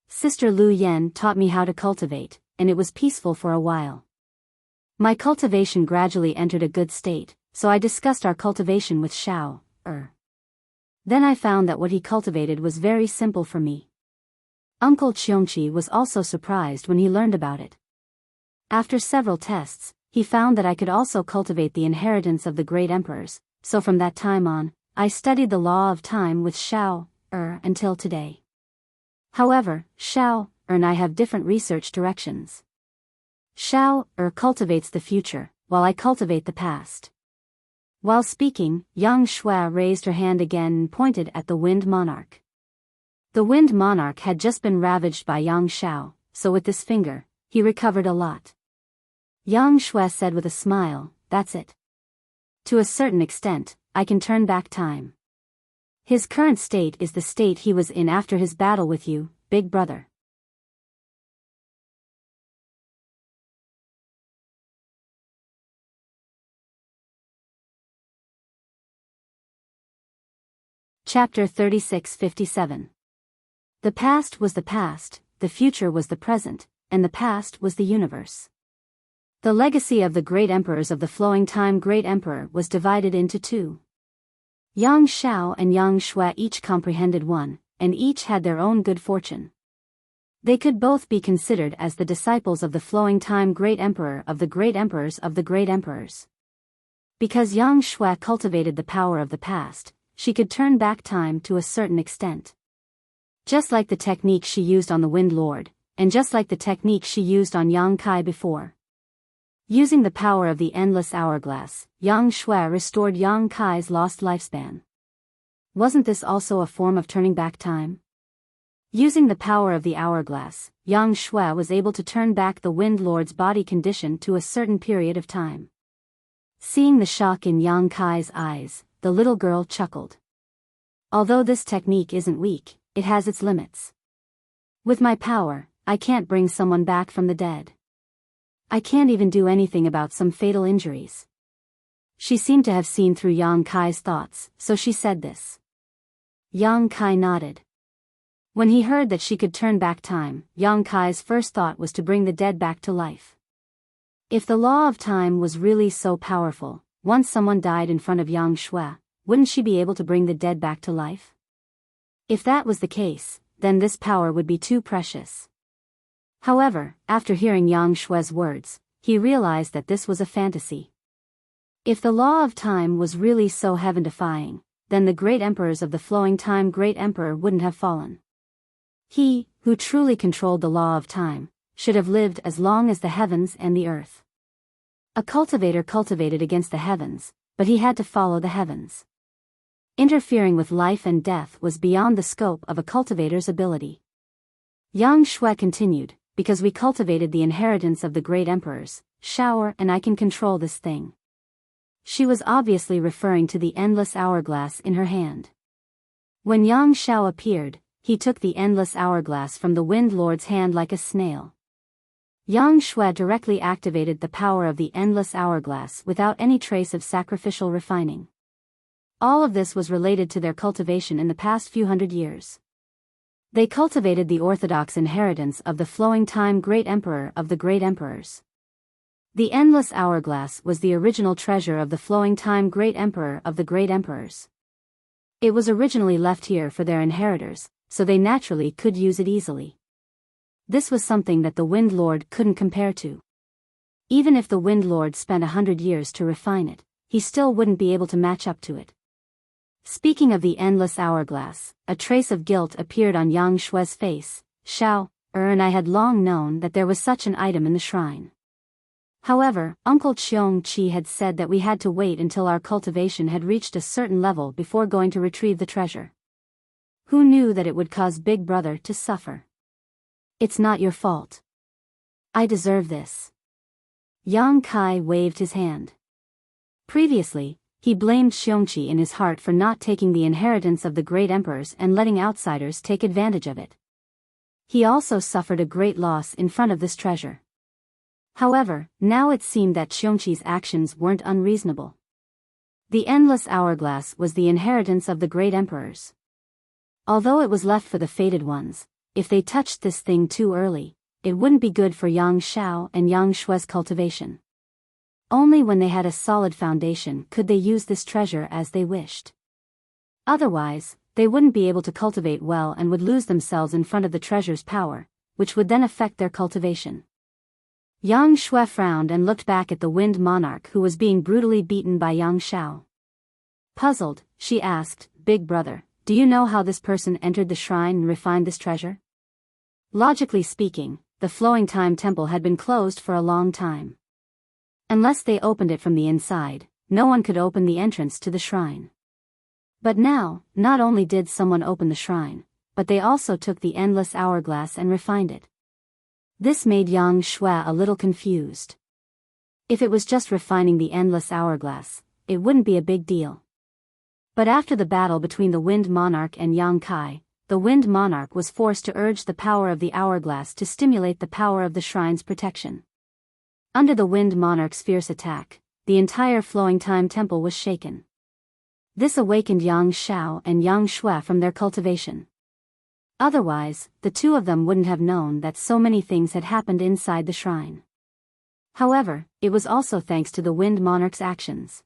Sister Lu Yan taught me how to cultivate, and it was peaceful for a while. My cultivation gradually entered a good state, so I discussed our cultivation with Shao Then I found that what he cultivated was very simple for me. Uncle Cheongqi was also surprised when he learned about it. After several tests, he found that I could also cultivate the inheritance of the great emperors, so from that time on, I studied the law of time with Shao until today. However, Shao and I have different research directions. Shao cultivates the future, while I cultivate the past. While speaking, Yang Shui raised her hand again and pointed at the Wind Monarch. The Wind Monarch had just been ravaged by Yang Shao, so with this finger, he recovered a lot. Yang Shui said with a smile, that's it. To a certain extent, I can turn back time. His current state is the state he was in after his battle with you, Big Brother. Chapter 36-57. The past was the past, the future was the present, and the past was the universe. The legacy of the great emperors of the flowing time great emperor was divided into two. Yang Shao and Yang Shui each comprehended one, and each had their own good fortune. They could both be considered as the disciples of the flowing time great emperor of the great emperors of the great emperors. Because Yang Shui cultivated the power of the past, she could turn back time to a certain extent. Just like the technique she used on the Wind Lord, and just like the technique she used on Yang Kai before. Using the power of the endless hourglass, Yang Shui restored Yang Kai's lost lifespan. Wasn't this also a form of turning back time? Using the power of the hourglass, Yang Shui was able to turn back the Wind Lord's body condition to a certain period of time. Seeing the shock in Yang Kai's eyes, the little girl chuckled. Although this technique isn't weak, it has its limits. With my power, I can't bring someone back from the dead. I can't even do anything about some fatal injuries. She seemed to have seen through Yang Kai's thoughts, so she said this. Yang Kai nodded. When he heard that she could turn back time, Yang Kai's first thought was to bring the dead back to life. If the law of time was really so powerful, once someone died in front of Yang Shui, wouldn't she be able to bring the dead back to life? If that was the case, then this power would be too precious. However, after hearing Yang Shui's words, he realized that this was a fantasy. If the law of time was really so heaven-defying, then the great emperors of the flowing time great emperor wouldn't have fallen. He, who truly controlled the law of time, should have lived as long as the heavens and the earth. A cultivator cultivated against the heavens, but he had to follow the heavens. Interfering with life and death was beyond the scope of a cultivator's ability. Yang Shui continued, because we cultivated the inheritance of the great emperors, Shao and I can control this thing. She was obviously referring to the endless hourglass in her hand. When Yang Shao appeared, he took the endless hourglass from the Wind Lord's hand like a snail. Yang Shui directly activated the power of the endless hourglass without any trace of sacrificial refining. All of this was related to their cultivation in the past few hundred years. They cultivated the orthodox inheritance of the flowing time great emperor of the great emperors. The endless hourglass was the original treasure of the flowing time great emperor of the great emperors. It was originally left here for their inheritors, so they naturally could use it easily. This was something that the Wind Lord couldn't compare to. Even if the Wind Lord spent 100 years to refine it, he still wouldn't be able to match up to it. Speaking of the endless hourglass, a trace of guilt appeared on Yang Shue's face. And I had long known that there was such an item in the shrine. However, Uncle Cheong-chi had said that we had to wait until our cultivation had reached a certain level before going to retrieve the treasure. Who knew that it would cause Big Brother to suffer? It's not your fault. I deserve this. Yang Kai waved his hand. Previously, he blamed Cheong-chi in his heart for not taking the inheritance of the great emperors and letting outsiders take advantage of it. He also suffered a great loss in front of this treasure. However, now it seemed that Cheong-chi's actions weren't unreasonable. The endless hourglass was the inheritance of the great emperors. Although it was left for the fated ones, if they touched this thing too early, it wouldn't be good for Yang Shao and Yang Shue's cultivation. Only when they had a solid foundation could they use this treasure as they wished. Otherwise, they wouldn't be able to cultivate well and would lose themselves in front of the treasure's power, which would then affect their cultivation. Yang Shui frowned and looked back at the Wind Monarch who was being brutally beaten by Yang Shao. Puzzled, she asked, "Big Brother, do you know how this person entered the shrine and refined this treasure?" Logically speaking, the Flowing Time Temple had been closed for a long time. Unless they opened it from the inside, no one could open the entrance to the shrine. But now, not only did someone open the shrine, but they also took the endless hourglass and refined it. This made Yang Shui a little confused. If it was just refining the endless hourglass, it wouldn't be a big deal. But after the battle between the Wind Monarch and Yang Kai, the Wind Monarch was forced to urge the power of the hourglass to stimulate the power of the shrine's protection. Under the Wind Monarch's fierce attack, the entire Flowing Time Temple was shaken. This awakened Yang Shao and Yang Shui from their cultivation. Otherwise, the two of them wouldn't have known that so many things had happened inside the shrine. However, it was also thanks to the Wind Monarch's actions.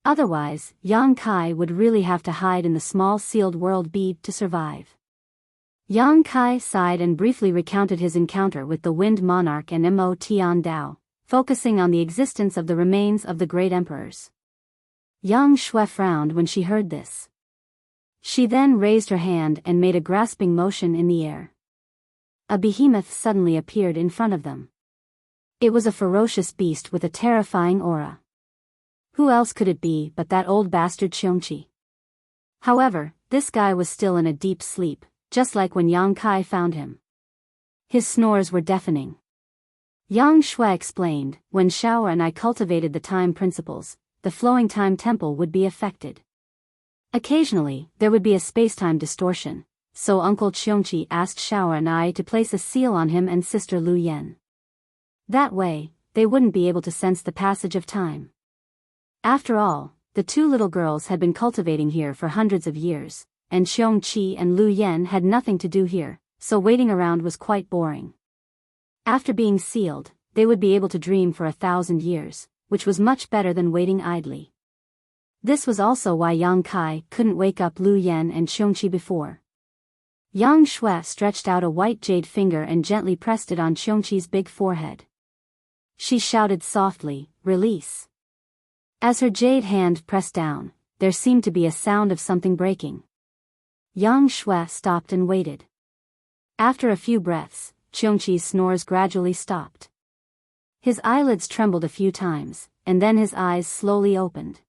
Otherwise, Yang Kai would really have to hide in the small sealed world bead to survive. Yang Kai sighed and briefly recounted his encounter with the Wind Monarch and Mo Tian Dao, focusing on the existence of the remains of the great emperors. Yang Shui frowned when she heard this. She then raised her hand and made a grasping motion in the air. A behemoth suddenly appeared in front of them. It was a ferocious beast with a terrifying aura. Who else could it be but that old bastard Cheong-chi? However, this guy was still in a deep sleep, just like when Yang Kai found him. His snores were deafening. Yang Shui explained, "When Shao and I cultivated the time principles, the Flowing Time Temple would be affected. Occasionally, there would be a space-time distortion, so Uncle Cheong-chi asked Shao and I to place a seal on him and Sister Lu Yen. That way, they wouldn't be able to sense the passage of time." After all, the two little girls had been cultivating here for hundreds of years, and Cheong-chi and Lu Yen had nothing to do here, so waiting around was quite boring. After being sealed, they would be able to dream for 1,000 years, which was much better than waiting idly. This was also why Yang Kai couldn't wake up Lu Yen and Cheong-chi before. Yang Shui stretched out a white jade finger and gently pressed it on Cheong-chi's big forehead. She shouted softly, "Release." As her jade hand pressed down, there seemed to be a sound of something breaking. Yang Shui stopped and waited. After a few breaths, Cheong-chi's snores gradually stopped. His eyelids trembled a few times, and then his eyes slowly opened.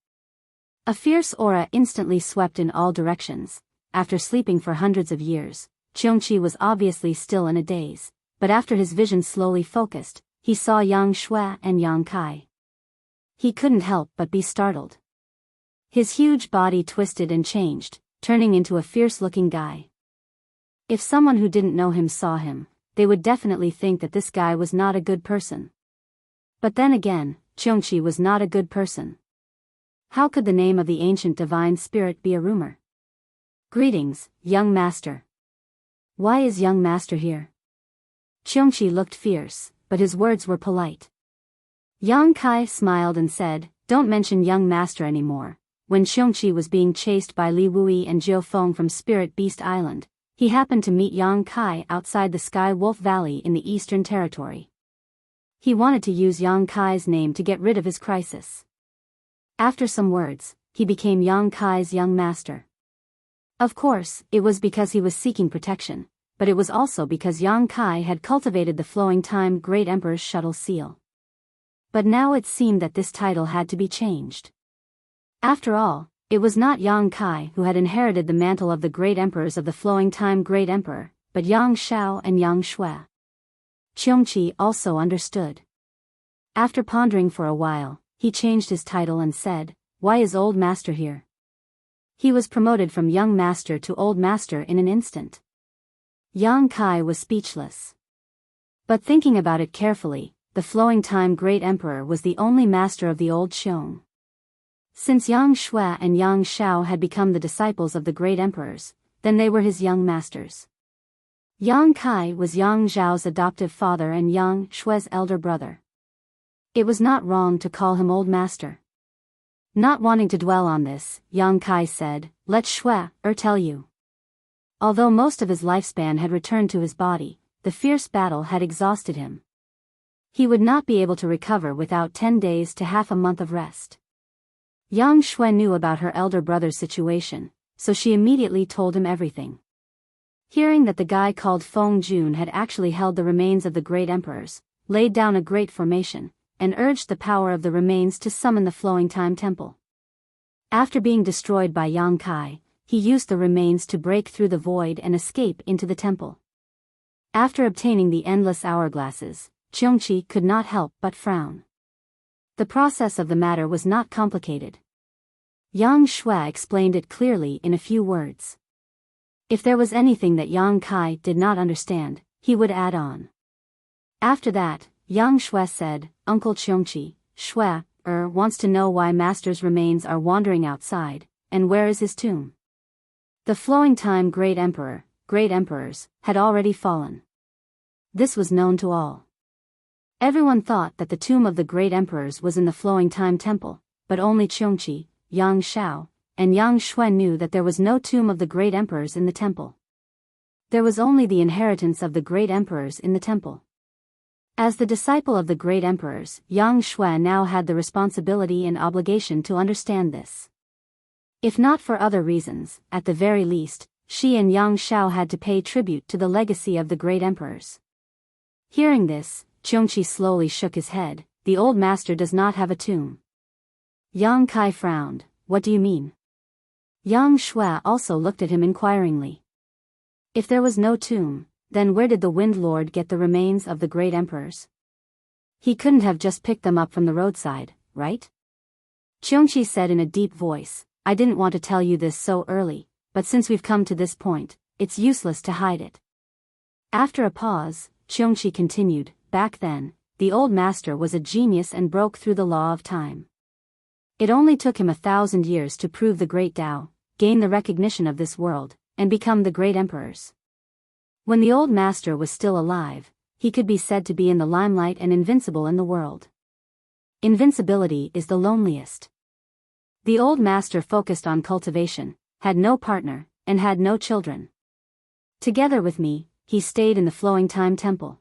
A fierce aura instantly swept in all directions. After sleeping for hundreds of years, Cheong-chi was obviously still in a daze, but after his vision slowly focused, he saw Yang Shui and Yang Kai. He couldn't help but be startled. His huge body twisted and changed, turning into a fierce-looking guy. If someone who didn't know him saw him, they would definitely think that this guy was not a good person. But then again, Cheong-chi was not a good person. How could the name of the ancient divine spirit be a rumor? "Greetings, young master." "Why is young master here?" Cheong-chi looked fierce, but his words were polite. Yang Kai smiled and said, "Don't mention young master anymore. When Xiongqi was being chased by Li Wui and Jiu Feng from Spirit Beast Island, he happened to meet Yang Kai outside the Sky Wolf Valley in the Eastern Territory. He wanted to use Yang Kai's name to get rid of his crisis. After some words, he became Yang Kai's young master. Of course, it was because he was seeking protection, but it was also because Yang Kai had cultivated the Flowing Time Great Emperor's shuttle seal. But now it seemed that this title had to be changed. After all, it was not Yang Kai who had inherited the mantle of the Great Emperors of the Flowing Time Great Emperor, but Yang Shao and Yang Shui. Qiongqi also understood. After pondering for a while, he changed his title and said, "Why is Old Master here?" He was promoted from Young Master to Old Master in an instant. Yang Kai was speechless. But thinking about it carefully, the Flowing Time Great Emperor was the only master of the old Xiong. Since Yang Shui and Yang Shao had become the disciples of the Great Emperors, then they were his young masters. Yang Kai was Yang Zhao's adoptive father and Yang Shui's elder brother. It was not wrong to call him Old Master. Not wanting to dwell on this, Yang Kai said, "Let Shui tell you." Although most of his lifespan had returned to his body, the fierce battle had exhausted him. He would not be able to recover without 10 days to half a month of rest. Yang Shui knew about her elder brother's situation, so she immediately told him everything. Hearing that the guy called Feng Jun had actually held the remains of the great emperors, laid down a great formation, and urged the power of the remains to summon the Flowing Time Temple. After being destroyed by Yang Kai, he used the remains to break through the void and escape into the temple. After obtaining the endless hourglasses, Qiongqi could not help but frown. The process of the matter was not complicated. Yang Shui explained it clearly in a few words. If there was anything that Yang Kai did not understand, he would add on. After that, Yang Shui said, "Uncle Qiongqi, Shui wants to know why Master's remains are wandering outside, and where is his tomb?" The Flowing Time Great Emperor, Great Emperors, had already fallen. This was known to all. Everyone thought that the tomb of the Great Emperors was in the Flowing Time Temple, but only Qiongqi, Yang Shao, and Yang Shui knew that there was no tomb of the Great Emperors in the temple. There was only the inheritance of the Great Emperors in the temple. As the disciple of the Great Emperors, Yang Shui now had the responsibility and obligation to understand this. If not for other reasons, at the very least, she and Yang Shao had to pay tribute to the legacy of the Great Emperors. Hearing this, Qiongqi slowly shook his head. "The old master does not have a tomb." Yang Kai frowned. "What do you mean?" Yang Shui also looked at him inquiringly. If there was no tomb, then where did the Wind Lord get the remains of the Great Emperors? He couldn't have just picked them up from the roadside, right? Qiongqi said in a deep voice, "I didn't want to tell you this so early, but since we've come to this point, it's useless to hide it." After a pause, Qiongqi continued, "Back then, the old master was a genius and broke through the law of time. It only took him 1,000 years to prove the great Tao, gain the recognition of this world, and become the great emperors. When the old master was still alive, he could be said to be in the limelight and invincible in the world. Invincibility is the loneliest. The old master focused on cultivation, had no partner, and had no children. Together with me, he stayed in the Flowing Time Temple.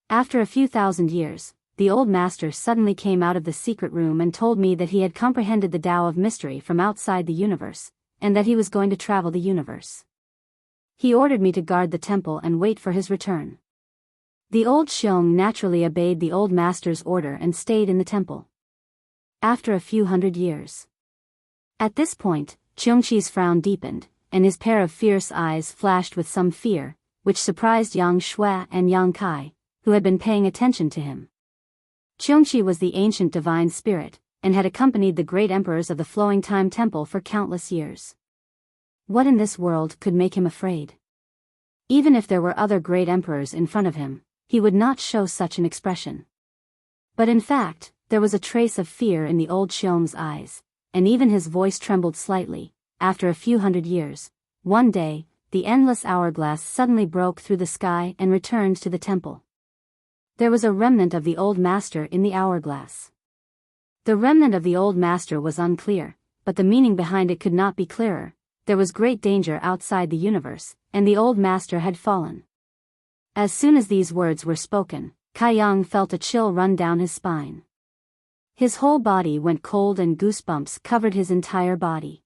After a few thousand years, the old master suddenly came out of the secret room and told me that he had comprehended the Tao of mystery from outside the universe, and that he was going to travel the universe. He ordered me to guard the temple and wait for his return. The old Xiong naturally obeyed the old master's order and stayed in the temple. After a few hundred years. At this point, Qiongqi's frown deepened, and his pair of fierce eyes flashed with some fear, which surprised Yang Shui and Yang Kai, who had been paying attention to him. Qiongqi was the ancient divine spirit, and had accompanied the great emperors of the Flowing Time Temple for countless years. What in this world could make him afraid? Even if there were other great emperors in front of him, he would not show such an expression. But in fact, there was a trace of fear in the old Xiong's eyes, and even his voice trembled slightly. After a few hundred years, one day, the endless hourglass suddenly broke through the sky and returned to the temple. There was a remnant of the old master in the hourglass. The remnant of the old master was unclear, but the meaning behind it could not be clearer. There was great danger outside the universe, and the old master had fallen. As soon as these words were spoken, Kai Yang felt a chill run down his spine. His whole body went cold and goosebumps covered his entire body.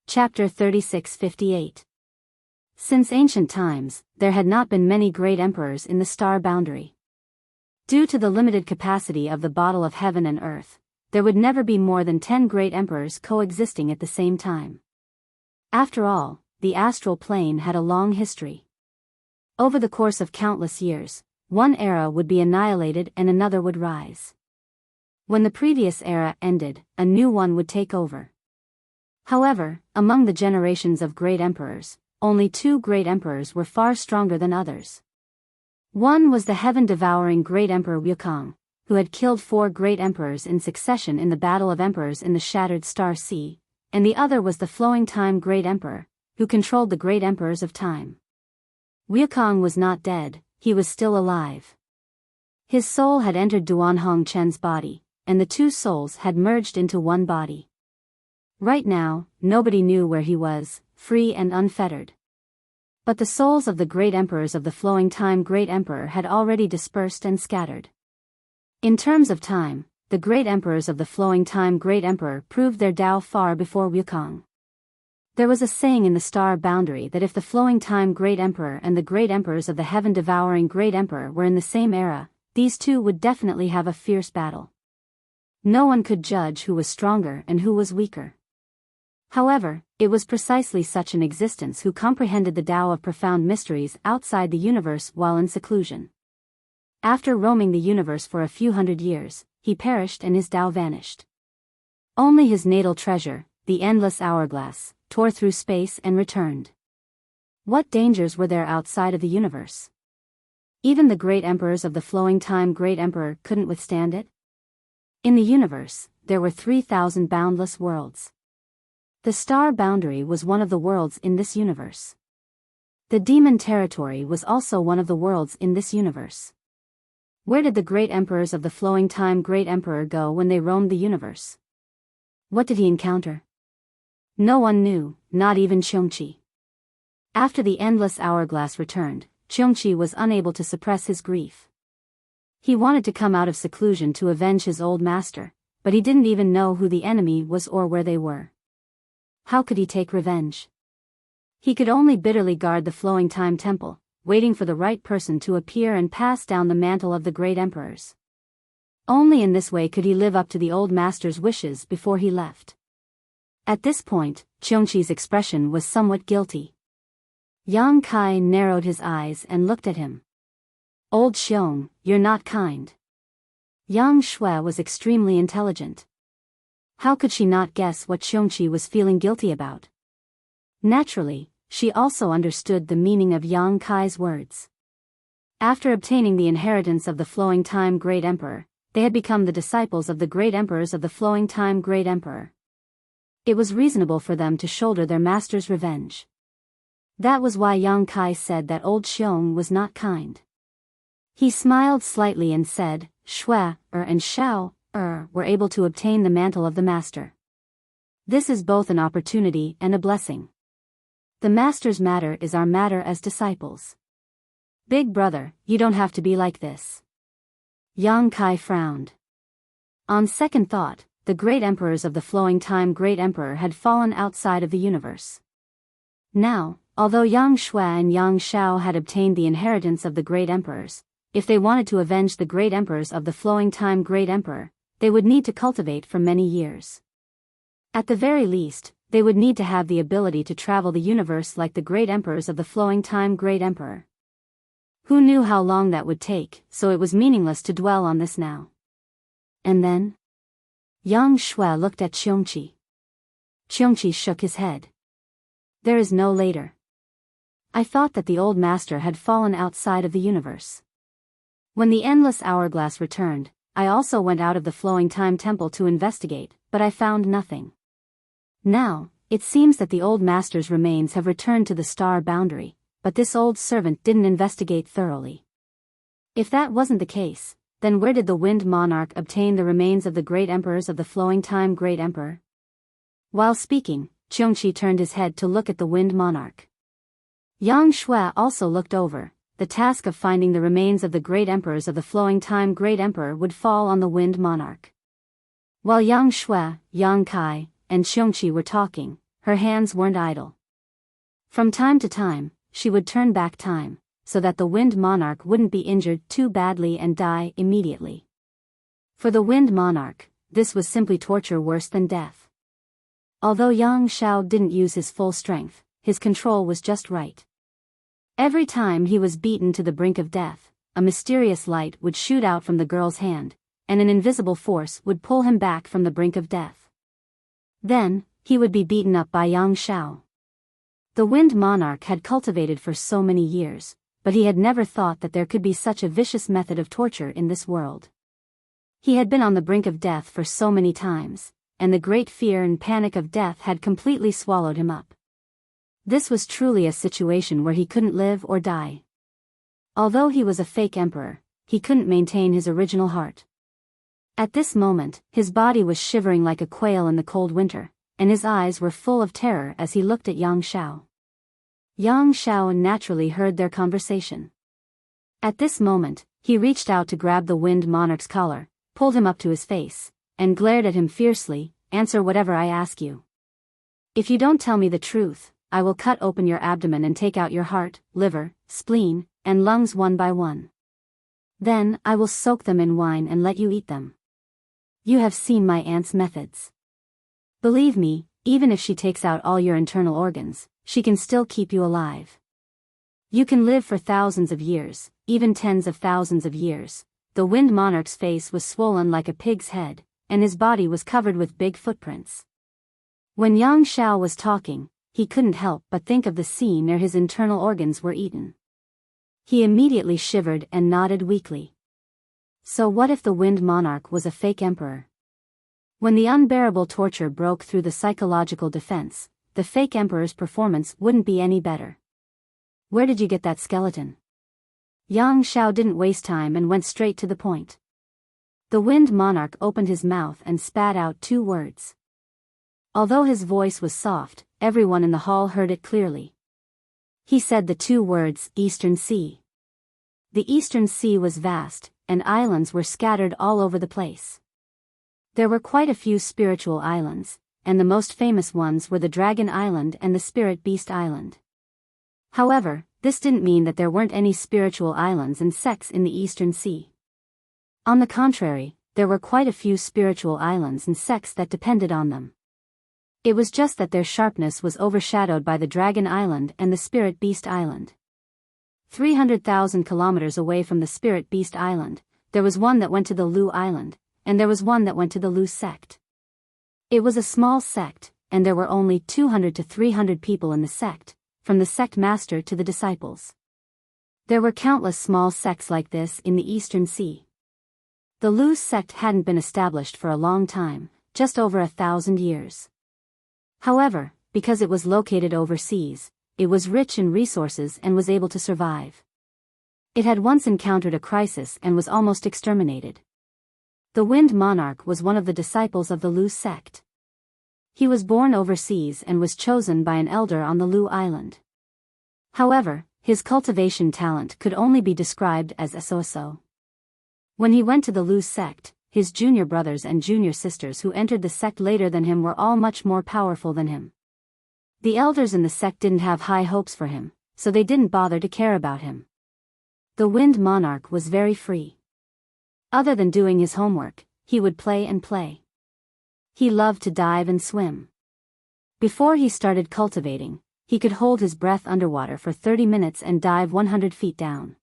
Chapter 3658. Since ancient times, there had not been many great emperors in the star boundary. Due to the limited capacity of the bottle of heaven and earth, there would never be more than 10 great emperors coexisting at the same time. After all, the astral plane had a long history. Over the course of countless years, one era would be annihilated and another would rise. When the previous era ended, a new one would take over. However, among the generations of great emperors, only 2 great emperors were far stronger than others. One was the heaven-devouring great emperor Wukong, who had killed 4 great emperors in succession in the Battle of Emperors in the Shattered Star Sea, and the other was the Flowing Time great emperor, who controlled the great emperors of time. Wukong was not dead, he was still alive. His soul had entered Duan Hongchen's body, and the 2 souls had merged into one body. Right now, nobody knew where he was, free and unfettered. But the souls of the great emperors of the Flowing Time great emperor had already dispersed and scattered. In terms of time, the great emperors of the Flowing Time great emperor proved their Tao far before Wukong. There was a saying in the star boundary that if the Flowing Time great emperor and the great emperors of the heaven-devouring great emperor were in the same era, these 2 would definitely have a fierce battle. No one could judge who was stronger and who was weaker. However, it was precisely such an existence who comprehended the Tao of profound mysteries outside the universe while in seclusion. After roaming the universe for a few hundred years, he perished and his Tao vanished. Only his natal treasure, the endless hourglass, tore through space and returned. What dangers were there outside of the universe? Even the great emperors of the Flowing Time great emperor couldn't withstand it. In the universe, there were 3,000 boundless worlds. The star boundary was one of the worlds in this universe. The demon territory was also one of the worlds in this universe. Where did the great emperors of the Flowing Time great emperor go when they roamed the universe? What did he encounter? No one knew, not even Qiongqi. After the endless hourglass returned, Qiongqi was unable to suppress his grief. He wanted to come out of seclusion to avenge his old master, but he didn't even know who the enemy was or where they were. How could he take revenge? He could only bitterly guard the Flowing Time Temple, waiting for the right person to appear and pass down the mantle of the great emperors. Only in this way could he live up to the old master's wishes before he left. At this point, Qiongqi's expression was somewhat guilty. Yang Kai narrowed his eyes and looked at him. Old Qiong, you're not kind. Yang Shui was extremely intelligent. How could she not guess what Qiongqi was feeling guilty about? Naturally, she also understood the meaning of Yang Kai's words. After obtaining the inheritance of the Flowing Time great emperor, they had become the disciples of the great emperors of the Flowing Time great emperor. It was reasonable for them to shoulder their master's revenge. That was why Yang Kai said that old Qiong was not kind. He smiled slightly and said, Shui, and Shao, were able to obtain the mantle of the master. This is both an opportunity and a blessing. The master's matter is our matter as disciples. Big brother, you don't have to be like this. Yang Kai frowned. On second thought, the great emperors of the Flowing Time great emperor had fallen outside of the universe. Now, although Yang Shui and Yang Shao had obtained the inheritance of the great emperors, if they wanted to avenge the great emperors of the Flowing Time great emperor, they would need to cultivate for many years. At the very least, they would need to have the ability to travel the universe like the great emperors of the Flowing Time great emperor. Who knew how long that would take, so it was meaningless to dwell on this now. And then? Yang Shui looked at Qiongqi. Qiongqi shook his head. There is no later. I thought that the old master had fallen outside of the universe. When the endless hourglass returned, I also went out of the Flowing Time Temple to investigate, but I found nothing. Now, it seems that the old master's remains have returned to the star boundary, but this old servant didn't investigate thoroughly. If that wasn't the case, then where did the Wind Monarch obtain the remains of the great emperors of the flowing time Great Emperor? While speaking, Qiongqi turned his head to look at the Wind Monarch. Yang Shui also looked over. The task of finding the remains of the great emperors of the flowing time Great Emperor would fall on the Wind Monarch. While Yang Shui, Yang Kai, and Qiongqi were talking, her hands weren't idle. From time to time, she would turn back time, so that the Wind Monarch wouldn't be injured too badly and die immediately. For the Wind Monarch, this was simply torture worse than death. Although Yang Shao didn't use his full strength, his control was just right. Every time he was beaten to the brink of death, a mysterious light would shoot out from the girl's hand, and an invisible force would pull him back from the brink of death. Then, he would be beaten up by Yang Shao. The Wind Monarch had cultivated for so many years, but he had never thought that there could be such a vicious method of torture in this world. He had been on the brink of death for so many times, and the great fear and panic of death had completely swallowed him up. This was truly a situation where he couldn't live or die. Although he was a fake emperor, he couldn't maintain his original heart. At this moment, his body was shivering like a quail in the cold winter, and his eyes were full of terror as he looked at Yang Shao. Yang Shao naturally heard their conversation. At this moment, he reached out to grab the Wind Monarch's collar, pulled him up to his face, and glared at him fiercely. "Answer whatever I ask you. If you don't tell me the truth, I will cut open your abdomen and take out your heart, liver, spleen, and lungs one by one. Then, I will soak them in wine and let you eat them. You have seen my aunt's methods. Believe me, even if she takes out all your internal organs, she can still keep you alive. You can live for thousands of years, even tens of thousands of years." The Wind Monarch's face was swollen like a pig's head, and his body was covered with big footprints. When Yang Shao was talking, he couldn't help but think of the scene where his internal organs were eaten. He immediately shivered and nodded weakly. So what if the Wind Monarch was a fake emperor? When the unbearable torture broke through the psychological defense, the fake emperor's performance wouldn't be any better. "Where did you get that skeleton?" Yang Shao didn't waste time and went straight to the point. The Wind Monarch opened his mouth and spat out 2 words. Although his voice was soft, everyone in the hall heard it clearly. He said the 2 words, "Eastern Sea." The Eastern Sea was vast, and islands were scattered all over the place. There were quite a few spiritual islands, and the most famous ones were the Dragon Island and the Spirit Beast Island. However, this didn't mean that there weren't any spiritual islands and sects in the Eastern Sea. On the contrary, there were quite a few spiritual islands and sects that depended on them. It was just that their sharpness was overshadowed by the Dragon Island and the Spirit Beast Island. 300,000 kilometers away from the Spirit Beast Island, there was one that went to the Lu Island, and there was one that went to the Lu sect. It was a small sect, and there were only 200 to 300 people in the sect, from the sect master to the disciples. There were countless small sects like this in the Eastern Sea. The Lu sect hadn't been established for a long time, just over 1,000 years. However, because it was located overseas, it was rich in resources and was able to survive. It had once encountered a crisis and was almost exterminated. The Wind Monarch was one of the disciples of the Lu sect. He was born overseas and was chosen by an elder on the Lu Island. However, his cultivation talent could only be described as so-so. When he went to the Lu sect, his junior brothers and junior sisters who entered the sect later than him were all much more powerful than him. The elders in the sect didn't have high hopes for him, so they didn't bother to care about him. The Wind Monarch was very free. Other than doing his homework, he would play and play. He loved to dive and swim. Before he started cultivating, he could hold his breath underwater for 30 minutes and dive 100 feet down.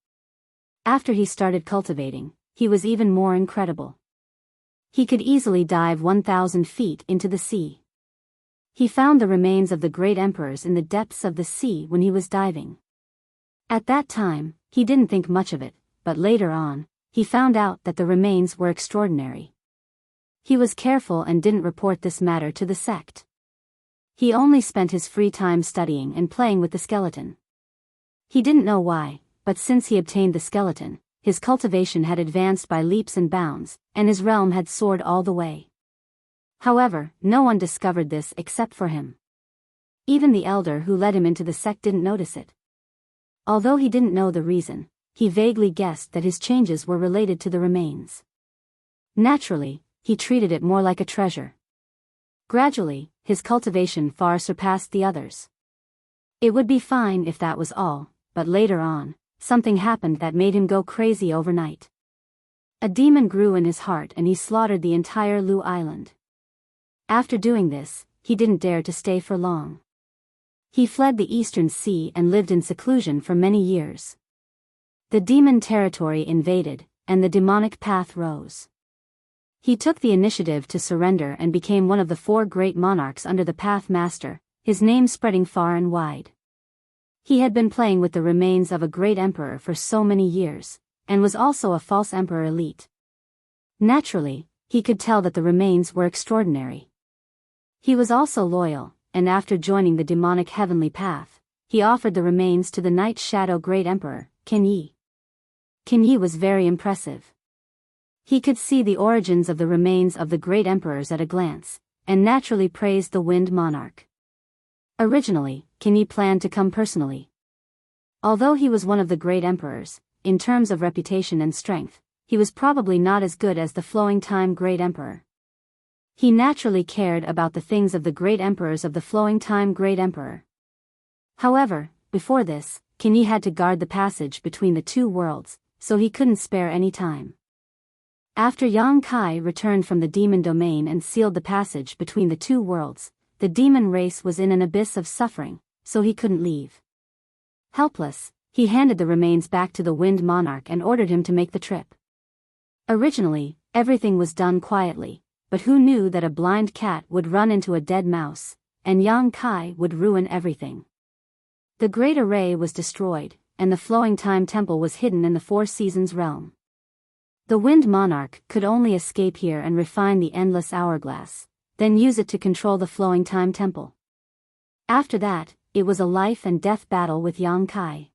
After he started cultivating, he was even more incredible. He could easily dive 1,000 feet into the sea. He found the remains of the great emperors in the depths of the sea when he was diving. At that time, he didn't think much of it, but later on, he found out that the remains were extraordinary. He was careful and didn't report this matter to the sect. He only spent his free time studying and playing with the skeleton. He didn't know why, but since he obtained the skeleton, his cultivation had advanced by leaps and bounds, and his realm had soared all the way. However, no one discovered this except for him. Even the elder who led him into the sect didn't notice it. Although he didn't know the reason, he vaguely guessed that his changes were related to the remains. Naturally, he treated it more like a treasure. Gradually, his cultivation far surpassed the others. It would be fine if that was all, but later on, something happened that made him go crazy overnight. A demon grew in his heart and he slaughtered the entire Lu Island. After doing this, he didn't dare to stay for long. He fled the Eastern Sea and lived in seclusion for many years. The demon territory invaded, and the demonic path rose. He took the initiative to surrender and became one of the 4 great monarchs under the Path Master, his name spreading far and wide. He had been playing with the remains of a great emperor for so many years, and was also a false emperor elite. Naturally, he could tell that the remains were extraordinary. He was also loyal, and after joining the demonic heavenly path, he offered the remains to the Night Shadow Great Emperor, Qin Yi. Qin Yi was very impressive. He could see the origins of the remains of the great emperors at a glance, and naturally praised the Wind Monarch. Originally, Qin Yi planned to come personally. Although he was one of the great emperors, in terms of reputation and strength, he was probably not as good as the Flowing Time Great Emperor. He naturally cared about the things of the great emperors of the Flowing Time Great Emperor. However, before this, Qin Yi had to guard the passage between the 2 worlds, so he couldn't spare any time. After Yang Kai returned from the demon domain and sealed the passage between the 2 worlds, the demon race was in an abyss of suffering, so he couldn't leave. Helpless, he handed the remains back to the Wind Monarch and ordered him to make the trip. Originally, everything was done quietly, but who knew that a blind cat would run into a dead mouse, and Yang Kai would ruin everything. The Great Array was destroyed, and the Flowing Time Temple was hidden in the 4 Seasons realm. The Wind Monarch could only escape here and refine the endless hourglass, then use it to control the Flowing Time Temple. After that, it was a life and death battle with Yang Kai.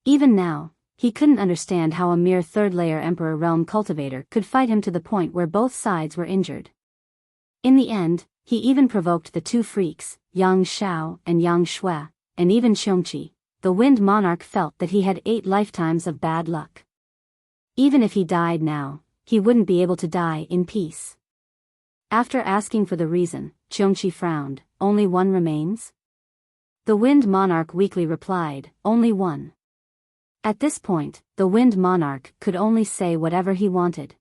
Even now, he couldn't understand how a mere 3rd-layer Emperor Realm cultivator could fight him to the point where both sides were injured. In the end, he even provoked the 2 freaks, Yang Xiao and Yang Shui, and even Xiongqi. The Wind Monarch felt that he had 8 lifetimes of bad luck. Even if he died now, he wouldn't be able to die in peace. After asking for the reason, Xiongqi frowned. Only 1 remains? The Wind Monarch weakly replied, only 1. At this point, the Wind Monarch could only say whatever he wanted.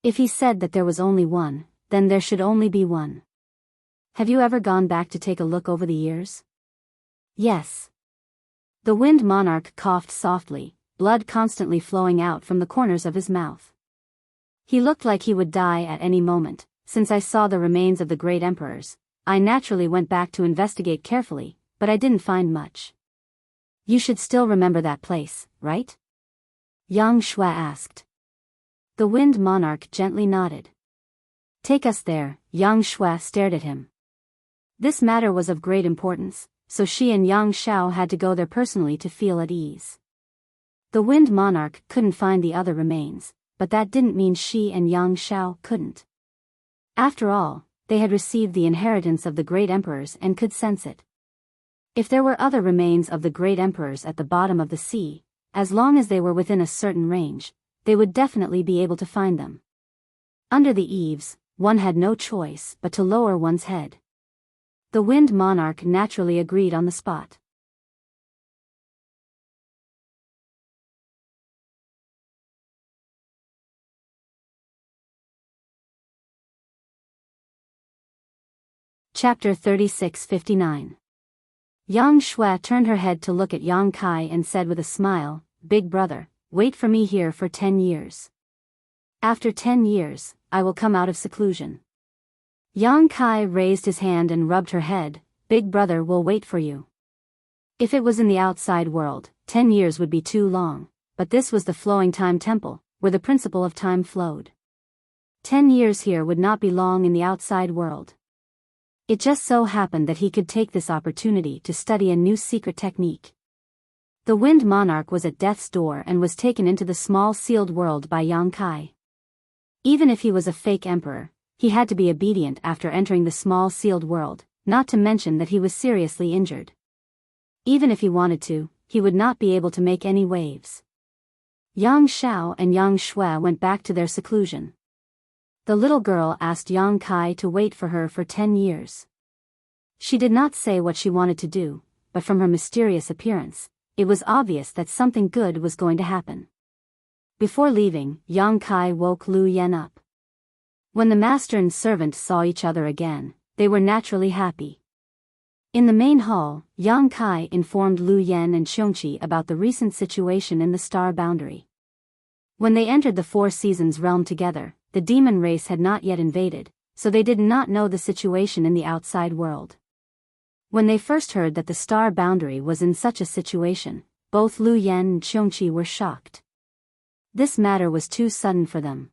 If he said that there was only 1, then there should only be 1. Have you ever gone back to take a look over the years? Yes. The Wind Monarch coughed softly, blood constantly flowing out from the corners of his mouth. He looked like he would die at any moment. Since I saw the remains of the great emperors, I naturally went back to investigate carefully, but I didn't find much. You should still remember that place, right? Yang Shui asked. The Wind Monarch gently nodded. Take us there. Yang Shui stared at him. This matter was of great importance, so she and Yang Xiao had to go there personally to feel at ease. The Wind Monarch couldn't find the other remains, but that didn't mean she and Yang Xiao couldn't. After all, they had received the inheritance of the great emperors and could sense it. If there were other remains of the great emperors at the bottom of the sea, as long as they were within a certain range, they would definitely be able to find them. Under the eaves, one had no choice but to lower one's head. The Wind Monarch naturally agreed on the spot. Chapter 36:59. Yang Shui turned her head to look at Yang Kai and said with a smile, Big brother, wait for me here for 10 years. After 10 years, I will come out of seclusion. Yang Kai raised his hand and rubbed her head. Big brother will wait for you. If it was in the outside world, 10 years would be too long, but this was the Flowing Time Temple, where the principle of time flowed. 10 years here would not be long in the outside world. It just so happened that he could take this opportunity to study a new secret technique. The Wind Monarch was at death's door and was taken into the small sealed world by Yang Kai. Even if he was a fake emperor, he had to be obedient after entering the small sealed world, not to mention that he was seriously injured. Even if he wanted to, he would not be able to make any waves. Yang Xiao and Yang Shui went back to their seclusion. The little girl asked Yang Kai to wait for her for 10 years. She did not say what she wanted to do, but from her mysterious appearance, it was obvious that something good was going to happen. Before leaving, Yang Kai woke Lu Yen up. When the master and servant saw each other again, they were naturally happy. In the main hall, Yang Kai informed Lu Yen and Xiongqi about the recent situation in the star boundary. When they entered the Four Seasons realm together, the demon race had not yet invaded, so they did not know the situation in the outside world. When they first heard that the star boundary was in such a situation, both Lu Yen and Xiongqi were shocked. This matter was too sudden for them.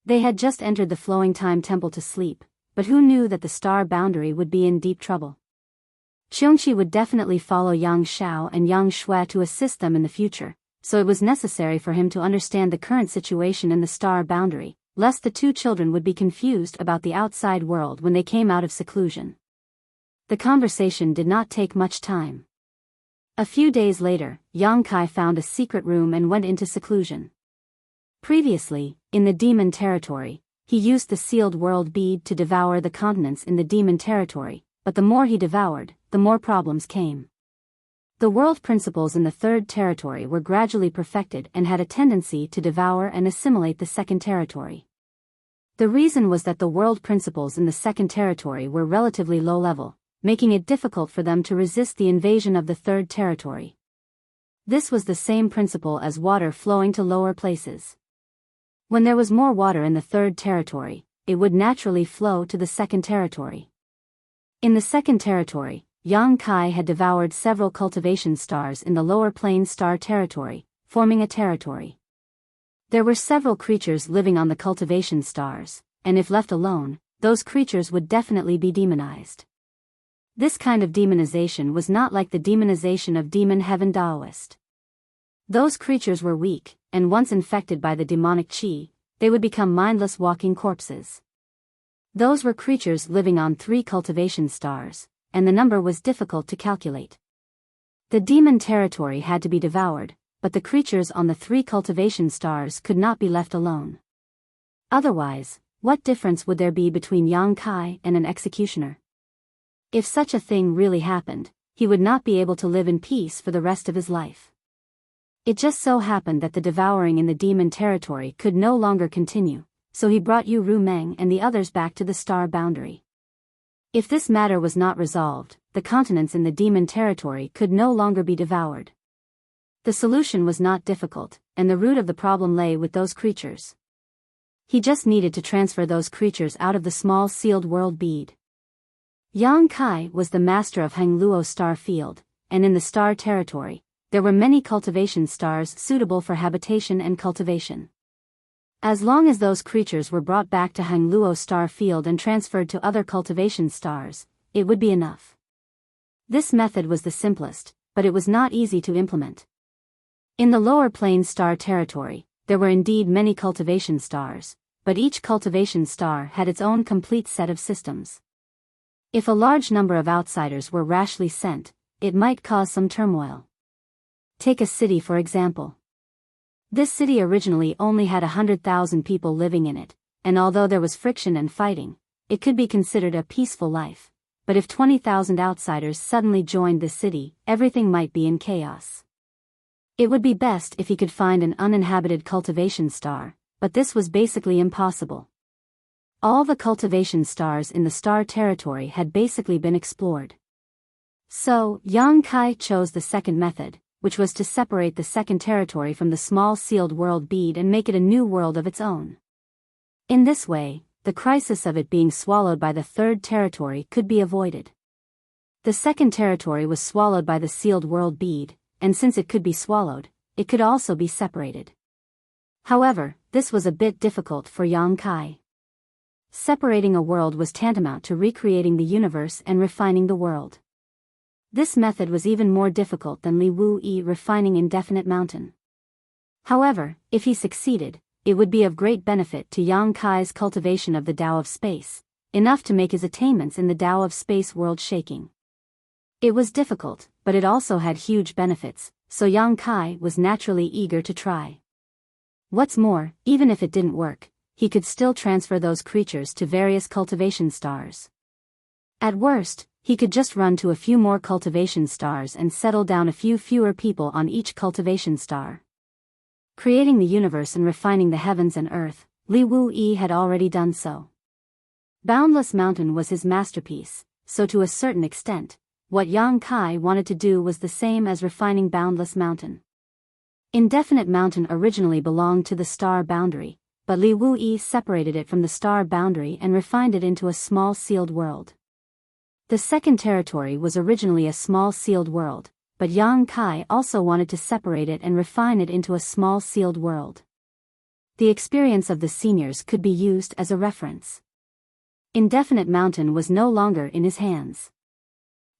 They had just entered the Flowing Time Temple to sleep, but who knew that the star boundary would be in deep trouble? Xiongqi would definitely follow Yang Xiao and Yang Shui to assist them in the future, so it was necessary for him to understand the current situation in the star boundary, lest the two children would be confused about the outside world when they came out of seclusion. The conversation did not take much time. A few days later, Yang Kai found a secret room and went into seclusion. Previously, in the demon territory, he used the sealed world bead to devour the continents in the demon territory, but the more he devoured, the more problems came. The world principles in the third territory were gradually perfected and had a tendency to devour and assimilate the second territory. The reason was that the world principles in the second territory were relatively low level, making it difficult for them to resist the invasion of the third territory. This was the same principle as water flowing to lower places. When there was more water in the third territory, it would naturally flow to the second territory. In the second territory, Yang Kai had devoured several cultivation stars in the lower plane star territory, forming a territory. There were several creatures living on the cultivation stars, and if left alone, those creatures would definitely be demonized. This kind of demonization was not like the demonization of demon heaven Taoist. Those creatures were weak, and once infected by the demonic qi, they would become mindless walking corpses. Those were creatures living on 3 cultivation stars, and the number was difficult to calculate. The demon territory had to be devoured, but the creatures on the 3 cultivation stars could not be left alone. Otherwise, what difference would there be between Yang Kai and an executioner? If such a thing really happened, he would not be able to live in peace for the rest of his life. It just so happened that the devouring in the demon territory could no longer continue, so he brought Yu Rumeng and the others back to the star boundary. If this matter was not resolved, the continents in the demon territory could no longer be devoured. The solution was not difficult, and the root of the problem lay with those creatures. He just needed to transfer those creatures out of the small sealed world bead. Yang Kai was the master of Hangluo star field, and in the star territory, there were many cultivation stars suitable for habitation and cultivation. As long as those creatures were brought back to Hangluo star field and transferred to other cultivation stars, it would be enough. This method was the simplest, but it was not easy to implement. In the lower plane star territory, there were indeed many cultivation stars, but each cultivation star had its own complete set of systems. If a large number of outsiders were rashly sent, it might cause some turmoil. Take a city for example. This city originally only had 100,000 people living in it, and although there was friction and fighting, it could be considered a peaceful life. But if 20,000 outsiders suddenly joined this city, everything might be in chaos. It would be best if he could find an uninhabited cultivation star, but this was basically impossible. All the cultivation stars in the star territory had basically been explored. So, Yang Kai chose the second method, which was to separate the second territory from the small sealed world bead and make it a new world of its own. In this way, the crisis of it being swallowed by the third territory could be avoided. The second territory was swallowed by the sealed world bead, and since it could be swallowed, it could also be separated. However, this was a bit difficult for Yang Kai. Separating a world was tantamount to recreating the universe and refining the world. This method was even more difficult than Li Wu-yi refining Indefinite Mountain. However, if he succeeded, it would be of great benefit to Yang Kai's cultivation of the Tao of Space, enough to make his attainments in the Tao of Space world shaking. It was difficult, but it also had huge benefits, so Yang Kai was naturally eager to try. What's more, even if it didn't work, he could still transfer those creatures to various cultivation stars. At worst, he could just run to a few more cultivation stars and settle down a few fewer people on each cultivation star. Creating the universe and refining the heavens and earth, Li Wu-yi had already done so. Boundless Mountain was his masterpiece, so to a certain extent, what Yang Kai wanted to do was the same as refining Boundless Mountain. Indefinite Mountain originally belonged to the star boundary, but Li Wu-yi separated it from the star boundary and refined it into a small sealed world. The second territory was originally a small sealed world, but Yang Kai also wanted to separate it and refine it into a small sealed world. The experience of the seniors could be used as a reference. Indefinite Mountain was no longer in his hands.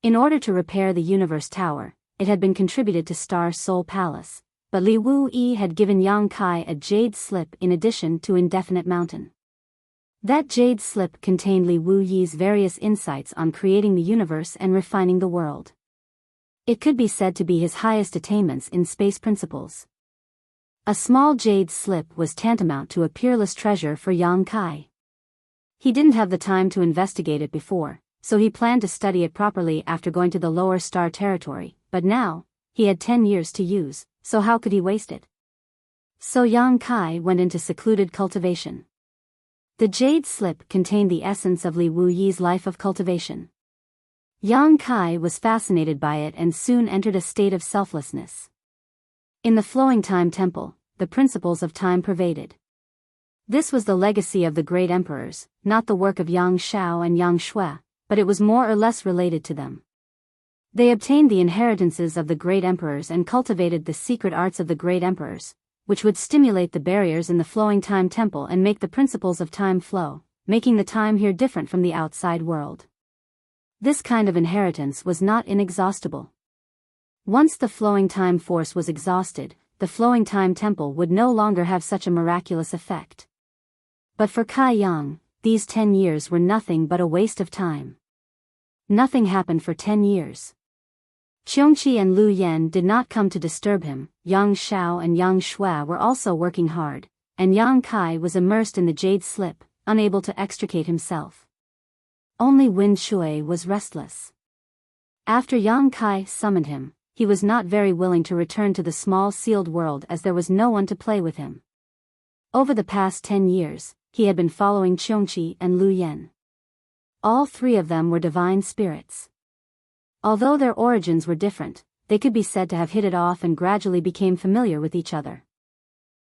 In order to repair the Universe Tower, it had been contributed to Star Soul Palace, but Li Wu-yi had given Yang Kai a jade slip in addition to Indefinite Mountain. That jade slip contained Li Wu-yi's various insights on creating the universe and refining the world. It could be said to be his highest attainments in space principles. A small jade slip was tantamount to a peerless treasure for Yang Kai. He didn't have the time to investigate it before, so he planned to study it properly after going to the lower star territory, but now, he had 10 years to use, so how could he waste it? So Yang Kai went into secluded cultivation. The jade slip contained the essence of Li Wu-yi's life of cultivation. Yang Kai was fascinated by it and soon entered a state of selflessness. In the flowing time temple, the principles of time pervaded. This was the legacy of the great emperors, not the work of Yang Shao and Yang Shui, but it was more or less related to them. They obtained the inheritances of the great emperors and cultivated the secret arts of the great emperors, which would stimulate the barriers in the flowing time temple and make the principles of time flow, making the time here different from the outside world. This kind of inheritance was not inexhaustible. Once the flowing time force was exhausted, the flowing time temple would no longer have such a miraculous effect. But for Kai Yang, these 10 years were nothing but a waste of time. Nothing happened for 10 years. Qiongqi and Lu Yan did not come to disturb him. Yang Shao and Yang Shui were also working hard, and Yang Kai was immersed in the jade slip, unable to extricate himself. Only Wen Shui was restless. After Yang Kai summoned him, he was not very willing to return to the small sealed world as there was no one to play with him. Over the past 10 years, he had been following Qiongqi and Lu Yan. All three of them were divine spirits. Although their origins were different, they could be said to have hit it off and gradually became familiar with each other.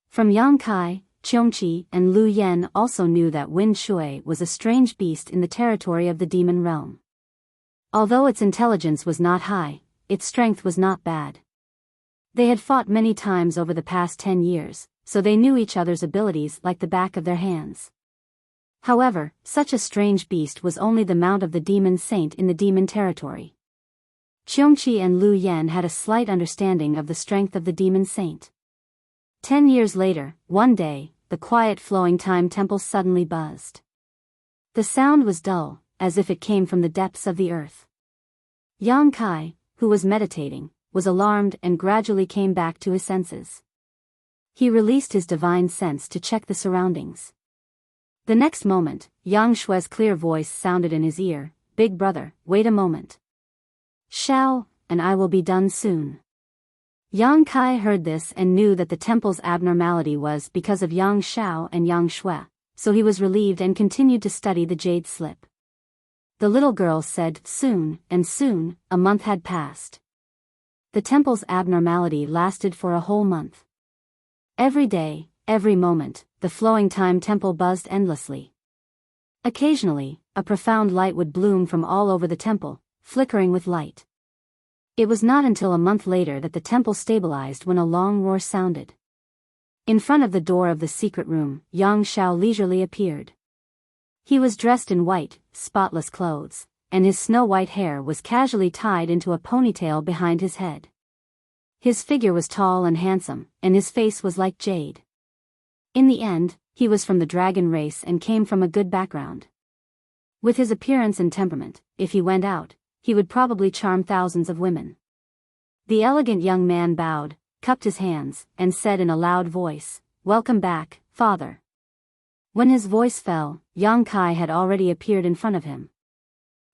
From Yang Kai, Qiongqi and Lu Yan also knew that Wen Shui was a strange beast in the territory of the demon realm. Although its intelligence was not high, its strength was not bad. They had fought many times over the past 10 years, so they knew each other's abilities like the back of their hands. However, such a strange beast was only the mount of the demon saint in the demon territory. Qiongqi and Lu Yan had a slight understanding of the strength of the demon saint. 10 years later, one day, the quiet flowing time temple suddenly buzzed. The sound was dull, as if it came from the depths of the earth. Yang Kai, who was meditating, was alarmed and gradually came back to his senses. He released his divine sense to check the surroundings. The next moment, Yang Shui's clear voice sounded in his ear, "Big brother, wait a moment. Shao, and I will be done soon." Yang Kai heard this and knew that the temple's abnormality was because of Yang Shao and Yang Shui, so he was relieved and continued to study the jade slip. The little girl said, "Soon," and soon, a month had passed. The temple's abnormality lasted for a whole month. Every day, every moment, the flowing time temple buzzed endlessly. Occasionally, a profound light would bloom from all over the temple, flickering with light. It was not until a month later that the temple stabilized when a long roar sounded. In front of the door of the secret room, Yang Shao leisurely appeared. He was dressed in white, spotless clothes, and his snow-white hair was casually tied into a ponytail behind his head. His figure was tall and handsome, and his face was like jade. In the end, he was from the dragon race and came from a good background. With his appearance and temperament, if he went out, he would probably charm thousands of women. The elegant young man bowed, cupped his hands, and said in a loud voice, "Welcome back, father." When his voice fell, Yang Kai had already appeared in front of him.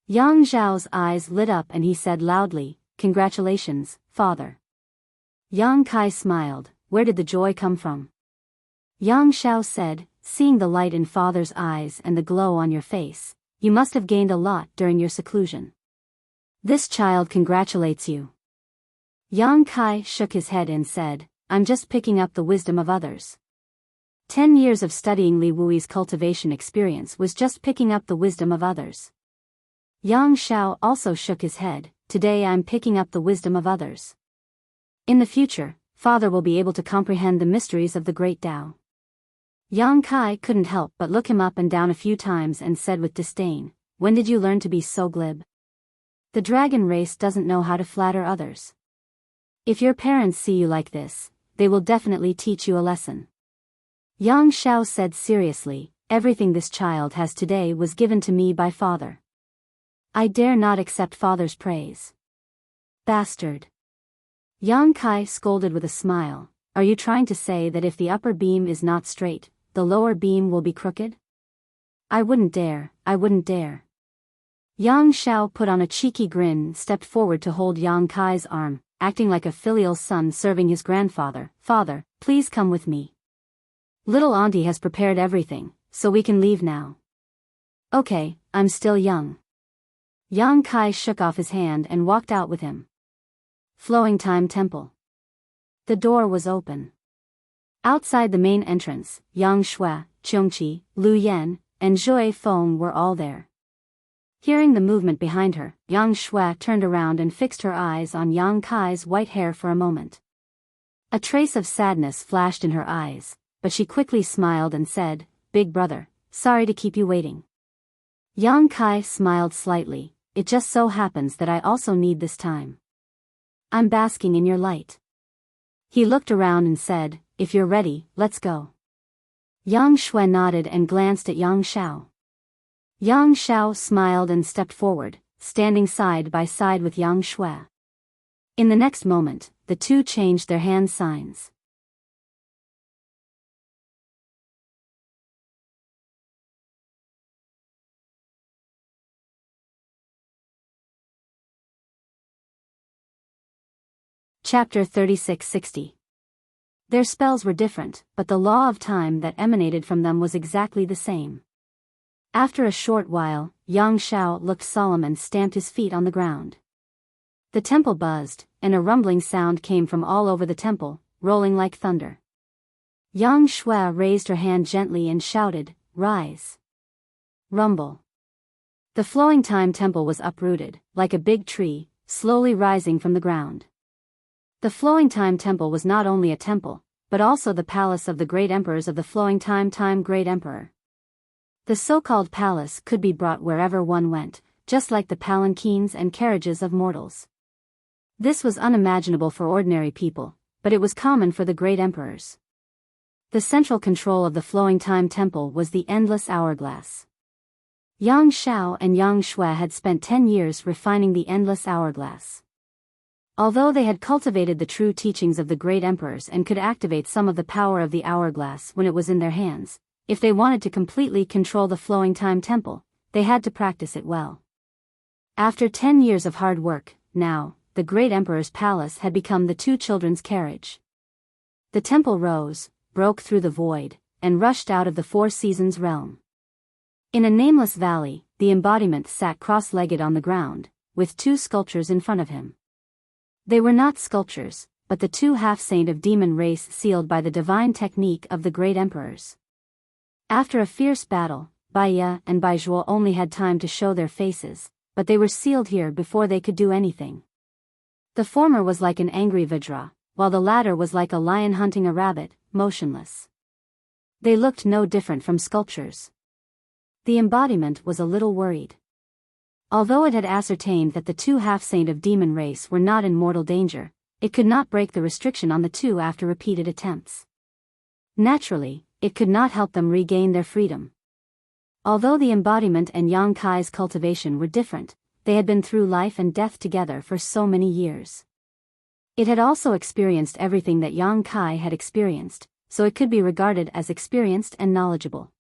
Yang Zhao's eyes lit up and he said loudly, "Congratulations, father." Yang Kai smiled. Where did the joy come from? Yang Shao said, "Seeing the light in father's eyes and the glow on your face, you must have gained a lot during your seclusion. This child congratulates you." Yang Kai shook his head and said, "I'm just picking up the wisdom of others." 10 years of studying Li Wui's cultivation experience was just picking up the wisdom of others. Yang Shao also shook his head. "Today I'm picking up the wisdom of others. In the future, father will be able to comprehend the mysteries of the great Tao." Yang Kai couldn't help but look him up and down a few times and said with disdain, "When did you learn to be so glib? The dragon race doesn't know how to flatter others. If your parents see you like this, they will definitely teach you a lesson." Yang Shao said seriously, "Everything this child has today was given to me by father. I dare not accept father's praise." "Bastard." Yang Kai scolded with a smile, "Are you trying to say that if the upper beam is not straight, the lower beam will be crooked? I wouldn't dare, I wouldn't dare." Yang Shao put on a cheeky grin, stepped forward to hold Yang Kai's arm, acting like a filial son serving his grandfather. "Father, please come with me. Little auntie has prepared everything, so we can leave now." "Okay, I'm still young." Yang Kai shook off his hand and walked out with him. Flowing Time Temple. The door was open. Outside the main entrance, Yang Shui, Qiongqi, Lu Yan, and Zhui Feng were all there. Hearing the movement behind her, Yang Shui turned around and fixed her eyes on Yang Kai's white hair for a moment. A trace of sadness flashed in her eyes, but she quickly smiled and said, "Big brother, sorry to keep you waiting." Yang Kai smiled slightly. "It just so happens that I also need this time. I'm basking in your light." He looked around and said, "If you're ready, let's go." Yang Shui nodded and glanced at Yang Shao. Yang Shao smiled and stepped forward, standing side by side with Yang Shui. In the next moment, the two changed their hand signs. Chapter 3660. Their spells were different, but the law of time that emanated from them was exactly the same. After a short while, Yang Shao looked solemn and stamped his feet on the ground. The temple buzzed, and a rumbling sound came from all over the temple, rolling like thunder. Yang Shui raised her hand gently and shouted, "Rise." Rumble. The Flowing Time Temple was uprooted, like a big tree, slowly rising from the ground. The Flowing Time Temple was not only a temple, but also the palace of the great emperors of the Flowing Time Great Emperor. The so-called palace could be brought wherever one went, just like the palanquins and carriages of mortals. This was unimaginable for ordinary people, but it was common for the great emperors. The central control of the Flowing Time Temple was the endless hourglass. Yang Shao and Yang Shui had spent 10 years refining the endless hourglass. Although they had cultivated the true teachings of the great emperors and could activate some of the power of the hourglass when it was in their hands, if they wanted to completely control the Flowing Time Temple, they had to practice it well. After 10 years of hard work, now, the great emperor's palace had become the two children's carriage. The temple rose, broke through the void, and rushed out of the Four Seasons realm. In a nameless valley, the embodiment sat cross-legged on the ground, with two sculptures in front of him. They were not sculptures, but the two half-saint of demon race sealed by the divine technique of the great emperors. After a fierce battle, Biyao and Biyao only had time to show their faces, but they were sealed here before they could do anything. The former was like an angry Vajra, while the latter was like a lion hunting a rabbit, motionless. They looked no different from sculptures. The embodiment was a little worried. Although it had ascertained that the two half-saint of demon race were not in mortal danger, it could not break the restriction on the two after repeated attempts. Naturally, it could not help them regain their freedom. Although the embodiment and Yang Kai's cultivation were different, they had been through life and death together for so many years. It had also experienced everything that Yang Kai had experienced, so it could be regarded as experienced and knowledgeable.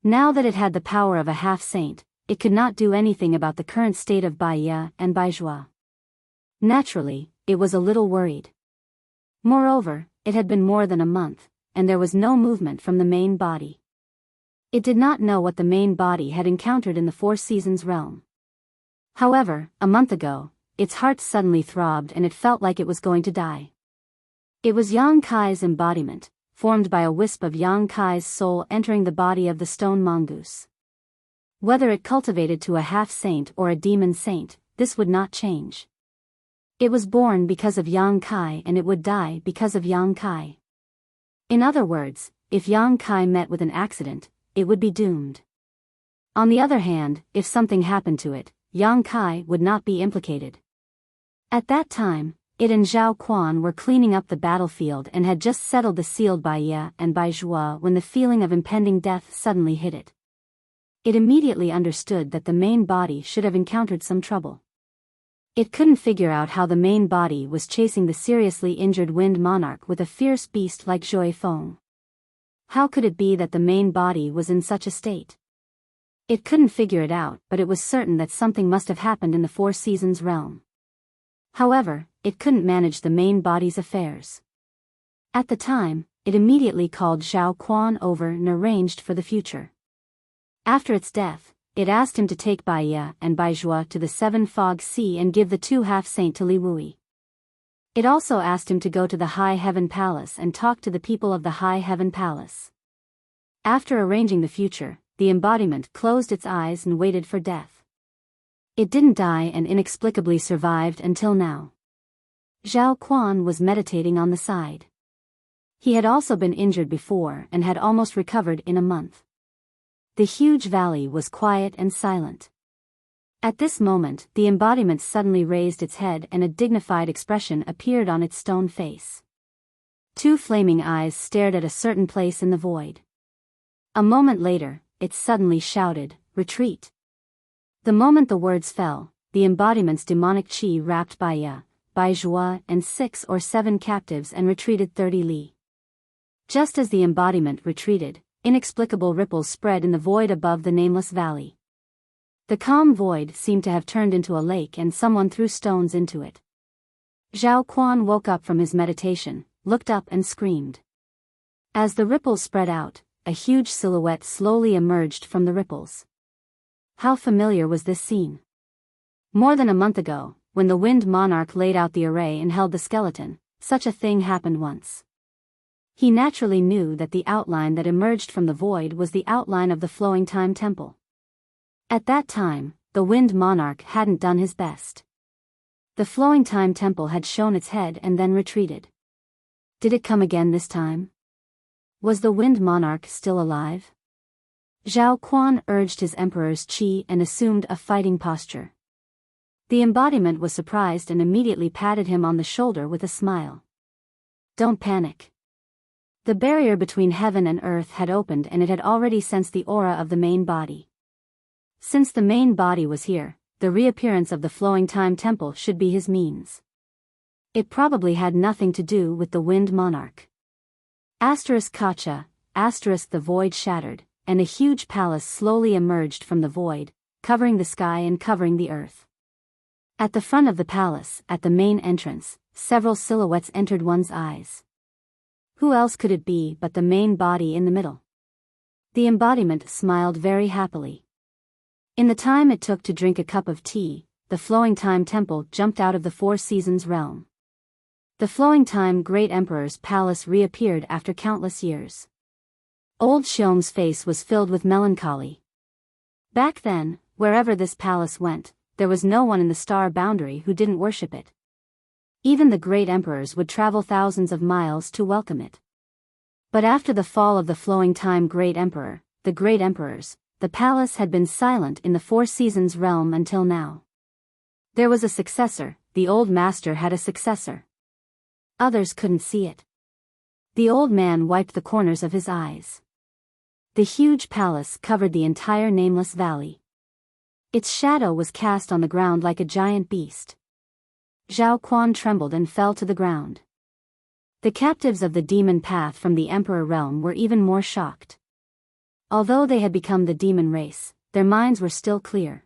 Now that it had the power of a half-saint, it could not do anything about the current state of Biyao and Biyao. Naturally, it was a little worried. Moreover, it had been more than a month, and there was no movement from the main body. It did not know what the main body had encountered in the Four Seasons realm. However, a month ago, its heart suddenly throbbed and it felt like it was going to die. It was Yang Kai's embodiment, formed by a wisp of Yang Kai's soul entering the body of the stone mongoose. Whether it cultivated to a half-saint or a demon saint, this would not change. It was born because of Yang Kai and it would die because of Yang Kai. In other words, if Yang Kai met with an accident, it would be doomed. On the other hand, if something happened to it, Yang Kai would not be implicated. At that time, it and Zhao Quan were cleaning up the battlefield and had just settled the sealed Biyao and Biyao when the feeling of impending death suddenly hit it. It immediately understood that the main body should have encountered some trouble. It couldn't figure out how the main body was chasing the seriously injured Wind Monarch with a fierce beast like Joy Feng. How could it be that the main body was in such a state? It couldn't figure it out, but it was certain that something must have happened in the Four Seasons realm. However, it couldn't manage the main body's affairs. At the time, it immediately called Zhao Quan over and arranged for the future. After its death, it asked him to take Biyao and Biyao to the Seven Fog Sea and give the two half-saint to Li Wui. It also asked him to go to the High Heaven Palace and talk to the people of the High Heaven Palace. After arranging the future, the embodiment closed its eyes and waited for death. It didn't die and inexplicably survived until now. Zhao Quan was meditating on the side. He had also been injured before and had almost recovered in a month. The huge valley was quiet and silent. At this moment, the embodiment suddenly raised its head and a dignified expression appeared on its stone face. Two flaming eyes stared at a certain place in the void. A moment later, it suddenly shouted, "Retreat!" The moment the words fell, the embodiment's demonic qi wrapped Biyao, Biyao and 6 or 7 captives and retreated 30 li. Just as the embodiment retreated, inexplicable ripples spread in the void above the nameless valley. The calm void seemed to have turned into a lake and someone threw stones into it. Zhao Quan woke up from his meditation, looked up and screamed. As the ripples spread out, a huge silhouette slowly emerged from the ripples. How familiar was this scene? More than a month ago, when the Wind Monarch laid out the array and held the skeleton, such a thing happened once. He naturally knew that the outline that emerged from the void was the outline of the Flowing Time Temple. At that time, the Wind Monarch hadn't done his best. The Flowing Time Temple had shown its head and then retreated. Did it come again this time? Was the Wind Monarch still alive? Zhao Quan urged his emperor's qi and assumed a fighting posture. The embodiment was surprised and immediately patted him on the shoulder with a smile. Don't panic. The barrier between heaven and earth had opened and it had already sensed the aura of the main body. Since the main body was here, the reappearance of the Flowing Time Temple should be his means. It probably had nothing to do with the Wind Monarch. Kacha, the void shattered, and a huge palace slowly emerged from the void, covering the sky and covering the earth. At the front of the palace, at the main entrance, several silhouettes entered one's eyes. Who else could it be but the main body in the middle? The embodiment smiled very happily. In the time it took to drink a cup of tea, the Flowing Time Temple jumped out of the Four Seasons realm. The Flowing Time Great Emperor's palace reappeared after countless years. Old Xiong's face was filled with melancholy. Back then, wherever this palace went, there was no one in the star boundary who didn't worship it. Even the great emperors would travel thousands of miles to welcome it. But after the fall of the flowing time great emperor, the great emperors, the palace had been silent in the Four Seasons realm until now. There was a successor, the old master had a successor. Others couldn't see it. The old man wiped the corners of his eyes. The huge palace covered the entire nameless valley. Its shadow was cast on the ground like a giant beast. Zhao Quan trembled and fell to the ground. The captives of the demon path from the emperor realm were even more shocked. Although they had become the demon race, their minds were still clear.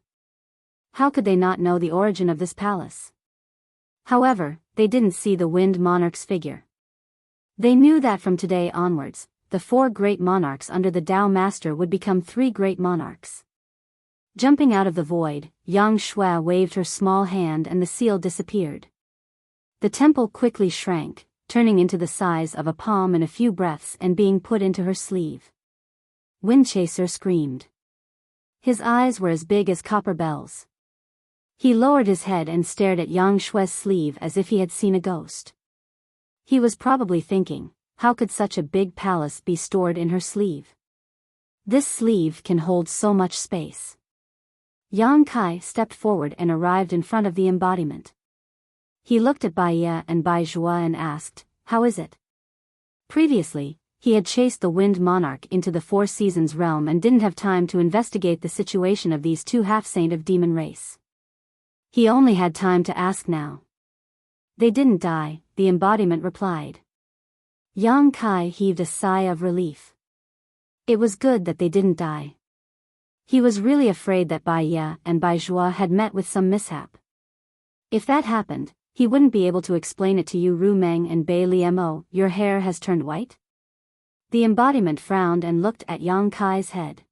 How could they not know the origin of this palace? However, they didn't see the Wind Monarch's figure. They knew that from today onwards, the four great monarchs under the Tao Master would become three great monarchs. Jumping out of the void, Yang Shui waved her small hand and the seal disappeared. The temple quickly shrank, turning into the size of a palm in a few breaths and being put into her sleeve. Windchaser screamed. His eyes were as big as copper bells. He lowered his head and stared at Yang Shui's sleeve as if he had seen a ghost. He was probably thinking, how could such a big palace be stored in her sleeve? This sleeve can hold so much space. Yang Kai stepped forward and arrived in front of the embodiment. He looked at Bai Ye and Bai Zhua and asked, how is it? Previously, he had chased the Wind Monarch into the Four Seasons realm and didn't have time to investigate the situation of these two half-saint of demon race. He only had time to ask now. They didn't die, the embodiment replied. Yang Kai heaved a sigh of relief. It was good that they didn't die. He was really afraid that Bai Ye and Bai Zhua had met with some mishap. If that happened, he wouldn't be able to explain it to you. Ru Meng and Bai Liemo, your hair has turned white? The embodiment frowned and looked at Yang Kai's head.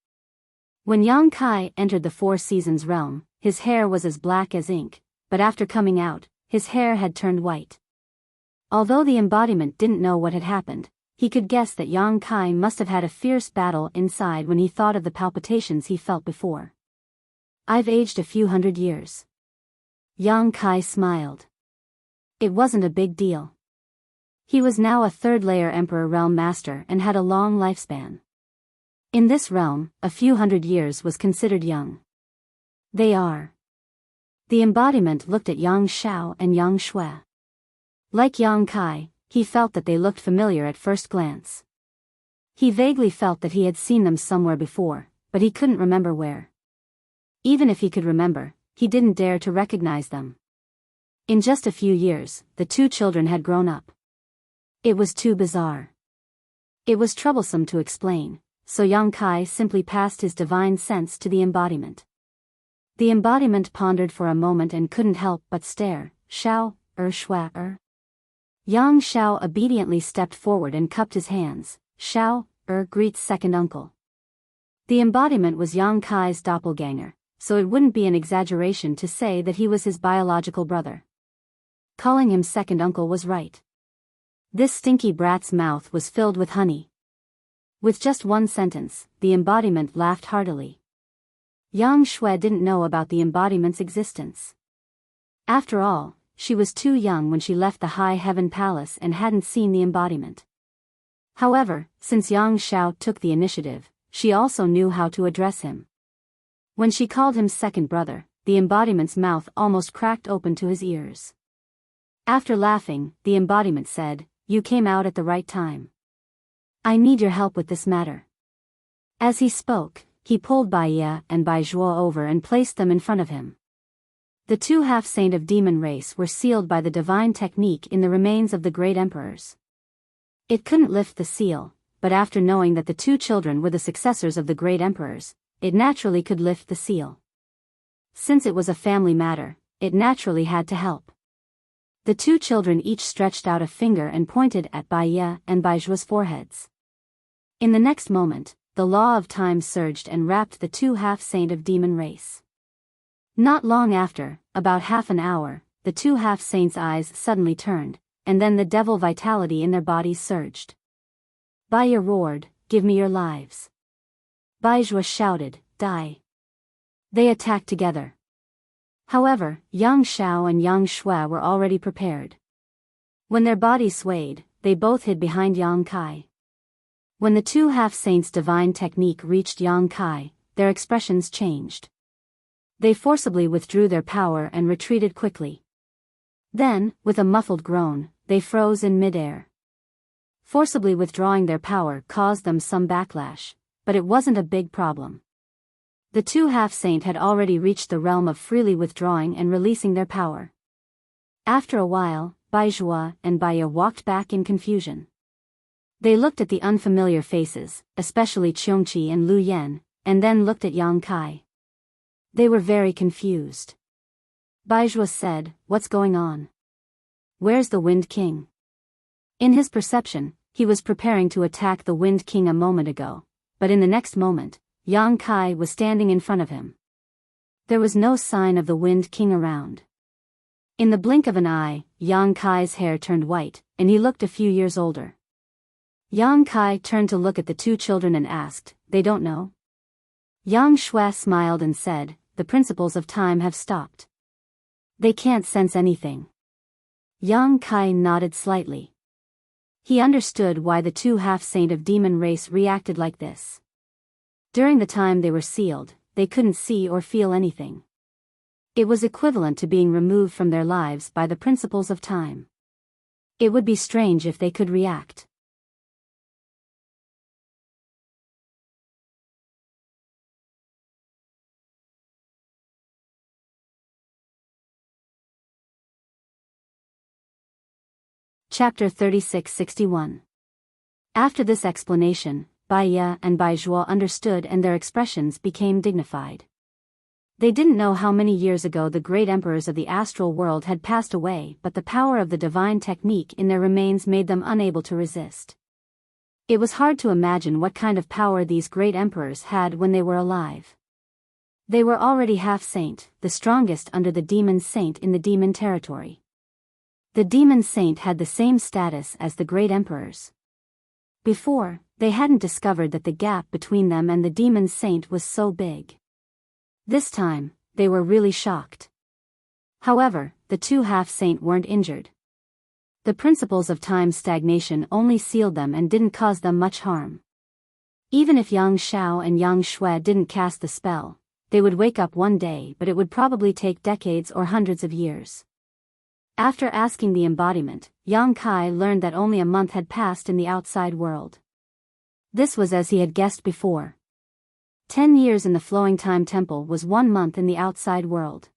When Yang Kai entered the Four Seasons realm, his hair was as black as ink, but after coming out, his hair had turned white. Although the embodiment didn't know what had happened, he could guess that Yang Kai must have had a fierce battle inside when he thought of the palpitations he felt before. I've aged a few hundred years. Yang Kai smiled. It wasn't a big deal. He was now a third-layer Emperor Realm Master and had a long lifespan. In this realm, a few hundred years was considered young. They are. The embodiment looked at Yang Xiao and Yang Shui. Like Yang Kai, he felt that they looked familiar at first glance. He vaguely felt that he had seen them somewhere before, but he couldn't remember where. Even if he could remember, he didn't dare to recognize them. In just a few years, the two children had grown up. It was too bizarre. It was troublesome to explain, so Yang Kai simply passed his divine sense to the embodiment. The embodiment pondered for a moment and couldn't help but stare. Xiao, Shui, Yang Xiao obediently stepped forward and cupped his hands. Xiao, greets second uncle. The embodiment was Yang Kai's doppelganger, so it wouldn't be an exaggeration to say that he was his biological brother. Calling him second uncle was right. This stinky brat's mouth was filled with honey. With just one sentence, the embodiment laughed heartily. Yang Shui didn't know about the embodiment's existence. After all, she was too young when she left the High Heaven Palace and hadn't seen the embodiment. However, since Yang Xiao took the initiative, she also knew how to address him. When she called him second brother, the embodiment's mouth almost cracked open to his ears. After laughing, the embodiment said, "You came out at the right time. I need your help with this matter." As he spoke, he pulled Bai Ye and Bai Zhuo over and placed them in front of him. The two half-saint of demon race were sealed by the divine technique in the remains of the great emperors. It couldn't lift the seal, but after knowing that the two children were the successors of the great emperors, it naturally could lift the seal. Since it was a family matter, it naturally had to help. The two children each stretched out a finger and pointed at Bai Ye and Bai Zhuo's foreheads. In the next moment, the law of time surged and wrapped the two half-saint of demon race. Not long after, about half an hour, the two half-saints' eyes suddenly turned, and then the devil vitality in their bodies surged. Bai Ye roared, "Give me your lives." Bai Zhuo shouted, "Die." They attacked together. However, Yang Xiao and Yang Shui were already prepared. When their bodies swayed, they both hid behind Yang Kai. When the two half-saints' divine technique reached Yang Kai, their expressions changed. They forcibly withdrew their power and retreated quickly. Then, with a muffled groan, they froze in midair. Forcibly withdrawing their power caused them some backlash, but it wasn't a big problem. The two half-saint had already reached the realm of freely withdrawing and releasing their power. After a while, Biyao and Biyao walked back in confusion. They looked at the unfamiliar faces, especially Qiongqi and Lu Yan, and then looked at Yang Kai. They were very confused. Biyao said, "What's going on? Where's the Wind King?" In his perception, he was preparing to attack the Wind King a moment ago, but in the next moment, Yang Kai was standing in front of him. There was no sign of the Wind King around. In the blink of an eye, Yang Kai's hair turned white, and he looked a few years older. Yang Kai turned to look at the two children and asked, "They don't know?" Yang Shui smiled and said, "The principles of time have stopped. They can't sense anything." Yang Kai nodded slightly. He understood why the two half-saint of demon race reacted like this. During the time they were sealed, they couldn't see or feel anything. It was equivalent to being removed from their lives by the principles of time. It would be strange if they could react. Chapter 36-61. After this explanation, Biyao and Biyao understood and their expressions became dignified. They didn't know how many years ago the great emperors of the astral world had passed away, but the power of the divine technique in their remains made them unable to resist. It was hard to imagine what kind of power these great emperors had when they were alive. They were already half-saint, the strongest under the demon saint in the demon territory. The demon saint had the same status as the great emperors. Before, they hadn't discovered that the gap between them and the demon saint was so big. This time, they were really shocked. However, the two half-saint weren't injured. The principles of time stagnation only sealed them and didn't cause them much harm. Even if Yang Shao and Yang Shui didn't cast the spell, they would wake up one day, but it would probably take decades or hundreds of years. After asking the embodiment, Yang Kai learned that only a month had passed in the outside world. This was as he had guessed before. 10 years in the Flowing Time Temple was 1 month in the outside world.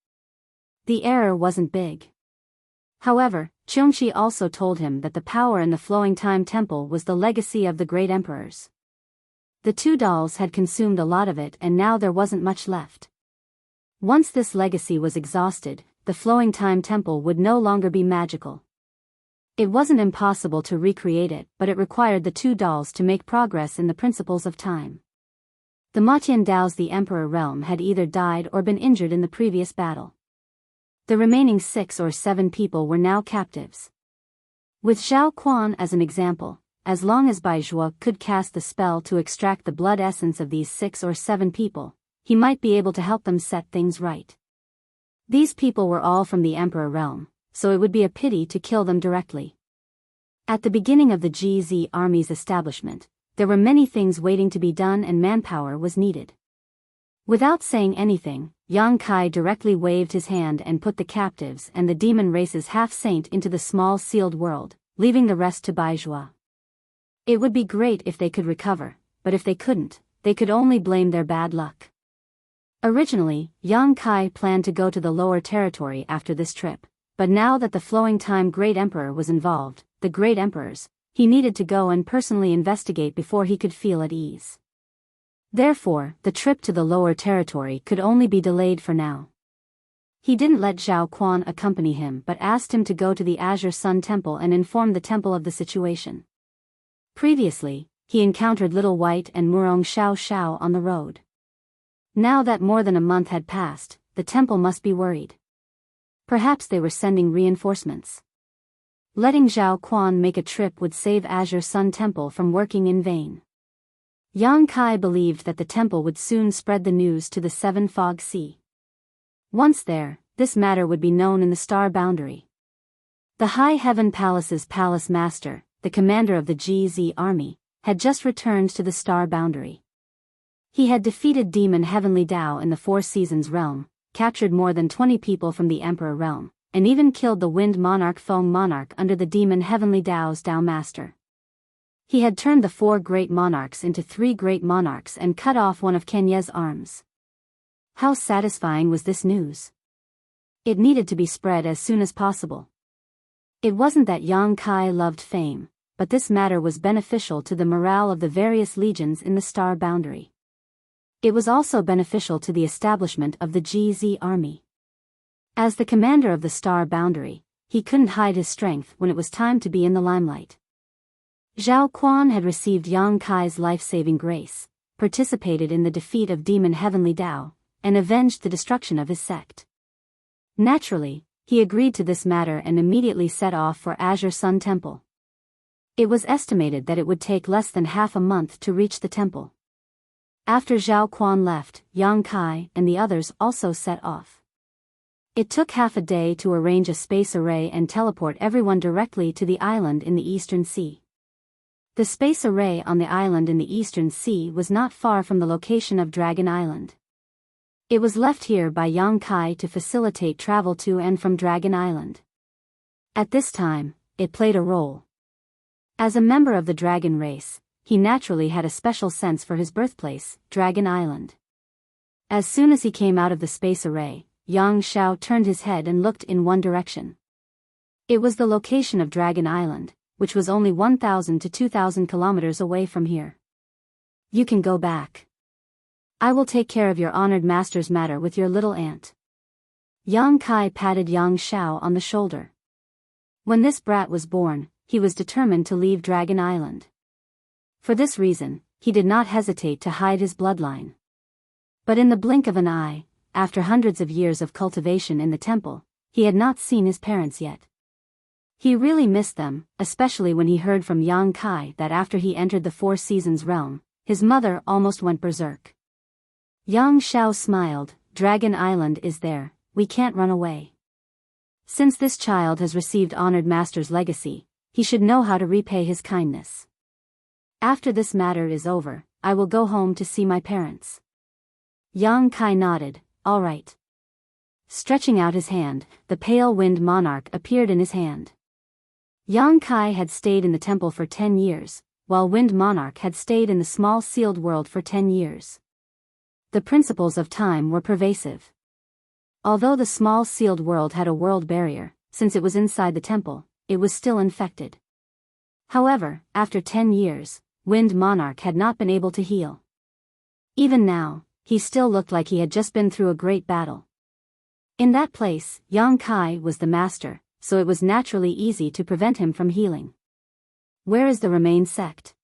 The error wasn't big. However, Qiongqi also told him that the power in the Flowing Time Temple was the legacy of the great emperors. The two dolls had consumed a lot of it and now there wasn't much left. Once this legacy was exhausted, the Flowing Time Temple would no longer be magical. It wasn't impossible to recreate it, but it required the two dolls to make progress in the principles of time. The Matian Dao's the Emperor realm had either died or been injured in the previous battle. The remaining 6 or 7 people were now captives. With Zhao Quan as an example, as long as Biyao could cast the spell to extract the blood essence of these 6 or 7 people, he might be able to help them set things right. These people were all from the Emperor realm, so it would be a pity to kill them directly. At the beginning of the GZ army's establishment, there were many things waiting to be done and manpower was needed. Without saying anything, Yang Kai directly waved his hand and put the captives and the demon race's half-saint into the small sealed world, leaving the rest to Biyao. It would be great if they could recover, but if they couldn't, they could only blame their bad luck. Originally, Yang Kai planned to go to the lower territory after this trip, but now that the Flowing Time Great Emperor was involved, the Great Emperors, he needed to go and personally investigate before he could feel at ease. Therefore, the trip to the lower territory could only be delayed for now. He didn't let Zhao Quan accompany him but asked him to go to the Azure Sun Temple and inform the temple of the situation. Previously, he encountered Little White and Murong Xiao Xiao on the road. Now that more than a month had passed, the temple must be worried. Perhaps they were sending reinforcements. Letting Zhao Quan make a trip would save Azure Sun Temple from working in vain. Yang Kai believed that the temple would soon spread the news to the 7 Fog Sea. Once there, this matter would be known in the star boundary. The High Heaven Palace's palace master, the commander of the GZ army, had just returned to the star boundary. He had defeated Demon Heavenly Dao in the Four Seasons realm, captured more than 20 people from the Emperor realm, and even killed the Wind Monarch Feng Monarch under the Demon Heavenly Dao's Dao Master. He had turned the 4 great monarchs into 3 great monarchs and cut off one of Kenya's arms. How satisfying was this news? It needed to be spread as soon as possible. It wasn't that Yang Kai loved fame, but this matter was beneficial to the morale of the various legions in the star boundary. It was also beneficial to the establishment of the GZ army. As the commander of the star boundary, he couldn't hide his strength when it was time to be in the limelight. Zhao Quan had received Yang Kai's life-saving grace, participated in the defeat of Demon Heavenly Dao, and avenged the destruction of his sect. Naturally, he agreed to this matter and immediately set off for Azure Sun Temple. It was estimated that it would take less than half a month to reach the temple. After Zhao Quan left, Yang Kai and the others also set off. It took half a day to arrange a space array and teleport everyone directly to the island in the Eastern Sea. The space array on the island in the Eastern Sea was not far from the location of Dragon Island. It was left here by Yang Kai to facilitate travel to and from Dragon Island. At this time, it played a role. As a member of the dragon race, he naturally had a special sense for his birthplace, Dragon Island. As soon as he came out of the space array, Yang Xiao turned his head and looked in one direction. It was the location of Dragon Island, which was only 1,000 to 2,000 kilometers away from here. You can go back. I will take care of your honored master's matter with your little aunt. Yang Kai patted Yang Xiao on the shoulder. When this brat was born, he was determined to leave Dragon Island. For this reason, he did not hesitate to hide his bloodline. But in the blink of an eye, after hundreds of years of cultivation in the temple, he had not seen his parents yet. He really missed them, especially when he heard from Yang Kai that after he entered the Four Seasons realm, his mother almost went berserk. Yang Xiao smiled. Dragon Island is there, we can't run away. Since this child has received honored master's legacy, he should know how to repay his kindness. After this matter is over, I will go home to see my parents. Yang Kai nodded, all right. Stretching out his hand, the pale wind monarch appeared in his hand. Yang Kai had stayed in the temple for 10 years, while Wind Monarch had stayed in the small sealed world for 10 years. The principles of time were pervasive. Although the small sealed world had a world barrier, since it was inside the temple, it was still infected. However, after 10 years, Wind Monarch had not been able to heal. Even now, he still looked like he had just been through a great battle. In that place, Yang Kai was the master, so it was naturally easy to prevent him from healing. Where is the Remain sect?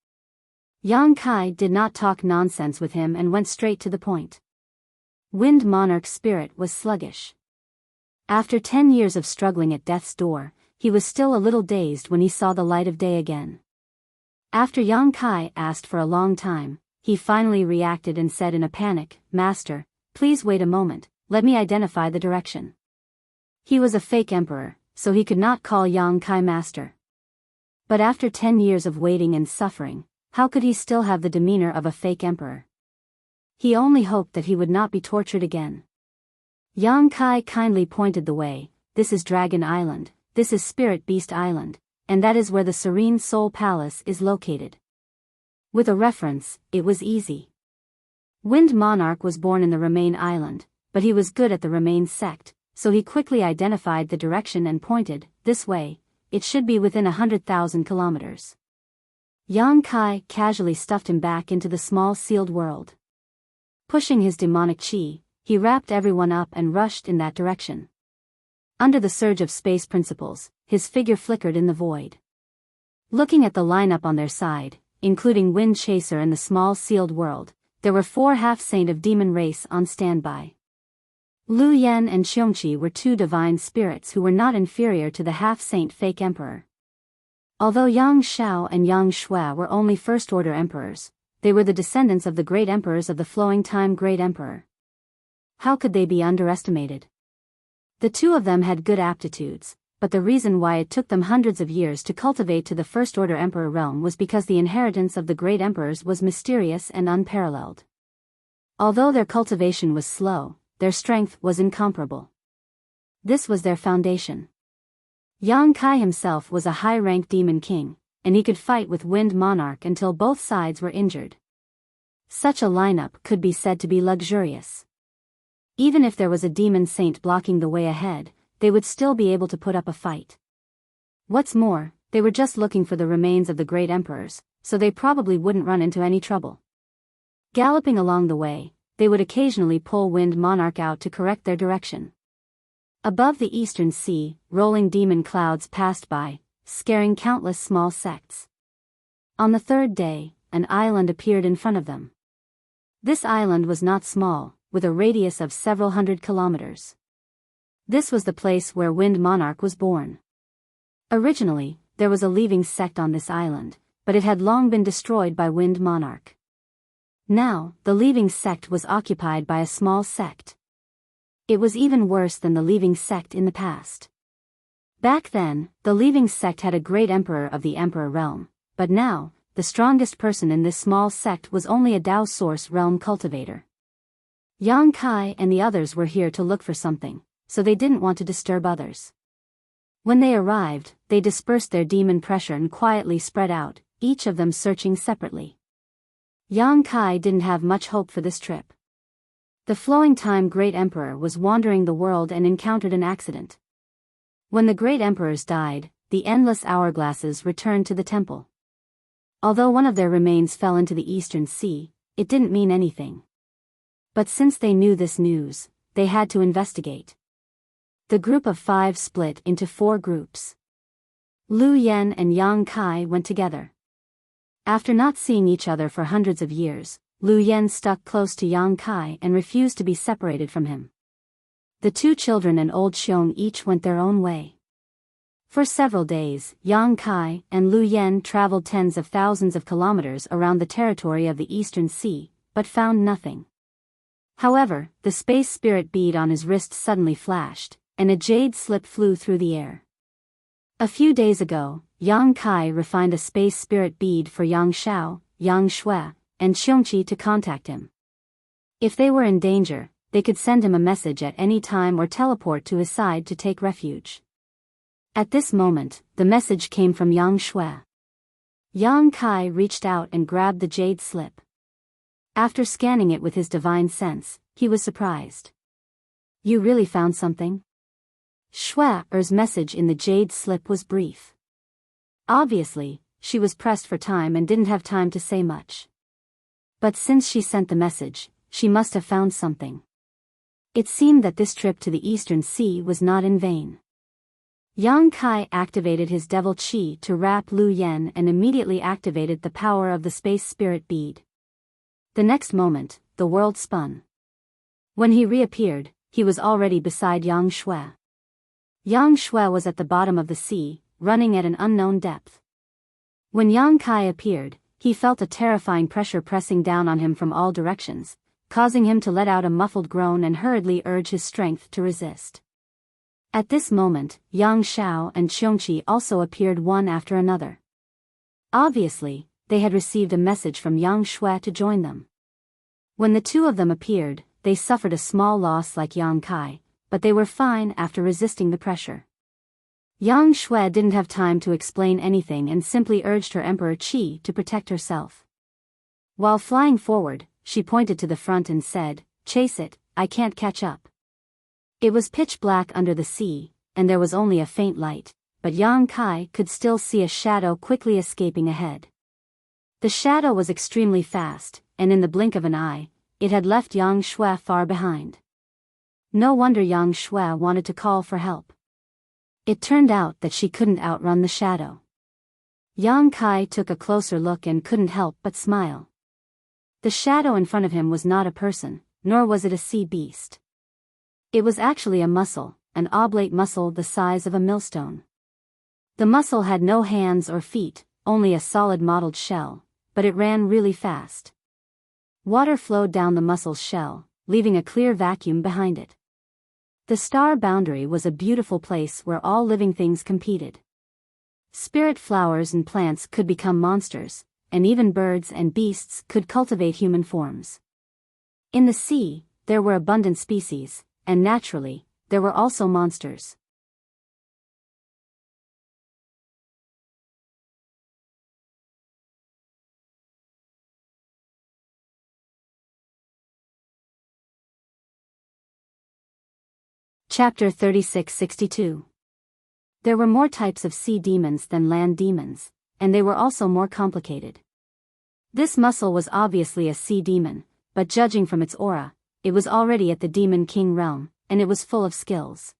Yang Kai did not talk nonsense with him and went straight to the point. Wind Monarch's spirit was sluggish. After 10 years of struggling at death's door, he was still a little dazed when he saw the light of day again. After Yang Kai asked for a long time, he finally reacted and said in a panic, "Master, please wait a moment, let me identify the direction." He was a fake emperor, so he could not call Yang Kai master. But after 10 years of waiting and suffering, how could he still have the demeanor of a fake emperor? He only hoped that he would not be tortured again. Yang Kai kindly pointed the way. This is Dragon Island, this is Spirit Beast Island, and that is where the Serene Soul Palace is located. With a reference, it was easy. Wind Monarch was born in the Remain Island, but he was good at the Remain sect, so he quickly identified the direction and pointed, this way, it should be within 100,000 kilometers. Yang Kai casually stuffed him back into the small sealed world. Pushing his demonic chi, he wrapped everyone up and rushed in that direction. Under the surge of space principles, his figure flickered in the void. Looking at the lineup on their side, including Wind Chaser and the small sealed world, there were 4 half-saint of demon race on standby. Lu Yan and Xiongqi were 2 divine spirits who were not inferior to the half-saint fake emperor. Although Yang Xiao and Yang Shui were only first-order emperors, they were the descendants of the great emperors of the flowing time great emperor. How could they be underestimated? The 2 of them had good aptitudes, but the reason why it took them hundreds of years to cultivate to the First Order Emperor realm was because the inheritance of the great emperors was mysterious and unparalleled. Although their cultivation was slow, their strength was incomparable. This was their foundation. Yang Kai himself was a high-rank demon king, and he could fight with Wind Monarch until both sides were injured. Such a lineup could be said to be luxurious. Even if there was a demon saint blocking the way ahead, they would still be able to put up a fight. What's more, they were just looking for the remains of the great emperors, so they probably wouldn't run into any trouble. Galloping along the way, they would occasionally pull Wind Monarch out to correct their direction. Above the eastern sea, rolling demon clouds passed by, scaring countless small sects. On the third day, an island appeared in front of them. This island was not small, with a radius of several hundred kilometers. This was the place where Wind Monarch was born. Originally, there was a leaving sect on this island, but it had long been destroyed by Wind Monarch. Now, the leaving sect was occupied by a small sect. It was even worse than the leaving sect in the past. Back then, the leaving sect had a great emperor of the emperor realm, but now, the strongest person in this small sect was only a Dao Source realm cultivator. Yang Kai and the others were here to look for something, so they didn't want to disturb others. When they arrived, they dispersed their demon pressure and quietly spread out, each of them searching separately. Yang Kai didn't have much hope for this trip. The flowing time Great Emperor was wandering the world and encountered an accident. When the great emperors died, the endless hourglasses returned to the temple. Although one of their remains fell into the eastern sea, it didn't mean anything. But since they knew this news, they had to investigate. The group of 5 split into 4 groups. Lu Yen and Yang Kai went together. After not seeing each other for hundreds of years, Lu Yen stuck close to Yang Kai and refused to be separated from him. The 2 children and old Xiong each went their own way. For several days, Yang Kai and Lu Yen traveled tens of thousands of kilometers around the territory of the Eastern Sea, but found nothing. However, the space spirit bead on his wrist suddenly flashed, and a jade slip flew through the air. A few days ago, Yang Kai refined a space spirit bead for Yang Shao, Yang Shui, and Xiongqi to contact him. If they were in danger, they could send him a message at any time or teleport to his side to take refuge. At this moment, the message came from Yang Shui. Yang Kai reached out and grabbed the jade slip. After scanning it with his divine sense, he was surprised. "You really found something?" Shui's message in the jade slip was brief. Obviously, she was pressed for time and didn't have time to say much. But since she sent the message, she must have found something. It seemed that this trip to the Eastern Sea was not in vain. Yang Kai activated his devil chi to wrap Lu Yen and immediately activated the power of the space spirit bead. The next moment, the world spun. When he reappeared, he was already beside Yang Shui. Yang Shui was at the bottom of the sea, running at an unknown depth. When Yang Kai appeared, he felt a terrifying pressure pressing down on him from all directions, causing him to let out a muffled groan and hurriedly urge his strength to resist. At this moment, Yang Shao and Xiongqi also appeared one after another. Obviously, they had received a message from Yang Shui to join them. When the 2 of them appeared, they suffered a small loss like Yang Kai, but they were fine after resisting the pressure. Yang Shui didn't have time to explain anything and simply urged her Emperor Qi to protect herself. While flying forward, she pointed to the front and said, "Chase it, I can't catch up." It was pitch black under the sea, and there was only a faint light, but Yang Kai could still see a shadow quickly escaping ahead. The shadow was extremely fast, and in the blink of an eye, it had left Yang Shui far behind. No wonder Yang Shui wanted to call for help. It turned out that she couldn't outrun the shadow. Yang Kai took a closer look and couldn't help but smile. The shadow in front of him was not a person, nor was it a sea beast. It was actually a mussel, an oblate mussel the size of a millstone. The mussel had no hands or feet, only a solid mottled shell, but it ran really fast. Water flowed down the mussel's shell, leaving a clear vacuum behind it. The star boundary was a beautiful place where all living things competed. Spirit flowers and plants could become monsters, and even birds and beasts could cultivate human forms. In the sea, there were abundant species, and naturally, there were also monsters. Chapter 36-62. There were more types of sea demons than land demons, and they were also more complicated. This mussel was obviously a sea demon, but judging from its aura, it was already at the Demon King realm, and it was full of skills.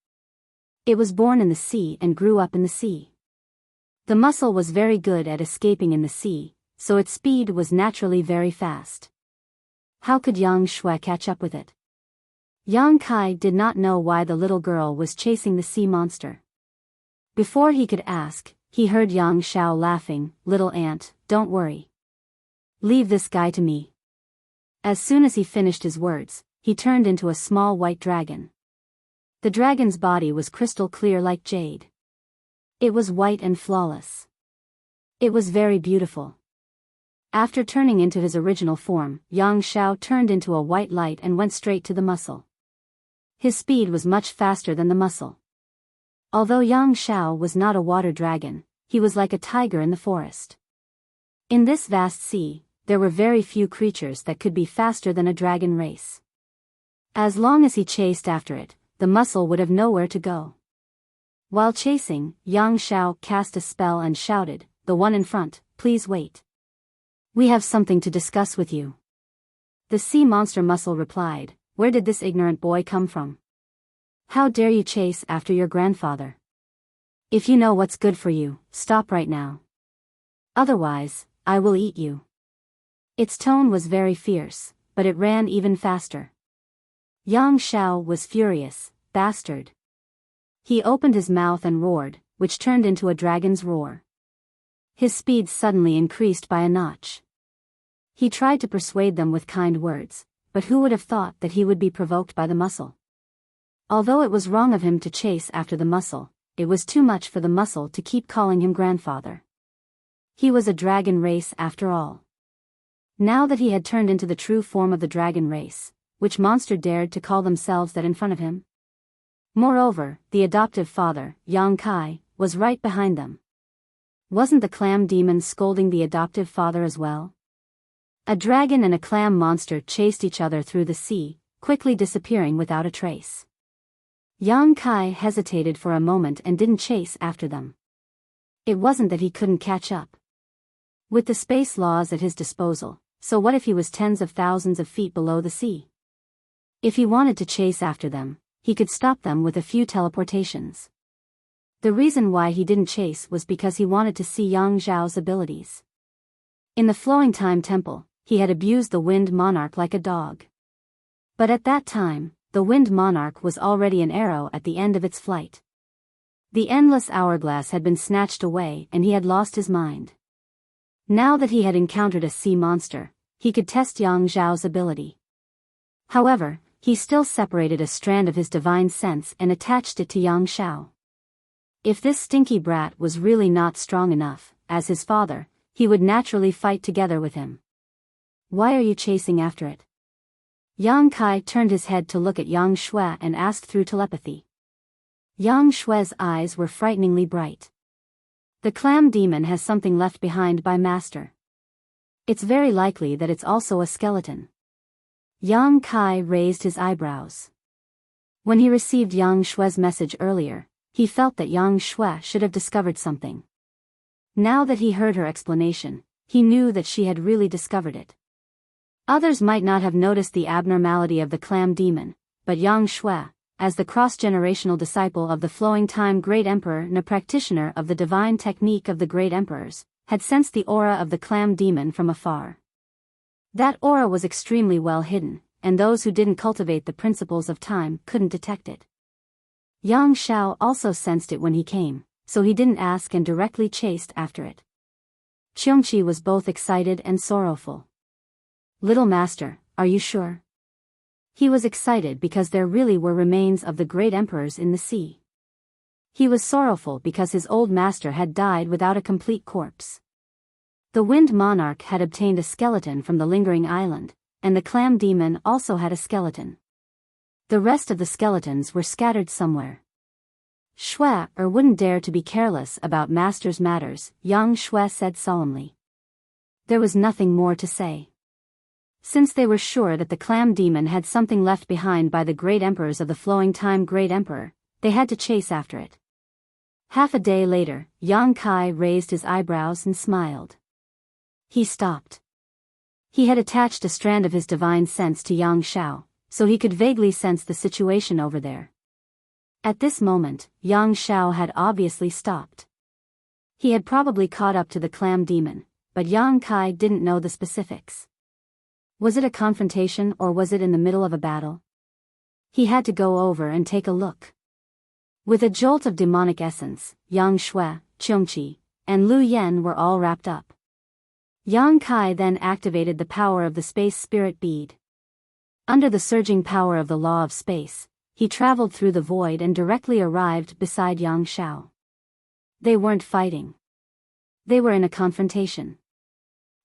It was born in the sea and grew up in the sea. The mussel was very good at escaping in the sea, so its speed was naturally very fast. How could Yang Shui catch up with it? Yang Kai did not know why the little girl was chasing the sea monster. Before he could ask, he heard Yang Xiao laughing, "Little ant, don't worry. Leave this guy to me." As soon as he finished his words, he turned into a small white dragon. The dragon's body was crystal clear like jade. It was white and flawless. It was very beautiful. After turning into his original form, Yang Xiao turned into a white light and went straight to the mussel. His speed was much faster than the mussel. Although Yang Xiao was not a water dragon, he was like a tiger in the forest. In this vast sea, there were very few creatures that could be faster than a dragon race. As long as he chased after it, the mussel would have nowhere to go. While chasing, Yang Xiao cast a spell and shouted, "The one in front, please wait. We have something to discuss with you." The sea monster mussel replied, "Where did this ignorant boy come from? How dare you chase after your grandfather? If you know what's good for you, stop right now. Otherwise, I will eat you." Its tone was very fierce, but it ran even faster. Yang Xiao was furious, "Bastard." He opened his mouth and roared, which turned into a dragon's roar. His speed suddenly increased by a notch. He tried to persuade them with kind words, but who would have thought that he would be provoked by the mussel? Although it was wrong of him to chase after the mussel, it was too much for the mussel to keep calling him grandfather. He was a dragon race after all. Now that he had turned into the true form of the dragon race, which monster dared to call themselves that in front of him? Moreover, the adoptive father, Yang Kai, was right behind them. Wasn't the clam demon scolding the adoptive father as well? A dragon and a clam monster chased each other through the sea, quickly disappearing without a trace. Yang Kai hesitated for a moment and didn't chase after them. It wasn't that he couldn't catch up. With the space laws at his disposal, so what if he was tens of thousands of feet below the sea? If he wanted to chase after them, he could stop them with a few teleportations. The reason why he didn't chase was because he wanted to see Yang Zhao's abilities. In the Flowing Time Temple, he had abused the Wind Monarch like a dog. But at that time, the Wind Monarch was already an arrow at the end of its flight. The endless hourglass had been snatched away and he had lost his mind. Now that he had encountered a sea monster, he could test Yang Zhao's ability. However, he still separated a strand of his divine sense and attached it to Yang Xiao. If this stinky brat was really not strong enough, as his father, he would naturally fight together with him. Why are you chasing after it? Yang Kai turned his head to look at Yang Shui and asked through telepathy. Yang Shui's eyes were frighteningly bright. The clam demon has something left behind by Master. It's very likely that it's also a skeleton. Yang Kai raised his eyebrows. When he received Yang Shui's message earlier, he felt that Yang Shui should have discovered something. Now that he heard her explanation, he knew that she had really discovered it. Others might not have noticed the abnormality of the clam demon, but Yang Shui, as the cross-generational disciple of the Flowing Time Great Emperor and a practitioner of the divine technique of the Great Emperors, had sensed the aura of the clam demon from afar. That aura was extremely well hidden, and those who didn't cultivate the principles of time couldn't detect it. Yang Xiao also sensed it when he came, so he didn't ask and directly chased after it. Qiongqi was both excited and sorrowful. "Little master, are you sure?" He was excited because there really were remains of the great emperors in the sea. He was sorrowful because his old master had died without a complete corpse. The Wind Monarch had obtained a skeleton from the lingering island, and the Clam Demon also had a skeleton. The rest of the skeletons were scattered somewhere. Shui wouldn't dare to be careless about master's matters, young Shui said solemnly. There was nothing more to say. Since they were sure that the Clam Demon had something left behind by the great emperors of the flowing time Great Emperor, they had to chase after it. Half a day later, Yang Kai raised his eyebrows and smiled. He stopped. He had attached a strand of his divine sense to Yang Shao, so he could vaguely sense the situation over there. At this moment, Yang Shao had obviously stopped. He had probably caught up to the Clam Demon, but Yang Kai didn't know the specifics. Was it a confrontation or was it in the middle of a battle? He had to go over and take a look. With a jolt of demonic essence, Yang Shui, Chongqi, and Lu Yen were all wrapped up. Yang Kai then activated the power of the space spirit bead. Under the surging power of the law of space, he traveled through the void and directly arrived beside Yang Shao. They weren't fighting. They were in a confrontation.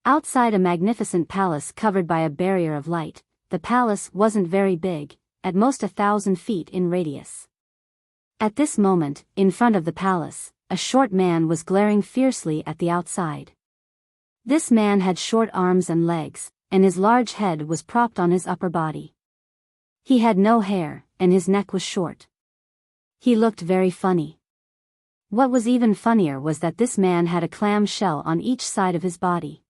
Outside a magnificent palace covered by a barrier of light, the palace wasn't very big, at most 1,000 feet in radius. At this moment, in front of the palace, a short man was glaring fiercely at the outside. This man had short arms and legs, and his large head was propped on his upper body. He had no hair, and his neck was short. He looked very funny. What was even funnier was that this man had a clam shell on each side of his body.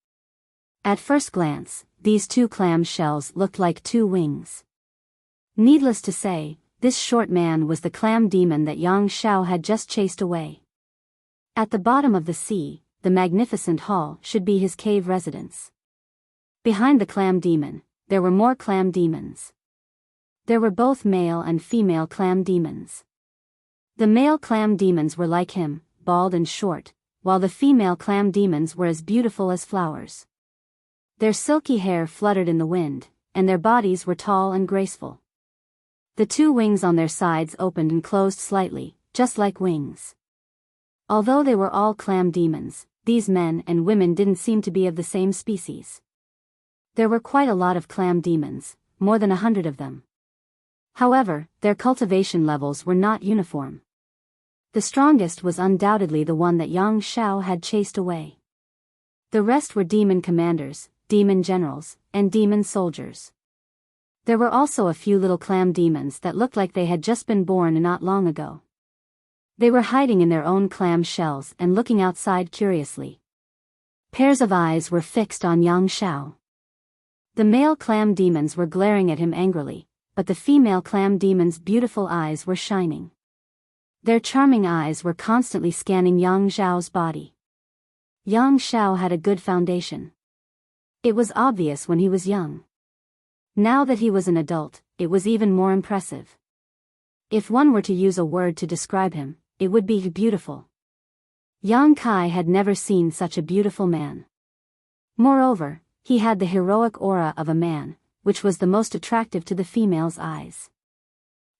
At first glance, these two clam shells looked like two wings. Needless to say, this short man was the Clam Demon that Yang Shao had just chased away. At the bottom of the sea, the magnificent hall should be his cave residence. Behind the Clam Demon, there were more Clam Demons. There were both male and female Clam Demons. The male Clam Demons were like him, bald and short, while the female Clam Demons were as beautiful as flowers. Their silky hair fluttered in the wind, and their bodies were tall and graceful. The two wings on their sides opened and closed slightly, just like wings. Although they were all Clam Demons, these men and women didn't seem to be of the same species. There were quite a lot of Clam Demons, more than 100 of them. However, their cultivation levels were not uniform. The strongest was undoubtedly the one that Yang Shao had chased away. The rest were demon commanders, demon generals, and demon soldiers. There were also a few little Clam Demons that looked like they had just been born not long ago. They were hiding in their own clam shells and looking outside curiously. Pairs of eyes were fixed on Yang Shao. The male Clam Demons were glaring at him angrily, but the female Clam Demons' beautiful eyes were shining. Their charming eyes were constantly scanning Yang Shao's body. Yang Shao had a good foundation. It was obvious when he was young. Now that he was an adult, it was even more impressive. If one were to use a word to describe him, it would be beautiful. Yang Kai had never seen such a beautiful man. Moreover, he had the heroic aura of a man, which was the most attractive to the female's eyes.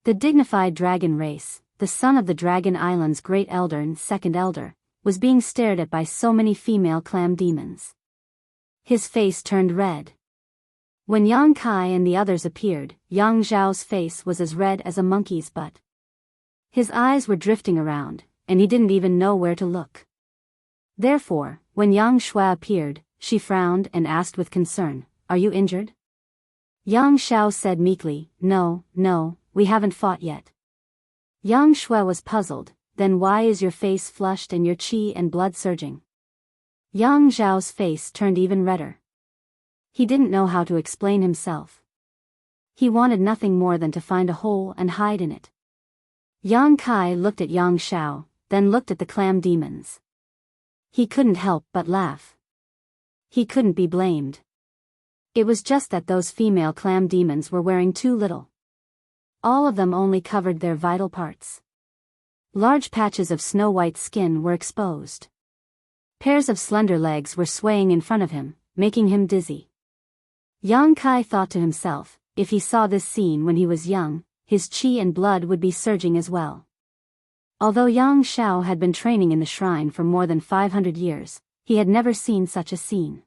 The dignified dragon race, the son of the Dragon Island's great elder and second elder, was being stared at by so many female Clam Demons. His face turned red. When Yang Kai and the others appeared, Yang Zhao's face was as red as a monkey's butt. His eyes were drifting around, and he didn't even know where to look. Therefore, when Yang Shui appeared, she frowned and asked with concern, "Are you injured?" Yang Shao said meekly, No, we haven't fought yet." Yang Shui was puzzled. "Then why is your face flushed and your qi and blood surging?" Yang Zhao's face turned even redder. He didn't know how to explain himself. He wanted nothing more than to find a hole and hide in it. Yang Kai looked at Yang Shao, then looked at the Clam Demons. He couldn't help but laugh. He couldn't be blamed. It was just that those female Clam Demons were wearing too little. All of them only covered their vital parts. Large patches of snow-white skin were exposed. Pairs of slender legs were swaying in front of him, making him dizzy. Yang Kai thought to himself, if he saw this scene when he was young, his qi and blood would be surging as well. Although Yang Xiao had been training in the shrine for more than 500 years, he had never seen such a scene.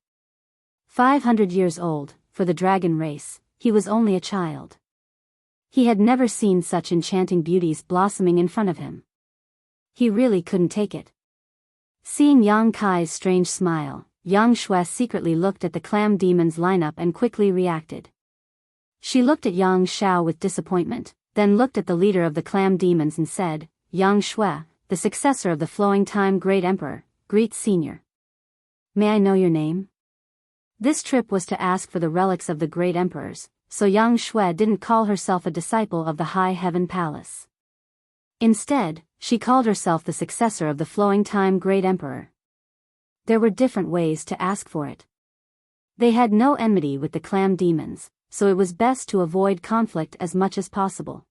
500 years old, for the dragon race, he was only a child. He had never seen such enchanting beauties blossoming in front of him. He really couldn't take it. Seeing Yang Kai's strange smile, Yang Shui secretly looked at the clam demon's lineup and quickly reacted. She looked at Yang Xiao with disappointment, then looked at the leader of the clam demons and said, Yang Shui, the successor of the Flowing Time Great Emperor, greets Senior. May I know your name? This trip was to ask for the relics of the great emperors, so Yang Shui didn't call herself a disciple of the High Heaven Palace. Instead, she called herself the successor of the Flowing Time Great Emperor. There were different ways to ask for it. They had no enmity with the clam demons, so it was best to avoid conflict as much as possible.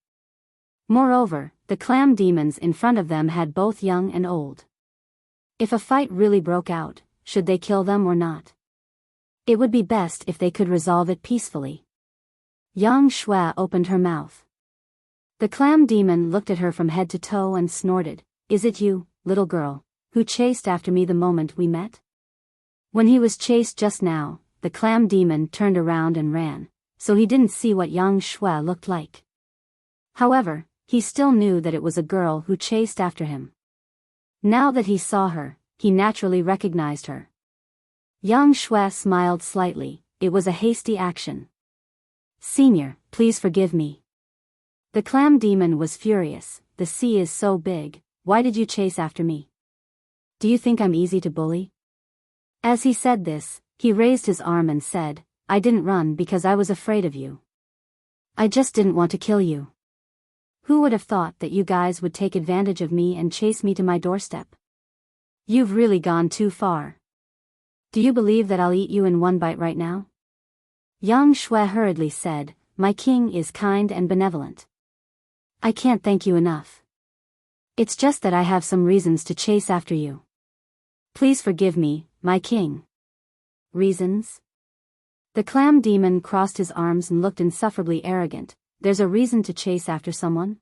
Moreover, the clam demons in front of them had both young and old. If a fight really broke out, should they kill them or not? It would be best if they could resolve it peacefully. Yang Shui opened her mouth. The clam demon looked at her from head to toe and snorted, "Is it you, little girl, who chased after me the moment we met?" When he was chased just now, the clam demon turned around and ran, so he didn't see what Yang Shui looked like. However, he still knew that it was a girl who chased after him. Now that he saw her, he naturally recognized her. Yang Shui smiled slightly. It was a hasty action. "Senior, please forgive me." The clam demon was furious. "The sea is so big, why did you chase after me? Do you think I'm easy to bully?" As he said this, he raised his arm and said, "I didn't run because I was afraid of you. I just didn't want to kill you. Who would have thought that you guys would take advantage of me and chase me to my doorstep? You've really gone too far. Do you believe that I'll eat you in one bite right now?" Yang Shui hurriedly said, "My king is kind and benevolent. I can't thank you enough. It's just that I have some reasons to chase after you. Please forgive me, my king." "Reasons?" The clam demon crossed his arms and looked insufferably arrogant. "There's a reason to chase after someone?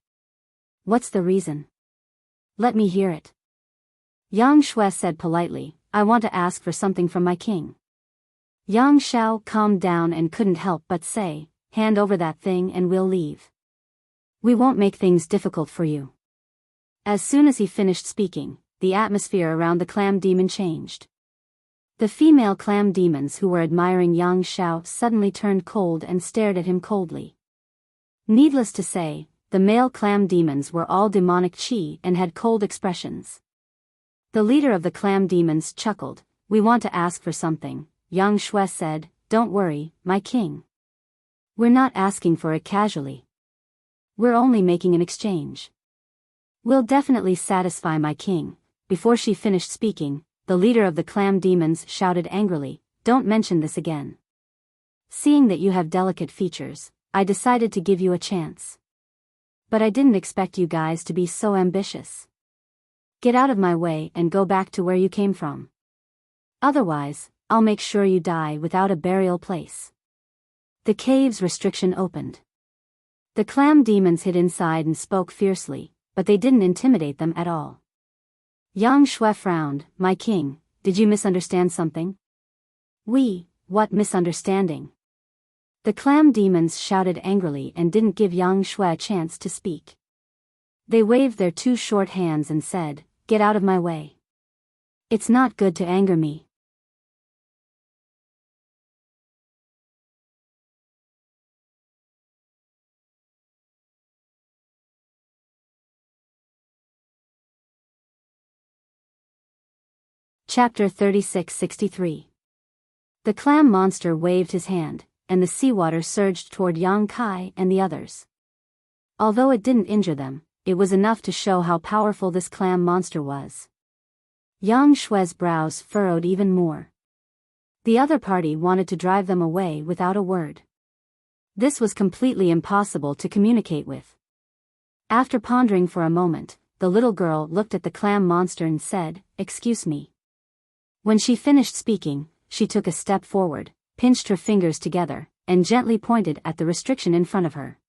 What's the reason? Let me hear it." Yang Shui said politely, "I want to ask for something from my king." Yang Xiao calmed down and couldn't help but say, "Hand over that thing and we'll leave. We won't make things difficult for you." As soon as he finished speaking, the atmosphere around the clam demon changed. The female clam demons who were admiring Yang Xiao suddenly turned cold and stared at him coldly. Needless to say, the male clam demons were all demonic qi and had cold expressions. The leader of the clam demons chuckled. "We want to ask for something," Yang Shui said. "Don't worry, my king. We're not asking for it casually. We're only making an exchange. We'll definitely satisfy my king." Before she finished speaking, the leader of the clam demons shouted angrily, "Don't mention this again. Seeing that you have delicate features, I decided to give you a chance. But I didn't expect you guys to be so ambitious. Get out of my way and go back to where you came from. Otherwise, I'll make sure you die without a burial place." The cave's restriction opened. The clam demons hid inside and spoke fiercely, but they didn't intimidate them at all. Yang Shui frowned. "My king, did you misunderstand something?" What misunderstanding?" The clam demons shouted angrily and didn't give Yang Shui a chance to speak. They waved their two short hands and said, "Get out of my way. It's not good to anger me." Chapter 3663. The clam monster waved his hand, and the seawater surged toward Yang Kai and the others. Although it didn't injure them, it was enough to show how powerful this clam monster was. Yang Shui's brows furrowed even more. The other party wanted to drive them away without a word. This was completely impossible to communicate with. After pondering for a moment, the little girl looked at the clam monster and said, "Excuse me." When she finished speaking, she took a step forward, pinched her fingers together, and gently pointed at the restriction in front of her.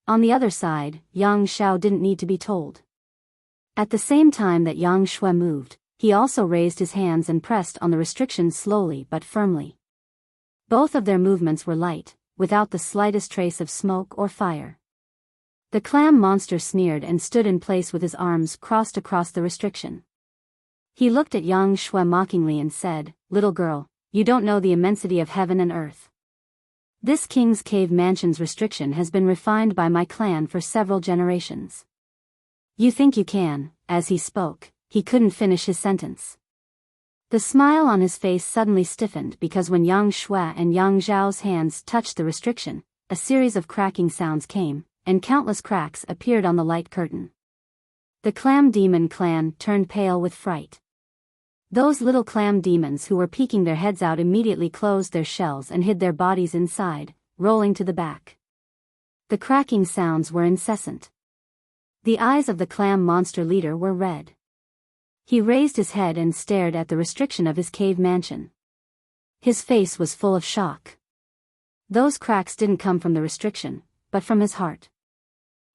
On the other side, Yang Xiao didn't need to be told. At the same time that Yang Shui moved, he also raised his hands and pressed on the restriction slowly but firmly. Both of their movements were light, without the slightest trace of smoke or fire. The clam monster sneered and stood in place with his arms crossed across the restriction. He looked at Yang Shui mockingly and said, "Little girl, you don't know the immensity of heaven and earth. This King's Cave Mansion's restriction has been refined by my clan for several generations. You think you can." As he spoke, he couldn't finish his sentence. The smile on his face suddenly stiffened because when Yang Shui and Yang Zhao's hands touched the restriction, a series of cracking sounds came, and countless cracks appeared on the light curtain. The clam demon clan turned pale with fright. Those little clam demons who were peeking their heads out immediately closed their shells and hid their bodies inside, rolling to the back. The cracking sounds were incessant. The eyes of the clam monster leader were red. He raised his head and stared at the restriction of his cave mansion. His face was full of shock. Those cracks didn't come from the restriction, but from his heart.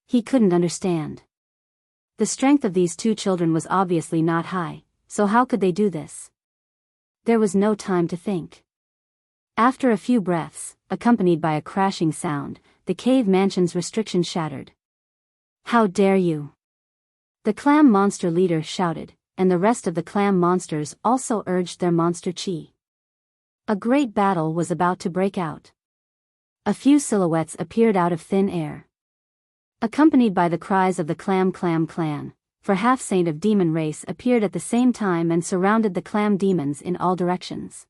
He couldn't understand. The strength of these two children was obviously not high, so how could they do this? There was no time to think. After a few breaths, accompanied by a crashing sound, the cave mansion's restriction shattered. "How dare you!" The clam monster leader shouted, and the rest of the clam monsters also urged their monster chi. A great battle was about to break out. A few silhouettes appeared out of thin air. Accompanied by the cries of the Clam Clan, for half-saint of demon race appeared at the same time and surrounded the clam demons in all directions.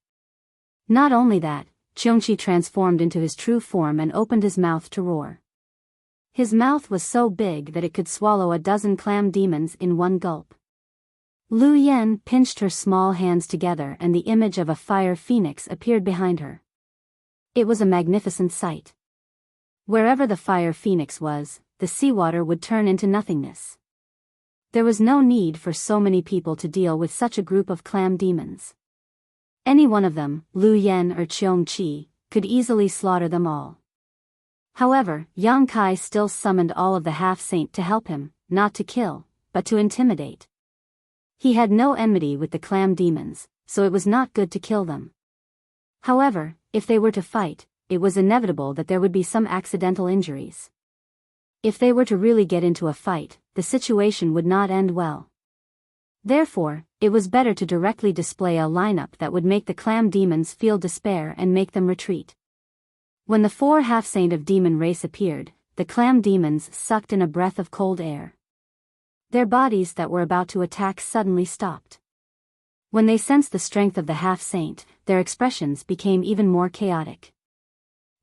Not only that, Qiongqi transformed into his true form and opened his mouth to roar. His mouth was so big that it could swallow a dozen clam demons in one gulp. Lu Yan pinched her small hands together and the image of a fire phoenix appeared behind her. It was a magnificent sight. Wherever the fire phoenix was, the seawater would turn into nothingness. There was no need for so many people to deal with such a group of clam demons. Any one of them, Lu Yan or Qiongqi, could easily slaughter them all. However, Yang Kai still summoned all of the half-saint to help him, not to kill, but to intimidate. He had no enmity with the clam demons, so it was not good to kill them. However, if they were to fight, it was inevitable that there would be some accidental injuries. If they were to really get into a fight, the situation would not end well. Therefore, it was better to directly display a lineup that would make the clam demons feel despair and make them retreat. When the four half-saint of demon race appeared, the clam demons sucked in a breath of cold air. Their bodies that were about to attack suddenly stopped. When they sensed the strength of the half-saint, their expressions became even more chaotic.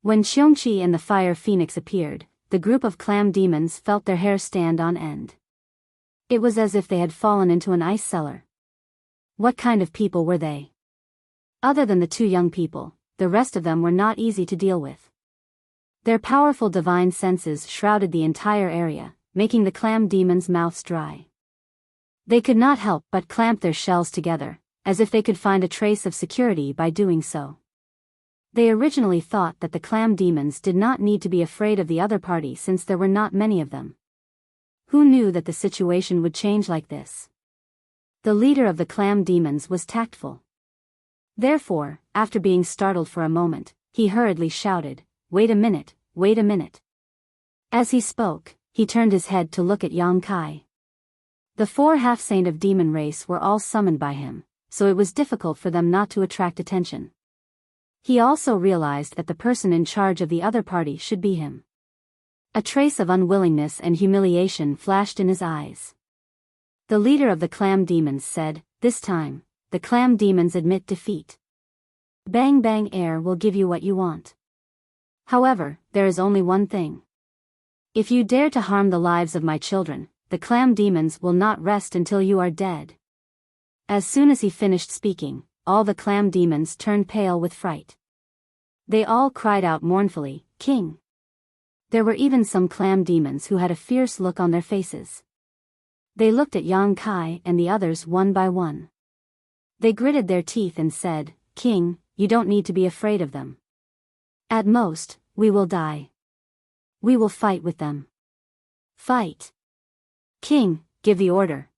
When Qiongqi and the fire phoenix appeared, the group of clam demons felt their hair stand on end. It was as if they had fallen into an ice cellar. What kind of people were they? Other than the two young people, the rest of them were not easy to deal with. Their powerful divine senses shrouded the entire area, making the clam demons' mouths dry. They could not help but clamp their shells together, as if they could find a trace of security by doing so. They originally thought that the clam demons did not need to be afraid of the other party since there were not many of them. Who knew that the situation would change like this? The leader of the clam demons was tactful. Therefore, after being startled for a moment, he hurriedly shouted, "Wait a minute, wait a minute." As he spoke, he turned his head to look at Yang Kai. The four half-saint of demon race were all summoned by him, so it was difficult for them not to attract attention. He also realized that the person in charge of the other party should be him. A trace of unwillingness and humiliation flashed in his eyes. The leader of the clam demons said, "This time, the clam demons admit defeat. Bang Bang Air will give you what you want. However, there is only one thing. If you dare to harm the lives of my children, the clam demons will not rest until you are dead." As soon as he finished speaking, all the clam demons turned pale with fright. They all cried out mournfully, "King!" There were even some clam demons who had a fierce look on their faces. They looked at Yang Kai and the others one by one. They gritted their teeth and said, "King, you don't need to be afraid of them." At most, we will die. We will fight with them. Fight. King, give the order.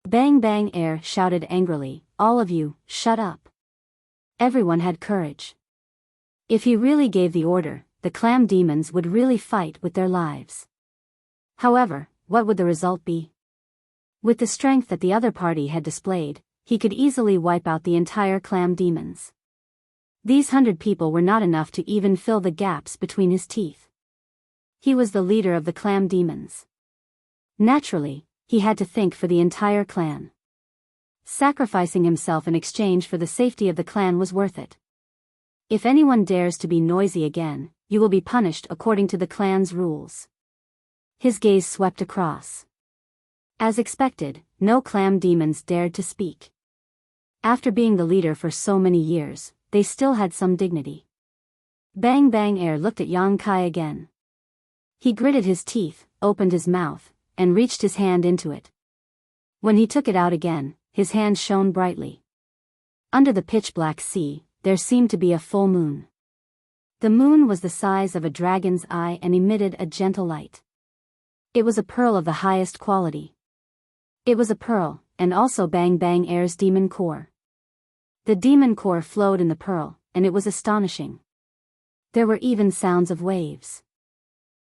Bang Bang Air shouted angrily, all of you, shut up. Everyone had courage. If he really gave the order, the clam demons would really fight with their lives. However, what would the result be? With the strength that the other party had displayed, he could easily wipe out the entire clam demons. These 100 people were not enough to even fill the gaps between his teeth. He was the leader of the clam demons. Naturally, he had to think for the entire clan. Sacrificing himself in exchange for the safety of the clan was worth it. If anyone dares to be noisy again, you will be punished according to the clan's rules. His gaze swept across. As expected, no clam demons dared to speak. After being the leader for so many years, they still had some dignity. Bang Bang Air looked at Yang Kai again. He gritted his teeth, opened his mouth, and reached his hand into it. When he took it out again, his hand shone brightly. Under the pitch-black sea, there seemed to be a full moon. The moon was the size of a dragon's eye and emitted a gentle light. It was a pearl of the highest quality. It was a pearl, and also Bang Bang Air's demon core. The demon core flowed in the pearl, and it was astonishing. There were even sounds of waves.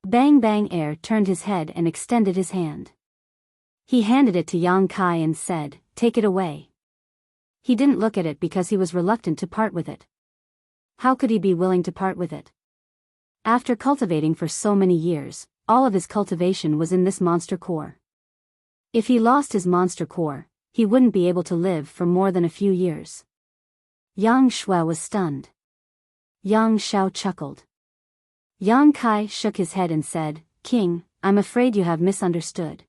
Bang Bang Air turned his head and extended his hand. He handed it to Yang Kai and said, "Take it away." He didn't look at it because he was reluctant to part with it. How could he be willing to part with it? After cultivating for so many years, all of his cultivation was in this monster core. If he lost his monster core, he wouldn't be able to live for more than a few years. Yang Shui was stunned. Yang Xiao chuckled. Yang Kai shook his head and said, "King, I'm afraid you have misunderstood.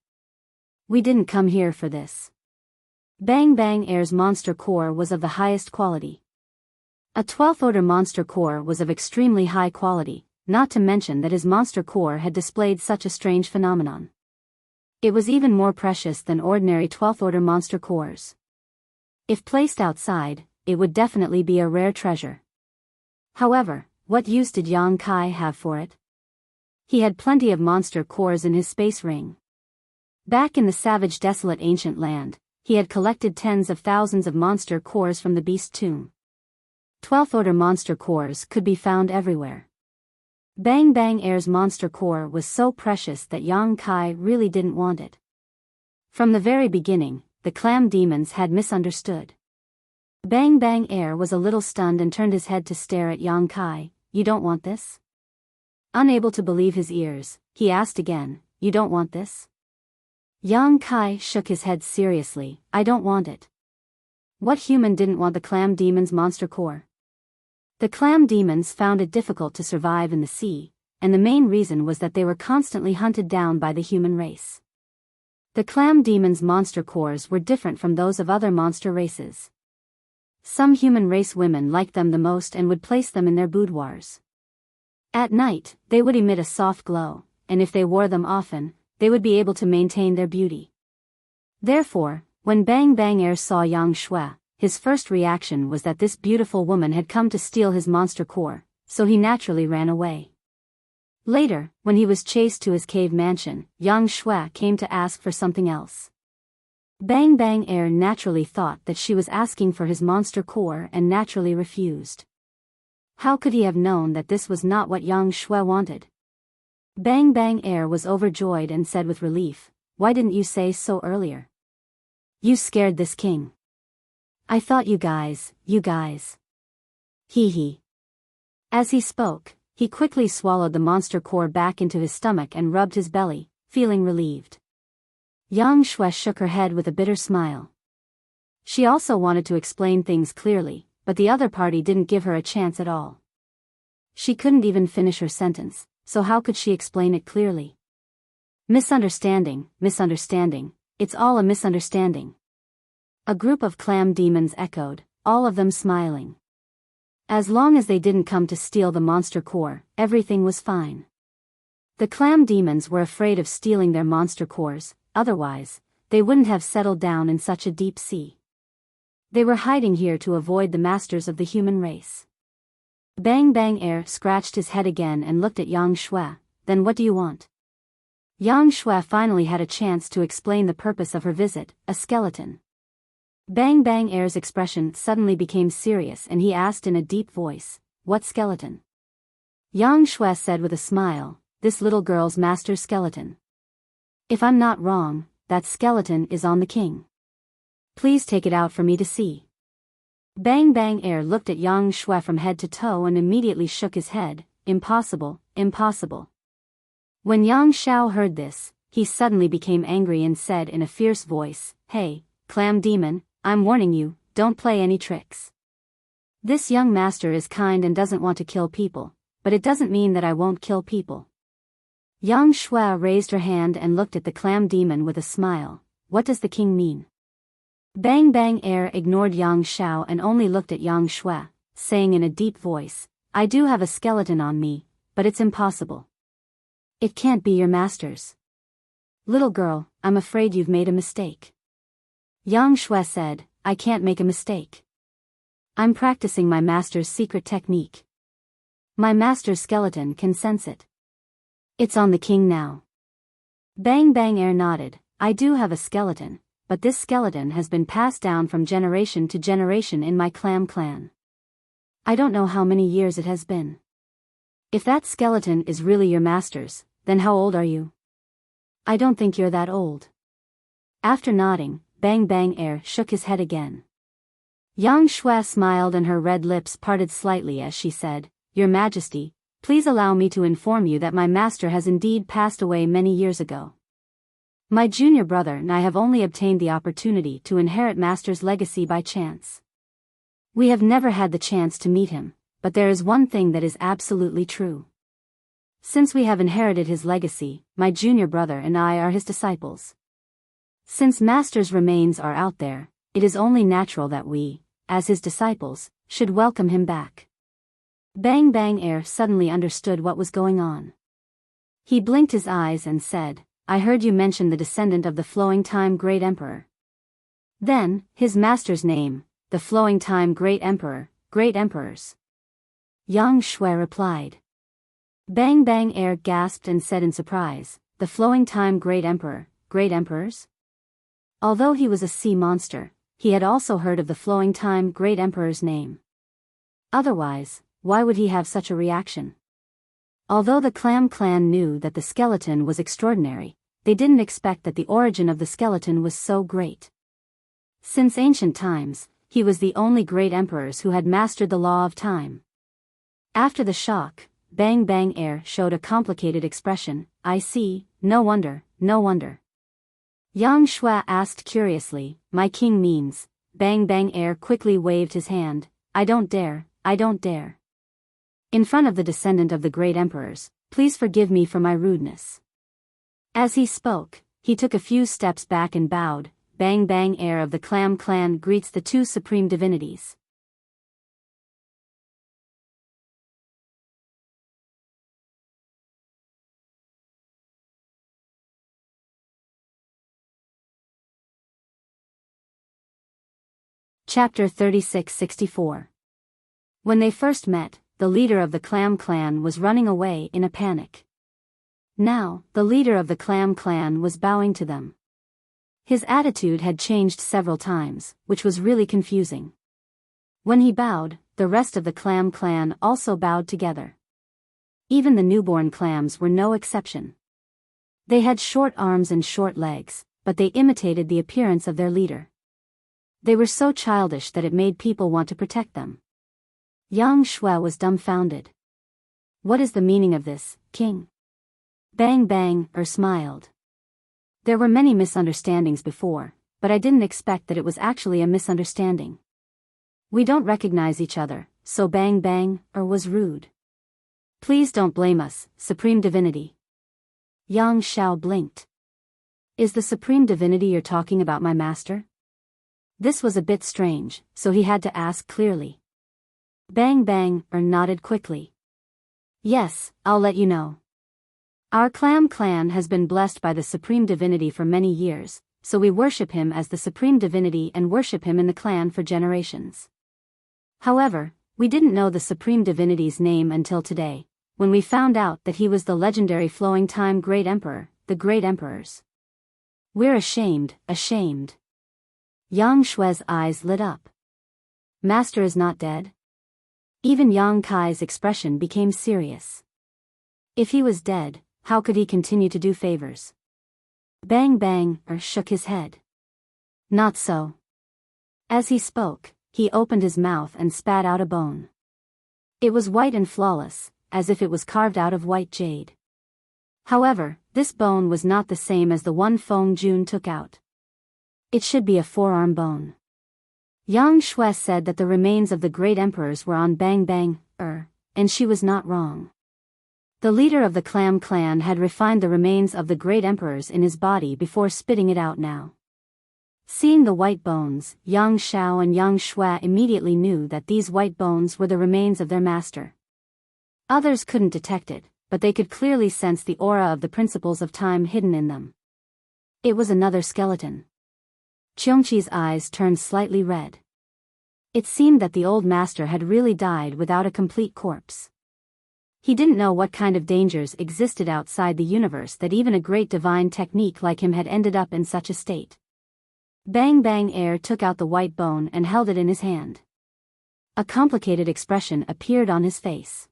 We didn't come here for this." Bang Bang Air's monster core was of the highest quality. A 12th order monster core was of extremely high quality, not to mention that his monster core had displayed such a strange phenomenon. It was even more precious than ordinary 12th order monster cores. If placed outside, it would definitely be a rare treasure. However, what use did Yang Kai have for it? He had plenty of monster cores in his space ring. Back in the savage desolate ancient land, he had collected tens of thousands of monster cores from the beast tomb. 12th order monster cores could be found everywhere. Bang Bang Air's monster core was so precious that Yang Kai really didn't want it. From the very beginning, the clam demons had misunderstood. Bang Bang Air was a little stunned and turned his head to stare at Yang Kai. "You don't want this?" Unable to believe his ears, he asked again, "You don't want this?" Yang Kai shook his head seriously, "I don't want it." What human didn't want the clam demon's monster core? The clam demons found it difficult to survive in the sea, and the main reason was that they were constantly hunted down by the human race. The clam demons' monster cores were different from those of other monster races. Some human race women liked them the most and would place them in their boudoirs. At night, they would emit a soft glow, and if they wore them often, they would be able to maintain their beauty. Therefore, when Bang Bang Air saw Yang Shui, his first reaction was that this beautiful woman had come to steal his monster core, so he naturally ran away. Later, when he was chased to his cave mansion, Yang Shui came to ask for something else. Bang Bang Air naturally thought that she was asking for his monster core and naturally refused. How could he have known that this was not what Yang Shui wanted? Bang Bang Air was overjoyed and said with relief, "Why didn't you say so earlier? You scared this king. I thought you guys. Hee hee." As he spoke, he quickly swallowed the monster core back into his stomach and rubbed his belly, feeling relieved. Yang Shui shook her head with a bitter smile. She also wanted to explain things clearly, but the other party didn't give her a chance at all. She couldn't even finish her sentence, so how could she explain it clearly? Misunderstanding, it's all a misunderstanding. A group of clam demons echoed, all of them smiling. As long as they didn't come to steal the monster core, everything was fine. The clam demons were afraid of stealing their monster cores, otherwise, they wouldn't have settled down in such a deep sea. They were hiding here to avoid the masters of the human race. Bang Bang Air scratched his head again and looked at Yang Shui. Then what do you want? Yang Shui finally had a chance to explain the purpose of her visit, a skeleton. Bang Bang Air's expression suddenly became serious and he asked in a deep voice, what skeleton? Yang Shui said with a smile, this little girl's master's skeleton. If I'm not wrong, that skeleton is on the king. Please take it out for me to see. Bang Bang Air looked at Yang Shui from head to toe and immediately shook his head, impossible, impossible. When Yang Xiao heard this, he suddenly became angry and said in a fierce voice, hey, clam demon, I'm warning you, don't play any tricks. This young master is kind and doesn't want to kill people, but it doesn't mean that I won't kill people. Yang Shui raised her hand and looked at the clam demon with a smile. What does the king mean? Bang Bang Air ignored Yang Xiao and only looked at Yang Shui, saying in a deep voice, I do have a skeleton on me, but it's impossible. It can't be your master's. Little girl, I'm afraid you've made a mistake. Yang Shui said, I can't make a mistake. I'm practicing my master's secret technique. My master's skeleton can sense it. It's on the king now. Bang Bang Air nodded, I do have a skeleton, but this skeleton has been passed down from generation to generation in my clam clan. I don't know how many years it has been. If that skeleton is really your master's, then how old are you? I don't think you're that old. After nodding, Bang Bang Air shook his head again. Yang Shui smiled and her red lips parted slightly as she said, Your Majesty, please allow me to inform you that my master has indeed passed away many years ago. My junior brother and I have only obtained the opportunity to inherit master's legacy by chance. We have never had the chance to meet him, but there is one thing that is absolutely true. Since we have inherited his legacy, my junior brother and I are his disciples. Since master's remains are out there, it is only natural that we, as his disciples, should welcome him back. Bang Bang Air suddenly understood what was going on. He blinked his eyes and said, I heard you mention the descendant of the Flowing Time Great Emperor. Then, his master's name, the Flowing Time Great Emperor, Great Emperors. Yang Shui replied. Bang Bang Air gasped and said in surprise, the Flowing Time Great Emperor, Great Emperors? Although he was a sea monster, he had also heard of the Flowing Time Great Emperor's name. Otherwise, why would he have such a reaction? Although the Clam clan knew that the skeleton was extraordinary, they didn't expect that the origin of the skeleton was so great. Since ancient times, he was the only great emperors who had mastered the law of time. After the shock, Bang Bang Air showed a complicated expression. I see, no wonder, no wonder. Yang Shui asked curiously, my king means? Bang Bang Air quickly waved his hand, I don't dare, I don't dare. In front of the descendant of the great emperors, please forgive me for my rudeness. As he spoke, he took a few steps back and bowed. Bang Bang Air of the Clam clan greets the two supreme divinities. Chapter 36-64. When they first met, the leader of the Clam clan was running away in a panic. Now, the leader of the Clam clan was bowing to them. His attitude had changed several times, which was really confusing. When he bowed, the rest of the Clam clan also bowed together. Even the newborn clams were no exception. They had short arms and short legs, but they imitated the appearance of their leader. They were so childish that it made people want to protect them. Yang Shui was dumbfounded. What is the meaning of this, king? Bang Bang smiled. There were many misunderstandings before, but I didn't expect that it was actually a misunderstanding. We don't recognize each other, so Bang Bang was rude. Please don't blame us, Supreme Divinity. Yang Xiao blinked. Is the Supreme Divinity you're talking about my master? This was a bit strange, so he had to ask clearly. Bang Bang nodded quickly. Yes, I'll let you know. Our Clam clan has been blessed by the Supreme Divinity for many years, so we worship him as the Supreme Divinity and worship him in the clan for generations. However, We didn't know the Supreme Divinity's name until today, when we found out that he was the legendary Flowing Time Great Emperor, the Great Emperors. We're ashamed, ashamed. Yang Shui's eyes lit up. Master is not dead? Even Yang Kai's expression became serious. If he was dead, how could he continue to do favors? Bang Bang shook his head. Not so. As he spoke, he opened his mouth and spat out a bone. It was white and flawless, as if it was carved out of white jade. However, this bone was not the same as the one Feng Jun took out. It should be a forearm bone. Yang Shui said that the remains of the great emperors were on Bang Bang, and she was not wrong. The leader of the Clam clan had refined the remains of the great emperors in his body before spitting it out now. Seeing the white bones, Yang Xiao and Yang Shui immediately knew that these white bones were the remains of their master. Others couldn't detect it, but they could clearly sense the aura of the principles of time hidden in them. It was another skeleton. Qiongqi's eyes turned slightly red. It seemed that the old master had really died without a complete corpse. He didn't know what kind of dangers existed outside the universe that even a great divine technique like him had ended up in such a state. Bang Bang took out the white bone and held it in his hand. A complicated expression appeared on his face.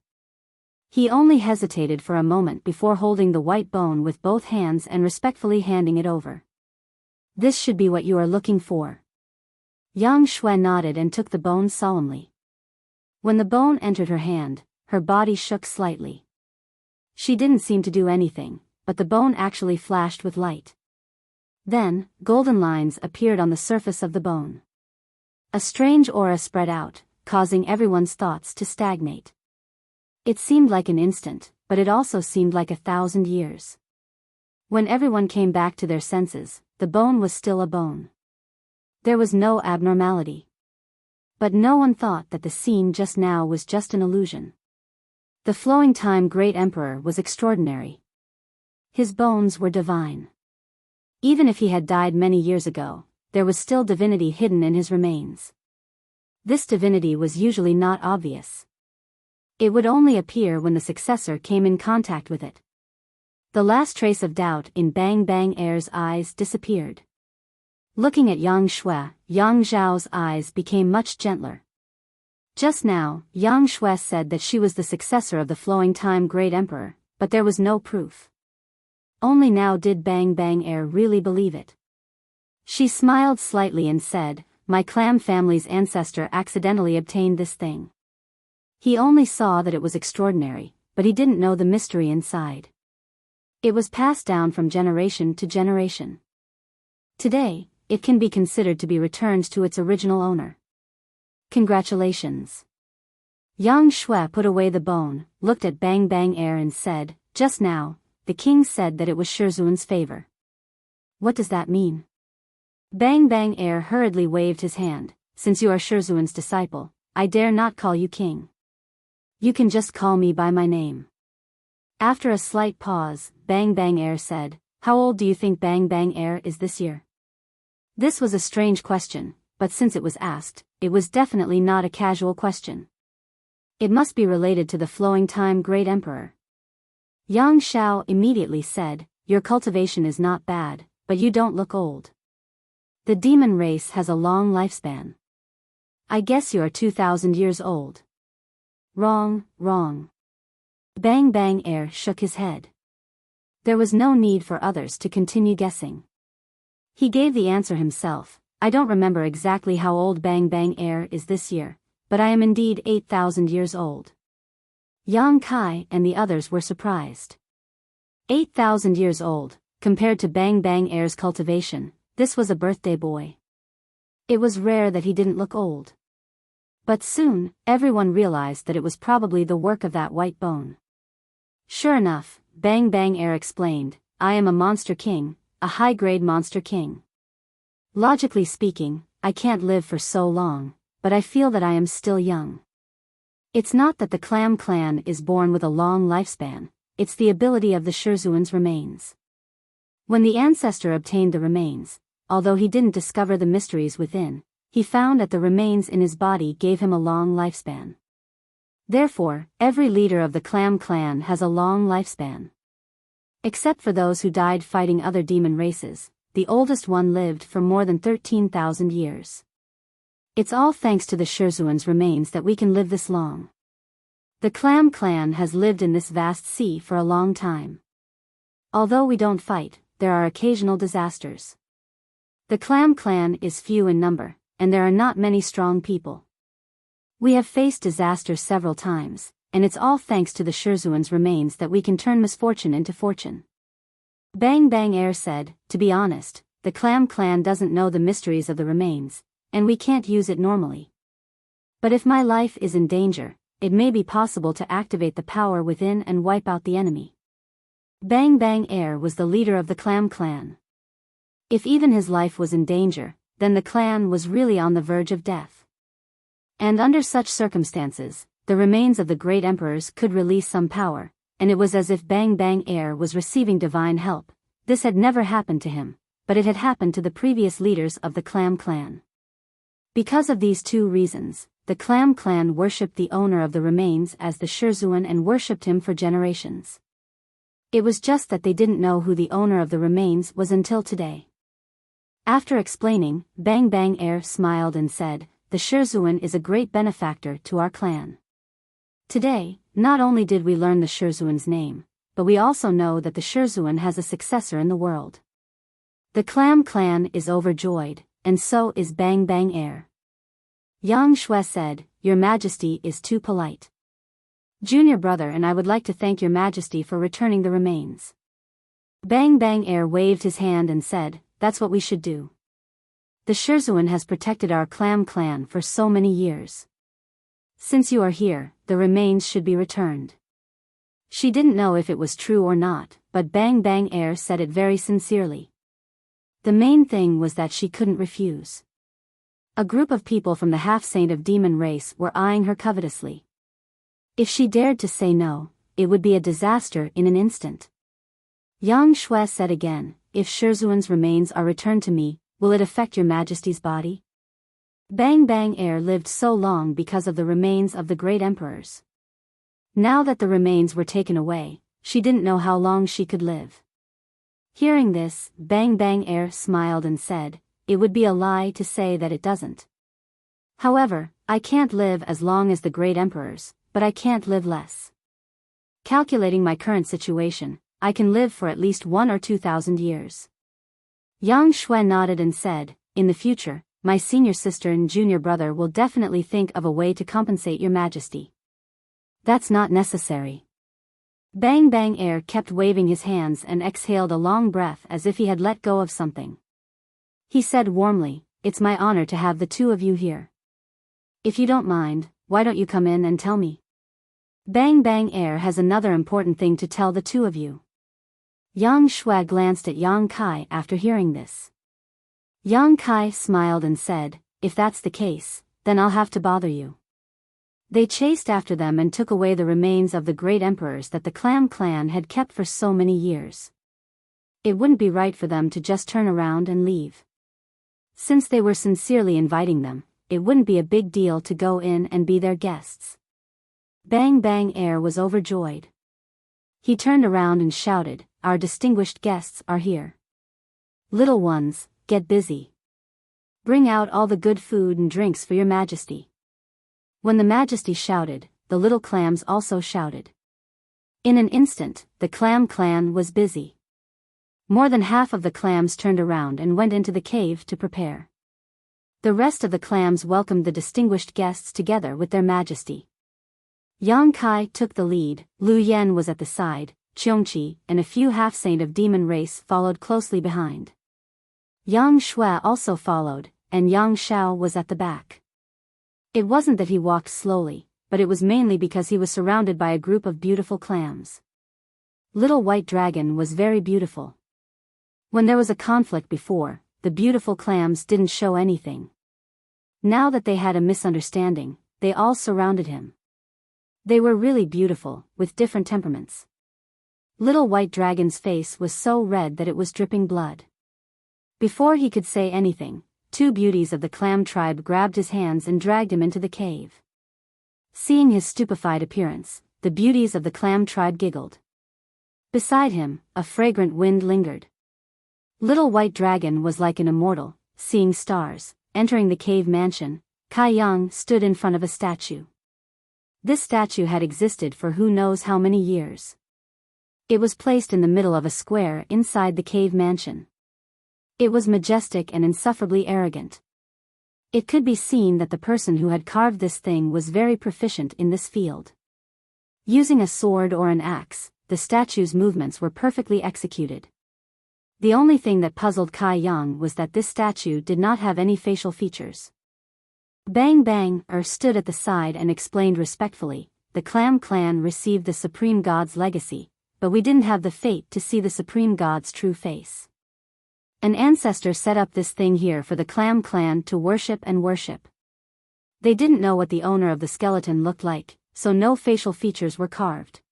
He only hesitated for a moment before holding the white bone with both hands and respectfully handing it over. This should be what you are looking for. Yang Shui nodded and took the bone solemnly. When the bone entered her hand, her body shook slightly. She didn't seem to do anything, but the bone actually flashed with light. Then, golden lines appeared on the surface of the bone. A strange aura spread out, causing everyone's thoughts to stagnate. It seemed like an instant, but it also seemed like 1,000 years. When everyone came back to their senses, the bone was still a bone. There was no abnormality. But no one thought that the scene just now was just an illusion. The Flowing Time Great Emperor was extraordinary. His bones were divine. Even if he had died many years ago, there was still divinity hidden in his remains. This divinity was usually not obvious. It would only appear when the successor came in contact with it. The last trace of doubt in Bang Bang's eyes disappeared. Looking at Yang Shui, Yang Zhao's eyes became much gentler. Just now, Yang Shui said that she was the successor of the Flowing Time Great Emperor, but there was no proof. Only now did Bang Bang really believe it. She smiled slightly and said, "My clam family's ancestor accidentally obtained this thing." He only saw that it was extraordinary, but he didn't know the mystery inside. It was passed down from generation to generation. Today, it can be considered to be returned to its original owner. Congratulations. Yang Shui put away the bone, looked at Bang Bang and said, "Just now, the king said that it was Shizun's favor." What does that mean? Bang Bang hurriedly waved his hand. "Since you are Shizun's disciple, I dare not call you king. You can just call me by my name." After a slight pause, Bang Bang said, "How old do you think Bang Bang is this year?" This was a strange question, but since it was asked, it was definitely not a casual question. It must be related to the Flowing Time Great Emperor. Yang Xiao immediately said, "Your cultivation is not bad, but you don't look old. The demon race has a long lifespan. I guess you are 2,000 years old." Wrong, wrong. Bang Bang shook his head. There was no need for others to continue guessing. He gave the answer himself. "I don't remember exactly how old Bang Bang is this year, but I am indeed 8,000 years old." Yang Kai and the others were surprised. 8,000 years old, compared to Bang Bang's cultivation, this was a birthday boy. It was rare that he didn't look old. But soon, everyone realized that it was probably the work of that white bone. Sure enough, Bang Bang explained, "I am a monster king, a high-grade monster king. Logically speaking, I can't live for so long, but I feel that I am still young. It's not that the Clam clan is born with a long lifespan, it's the ability of the Shizuan's remains." When the ancestor obtained the remains, although he didn't discover the mysteries within, he found that the remains in his body gave him a long lifespan. Therefore, every leader of the clam clan has a long lifespan. Except for those who died fighting other demon races, the oldest one lived for more than 13,000 years. It's all thanks to the Shirzuan's remains that we can live this long. The clam clan has lived in this vast sea for a long time. Although we don't fight, there are occasional disasters. The clam clan is few in number, and there are not many strong people. We have faced disaster several times, and it's all thanks to the Shirzuan's remains that we can turn misfortune into fortune. Bang Bang Air said, to be honest, the clam clan doesn't know the mysteries of the remains, and we can't use it normally. But if my life is in danger, it may be possible to activate the power within and wipe out the enemy. Bang Bang Air was the leader of the clam clan. If even his life was in danger, then the clan was really on the verge of death. And under such circumstances, the remains of the great emperors could release some power, and it was as if Bang Bang Air was receiving divine help. This had never happened to him, but it had happened to the previous leaders of the clam clan. Because of these two reasons, the clam clan worshipped the owner of the remains as the Shirzuan and worshipped him for generations. It was just that they didn't know who the owner of the remains was until today. After explaining, Bang Bang Air smiled and said, the Shirzuan is a great benefactor to our clan. Today, not only did we learn the Shirzuan's name, but we also know that the Shirzuan has a successor in the world. The clam clan is overjoyed, and so is Bang Bang Air. Yang Shui said, Your Majesty is too polite. Junior brother and I would like to thank Your Majesty for returning the remains. Bang Bang Air waved his hand and said, That's what we should do. The Shirzuan has protected our clam clan for so many years. Since you are here, the remains should be returned. She didn't know if it was true or not, but Bang Bang Air said it very sincerely. The main thing was that she couldn't refuse. A group of people from the half-saint of demon race were eyeing her covetously. If she dared to say no, it would be a disaster in an instant. Yang Shui said again, If Shirzuan's remains are returned to me, will it affect Your Majesty's body? Bang Bang Air lived so long because of the remains of the great emperors. Now that the remains were taken away, she didn't know how long she could live. Hearing this, Bang Bang Air smiled and said, It would be a lie to say that it doesn't. However, I can't live as long as the great emperors, but I can't live less. Calculating my current situation, I can live for at least 1,000 or 2,000 years. Yang Shui nodded and said, In the future, my senior sister and junior brother will definitely think of a way to compensate Your Majesty. That's not necessary. Bang Bang Air kept waving his hands and exhaled a long breath as if he had let go of something. He said warmly, It's my honor to have the two of you here. If you don't mind, why don't you come in and tell me? Bang Bang Air has another important thing to tell the two of you. Yang Shui glanced at Yang Kai after hearing this. Yang Kai smiled and said, If that's the case, then I'll have to bother you. They chased after them and took away the remains of the great emperors that the clam clan had kept for so many years. It wouldn't be right for them to just turn around and leave. Since they were sincerely inviting them, it wouldn't be a big deal to go in and be their guests. Bang Bang Air was overjoyed. He turned around and shouted, Our distinguished guests are here. Little ones, get busy. Bring out all the good food and drinks for Your Majesty. When the Majesty shouted, the little clams also shouted. In an instant, the clam clan was busy. More than half of the clams turned around and went into the cave to prepare. The rest of the clams welcomed the distinguished guests together with their Majesty. Yang Kai took the lead, Lu Yen was at the side, Qiongqi and a few half-saint of demon race followed closely behind. Yang Shui also followed, and Yang Shao was at the back. It wasn't that he walked slowly, but it was mainly because he was surrounded by a group of beautiful clams. Little White Dragon was very beautiful. When there was a conflict before, the beautiful clams didn't show anything. Now that they had a misunderstanding, they all surrounded him. They were really beautiful, with different temperaments. Little White Dragon's face was so red that it was dripping blood. Before he could say anything, two beauties of the clam tribe grabbed his hands and dragged him into the cave. Seeing his stupefied appearance, the beauties of the clam tribe giggled. Beside him, a fragrant wind lingered. Little White Dragon was like an immortal, seeing stars. Entering the cave mansion, Kai Yang stood in front of a statue. This statue had existed for who knows how many years. It was placed in the middle of a square inside the cave mansion. It was majestic and insufferably arrogant. It could be seen that the person who had carved this thing was very proficient in this field. Using a sword or an axe, the statue's movements were perfectly executed. The only thing that puzzled Kai Yang was that this statue did not have any facial features. Bang Bang stood at the side and explained respectfully, "The Clam Clan received the Supreme God's legacy, but we didn't have the fate to see the Supreme God's true face. An ancestor set up this thing here for the Clam Clan to worship and worship. They didn't know what the owner of the skeleton looked like, so no facial features were carved.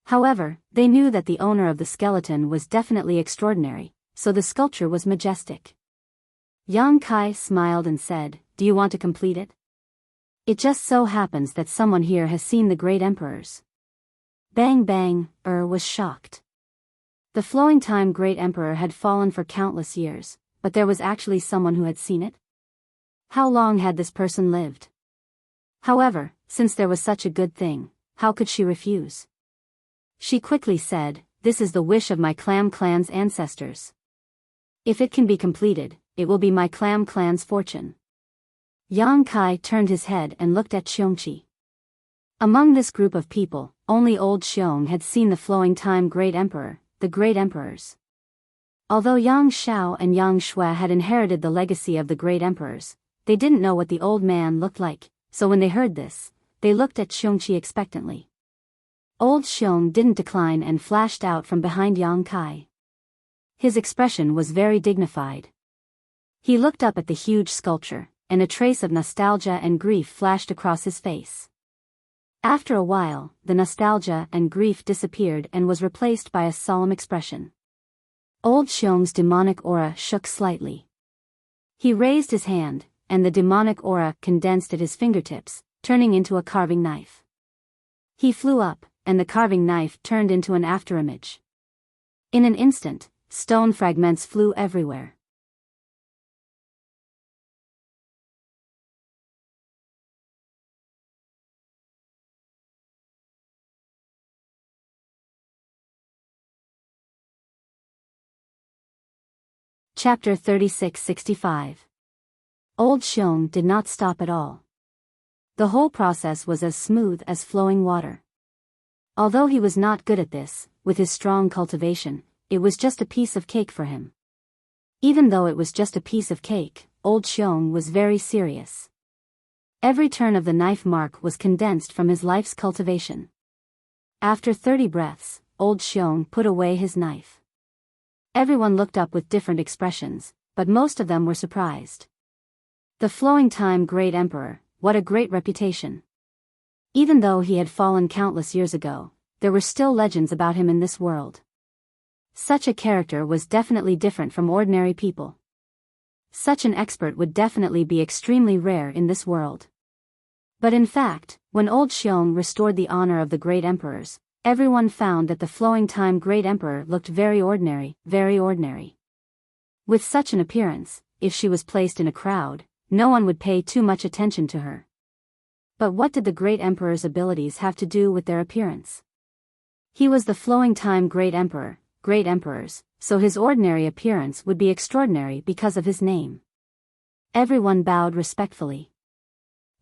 However, they knew that the owner of the skeleton was definitely extraordinary, so the sculpture was majestic." Yang Kai smiled and said, "Do you want to complete it? It just so happens that someone here has seen the great emperors." Bang Bang was shocked. The Flowing Time Great Emperor had fallen for countless years, but there was actually someone who had seen it? How long had this person lived? However, since there was such a good thing, how could she refuse? She quickly said, "This is the wish of my Clam Clan's ancestors. If it can be completed, it will be my Clam Clan's fortune." Yang Kai turned his head and looked at Xiongqi. Among this group of people, only old Xiong had seen the Flowing Time Great Emperor, the Great Emperors. Although Yang Xiao and Yang Shui had inherited the legacy of the Great Emperors, they didn't know what the old man looked like, so when they heard this, they looked at Xiongqi expectantly. Old Xiong didn't decline and flashed out from behind Yang Kai. His expression was very dignified. He looked up at the huge sculpture, and a trace of nostalgia and grief flashed across his face. After a while, the nostalgia and grief disappeared and was replaced by a solemn expression. Old Xiong's demonic aura shook slightly. He raised his hand, and the demonic aura condensed at his fingertips, turning into a carving knife. He flew up, and the carving knife turned into an afterimage. In an instant, stone fragments flew everywhere. Chapter 3665. Old Xiong did not stop at all. The whole process was as smooth as flowing water. Although he was not good at this, with his strong cultivation, it was just a piece of cake for him. Even though it was just a piece of cake, Old Xiong was very serious. Every turn of the knife mark was condensed from his life's cultivation. After 30 breaths, Old Xiong put away his knife. Everyone looked up with different expressions, but most of them were surprised. The Flowing Time Great Emperor, what a great reputation. Even though he had fallen countless years ago, there were still legends about him in this world. Such a character was definitely different from ordinary people. Such an expert would definitely be extremely rare in this world. But in fact, when Old Xiong restored the honor of the great emperors, everyone found that the Flowing Time Great Emperor looked very ordinary, very ordinary. With such an appearance, if she was placed in a crowd, no one would pay too much attention to her. But what did the Great Emperor's abilities have to do with their appearance? He was the Flowing Time Great Emperor, Great Emperors, so his ordinary appearance would be extraordinary because of his name. Everyone bowed respectfully.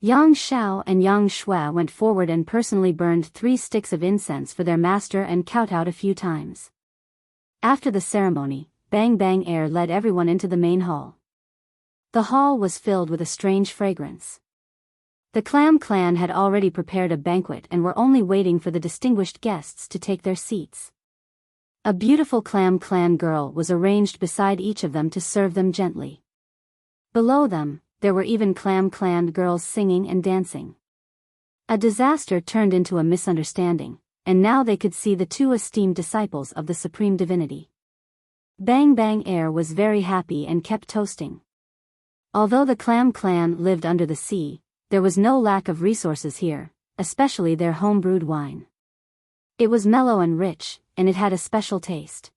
Yang Xiao and Yang Shui went forward and personally burned 3 sticks of incense for their master and kowtowed a few times. After the ceremony, Bang Bang Air led everyone into the main hall. The hall was filled with a strange fragrance. The Clam Clan had already prepared a banquet and were only waiting for the distinguished guests to take their seats. A beautiful Clam Clan girl was arranged beside each of them to serve them gently. Below them, there were even Clam Clan girls singing and dancing. A disaster turned into a misunderstanding, and now they could see the 2 esteemed disciples of the Supreme Divinity. Bang Bang Air was very happy and kept toasting. Although the Clam Clan lived under the sea, there was no lack of resources here, especially their home-brewed wine. It was mellow and rich, and it had a special taste.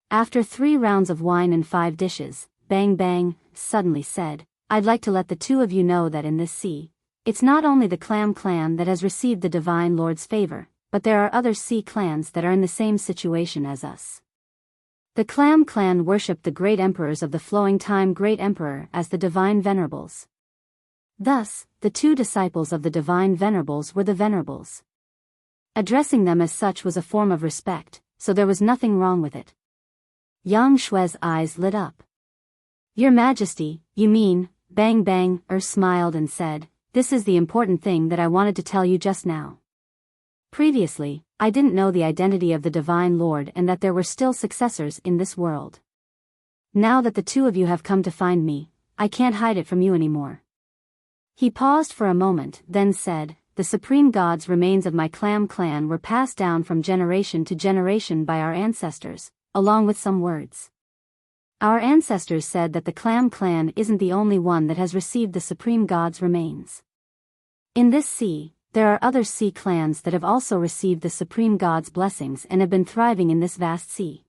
After 3 rounds of wine and 5 dishes, Bang Bang suddenly said, "I'd like to let the two of you know that in this sea, it's not only the Clam clan that has received the Divine Lord's favor, but there are other sea clans that are in the same situation as us. The Clam clan worshipped the great emperors of the flowing time Great Emperor as the Divine Venerables. Thus, the 2 disciples of the Divine Venerables were the Venerables. Addressing them as such was a form of respect, so there was nothing wrong with it." Yang Shue's eyes lit up. "Your Majesty, you mean," Bang Bang smiled and said, "this is the important thing that I wanted to tell you just now. Previously, I didn't know the identity of the Divine Lord and that there were still successors in this world. Now that the 2 of you have come to find me, I can't hide it from you anymore." He paused for a moment, then said, "The supreme god's remains of my Clam clan were passed down from generation to generation by our ancestors, along with some words. Our ancestors said that the Clam clan isn't the only one that has received the supreme god's remains. In this sea, there are other sea clans that have also received the supreme god's blessings and have been thriving in this vast sea."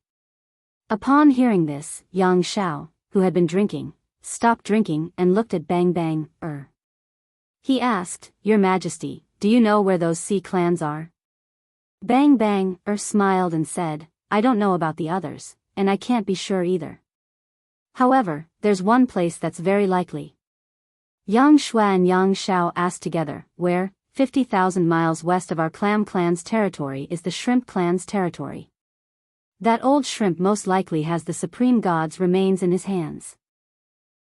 Upon hearing this, Yang Shao, who had been drinking, stopped drinking and looked at Bang Bang. He asked, "Your Majesty, do you know where those sea clans are?" Bang Bang smiled and said, "I don't know about the others, and I can't be sure either. However, there's one place that's very likely." Yang Shue and Yang Shao asked together, "Where?" 50,000 miles west of our Clam clan's territory is the Shrimp clan's territory. That old shrimp most likely has the supreme god's remains in his hands."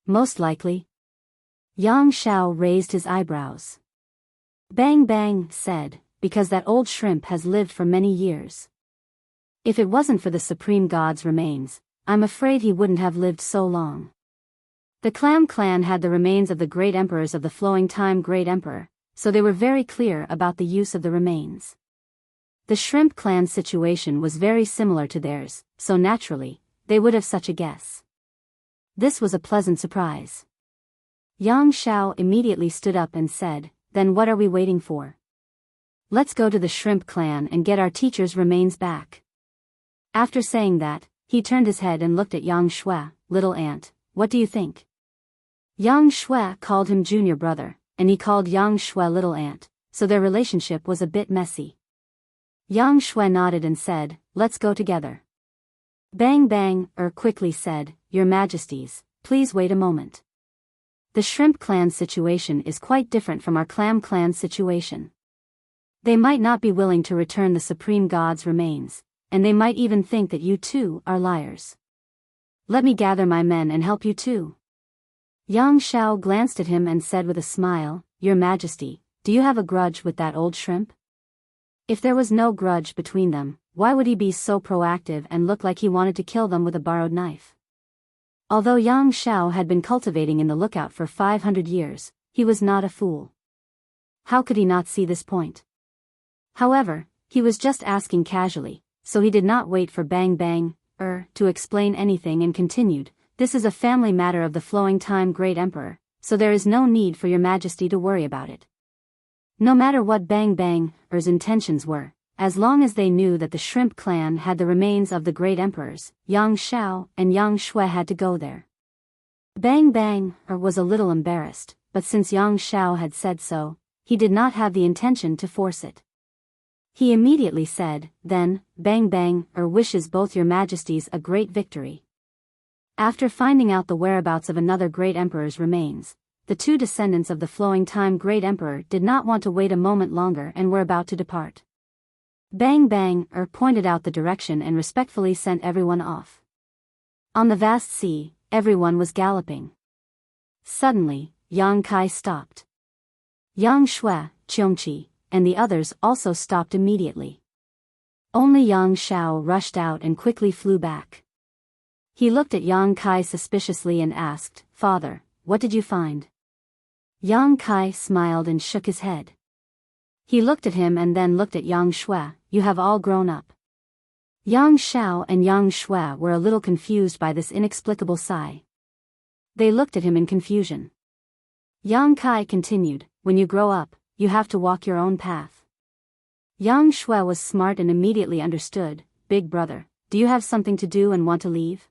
"Most likely?" Yang Shao raised his eyebrows. Bang Bang said, "Because that old shrimp has lived for many years. If it wasn't for the supreme god's remains, I'm afraid he wouldn't have lived so long. The Clam clan had the remains of the great emperors of the flowing time Great Emperor, so they were very clear about the use of the remains. The Shrimp clan's situation was very similar to theirs, so naturally, they would have such a guess." This was a pleasant surprise. Yang Shao immediately stood up and said, "Then what are we waiting for? Let's go to the Shrimp clan and get our teacher's remains back." After saying that, he turned his head and looked at Yang Shui, "Little Ant, what do you think?" Yang Shui called him junior brother, and he called Yang Shui Little Ant, so their relationship was a bit messy. Yang Shui nodded and said, "Let's go together." Bang Bang quickly said, "Your Majesties, please wait a moment. The Shrimp clan's situation is quite different from our Clam clan's situation. They might not be willing to return the supreme god's remains, and they might even think that you two are liars. Let me gather my men and help you too." Yang Shao glanced at him and said with a smile, "Your Majesty, do you have a grudge with that old shrimp?" If there was no grudge between them, why would he be so proactive and look like he wanted to kill them with a borrowed knife? Although Yang Shao had been cultivating in the lookout for 500 years, he was not a fool. How could he not see this point? However, he was just asking casually, so he did not wait for Bang Bang to explain anything and continued, "This is a family matter of the flowing time Great Emperor, so there is no need for your Majesty to worry about it." No matter what Bang Bang's intentions were, as long as they knew that the Shrimp clan had the remains of the great emperors, Yang Shao and Yang Shui had to go there. Bang Bang was a little embarrassed, but since Yang Shao had said so, he did not have the intention to force it. He immediately said, "Then, Bang Bang wishes both your Majesties a great victory." After finding out the whereabouts of another great emperor's remains, the 2 descendants of the flowing time Great Emperor did not want to wait a moment longer and were about to depart. Bang Bang pointed out the direction and respectfully sent everyone off. On the vast sea, everyone was galloping. Suddenly, Yang Kai stopped. Yang Shui, Cheongqi, and the others also stopped immediately. Only Yang Shao rushed out and quickly flew back. He looked at Yang Kai suspiciously and asked, "Father, what did you find?" Yang Kai smiled and shook his head. He looked at him and then looked at Yang Shui, "You have all grown up." Yang Shao and Yang Shui were a little confused by this inexplicable sigh. They looked at him in confusion. Yang Kai continued, when you grow up, you have to walk your own path. Yang Shui was smart and immediately understood. Big brother, do you have something to do and want to leave?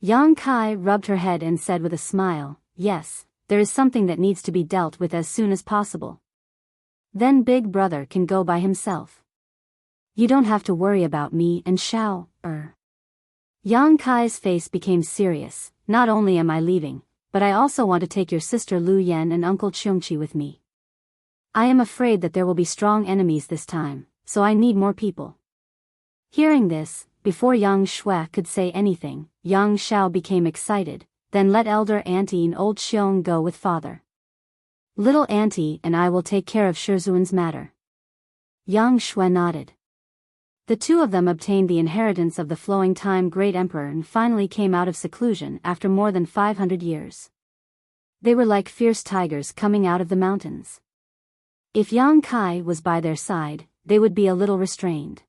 Yang Kai rubbed her head and said with a smile, yes, there is something that needs to be dealt with as soon as possible. Then big brother can go by himself. You don't have to worry about me and Xiao. Yang Kai's face became serious. Not only am I leaving, but I also want to take your sister Lu Yan and Uncle Cheongqi with me. I am afraid that there will be strong enemies this time, so I need more people. Hearing this, before Yang Shui could say anything, Yang Xiao became excited, then let elder auntie and old Xiong go with father. Little auntie and I will take care of Shizuan's matter. Yang Shui nodded. The two of them obtained the inheritance of the flowing time great emperor and finally came out of seclusion after more than 500 years. They were like fierce tigers coming out of the mountains. If Yang Kai was by their side, they would be a little restrained.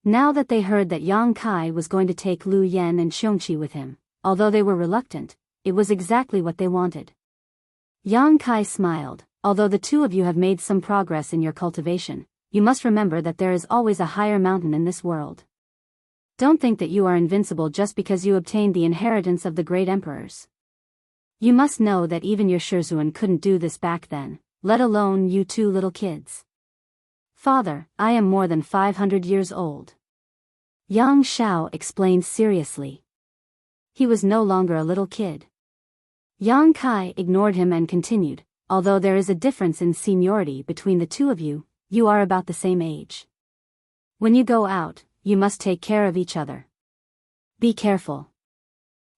Now that they heard that Yang Kai was going to take Lu Yan and Cheongqi with him, although they were reluctant, it was exactly what they wanted. Yang Kai smiled, although the two of you have made some progress in your cultivation, you must remember that there is always a higher mountain in this world. Don't think that you are invincible just because you obtained the inheritance of the great emperors. You must know that even your Shizuan couldn't do this back then, let alone you two little kids. Father, I am more than 500 years old. Yang Xiao explained seriously. He was no longer a little kid. Yang Kai ignored him and continued, although there is a difference in seniority between the two of you, you are about the same age. When you go out, you must take care of each other. Be careful.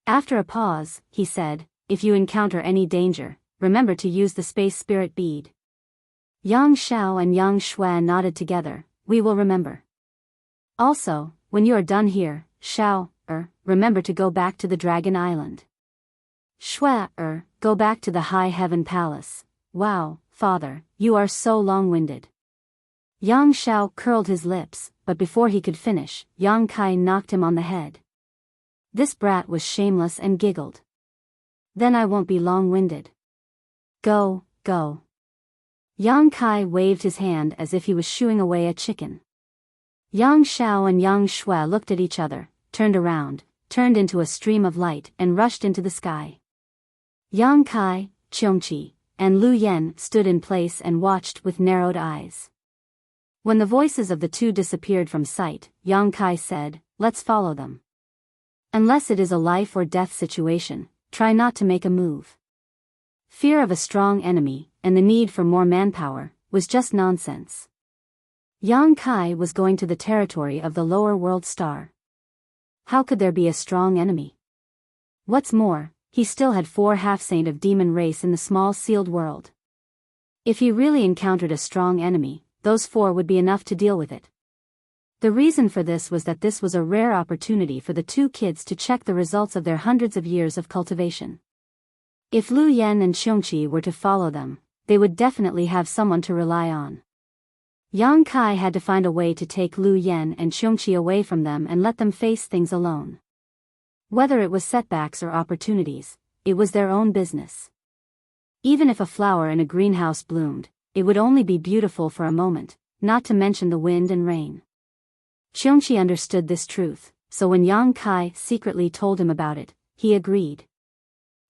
After a pause, he said, if you encounter any danger, remember to use the space spirit bead. Yang Xiao and Yang Shui nodded together, we will remember. Also, when you are done here, Xiao, remember to go back to the Dragon Island. Shui, go back to the High Heaven Palace. Wow, father, you are so long-winded. Yang Xiao curled his lips, but before he could finish, Yang Kai knocked him on the head. This brat was shameless and giggled. Then I won't be long-winded. Go, go. Yang Kai waved his hand as if he was shooing away a chicken. Yang Xiao and Yang Shui looked at each other, turned around, turned into a stream of light and rushed into the sky. Yang Kai, Cheongqi, and Lu Yan stood in place and watched with narrowed eyes. When the voices of the two disappeared from sight, Yang Kai said, let's follow them. Unless it is a life or death situation, try not to make a move. Fear of a strong enemy, and the need for more manpower, was just nonsense. Yang Kai was going to the territory of the lower world star. How could there be a strong enemy? What's more, he still had 4 half-saint of demon race in the small sealed world. If he really encountered a strong enemy, those 4 would be enough to deal with it. The reason for this was that this was a rare opportunity for the two kids to check the results of their hundreds of years of cultivation. If Lu Yan and Cheongqi were to follow them, they would definitely have someone to rely on. Yang Kai had to find a way to take Lu Yan and Cheongqi away from them and let them face things alone. Whether it was setbacks or opportunities, it was their own business. Even if a flower in a greenhouse bloomed, it would only be beautiful for a moment, not to mention the wind and rain. Cheongqi understood this truth, so when Yang Kai secretly told him about it, he agreed.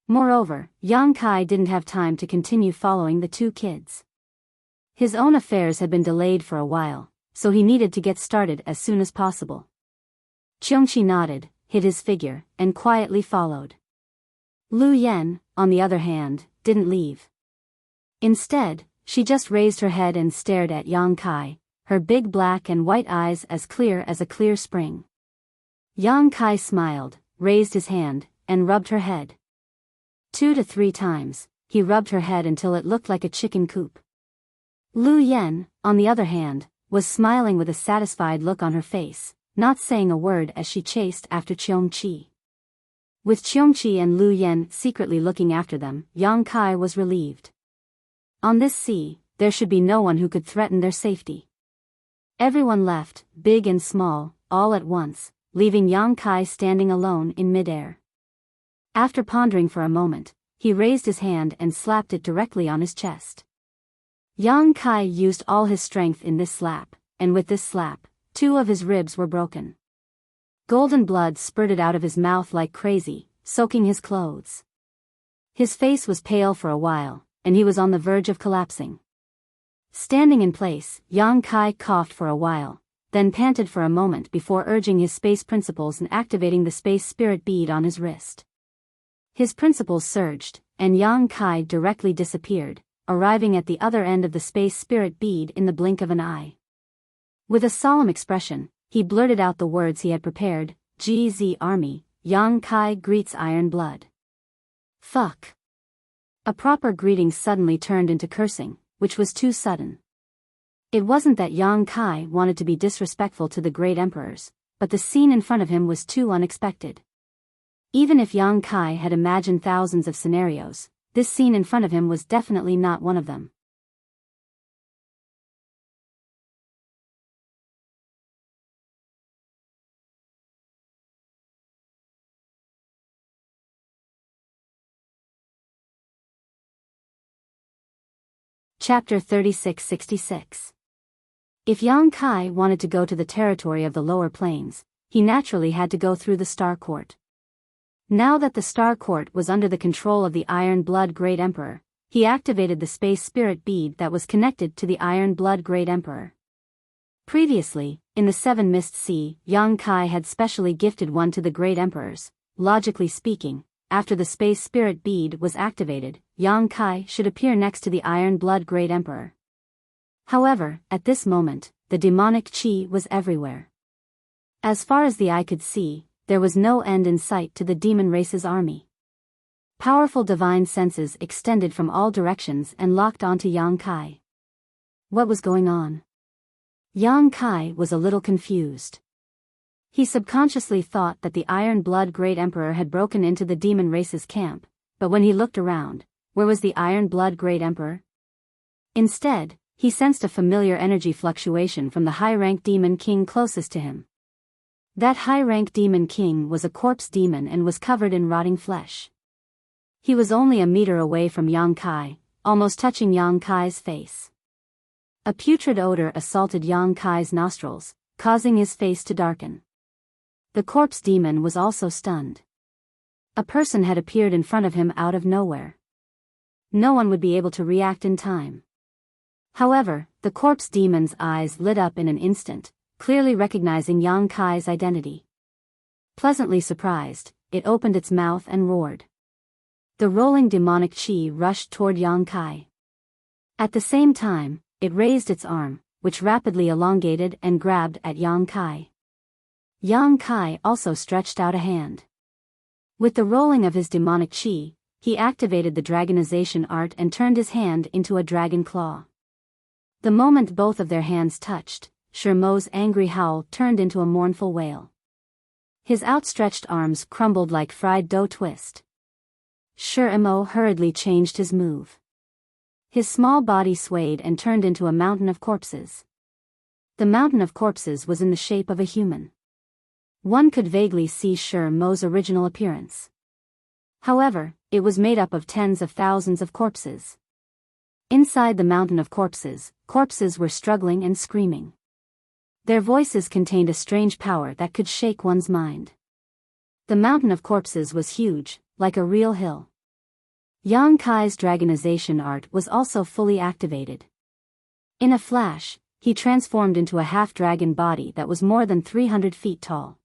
Moreover, Yang Kai didn't have time to continue following the two kids. His own affairs had been delayed for a while, so he needed to get started as soon as possible. Cheongqi nodded, hid his figure, and quietly followed. Lu Yan, on the other hand, didn't leave. Instead, she just raised her head and stared at Yang Kai, her big black and white eyes as clear as a clear spring. Yang Kai smiled, raised his hand, and rubbed her head. 2 to 3 times, he rubbed her head until it looked like a chicken coop. Lu Yan, on the other hand, was smiling with a satisfied look on her face, not saying a word as she chased after Cheongqi. With Cheongqi and Lu Yan secretly looking after them, Yang Kai was relieved. On this sea, there should be no one who could threaten their safety. Everyone left, big and small, all at once, leaving Yang Kai standing alone in midair. After pondering for a moment, he raised his hand and slapped it directly on his chest. Yang Kai used all his strength in this slap, and with this slap, 2 of his ribs were broken. Golden blood spurted out of his mouth like crazy, soaking his clothes. His face was pale for a while, and he was on the verge of collapsing. Standing in place, Yang Kai coughed for a while, then panted for a moment before urging his space principles and activating the space spirit bead on his wrist. His principles surged, and Yang Kai directly disappeared, arriving at the other end of the space spirit bead in the blink of an eye. With a solemn expression, he blurted out the words he had prepared, "GZ Army, Yang Kai greets Iron Blood." Fuck. A proper greeting suddenly turned into cursing, which was too sudden. It wasn't that Yang Kai wanted to be disrespectful to the great emperors, but the scene in front of him was too unexpected. Even if Yang Kai had imagined thousands of scenarios, this scene in front of him was definitely not one of them. Chapter 3666. If Yang Kai wanted to go to the territory of the lower planes, he naturally had to go through the Star Court. Now that the Star Court was under the control of the Iron Blood Great Emperor, he activated the space spirit bead that was connected to the Iron Blood Great Emperor. Previously, in the Seven Mist Sea, Yang Kai had specially gifted one to the Great Emperors. Logically speaking, after the space spirit bead was activated, Yang Kai should appear next to the Iron Blood Great Emperor. However, at this moment, the demonic chi was everywhere. As far as the eye could see, there was no end in sight to the demon race's army. Powerful divine senses extended from all directions and locked onto Yang Kai. What was going on? Yang Kai was a little confused. He subconsciously thought that the Iron Blood Great Emperor had broken into the demon race's camp, but when he looked around, where was the Iron Blood Great Emperor? Instead, he sensed a familiar energy fluctuation from the high-rank demon king closest to him. That high-rank demon king was a corpse demon and was covered in rotting flesh. He was only a meter away from Yang Kai, almost touching Yang Kai's face. A putrid odor assaulted Yang Kai's nostrils, causing his face to darken. The corpse demon was also stunned. A person had appeared in front of him out of nowhere. No one would be able to react in time. However, the corpse demon's eyes lit up in an instant, clearly recognizing Yang Kai's identity. Pleasantly surprised, it opened its mouth and roared. The rolling demonic chi rushed toward Yang Kai. At the same time, it raised its arm, which rapidly elongated and grabbed at Yang Kai. Yang Kai also stretched out a hand. With the rolling of his demonic chi, he activated the dragonization art and turned his hand into a dragon claw. The moment both of their hands touched, Shermo's angry howl turned into a mournful wail. His outstretched arms crumbled like fried dough twist. Shermo hurriedly changed his move. His small body swayed and turned into a mountain of corpses. The mountain of corpses was in the shape of a human. One could vaguely see Shermo's original appearance. However, it was made up of tens of thousands of corpses. Inside the mountain of corpses, corpses were struggling and screaming. Their voices contained a strange power that could shake one's mind. The mountain of corpses was huge, like a real hill. Yang Kai's dragonization art was also fully activated. In a flash, he transformed into a half-dragon body that was more than 300 feet tall.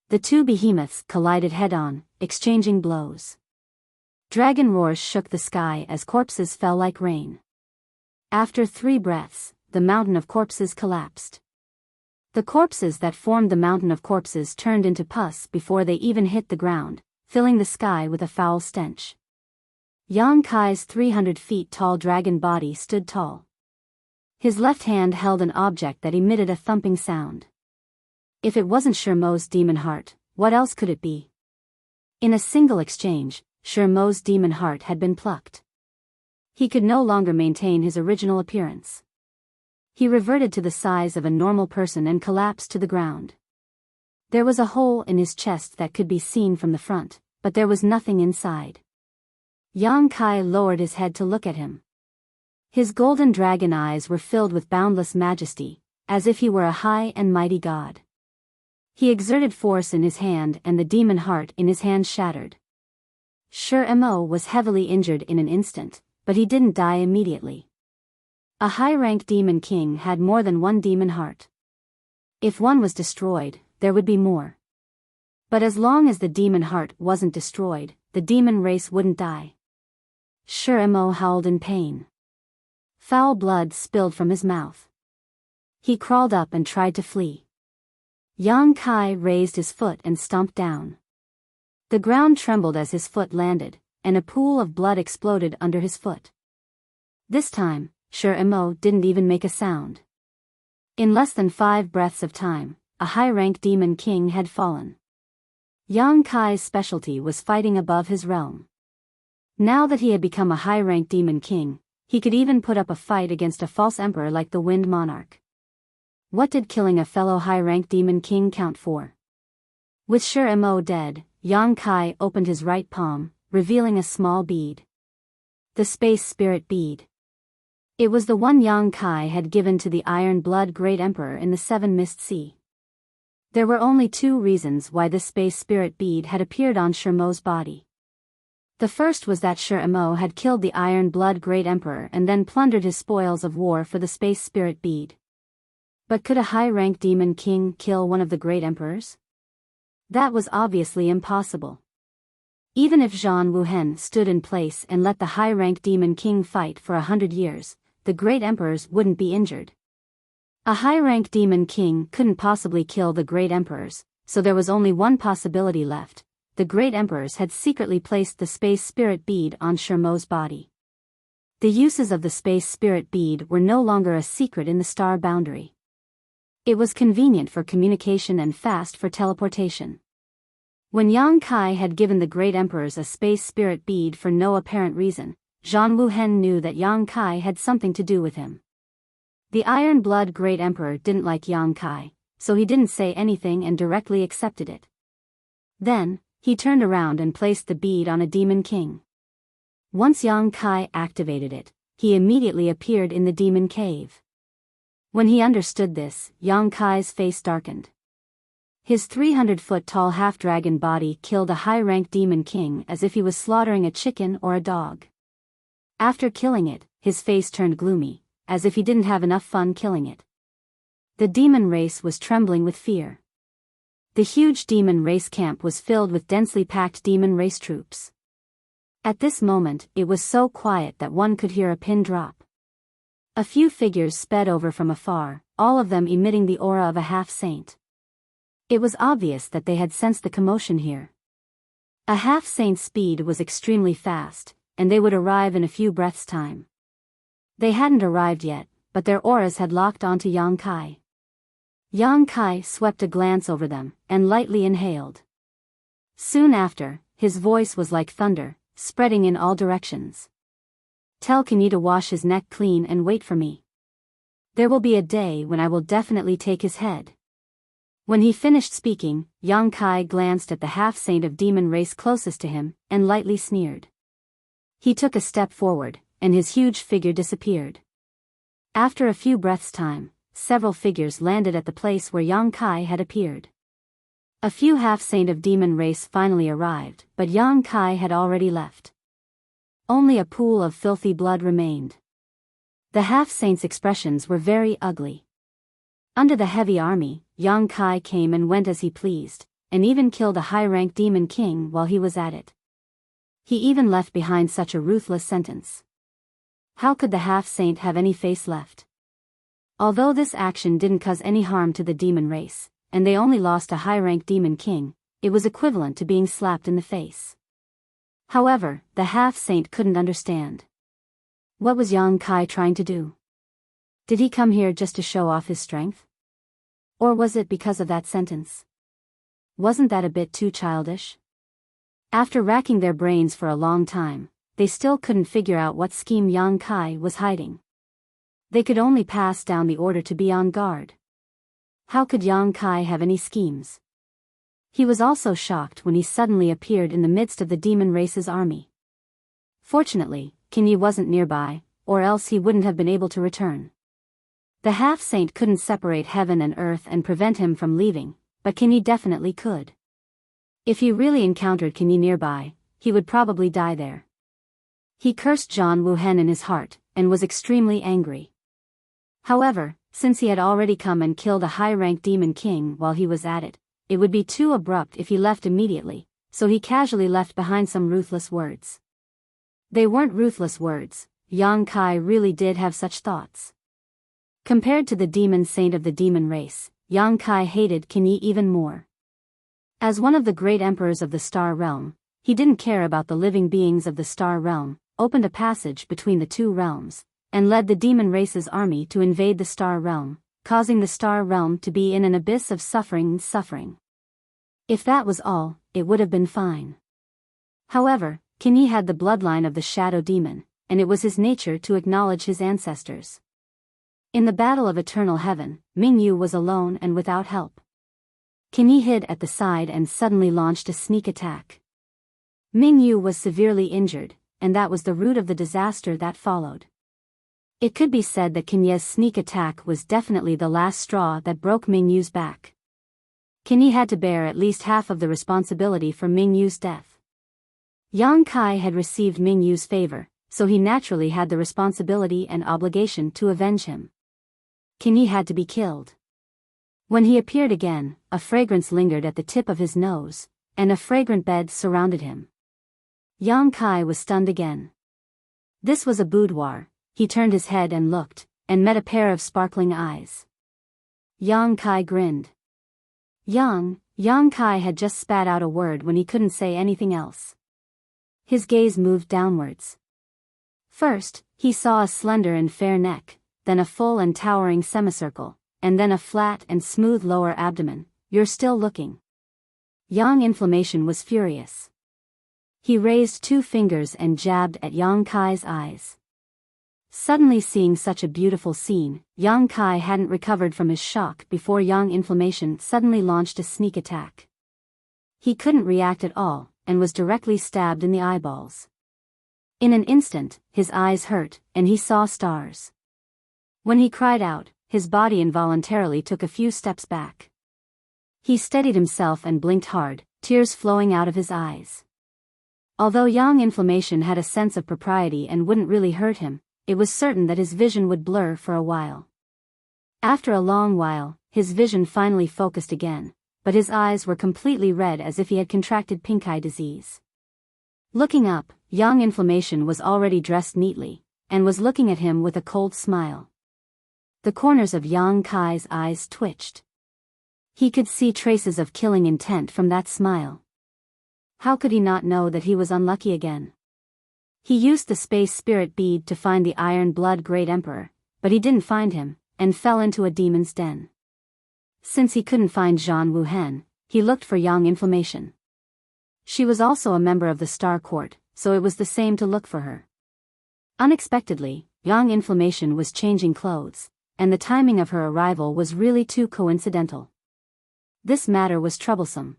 The two behemoths collided head-on, exchanging blows. Dragon roars shook the sky as corpses fell like rain. After 3 breaths, the mountain of corpses collapsed. The corpses that formed the mountain of corpses turned into pus before they even hit the ground, filling the sky with a foul stench. Yang Kai's 300 feet tall dragon body stood tall. His left hand held an object that emitted a thumping sound. If it wasn't Shermo's demon heart, what else could it be? In a single exchange, Shermo's demon heart had been plucked. He could no longer maintain his original appearance. He reverted to the size of a normal person and collapsed to the ground. There was a hole in his chest that could be seen from the front, but there was nothing inside. Yang Kai lowered his head to look at him. His golden dragon eyes were filled with boundless majesty, as if he were a high and mighty god. He exerted force in his hand and the demon heart in his hand shattered. Mo was heavily injured in an instant, but he didn't die immediately. A high-ranked demon king had more than one demon heart. If one was destroyed, there would be more. But as long as the demon heart wasn't destroyed, the demon race wouldn't die. Mo howled in pain. Foul blood spilled from his mouth. He crawled up and tried to flee. Yang Kai raised his foot and stomped down. The ground trembled as his foot landed, and a pool of blood exploded under his foot. This time, Mo didn't even make a sound. In less than 5 breaths of time, a high-ranked demon king had fallen. Yang Kai's specialty was fighting above his realm. Now that he had become a high-ranked demon king, he could even put up a fight against a false emperor like the Wind Monarch. What did killing a fellow high-ranked demon king count for? With Mo dead, Yang Kai opened his right palm, revealing a small bead. The Space Spirit Bead. It was the one Yang Kai had given to the Iron Blood Great Emperor in the Seven Mist Sea. There were only 2 reasons why this Space Spirit Bead had appeared on Mo's body. The first was that Mo had killed the Iron Blood Great Emperor and then plundered his spoils of war for the Space Spirit Bead. But could a high-ranked demon king kill one of the great emperors? That was obviously impossible. Even if Zhang Wuhen stood in place and let the high-ranked demon king fight for 100 years, the great emperors wouldn't be injured. A high-ranked demon king couldn't possibly kill the great emperors, so there was only one possibility left. The great emperors had secretly placed the Space Spirit Bead on Mo's body. The uses of the Space Spirit Bead were no longer a secret in the star boundary. It was convenient for communication and fast for teleportation. When Yang Kai had given the great emperors a Space Spirit Bead for no apparent reason, Zhang Wuhen knew that Yang Kai had something to do with him. The Iron Blood Great Emperor didn't like Yang Kai, so he didn't say anything and directly accepted it. Then, he turned around and placed the bead on a demon king. Once Yang Kai activated it, he immediately appeared in the demon cave. When he understood this, Yang Kai's face darkened. His 300-foot-tall half-dragon body killed a high-ranked demon king as if he was slaughtering a chicken or a dog. After killing it, his face turned gloomy, as if he didn't have enough fun killing it. The demon race was trembling with fear. The huge demon race camp was filled with densely packed demon race troops. At this moment, it was so quiet that one could hear a pin drop. A few figures sped over from afar, all of them emitting the aura of a half-saint. It was obvious that they had sensed the commotion here. A half-saint's speed was extremely fast, and they would arrive in a few breaths' time. They hadn't arrived yet, but their auras had locked onto Yang Kai. Yang Kai swept a glance over them, and lightly inhaled. Soon after, his voice was like thunder, spreading in all directions. Tell Kenny to wash his neck clean and wait for me. There will be a day when I will definitely take his head. When he finished speaking, Yang Kai glanced at the half-saint of demon race closest to him, and lightly sneered. He took a step forward, and his huge figure disappeared. After a few breaths' time, several figures landed at the place where Yang Kai had appeared. A few half-saint of demon race finally arrived, but Yang Kai had already left. Only a pool of filthy blood remained. The half-saints' expressions were very ugly. Under the heavy army, Yang Kai came and went as he pleased, and even killed a high-ranked demon king while he was at it. He even left behind such a ruthless sentence. How could the half-saint have any face left? Although this action didn't cause any harm to the demon race, and they only lost a high-ranked demon king, it was equivalent to being slapped in the face. However, the half-saint couldn't understand. What was Yang Kai trying to do? Did he come here just to show off his strength? Or was it because of that sentence? Wasn't that a bit too childish? After racking their brains for a long time, they still couldn't figure out what scheme Yang Kai was hiding. They could only pass down the order to be on guard. How could Yang Kai have any schemes? He was also shocked when he suddenly appeared in the midst of the demon race's army. Fortunately, Kinyi wasn't nearby, or else he wouldn't have been able to return. The half-saint couldn't separate heaven and earth and prevent him from leaving, but Kinyi definitely could. If he really encountered Kinyi nearby, he would probably die there. He cursed Zhang Wuhen in his heart, and was extremely angry. However, since he had already come and killed a high-ranked demon king while he was at it, it would be too abrupt if he left immediately, so he casually left behind some ruthless words. They weren't ruthless words, Yang Kai really did have such thoughts. Compared to the demon saint of the demon race, Yang Kai hated Kinyi even more. As one of the great emperors of the Star Realm, he didn't care about the living beings of the Star Realm, opened a passage between the two realms, and led the demon race's army to invade the Star Realm, causing the Star Realm to be in an abyss of suffering. If that was all, it would have been fine. However, Kinyi had the bloodline of the Shadow Demon, and it was his nature to acknowledge his ancestors. In the Battle of Eternal Heaven, Mingyu was alone and without help. Kinyi hid at the side and suddenly launched a sneak attack. Mingyu was severely injured, and that was the root of the disaster that followed. It could be said that Kinyi's sneak attack was definitely the last straw that broke Mingyu's back. Kinyi had to bear at least half of the responsibility for Mingyu's death. Yang Kai had received Mingyu's favor, so he naturally had the responsibility and obligation to avenge him. Kinyi had to be killed. When he appeared again, a fragrance lingered at the tip of his nose, and a fragrant bed surrounded him. Yang Kai was stunned again. This was a boudoir. He turned his head and looked, and met a pair of sparkling eyes. Yang Kai grinned. Yang Kai had just spat out a word when he couldn't say anything else. His gaze moved downwards. First, he saw a slender and fair neck, then a full and towering semicircle, and then a flat and smooth lower abdomen. You're still looking. Yang Inflammation was furious. He raised 2 fingers and jabbed at Yang Kai's eyes. Suddenly seeing such a beautiful scene, Yang Kai hadn't recovered from his shock before Yang Inflammation suddenly launched a sneak attack. He couldn't react at all, and was directly stabbed in the eyeballs. In an instant, his eyes hurt, and he saw stars. When he cried out, his body involuntarily took a few steps back. He steadied himself and blinked hard, tears flowing out of his eyes. Although Yang Inflammation had a sense of propriety and wouldn't really hurt him, it was certain that his vision would blur for a while. After a long while, his vision finally focused again, but his eyes were completely red as if he had contracted pink eye disease. Looking up, Yang Inflammation was already dressed neatly, and was looking at him with a cold smile. The corners of Yang Kai's eyes twitched. He could see traces of killing intent from that smile. How could he not know that he was unlucky again? He used the space spirit bead to find the Iron Blood Great Emperor, but he didn't find him, and fell into a demon's den. Since he couldn't find Zhang Wuhen, he looked for Yang Inflammation. She was also a member of the Star Court, so it was the same to look for her. Unexpectedly, Yang Inflammation was changing clothes, and the timing of her arrival was really too coincidental. This matter was troublesome.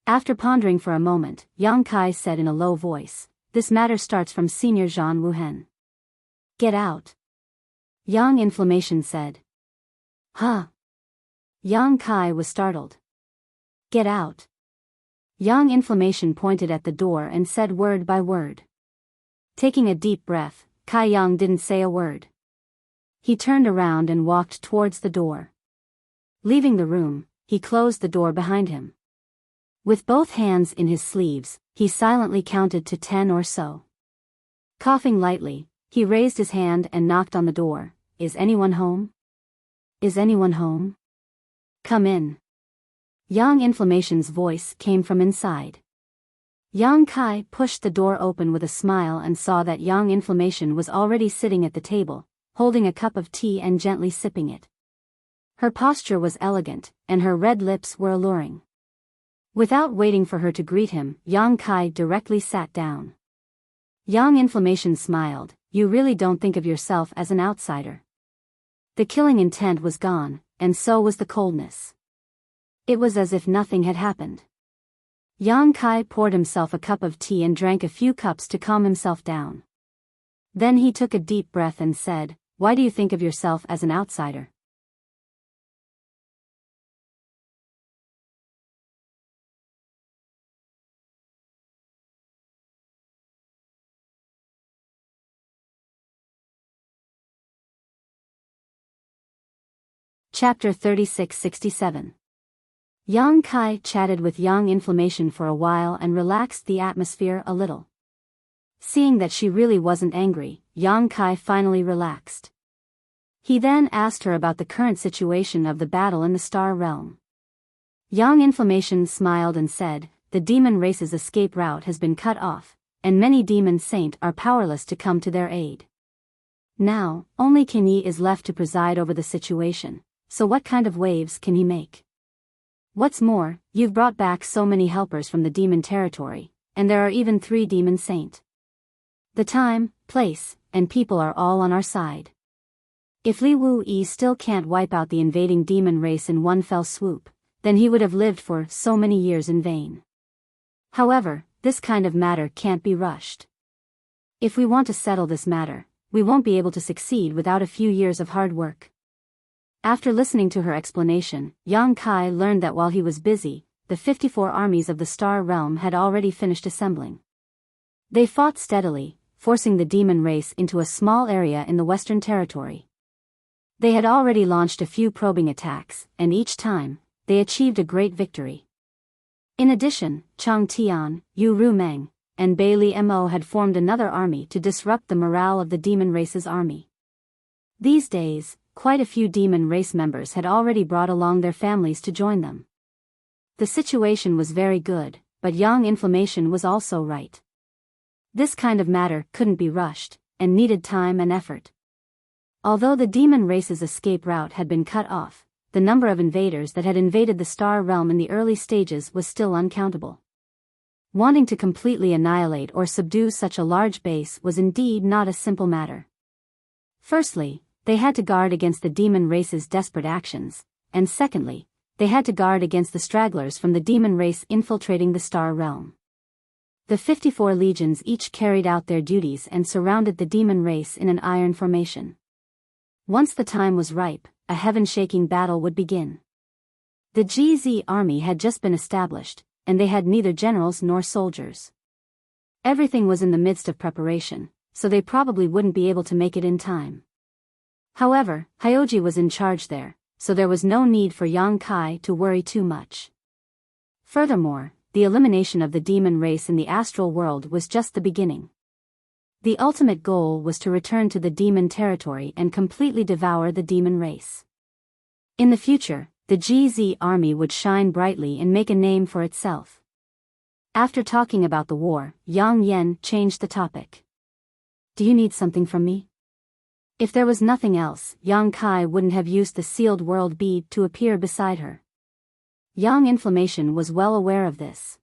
After pondering for a moment, Yang Kai said in a low voice, "This matter starts from Senior Zhang Wuhen." "Get out." Yang Inflammation said. "Huh?" Yang Kai was startled. "Get out." Yang Inflammation pointed at the door and said word by word. Taking a deep breath, Kai Yang didn't say a word. He turned around and walked towards the door. Leaving the room, he closed the door behind him. With both hands in his sleeves, he silently counted to 10 or so. Coughing lightly, he raised his hand and knocked on the door. "Is anyone home? Is anyone home? Come in." Yang Inflammation's voice came from inside. Yang Kai pushed the door open with a smile and saw that Yang Inflammation was already sitting at the table, holding a cup of tea and gently sipping it. Her posture was elegant, and her red lips were alluring. Without waiting for her to greet him, Yang Kai directly sat down. Yang Inflammation smiled. "You really don't think of yourself as an outsider." The killing intent was gone, and so was the coldness. It was as if nothing had happened. Yang Kai poured himself a cup of tea and drank a few cups to calm himself down. Then he took a deep breath and said, "Why do you think of yourself as an outsider?" Chapter 36-67. Yang Kai chatted with Yang Information for a while and relaxed the atmosphere a little. Seeing that she really wasn't angry, Yang Kai finally relaxed. He then asked her about the current situation of the battle in the Star Realm. Yang Information smiled and said, "The demon race's escape route has been cut off, and many demon saints are powerless to come to their aid. Now, only Qin Yi is left to preside over the situation, so what kind of waves can he make? What's more, you've brought back so many helpers from the demon territory, and there are even 3 demon saints. The time, place, and people are all on our side. If Li Wu Yi still can't wipe out the invading demon race in one fell swoop, then he would have lived for so many years in vain. However, this kind of matter can't be rushed. If we want to settle this matter, we won't be able to succeed without a few years of hard work." After listening to her explanation, Yang Kai learned that while he was busy, the 54 armies of the Star Realm had already finished assembling. They fought steadily, forcing the demon race into a small area in the Western Territory. They had already launched a few probing attacks, and each time, they achieved a great victory. In addition, Chang Tian, Yu Rumeng, and Bai Li Mo had formed another army to disrupt the morale of the demon race's army. These days, quite a few demon race members had already brought along their families to join them. The situation was very good, but Yang Information was also right. This kind of matter couldn't be rushed, and needed time and effort. Although the demon race's escape route had been cut off, the number of invaders that had invaded the Star Realm in the early stages was still uncountable. Wanting to completely annihilate or subdue such a large base was indeed not a simple matter. Firstly, they had to guard against the demon race's desperate actions, and secondly, they had to guard against the stragglers from the demon race infiltrating the Star Realm. The 54 legions each carried out their duties and surrounded the demon race in an iron formation. Once the time was ripe, a heaven-shaking battle would begin. The GZ army had just been established, and they had neither generals nor soldiers. Everything was in the midst of preparation, so they probably wouldn't be able to make it in time. However, Hyoji was in charge there, so there was no need for Yang Kai to worry too much. Furthermore, the elimination of the demon race in the astral world was just the beginning. The ultimate goal was to return to the demon territory and completely devour the demon race. In the future, the GZ army would shine brightly and make a name for itself. After talking about the war, Yang Yen changed the topic. "Do you need something from me?" If there was nothing else, Yang Kai wouldn't have used the sealed world bead to appear beside her. Yang Information was well aware of this.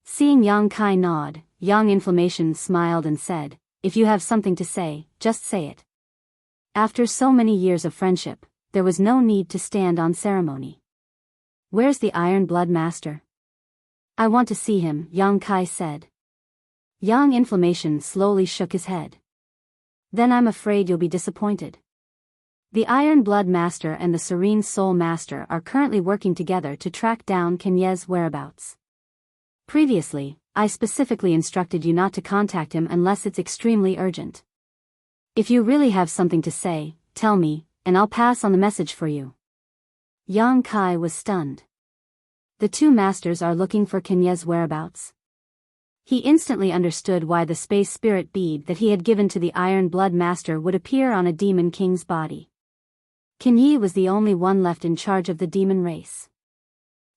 Seeing Yang Kai nod, Yang Information smiled and said, "If you have something to say, just say it." After so many years of friendship, there was no need to stand on ceremony. "Where's the Iron Blood Master?" "I want to see him," Yang Kai said. Yang Information slowly shook his head. "Then I'm afraid you'll be disappointed. The Iron Blood Master and the Serene Soul Master are currently working together to track down Qin Ye's whereabouts. Previously, I specifically instructed you not to contact him unless it's extremely urgent. If you really have something to say, tell me, and I'll pass on the message for you." Yang Kai was stunned. The 2 masters are looking for Qin Ye's whereabouts. He instantly understood why the space spirit bead that he had given to the Iron Blood Master would appear on a demon king's body. Qin Yi was the only one left in charge of the demon race.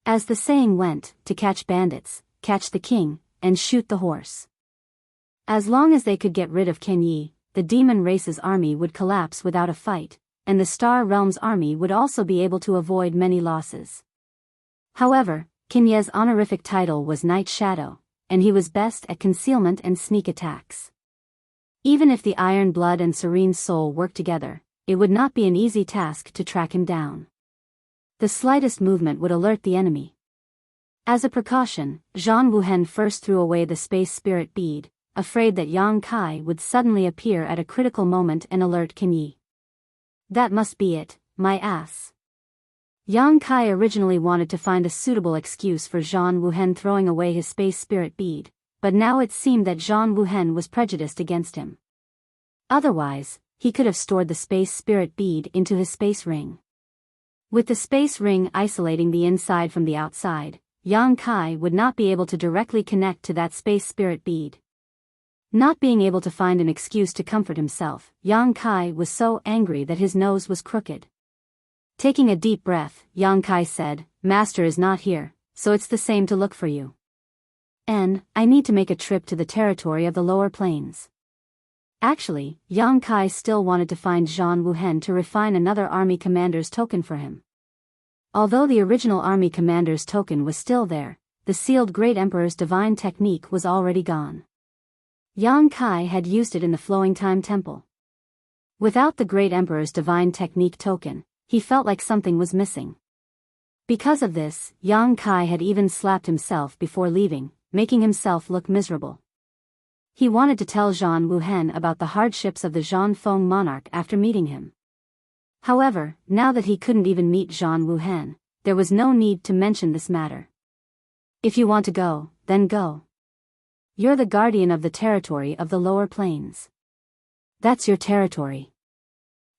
As the saying went, to catch bandits, catch the king, and shoot the horse. As long as they could get rid of Qin Yi, the demon race's army would collapse without a fight, and the Star Realm's army would also be able to avoid many losses. However, Qin Ye's honorific title was Night Shadow, and he was best at concealment and sneak attacks. Even if the Iron Blood and Serene Soul worked together, it would not be an easy task to track him down. The slightest movement would alert the enemy. As a precaution, Zhang Wuhen first threw away the space spirit bead, afraid that Yang Kai would suddenly appear at a critical moment and alert Qin Yi. That must be it, my ass. Yang Kai originally wanted to find a suitable excuse for Zhang Wuhen throwing away his space spirit bead, but now it seemed that Zhang Wuhen was prejudiced against him. Otherwise, he could have stored the space spirit bead into his space ring. With the space ring isolating the inside from the outside, Yang Kai would not be able to directly connect to that space spirit bead. Not being able to find an excuse to comfort himself, Yang Kai was so angry that his nose was crooked. Taking a deep breath, Yang Kai said, "Master is not here, so it's the same to look for you. And I need to make a trip to the territory of the lower plains." Actually, Yang Kai still wanted to find Zhang Wuhen to refine another army commander's token for him. Although the original army commander's token was still there, the sealed Great Emperor's divine technique was already gone. Yang Kai had used it in the Flowing Time Temple. Without the Great Emperor's divine technique token, he felt like something was missing. Because of this, Yang Kai had even slapped himself before leaving, making himself look miserable. He wanted to tell Zhang Wuhen about the hardships of the Zhanfeng monarch after meeting him. However, now that he couldn't even meet Zhang Wuhen, there was no need to mention this matter. If you want to go, then go. You're the guardian of the territory of the lower plains. That's your territory.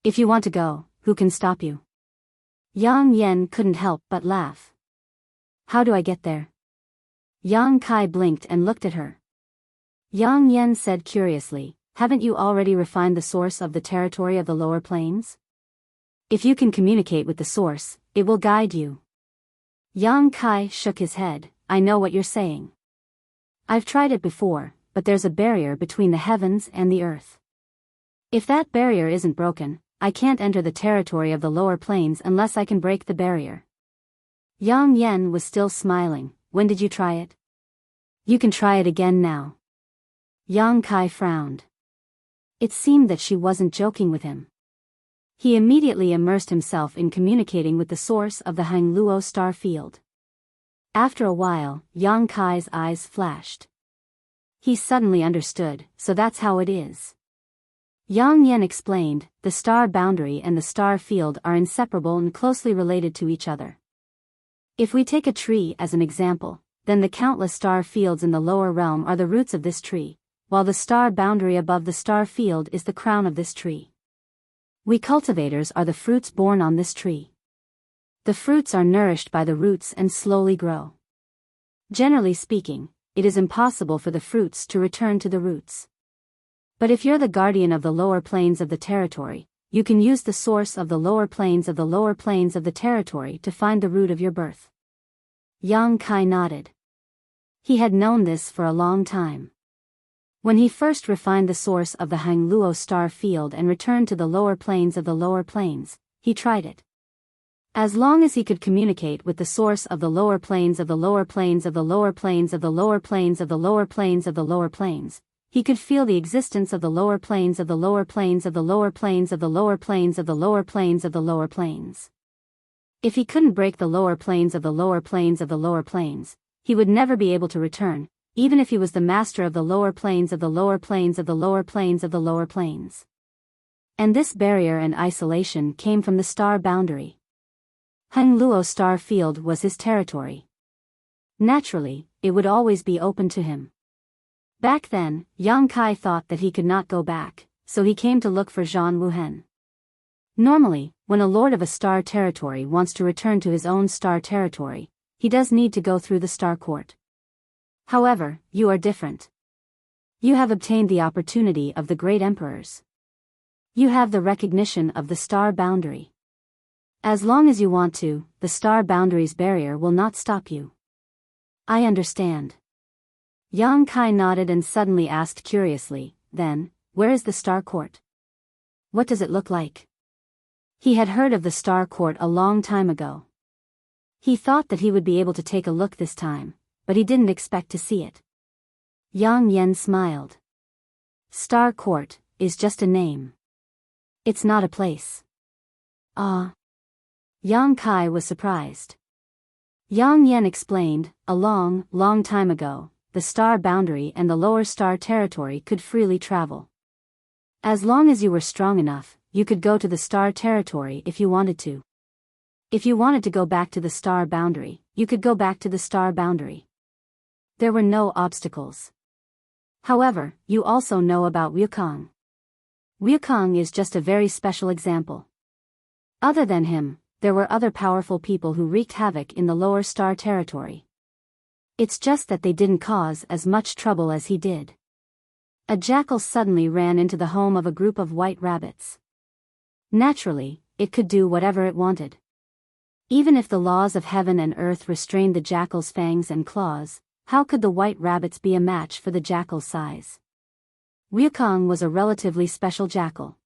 If you want to go, who can stop you? Yang Yan couldn't help but laugh. How do I get there? Yang Kai blinked and looked at her. Yang Yan said curiously, haven't you already refined the source of the territory of the lower plains? If you can communicate with the source, it will guide you. Yang Kai shook his head, I know what you're saying. I've tried it before, but there's a barrier between the heavens and the earth. If that barrier isn't broken, I can't enter the territory of the lower plains unless I can break the barrier. Yang Yan was still smiling. When did you try it? You can try it again now. Yang Kai frowned. It seemed that she wasn't joking with him. He immediately immersed himself in communicating with the source of the Hangluo star field. After a while, Yang Kai's eyes flashed. He suddenly understood, so that's how it is. Yang Yan explained, the star boundary and the star field are inseparable and closely related to each other. If we take a tree as an example, then the countless star fields in the lower realm are the roots of this tree, while the star boundary above the star field is the crown of this tree. We cultivators are the fruits born on this tree. The fruits are nourished by the roots and slowly grow. Generally speaking, it is impossible for the fruits to return to the roots. But if you're the guardian of the lower plains of the territory, you can use the source of the lower plains of the lower plains of the territory to find the root of your birth. Yang Kai nodded. He had known this for a long time. When he first refined the source of the Hangluo star field and returned to the lower plains of the lower plains, he tried it. As long as he could communicate with the source of the lower plains of the lower plains of the lower plains of the lower plains of the lower plains of the lower plains, he could feel the existence of the lower plains of the lower plains of the lower plains of the lower plains of the lower plains of the lower plains. If he couldn't break the lower plains of the lower plains of the lower plains, he would never be able to return, even if he was the master of the lower plains of the lower plains of the lower plains of the lower plains. And this barrier and isolation came from the star boundary. Hangluo star field was his territory. Naturally, it would always be open to him. Back then, Yang Kai thought that he could not go back, so he came to look for Zhang Wuhen. Normally, when a lord of a star territory wants to return to his own star territory, he does need to go through the star court. However, you are different. You have obtained the opportunity of the great emperors. You have the recognition of the star boundary. As long as you want to, the star boundary's barrier will not stop you. I understand. Yang Kai nodded and suddenly asked curiously, then, where is the star court? What does it look like? He had heard of the star court a long time ago. He thought that he would be able to take a look this time, but he didn't expect to see it. Yang Yan smiled. Star Court is just a name. It's not a place. Ah. Yang Kai was surprised. Yang Yan explained, a long, long time ago, the star boundary and the lower star territory could freely travel. As long as you were strong enough, you could go to the star territory if you wanted to. If you wanted to go back to the star boundary, you could go back to the star boundary. There were no obstacles. However, you also know about Wukong. Wukong is just a very special example. Other than him, there were other powerful people who wreaked havoc in the lower star territory. It's just that they didn't cause as much trouble as he did. A jackal suddenly ran into the home of a group of white rabbits. Naturally, it could do whatever it wanted. Even if the laws of heaven and earth restrained the jackal's fangs and claws, how could the white rabbits be a match for the jackal's size? Wukong was a relatively special jackal.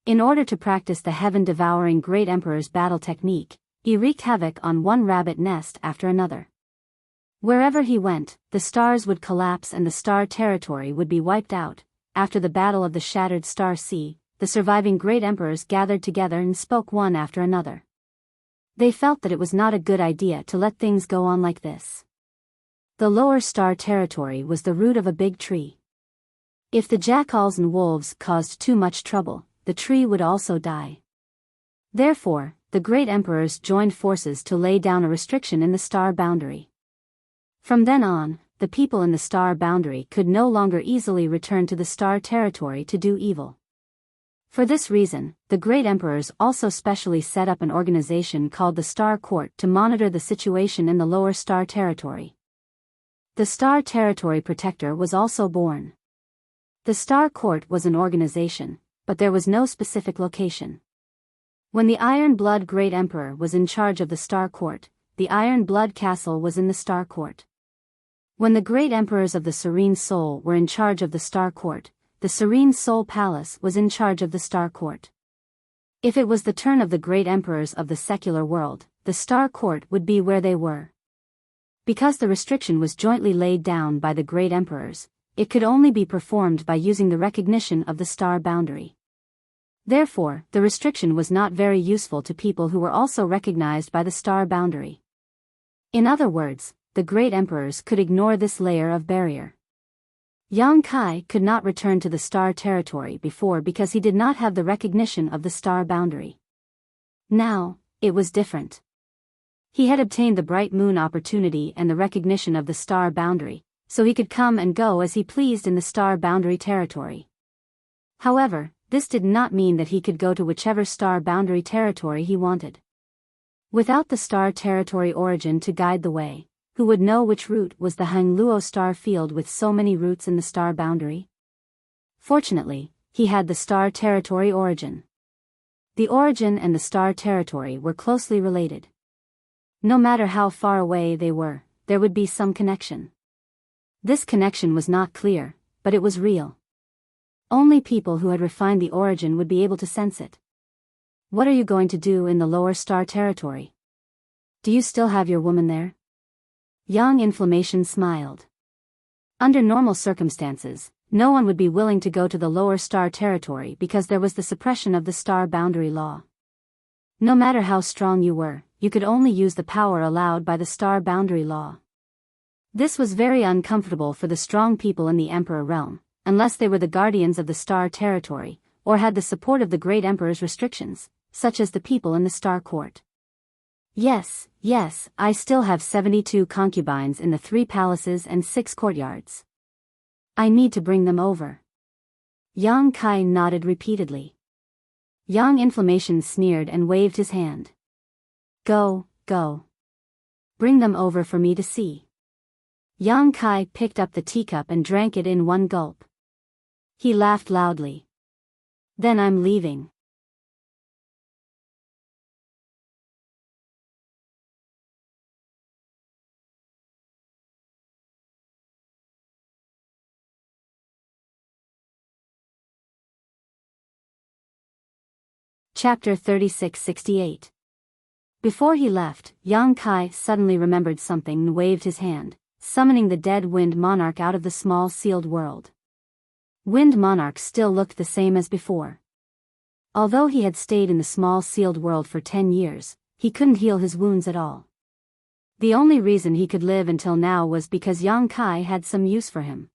In order to practice the heaven-devouring Great Emperor's battle technique, he wreaked havoc on one rabbit nest after another. Wherever he went, the stars would collapse and the star territory would be wiped out. After the Battle of the Shattered Star Sea, the surviving Great Emperors gathered together and spoke one after another. They felt that it was not a good idea to let things go on like this. The lower star territory was the root of a big tree. If the jackals and wolves caused too much trouble, the tree would also die. Therefore, the Great Emperors joined forces to lay down a restriction in the star boundary. From then on, the people in the star boundary could no longer easily return to the star territory to do evil. For this reason, the Great Emperors also specially set up an organization called the Star Court to monitor the situation in the lower star territory. The Star Territory Protector was also born. The Star Court was an organization, but there was no specific location. When the Iron Blood Great Emperor was in charge of the Star Court, the Iron Blood Castle was in the Star Court. When the Great Emperors of the Serene Soul were in charge of the Star Court, the Serene Soul Palace was in charge of the Star Court. If it was the turn of the Great Emperors of the secular world, the Star Court would be where they were. Because the restriction was jointly laid down by the Great Emperors, it could only be performed by using the recognition of the star boundary. Therefore, the restriction was not very useful to people who were also recognized by the star boundary. In other words, the Great Emperors could ignore this layer of barrier. Yang Kai could not return to the star territory before because he did not have the recognition of the star boundary. Now, it was different. He had obtained the bright moon opportunity and the recognition of the star boundary, so he could come and go as he pleased in the star boundary territory. However, this did not mean that he could go to whichever star boundary territory he wanted. Without the star territory origin to guide the way, who would know which route was the Hangluo star field with so many routes in the star boundary? Fortunately, he had the star territory origin. The origin and the star territory were closely related. No matter how far away they were, there would be some connection. This connection was not clear, but it was real. Only people who had refined the origin would be able to sense it. What are you going to do in the lower star territory? Do you still have your woman there? Young Inflammation smiled. Under normal circumstances, no one would be willing to go to the lower star territory because there was the suppression of the star boundary law. No matter how strong you were, you could only use the power allowed by the star boundary law. This was very uncomfortable for the strong people in the Emperor realm, unless they were the guardians of the star territory, or had the support of the Great Emperor's restrictions, such as the people in the Star Court. Yes, I still have 72 concubines in the 3 palaces and 6 courtyards. I need to bring them over. Yang Kai nodded repeatedly. Yang Inflammation sneered and waved his hand. Go. Bring them over for me to see. Yang Kai picked up the teacup and drank it in one gulp. He laughed loudly. Then I'm leaving. Chapter 3668. Before he left, Yang Kai suddenly remembered something and waved his hand, summoning the dead Wind Monarch out of the small sealed world. Wind Monarch still looked the same as before. Although he had stayed in the small sealed world for 10 years, he couldn't heal his wounds at all. The only reason he could live until now was because Yang Kai had some use for him.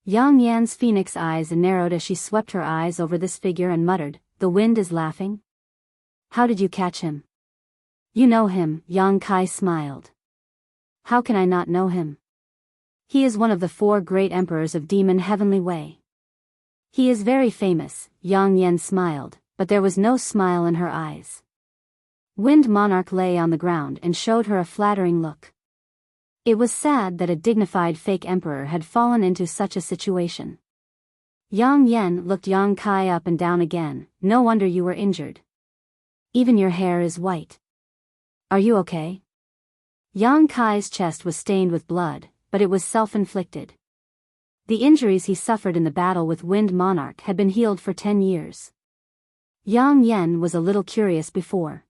Yang Yan's phoenix eyes narrowed as she swept her eyes over this figure and muttered, "The wind is laughing? How did you catch him?" "You know him," Yang Kai smiled. "How can I not know him? He is one of the 4 great emperors of Demon Heavenly Way." "He is very famous," Yang Yan smiled, but there was no smile in her eyes. Wind Monarch lay on the ground and showed her a flattering look. It was sad that a dignified fake emperor had fallen into such a situation. Yang Yan looked Yang Kai up and down again. "No wonder you were injured. Even your hair is white. Are you okay?" Yang Kai's chest was stained with blood, but it was self-inflicted. The injuries he suffered in the battle with Wind Monarch had been healed for 10 years. Yang Yan was a little curious before.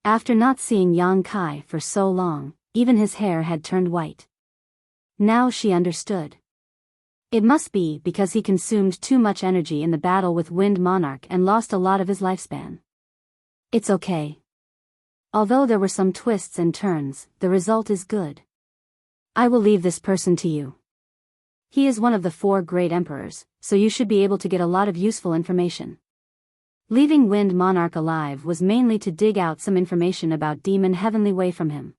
After not seeing Yang Kai for so long, even his hair had turned white. Now she understood. It must be because he consumed too much energy in the battle with Wind Monarch and lost a lot of his lifespan. "It's okay. Although there were some twists and turns, the result is good. I will leave this person to you. He is one of the 4 great emperors, so you should be able to get a lot of useful information." Leaving Wind Monarch alive was mainly to dig out some information about Demon Heavenly Way from him.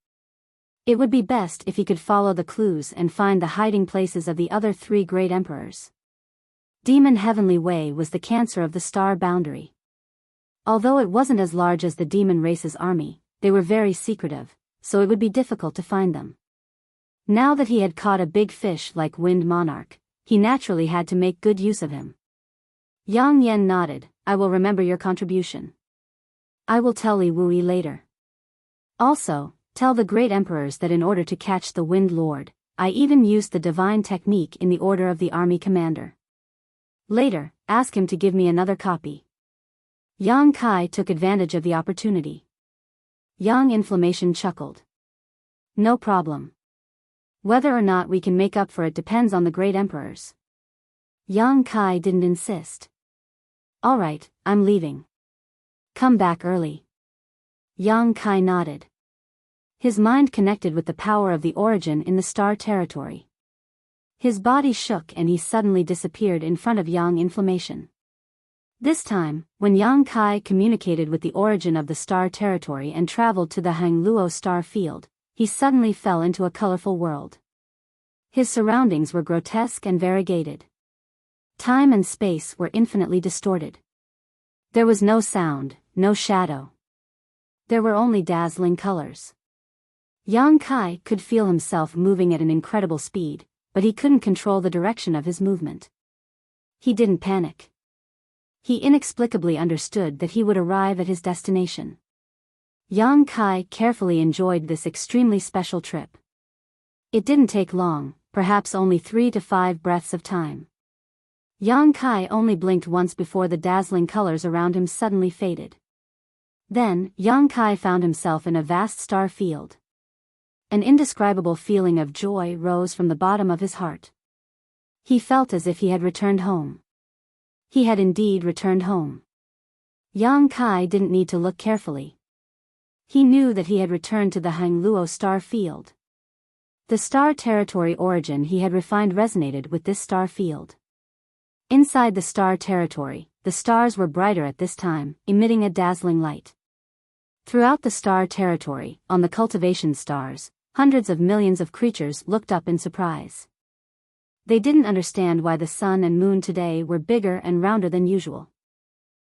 It would be best if he could follow the clues and find the hiding places of the other 3 great emperors. Demon Heavenly Way was the cancer of the star boundary. Although it wasn't as large as the demon race's army, they were very secretive, so it would be difficult to find them. Now that he had caught a big fish like Wind Monarch, he naturally had to make good use of him. Yang Yan nodded. "I will remember your contribution. I will tell Li Wui later. Also, tell the great emperors that in order to catch the Wind Lord, I even used the divine technique in the order of the army commander. Later, ask him to give me another copy." Yang Kai took advantage of the opportunity. Yang Inflammation chuckled. "No problem. Whether or not we can make up for it depends on the great emperors." Yang Kai didn't insist. "All right, I'm leaving. Come back early." Yang Kai nodded. His mind connected with the power of the origin in the star territory. His body shook and he suddenly disappeared in front of Yang Inflammation. This time, when Yang Kai communicated with the origin of the star territory and traveled to the Hangluo star field, he suddenly fell into a colorful world. His surroundings were grotesque and variegated. Time and space were infinitely distorted. There was no sound, no shadow. There were only dazzling colors. Yang Kai could feel himself moving at an incredible speed, but he couldn't control the direction of his movement. He didn't panic. He inexplicably understood that he would arrive at his destination. Yang Kai carefully enjoyed this extremely special trip. It didn't take long, perhaps only 3 to 5 breaths of time. Yang Kai only blinked once before the dazzling colors around him suddenly faded. Then, Yang Kai found himself in a vast star field. An indescribable feeling of joy rose from the bottom of his heart. He felt as if he had returned home. He had indeed returned home. Yang Kai didn't need to look carefully. He knew that he had returned to the Hangluo star field. The star territory origin he had refined resonated with this star field. Inside the star territory, the stars were brighter at this time, emitting a dazzling light. Throughout the star territory, on the cultivation stars, hundreds of millions of creatures looked up in surprise. They didn't understand why the sun and moon today were bigger and rounder than usual.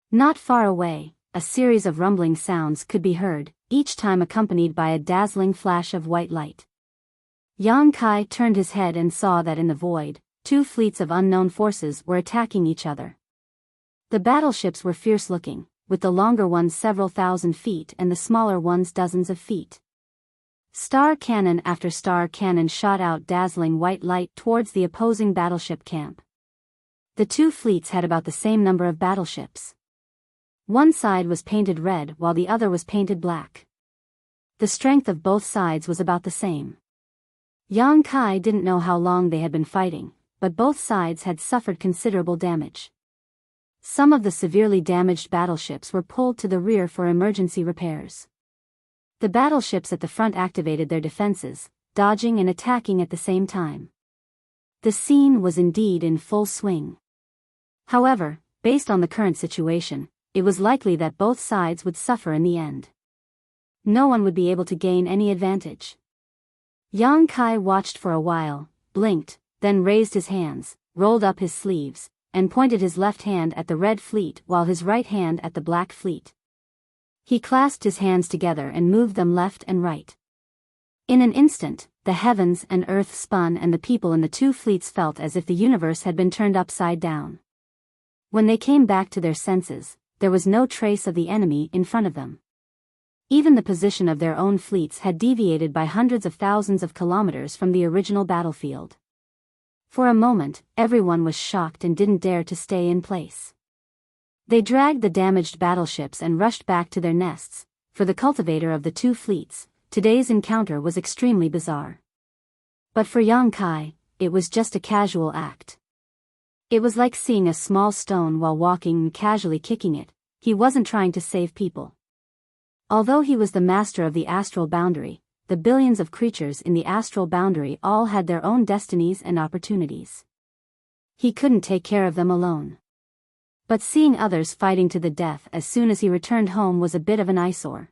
Not far away, a series of rumbling sounds could be heard, each time accompanied by a dazzling flash of white light. Yang Kai turned his head and saw that in the void, 2 fleets of unknown forces were attacking each other. The battleships were fierce-looking, with the longer ones several thousand feet and the smaller ones dozens of feet. Star cannon after star cannon shot out dazzling white light towards the opposing battleship camp. The 2 fleets had about the same number of battleships. One side was painted red while the other was painted black. The strength of both sides was about the same. Yang Kai didn't know how long they had been fighting, but both sides had suffered considerable damage. Some of the severely damaged battleships were pulled to the rear for emergency repairs. The battleships at the front activated their defenses, dodging and attacking at the same time. The scene was indeed in full swing. However, based on the current situation, it was likely that both sides would suffer in the end. No one would be able to gain any advantage. Yang Kai watched for a while, blinked, then raised his hands, rolled up his sleeves, and pointed his left hand at the Red Fleet while his right hand at the Black Fleet. He clasped his hands together and moved them left and right. In an instant, the heavens and earth spun and the people in the two fleets felt as if the universe had been turned upside down. When they came back to their senses, there was no trace of the enemy in front of them. Even the position of their own fleets had deviated by hundreds of thousands of kilometers from the original battlefield. For a moment, everyone was shocked and didn't dare to stay in place. They dragged the damaged battleships and rushed back to their nests. For the cultivator of the two fleets, today's encounter was extremely bizarre. But for Yang Kai, it was just a casual act. It was like seeing a small stone while walking and casually kicking it. He wasn't trying to save people. Although he was the master of the astral boundary, the billions of creatures in the astral boundary all had their own destinies and opportunities. He couldn't take care of them alone. But seeing others fighting to the death as soon as he returned home was a bit of an eyesore.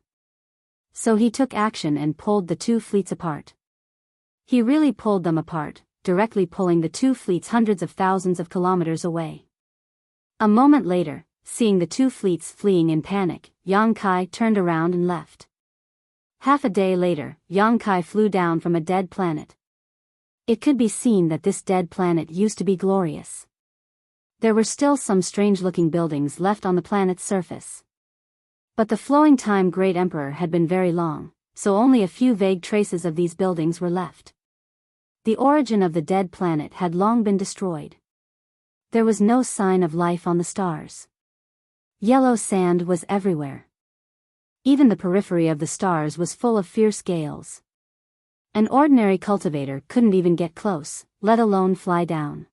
So he took action and pulled the two fleets apart. He really pulled them apart, directly pulling the two fleets hundreds of thousands of kilometers away. A moment later, seeing the two fleets fleeing in panic, Yang Kai turned around and left. Half a day later, Yang Kai flew down from a dead planet. It could be seen that this dead planet used to be glorious. There were still some strange-looking buildings left on the planet's surface. But the flowing time Great Emperor had been very long, so only a few vague traces of these buildings were left. The origin of the dead planet had long been destroyed. There was no sign of life on the stars. Yellow sand was everywhere. Even the periphery of the stars was full of fierce gales. An ordinary cultivator couldn't even get close, let alone fly down.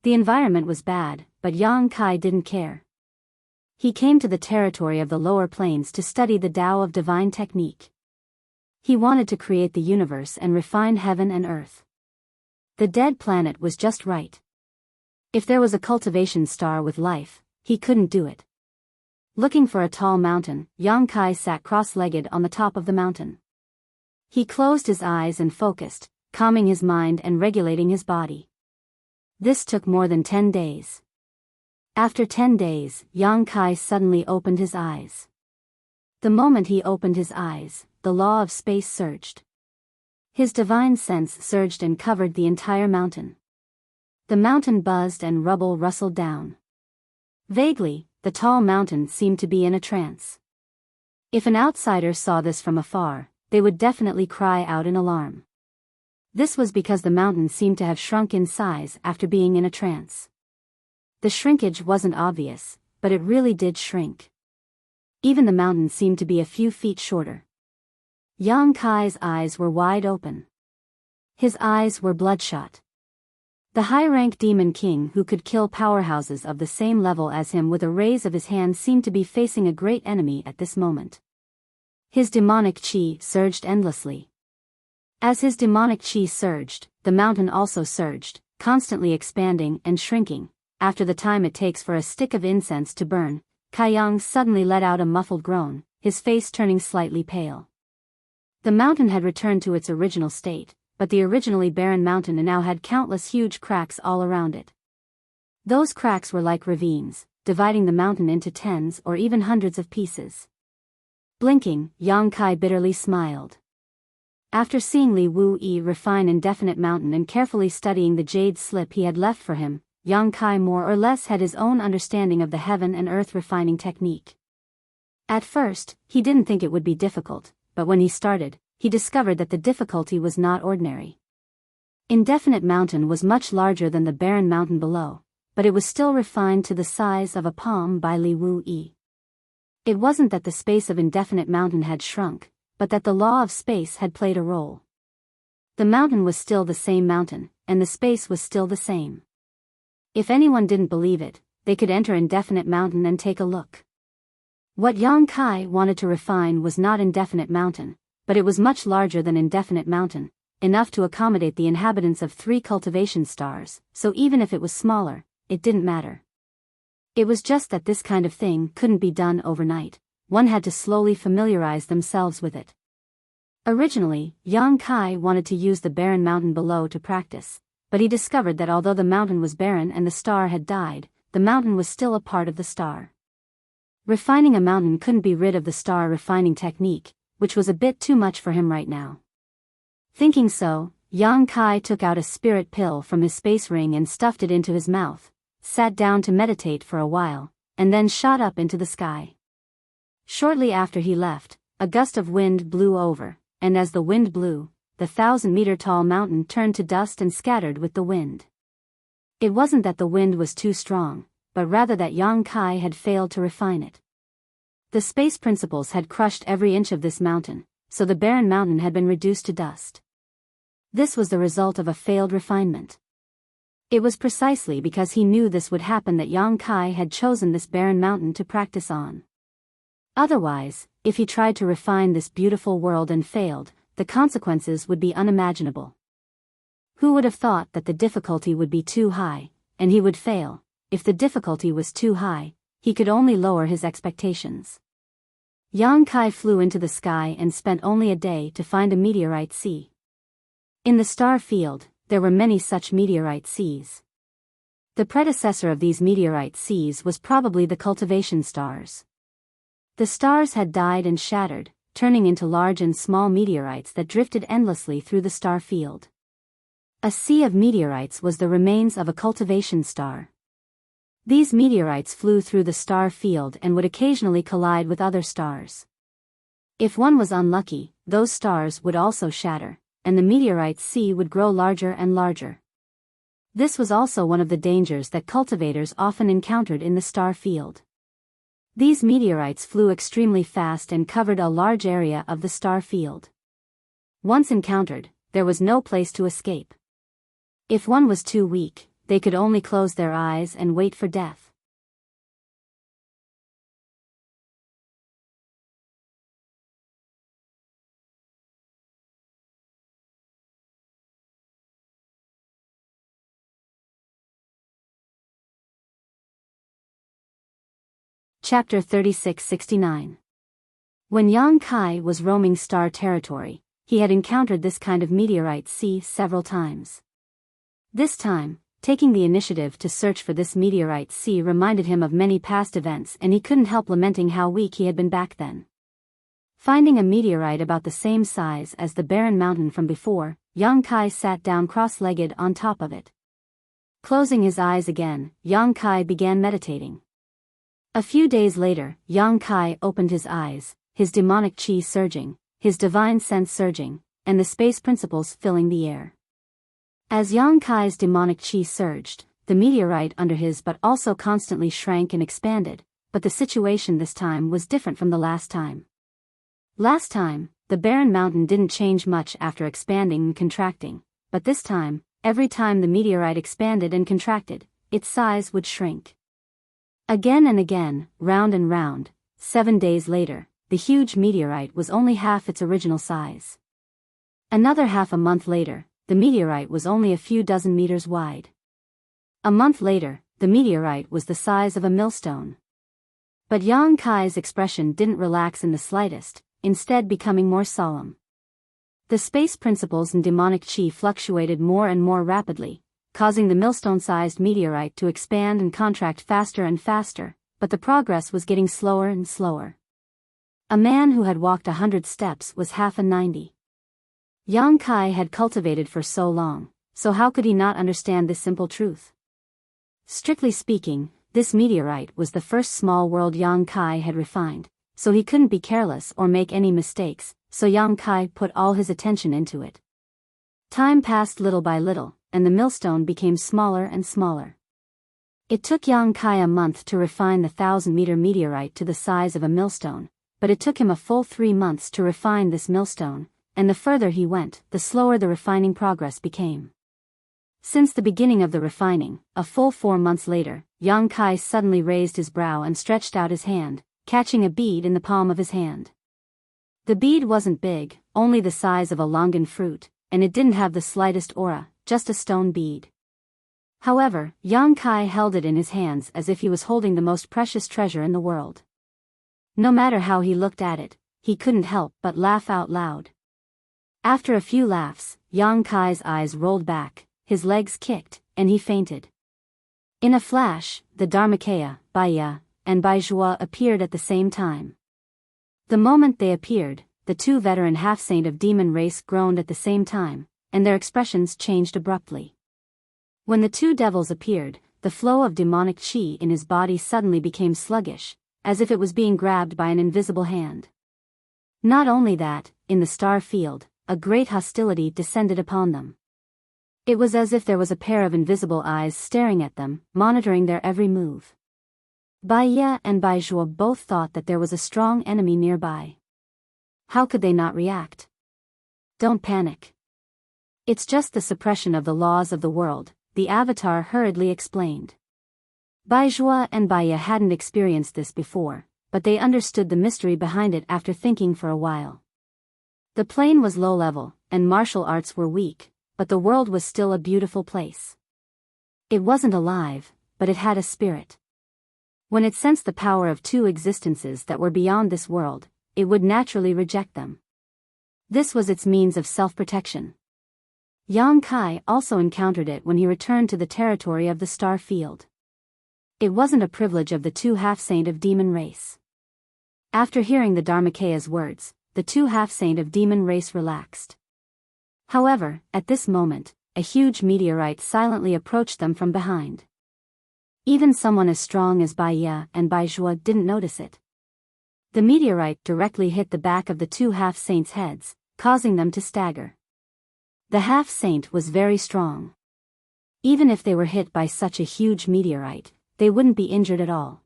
The environment was bad, but Yang Kai didn't care. He came to the territory of the lower planes to study the Tao of divine technique. He wanted to create the universe and refine heaven and earth. The dead planet was just right. If there was a cultivation star with life, he couldn't do it. Looking for a tall mountain, Yang Kai sat cross-legged on the top of the mountain. He closed his eyes and focused, calming his mind and regulating his body. This took more than 10 days. After 10 days, Yang Kai suddenly opened his eyes. The moment he opened his eyes, the law of space surged. His divine sense surged and covered the entire mountain. The mountain buzzed and rubble rustled down. Vaguely, the tall mountain seemed to be in a trance. If an outsider saw this from afar, they would definitely cry out in alarm. This was because the mountain seemed to have shrunk in size after being in a trance. The shrinkage wasn't obvious, but it really did shrink. Even the mountain seemed to be a few feet shorter. Yang Kai's eyes were wide open. His eyes were bloodshot. The high-rank demon king who could kill powerhouses of the same level as him with a raise of his hand seemed to be facing a great enemy at this moment. His demonic chi surged endlessly. As his demonic chi surged, the mountain also surged, constantly expanding and shrinking. After the time it takes for a stick of incense to burn, Kaiyang suddenly let out a muffled groan, his face turning slightly pale. The mountain had returned to its original state, but the originally barren mountain now had countless huge cracks all around it. Those cracks were like ravines, dividing the mountain into tens or even hundreds of pieces. Blinking, Yang Kai bitterly smiled. After seeing Li Wu-yi refine Indefinite Mountain and carefully studying the jade slip he had left for him, Yang Kai more or less had his own understanding of the heaven and earth refining technique. At first, he didn't think it would be difficult, but when he started, he discovered that the difficulty was not ordinary. Indefinite Mountain was much larger than the barren mountain below, but it was still refined to the size of a palm by Li Wu-yi. It wasn't that the space of Indefinite Mountain had shrunk, but that the law of space had played a role. The mountain was still the same mountain, and the space was still the same. If anyone didn't believe it, they could enter Indefinite Mountain and take a look. What Yang Kai wanted to refine was not Indefinite Mountain, but it was much larger than Indefinite Mountain, enough to accommodate the inhabitants of 3 cultivation stars, so even if it was smaller, it didn't matter. It was just that this kind of thing couldn't be done overnight. One had to slowly familiarize themselves with it. Originally, Yang Kai wanted to use the barren mountain below to practice, but he discovered that although the mountain was barren and the star had died, the mountain was still a part of the star. Refining a mountain couldn't be rid of the star refining technique, which was a bit too much for him right now. Thinking so, Yang Kai took out a spirit pill from his space ring and stuffed it into his mouth, sat down to meditate for a while, and then shot up into the sky. Shortly after he left, a gust of wind blew over, and as the wind blew, the 1,000-meter-tall mountain turned to dust and scattered with the wind. It wasn't that the wind was too strong, but rather that Yang Kai had failed to refine it. The space principles had crushed every inch of this mountain, so the barren mountain had been reduced to dust. This was the result of a failed refinement. It was precisely because he knew this would happen that Yang Kai had chosen this barren mountain to practice on. Otherwise, if he tried to refine this beautiful world and failed, the consequences would be unimaginable. Who would have thought that the difficulty would be too high, and he would fail? If the difficulty was too high, he could only lower his expectations. Yang Kai flew into the sky and spent only a day to find a meteorite sea. In the star field, there were many such meteorite seas. The predecessor of these meteorite seas was probably the cultivation stars. The stars had died and shattered, turning into large and small meteorites that drifted endlessly through the star field. A sea of meteorites was the remains of a cultivation star. These meteorites flew through the star field and would occasionally collide with other stars. If one was unlucky, those stars would also shatter, and the meteorite sea would grow larger and larger. This was also one of the dangers that cultivators often encountered in the star field. These meteorites flew extremely fast and covered a large area of the star field. Once encountered, there was no place to escape. If one was too weak, they could only close their eyes and wait for death. Chapter 3669. When Yang Kai was roaming star territory, he had encountered this kind of meteorite sea several times. This time, taking the initiative to search for this meteorite sea reminded him of many past events, and he couldn't help lamenting how weak he had been back then. Finding a meteorite about the same size as the barren mountain from before, Yang Kai sat down cross-legged on top of it. Closing his eyes again, Yang Kai began meditating. A few days later, Yang Kai opened his eyes, his demonic chi surging, his divine sense surging, and the space principles filling the air. As Yang Kai's demonic chi surged, the meteorite under his but also constantly shrank and expanded, but the situation this time was different from the last time. Last time, the barren mountain didn't change much after expanding and contracting, but this time, every time the meteorite expanded and contracted, its size would shrink. Again and again, round and round. 7 days later, the huge meteorite was only half its original size. Another half a month later, the meteorite was only a few dozen meters wide. A month later, the meteorite was the size of a millstone. But Yang Kai's expression didn't relax in the slightest, instead becoming more solemn. The space principles and demonic chi fluctuated more and more rapidly, causing the millstone-sized meteorite to expand and contract faster and faster, but the progress was getting slower and slower. A man who had walked 100 steps was half a 90. Yang Kai had cultivated for so long, so how could he not understand this simple truth? Strictly speaking, this meteorite was the first small world Yang Kai had refined, so he couldn't be careless or make any mistakes, so Yang Kai put all his attention into it. Time passed little by little, and the millstone became smaller and smaller. It took Yang Kai a month to refine the 1,000-meter meteorite to the size of a millstone, but it took him a full 3 months to refine this millstone, and the further he went, the slower the refining progress became. Since the beginning of the refining, a full 4 months later, Yang Kai suddenly raised his brow and stretched out his hand, catching a bead in the palm of his hand. The bead wasn't big, only the size of a longan fruit, and it didn't have the slightest aura, just a stone bead. However, Yang Kai held it in his hands as if he was holding the most precious treasure in the world. No matter how he looked at it, he couldn't help but laugh out loud. After a few laughs, Yang Kai's eyes rolled back, his legs kicked, and he fainted. In a flash, the Dharmakaya, Biyao, and Biyao appeared at the same time. The moment they appeared, the two veteran half-saint of demon race groaned at the same time, and their expressions changed abruptly. When the two devils appeared, the flow of demonic chi in his body suddenly became sluggish, as if it was being grabbed by an invisible hand. Not only that, in the star field, a great hostility descended upon them. It was as if there was a pair of invisible eyes staring at them, monitoring their every move. Biyao and Biyao both thought that there was a strong enemy nearby. How could they not react? Don't panic. It's just the suppression of the laws of the world, the Avatar hurriedly explained. Biyao and Biyao hadn't experienced this before, but they understood the mystery behind it after thinking for a while. The plane was low level, and martial arts were weak, but the world was still a beautiful place. It wasn't alive, but it had a spirit. When it sensed the power of two existences that were beyond this world, it would naturally reject them. This was its means of self-protection. Yang Kai also encountered it when he returned to the territory of the star field. It wasn't a privilege of the two half-saint of demon race. After hearing the Dharmakaya's words, the two half-saint of demon race relaxed. However, at this moment, a huge meteorite silently approached them from behind. Even someone as strong as Biyao and Biyao didn't notice it. The meteorite directly hit the back of the two half-saints' heads, causing them to stagger. The half-saint was very strong. Even if they were hit by such a huge meteorite, they wouldn't be injured at all.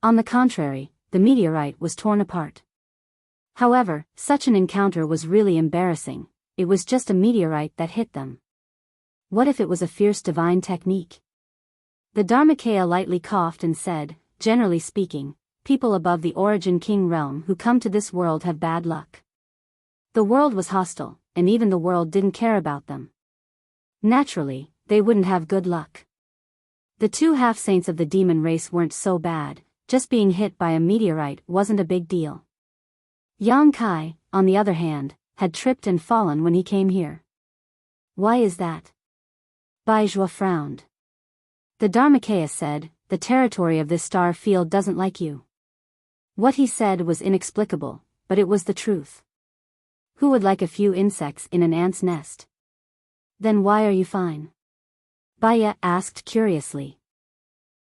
On the contrary, the meteorite was torn apart. However, such an encounter was really embarrassing. It was just a meteorite that hit them. What if it was a fierce divine technique? The Dharmakaya lightly coughed and said, "Generally speaking, people above the Origin King realm who come to this world have bad luck. The world was hostile, and even the world didn't care about them. Naturally, they wouldn't have good luck." The two half-saints of the demon race weren't so bad, just being hit by a meteorite wasn't a big deal. Yang Kai, on the other hand, had tripped and fallen when he came here. Why is that? Biyao frowned. The Dharmakaya said, "The territory of this star field doesn't like you." What he said was inexplicable, but it was the truth. Who would like a few insects in an ant's nest? Then why are you fine? Biyao asked curiously.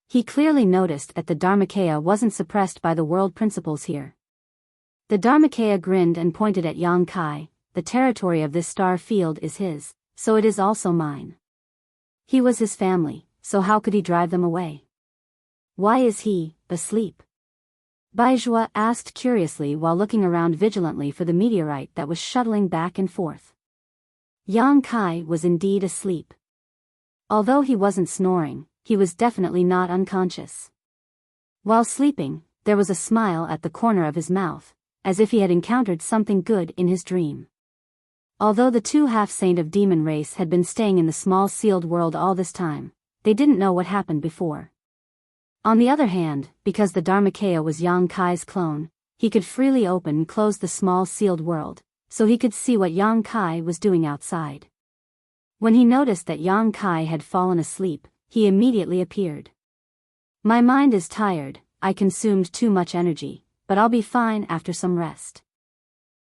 He clearly noticed that the Dharmakaya wasn't suppressed by the world principles here. The Dharmakaya grinned and pointed at Yang Kai. "The territory of this star field is his, so it is also mine. He was his family, so how could he drive them away? Why is he asleep?" Biyao asked curiously while looking around vigilantly for the meteorite that was shuttling back and forth. Yang Kai was indeed asleep. Although he wasn't snoring, he was definitely not unconscious. While sleeping, there was a smile at the corner of his mouth, as if he had encountered something good in his dream. Although the two half-saint of demon race had been staying in the small sealed world all this time, they didn't know what happened before. On the other hand, because the Dharmakaya was Yang Kai's clone, he could freely open and close the small sealed world, so he could see what Yang Kai was doing outside. When he noticed that Yang Kai had fallen asleep, he immediately appeared. "My mind is tired, I consumed too much energy, but I'll be fine after some rest."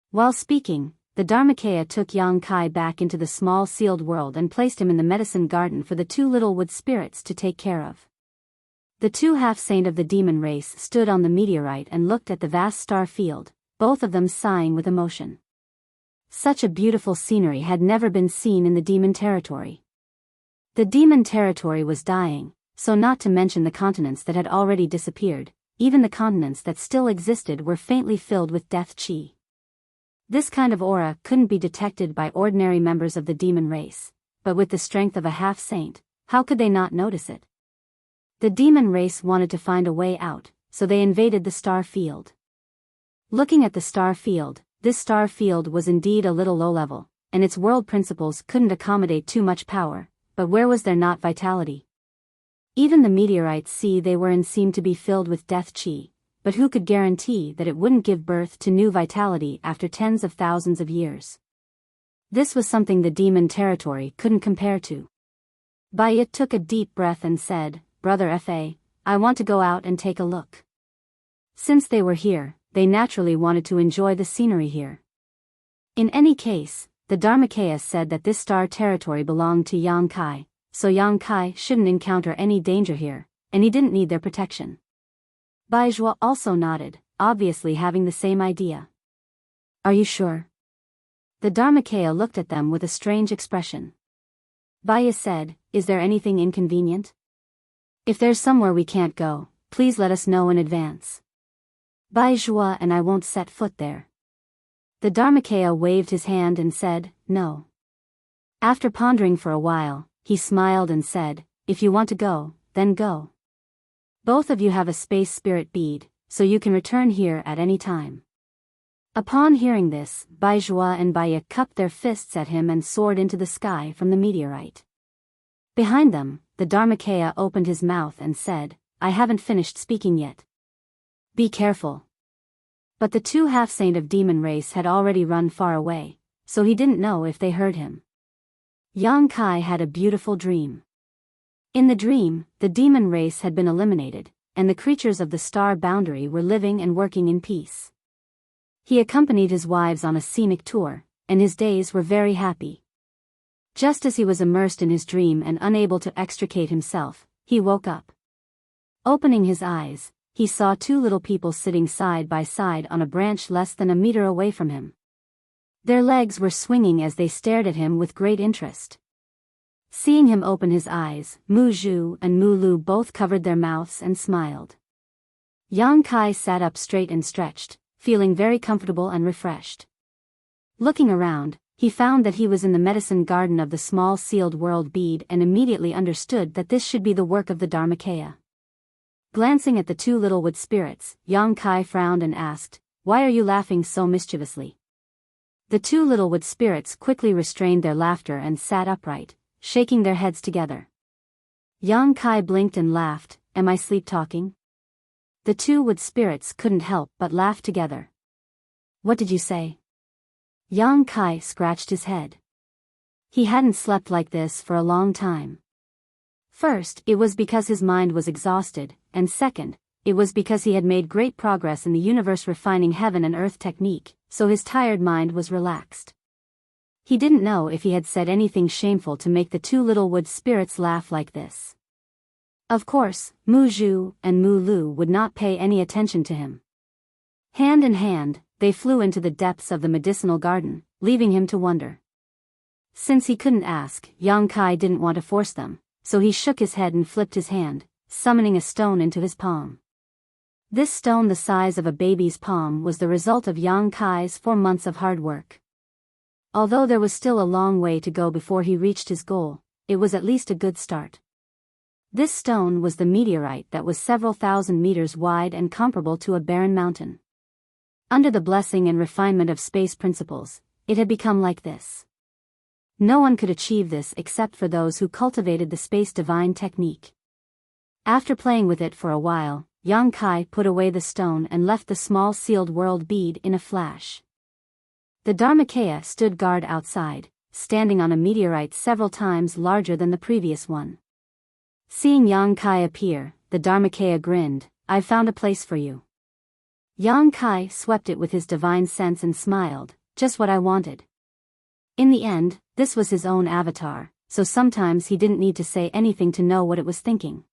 While speaking, the Dharmakaya took Yang Kai back into the small sealed world and placed him in the medicine garden for the two little wood spirits to take care of. The two half-saint of the demon race stood on the meteorite and looked at the vast star field, both of them sighing with emotion. Such a beautiful scenery had never been seen in the demon territory. The demon territory was dying, so not to mention the continents that had already disappeared, even the continents that still existed were faintly filled with death chi. This kind of aura couldn't be detected by ordinary members of the demon race, but with the strength of a half-saint, how could they not notice it? The demon race wanted to find a way out, so they invaded the star field. Looking at the star field, this star field was indeed a little low-level, and its world principles couldn't accommodate too much power, but where was there not vitality? Even the meteorite sea they were in seemed to be filled with death chi, but who could guarantee that it wouldn't give birth to new vitality after tens of thousands of years? This was something the demon territory couldn't compare to. Biyao took a deep breath and said, "Brother Fa, I want to go out and take a look." Since they were here, they naturally wanted to enjoy the scenery here. In any case, the Dharmakaya said that this star territory belonged to Yang Kai, so Yang Kai shouldn't encounter any danger here, and he didn't need their protection. Biyao also nodded, obviously having the same idea. "Are you sure?" The Dharmakaya looked at them with a strange expression. Biyao said, "Is there anything inconvenient? If there's somewhere we can't go, please let us know in advance. Biyao and I won't set foot there." The Dharmakaya waved his hand and said, "No." After pondering for a while, he smiled and said, "If you want to go, then go. Both of you have a space spirit bead, so you can return here at any time." Upon hearing this, Biyao and Biyao cupped their fists at him and soared into the sky from the meteorite. Behind them, the Dharmakaya opened his mouth and said, "I haven't finished speaking yet. Be careful." But the two half-saint of demon race had already run far away, so he didn't know if they heard him. Yang Kai had a beautiful dream. In the dream, the demon race had been eliminated, and the creatures of the star boundary were living and working in peace. He accompanied his wives on a scenic tour, and his days were very happy. Just as he was immersed in his dream and unable to extricate himself, he woke up. Opening his eyes, he saw two little people sitting side by side on a branch less than a meter away from him. Their legs were swinging as they stared at him with great interest. Seeing him open his eyes, Mu Zhu and Mu Lu both covered their mouths and smiled. Yang Kai sat up straight and stretched, feeling very comfortable and refreshed. Looking around, he found that he was in the medicine garden of the small sealed world bead and immediately understood that this should be the work of the Dharmakaya. Glancing at the two little wood spirits, Yang Kai frowned and asked, "Why are you laughing so mischievously?" The two little wood spirits quickly restrained their laughter and sat upright, shaking their heads together. Yang Kai blinked and laughed, "Am I sleep-talking?" The two wood spirits couldn't help but laugh together. "What did you say?" Yang Kai scratched his head. He hadn't slept like this for a long time. First, it was because his mind was exhausted, and second, it was because he had made great progress in the universe refining heaven and earth technique, so his tired mind was relaxed. He didn't know if he had said anything shameful to make the two little wood spirits laugh like this. Of course, Mu Zhu and Mu Lu would not pay any attention to him. Hand in hand, they flew into the depths of the medicinal garden, leaving him to wonder. Since he couldn't ask, Yang Kai didn't want to force them, so he shook his head and flipped his hand, summoning a stone into his palm. This stone the size of a baby's palm was the result of Yang Kai's 4 months of hard work. Although there was still a long way to go before he reached his goal, it was at least a good start. This stone was the meteorite that was several thousand meters wide and comparable to a barren mountain. Under the blessing and refinement of space principles, it had become like this. No one could achieve this except for those who cultivated the space divine technique. After playing with it for a while, Yang Kai put away the stone and left the small sealed world bead in a flash. The Dharmakaya stood guard outside, standing on a meteorite several times larger than the previous one. Seeing Yang Kai appear, the Dharmakaya grinned, "I've found a place for you." Yang Kai swept it with his divine sense and smiled, "Just what I wanted." In the end, this was his own avatar, so sometimes he didn't need to say anything to know what it was thinking.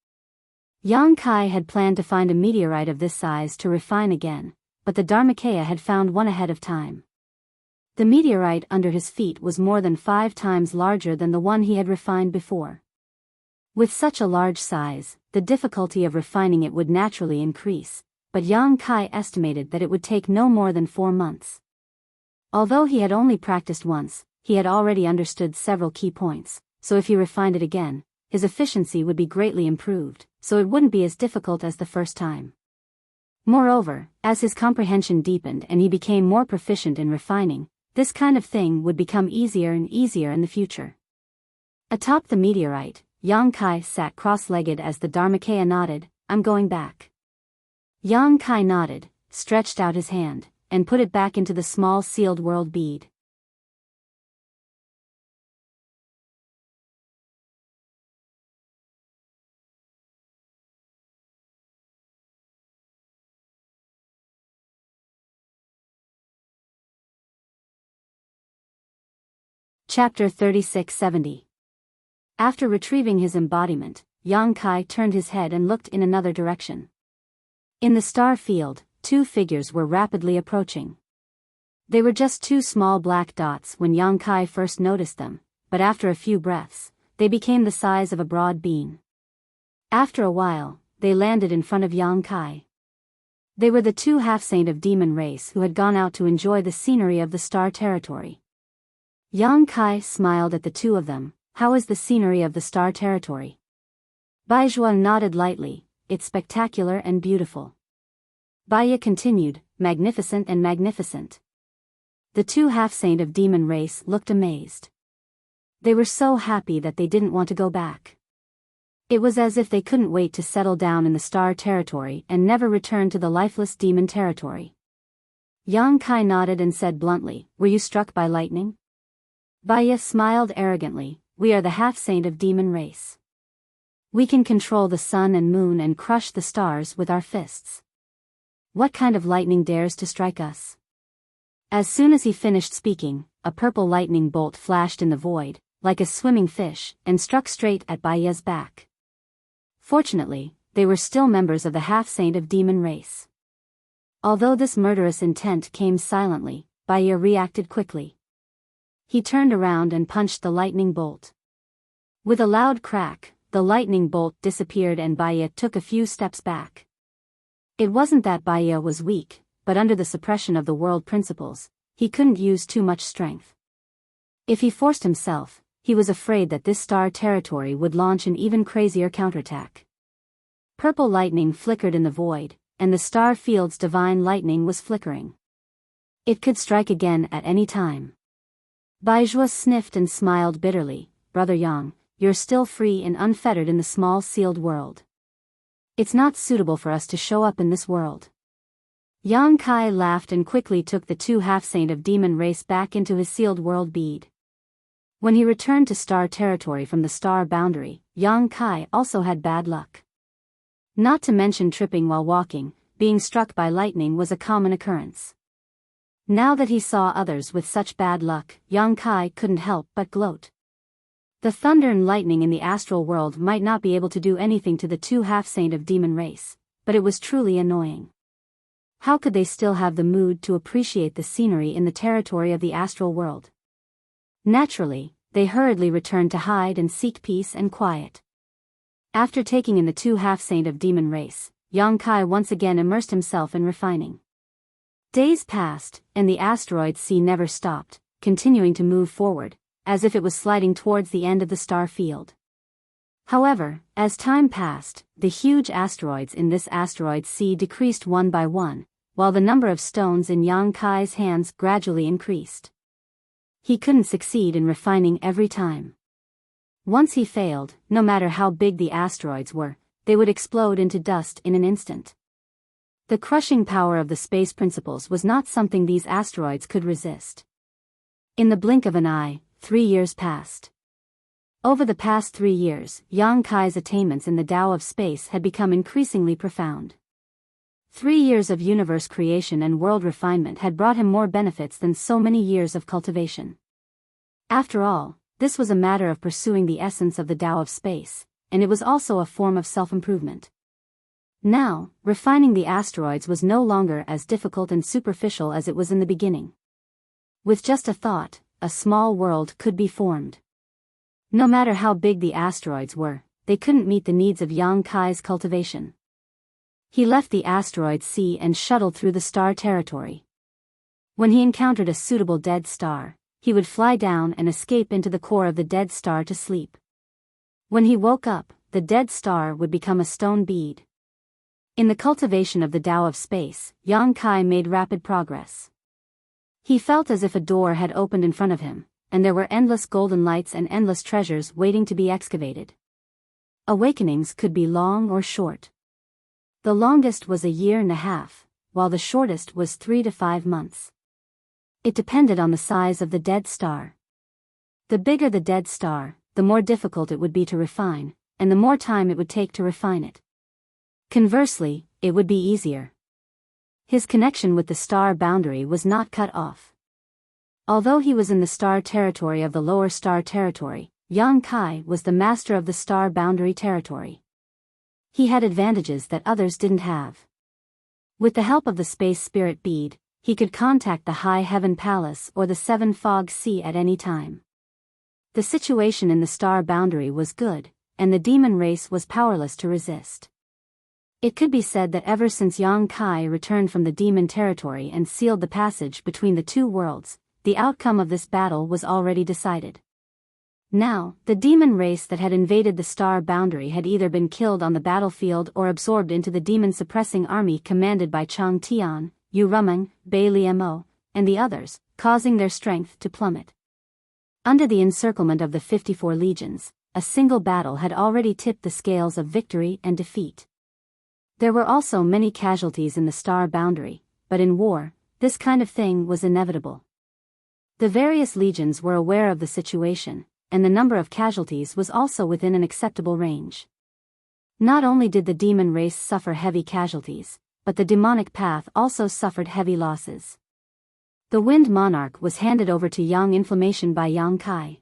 Yang Kai had planned to find a meteorite of this size to refine again, but the Dharmakaya had found one ahead of time. The meteorite under his feet was more than 5 times larger than the one he had refined before. With such a large size, the difficulty of refining it would naturally increase, but Yang Kai estimated that it would take no more than 4 months. Although he had only practiced once, he had already understood several key points, so if he refined it again, his efficiency would be greatly improved, so it wouldn't be as difficult as the first time. Moreover, as his comprehension deepened and he became more proficient in refining, this kind of thing would become easier and easier in the future. Atop the meteorite, Yang Kai sat cross-legged as the Dharmakaya nodded, "I'm going back." Yang Kai nodded, stretched out his hand, and put it back into the small sealed world bead. Chapter 3670. After retrieving his embodiment, Yang Kai turned his head and looked in another direction. In the star field, two figures were rapidly approaching. They were just two small black dots when Yang Kai first noticed them, but after a few breaths, they became the size of a broad bean. After a while, they landed in front of Yang Kai. They were the two half-saint of demon race who had gone out to enjoy the scenery of the star territory. Yang Kai smiled at the two of them. "How is the scenery of the star territory?" Biyao nodded lightly. "It's spectacular and beautiful." Biyao continued, "Magnificent and magnificent." The two half-saint of demon race looked amazed. They were so happy that they didn't want to go back. It was as if they couldn't wait to settle down in the star territory and never return to the lifeless demon territory. Yang Kai nodded and said bluntly, "Were you struck by lightning?" Biyao smiled arrogantly, "We are the half-saint of demon race. We can control the sun and moon and crush the stars with our fists. What kind of lightning dares to strike us?" As soon as he finished speaking, a purple lightning bolt flashed in the void, like a swimming fish, and struck straight at Biyao's back. Fortunately, they were still members of the half-saint of demon race. Although this murderous intent came silently, Biyao reacted quickly. He turned around and punched the lightning bolt. With a loud crack, the lightning bolt disappeared and Biyao took a few steps back. It wasn't that Biyao was weak, but under the suppression of the world principles, he couldn't use too much strength. If he forced himself, he was afraid that this star territory would launch an even crazier counterattack. Purple lightning flickered in the void, and the star field's divine lightning was flickering. It could strike again at any time. Biyao sniffed and smiled bitterly. "Brother Yang, you're still free and unfettered in the small sealed world. It's not suitable for us to show up in this world." Yang Kai laughed and quickly took the two half-saint of demon race back into his sealed world bead. When he returned to star territory from the star boundary, Yang Kai also had bad luck. Not to mention tripping while walking, being struck by lightning was a common occurrence. Now that he saw others with such bad luck, Yang Kai couldn't help but gloat. The thunder and lightning in the astral world might not be able to do anything to the two half-saint of demon race, but it was truly annoying. How could they still have the mood to appreciate the scenery in the territory of the astral world? Naturally, they hurriedly returned to hide and seek peace and quiet. After taking in the two half-saint of demon race, Yang Kai once again immersed himself in refining. Days passed, and the asteroid sea never stopped, continuing to move forward, as if it was sliding towards the end of the star field. However, as time passed, the huge asteroids in this asteroid sea decreased one by one, while the number of stones in Yang Kai's hands gradually increased. He couldn't succeed in refining every time. Once he failed, no matter how big the asteroids were, they would explode into dust in an instant. The crushing power of the space principles was not something these asteroids could resist. In the blink of an eye, 3 years passed. Over the past 3 years, Yang Kai's attainments in the Tao of space had become increasingly profound. 3 years of universe creation and world refinement had brought him more benefits than so many years of cultivation. After all, this was a matter of pursuing the essence of the Tao of space, and it was also a form of self-improvement. Now, refining the asteroids was no longer as difficult and superficial as it was in the beginning. With just a thought, a small world could be formed. No matter how big the asteroids were, they couldn't meet the needs of Yang Kai's cultivation. He left the asteroid sea and shuttled through the star territory. When he encountered a suitable dead star, he would fly down and escape into the core of the dead star to sleep. When he woke up, the dead star would become a stone bead. In the cultivation of the Tao of space, Yang Kai made rapid progress. He felt as if a door had opened in front of him, and there were endless golden lights and endless treasures waiting to be excavated. Awakenings could be long or short. The longest was 1.5 years, while the shortest was 3 to 5 months. It depended on the size of the dead star. The bigger the dead star, the more difficult it would be to refine, and the more time it would take to refine it. Conversely, it would be easier. His connection with the star boundary was not cut off. Although he was in the star territory of the lower star territory, Yang Kai was the master of the star boundary territory. He had advantages that others didn't have. With the help of the space spirit bead, he could contact the High Heaven Palace or the Seven Fog Sea at any time. The situation in the star boundary was good, and the demon race was powerless to resist. It could be said that ever since Yang Kai returned from the demon territory and sealed the passage between the two worlds, the outcome of this battle was already decided. Now, the demon race that had invaded the star boundary had either been killed on the battlefield or absorbed into the demon-suppressing army commanded by Chang Tian, Yu Rumeng, Bai Liemo, and the others, causing their strength to plummet. Under the encirclement of the 54 legions, a single battle had already tipped the scales of victory and defeat. There were also many casualties in the star boundary, but in war, this kind of thing was inevitable. The various legions were aware of the situation, and the number of casualties was also within an acceptable range. Not only did the demon race suffer heavy casualties, but the demonic path also suffered heavy losses. The Wind Monarch was handed over to Yang Inflammation by Yang Kai.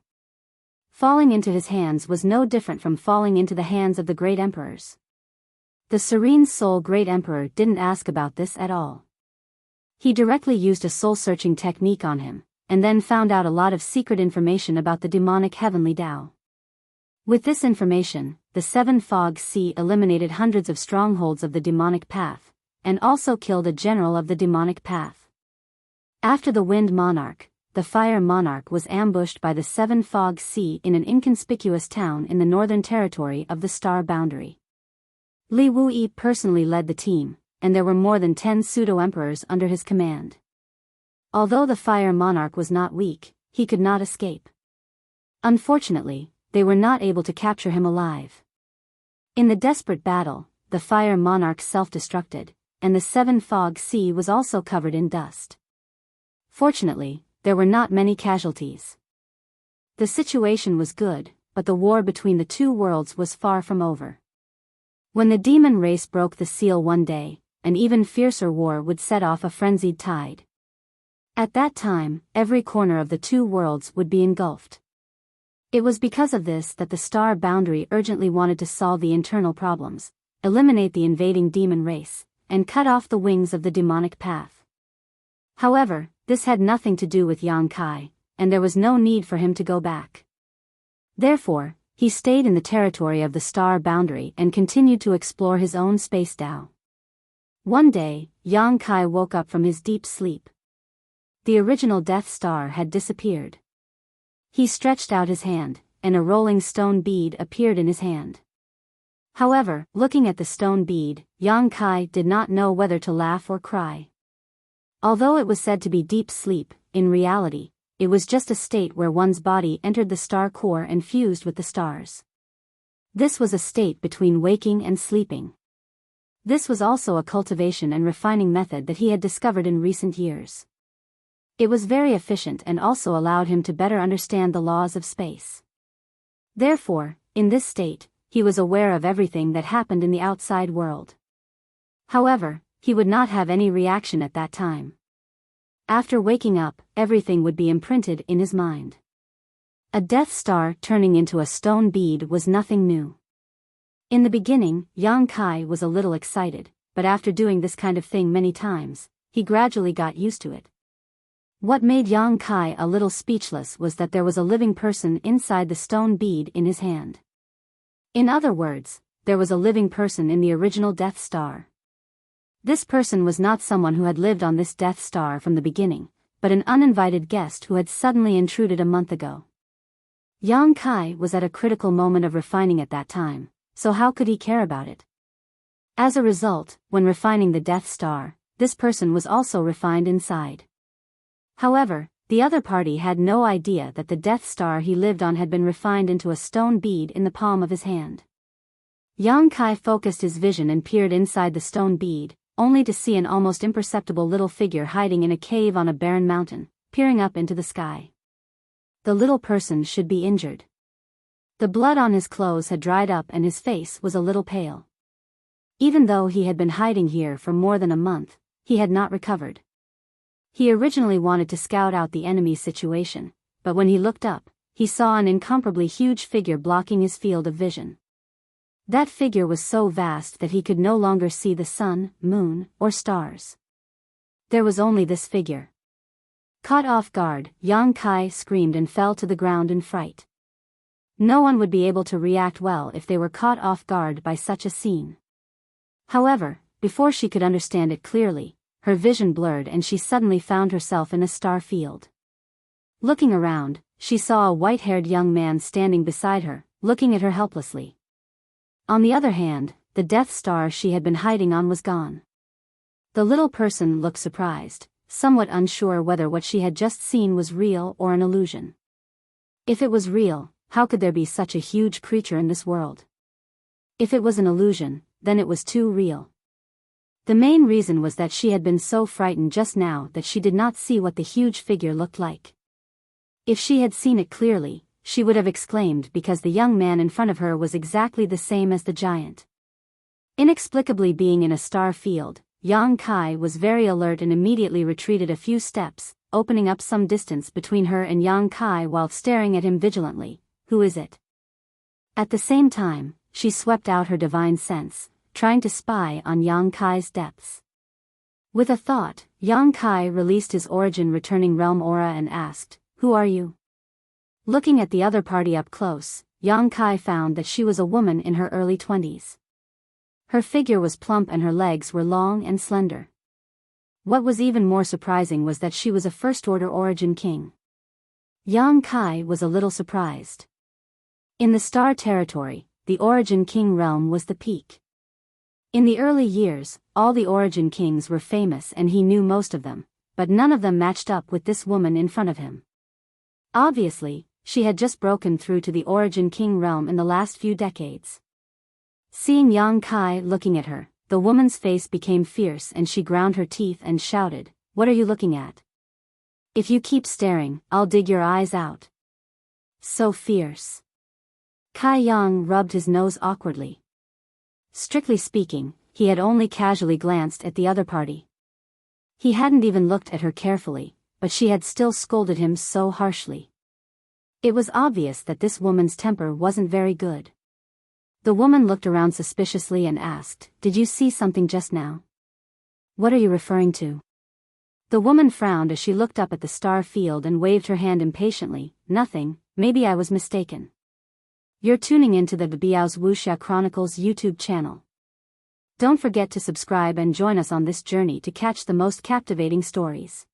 Falling into his hands was no different from falling into the hands of the great emperors. The Serene Soul Great Emperor didn't ask about this at all. He directly used a soul-searching technique on him, and then found out a lot of secret information about the demonic heavenly Tao. With this information, the Seven Fog Sea eliminated hundreds of strongholds of the demonic path, and also killed a general of the demonic path. After the Wind Monarch, the Fire Monarch was ambushed by the Seven Fog Sea in an inconspicuous town in the northern territory of the star boundary. Li Wuyi personally led the team, and there were more than 10 pseudo-emperors under his command. Although the Fire Monarch was not weak, he could not escape. Unfortunately, they were not able to capture him alive. In the desperate battle, the Fire Monarch self-destructed, and the Seven Fog Sea was also covered in dust. Fortunately, there were not many casualties. The situation was good, but the war between the two worlds was far from over. When the demon race broke the seal one day, an even fiercer war would set off a frenzied tide. At that time, every corner of the two worlds would be engulfed. It was because of this that the star boundary urgently wanted to solve the internal problems, eliminate the invading demon race, and cut off the wings of the demonic path. However, this had nothing to do with Yang Kai, and there was no need for him to go back. Therefore, he stayed in the territory of the star boundary and continued to explore his own space Tao. One day, Yang Kai woke up from his deep sleep. The original Death Star had disappeared. He stretched out his hand, and a rolling stone bead appeared in his hand. However, looking at the stone bead, Yang Kai did not know whether to laugh or cry. Although it was said to be deep sleep, in reality, it was just a state where one's body entered the star core and fused with the stars. This was a state between waking and sleeping. This was also a cultivation and refining method that he had discovered in recent years. It was very efficient and also allowed him to better understand the laws of space. Therefore, in this state, he was aware of everything that happened in the outside world. However, he would not have any reaction at that time. After waking up, everything would be imprinted in his mind. A Death Star turning into a stone bead was nothing new. In the beginning, Yang Kai was a little excited, but after doing this kind of thing many times, he gradually got used to it. What made Yang Kai a little speechless was that there was a living person inside the stone bead in his hand. In other words, there was a living person in the original Death Star. This person was not someone who had lived on this Death Star from the beginning, but an uninvited guest who had suddenly intruded a month ago. Yang Kai was at a critical moment of refining at that time, so how could he care about it? As a result, when refining the Death Star, this person was also refined inside. However, the other party had no idea that the Death Star he lived on had been refined into a stone bead in the palm of his hand. Yang Kai focused his vision and peered inside the stone bead, only to see an almost imperceptible little figure hiding in a cave on a barren mountain, peering up into the sky. The little person should be injured. The blood on his clothes had dried up and his face was a little pale. Even though he had been hiding here for more than a month, he had not recovered. He originally wanted to scout out the enemy's situation, but when he looked up, he saw an incomparably huge figure blocking his field of vision. That figure was so vast that he could no longer see the sun, moon, or stars. There was only this figure. Caught off guard, Yang Kai screamed and fell to the ground in fright. No one would be able to react well if they were caught off guard by such a scene. However, before she could understand it clearly, her vision blurred and she suddenly found herself in a star field. Looking around, she saw a white-haired young man standing beside her, looking at her helplessly. On the other hand, the Death Star she had been hiding on was gone. The little person looked surprised, somewhat unsure whether what she had just seen was real or an illusion. If it was real, how could there be such a huge creature in this world? If it was an illusion, then it was too real. The main reason was that she had been so frightened just now that she did not see what the huge figure looked like. If she had seen it clearly, she would have exclaimed because the young man in front of her was exactly the same as the giant. Inexplicably being in a star field, Yang Kai was very alert and immediately retreated a few steps, opening up some distance between her and Yang Kai while staring at him vigilantly. Who is it? At the same time, she swept out her divine sense, trying to spy on Yang Kai's depths. With a thought, Yang Kai released his origin-returning realm aura and asked, "Who are you?" Looking at the other party up close, Yang Kai found that she was a woman in her early 20s. Her figure was plump and her legs were long and slender. What was even more surprising was that she was a first-order origin king. Yang Kai was a little surprised. In the star territory, the Origin King realm was the peak. In the early years, all the Origin Kings were famous and he knew most of them, but none of them matched up with this woman in front of him. Obviously, she had just broken through to the Origin King realm in the last few decades. Seeing Yang Kai looking at her, the woman's face became fierce and she ground her teeth and shouted, "What are you looking at? If you keep staring, I'll dig your eyes out." So fierce. Kai Yang rubbed his nose awkwardly. Strictly speaking, he had only casually glanced at the other party. He hadn't even looked at her carefully, but she had still scolded him so harshly. It was obvious that this woman's temper wasn't very good. The woman looked around suspiciously and asked, "Did you see something just now? What are you referring to?" The woman frowned as she looked up at the star field and waved her hand impatiently. "Nothing, maybe I was mistaken." You're tuning into the Biyao's Wuxia Chronicles YouTube channel. Don't forget to subscribe and join us on this journey to catch the most captivating stories.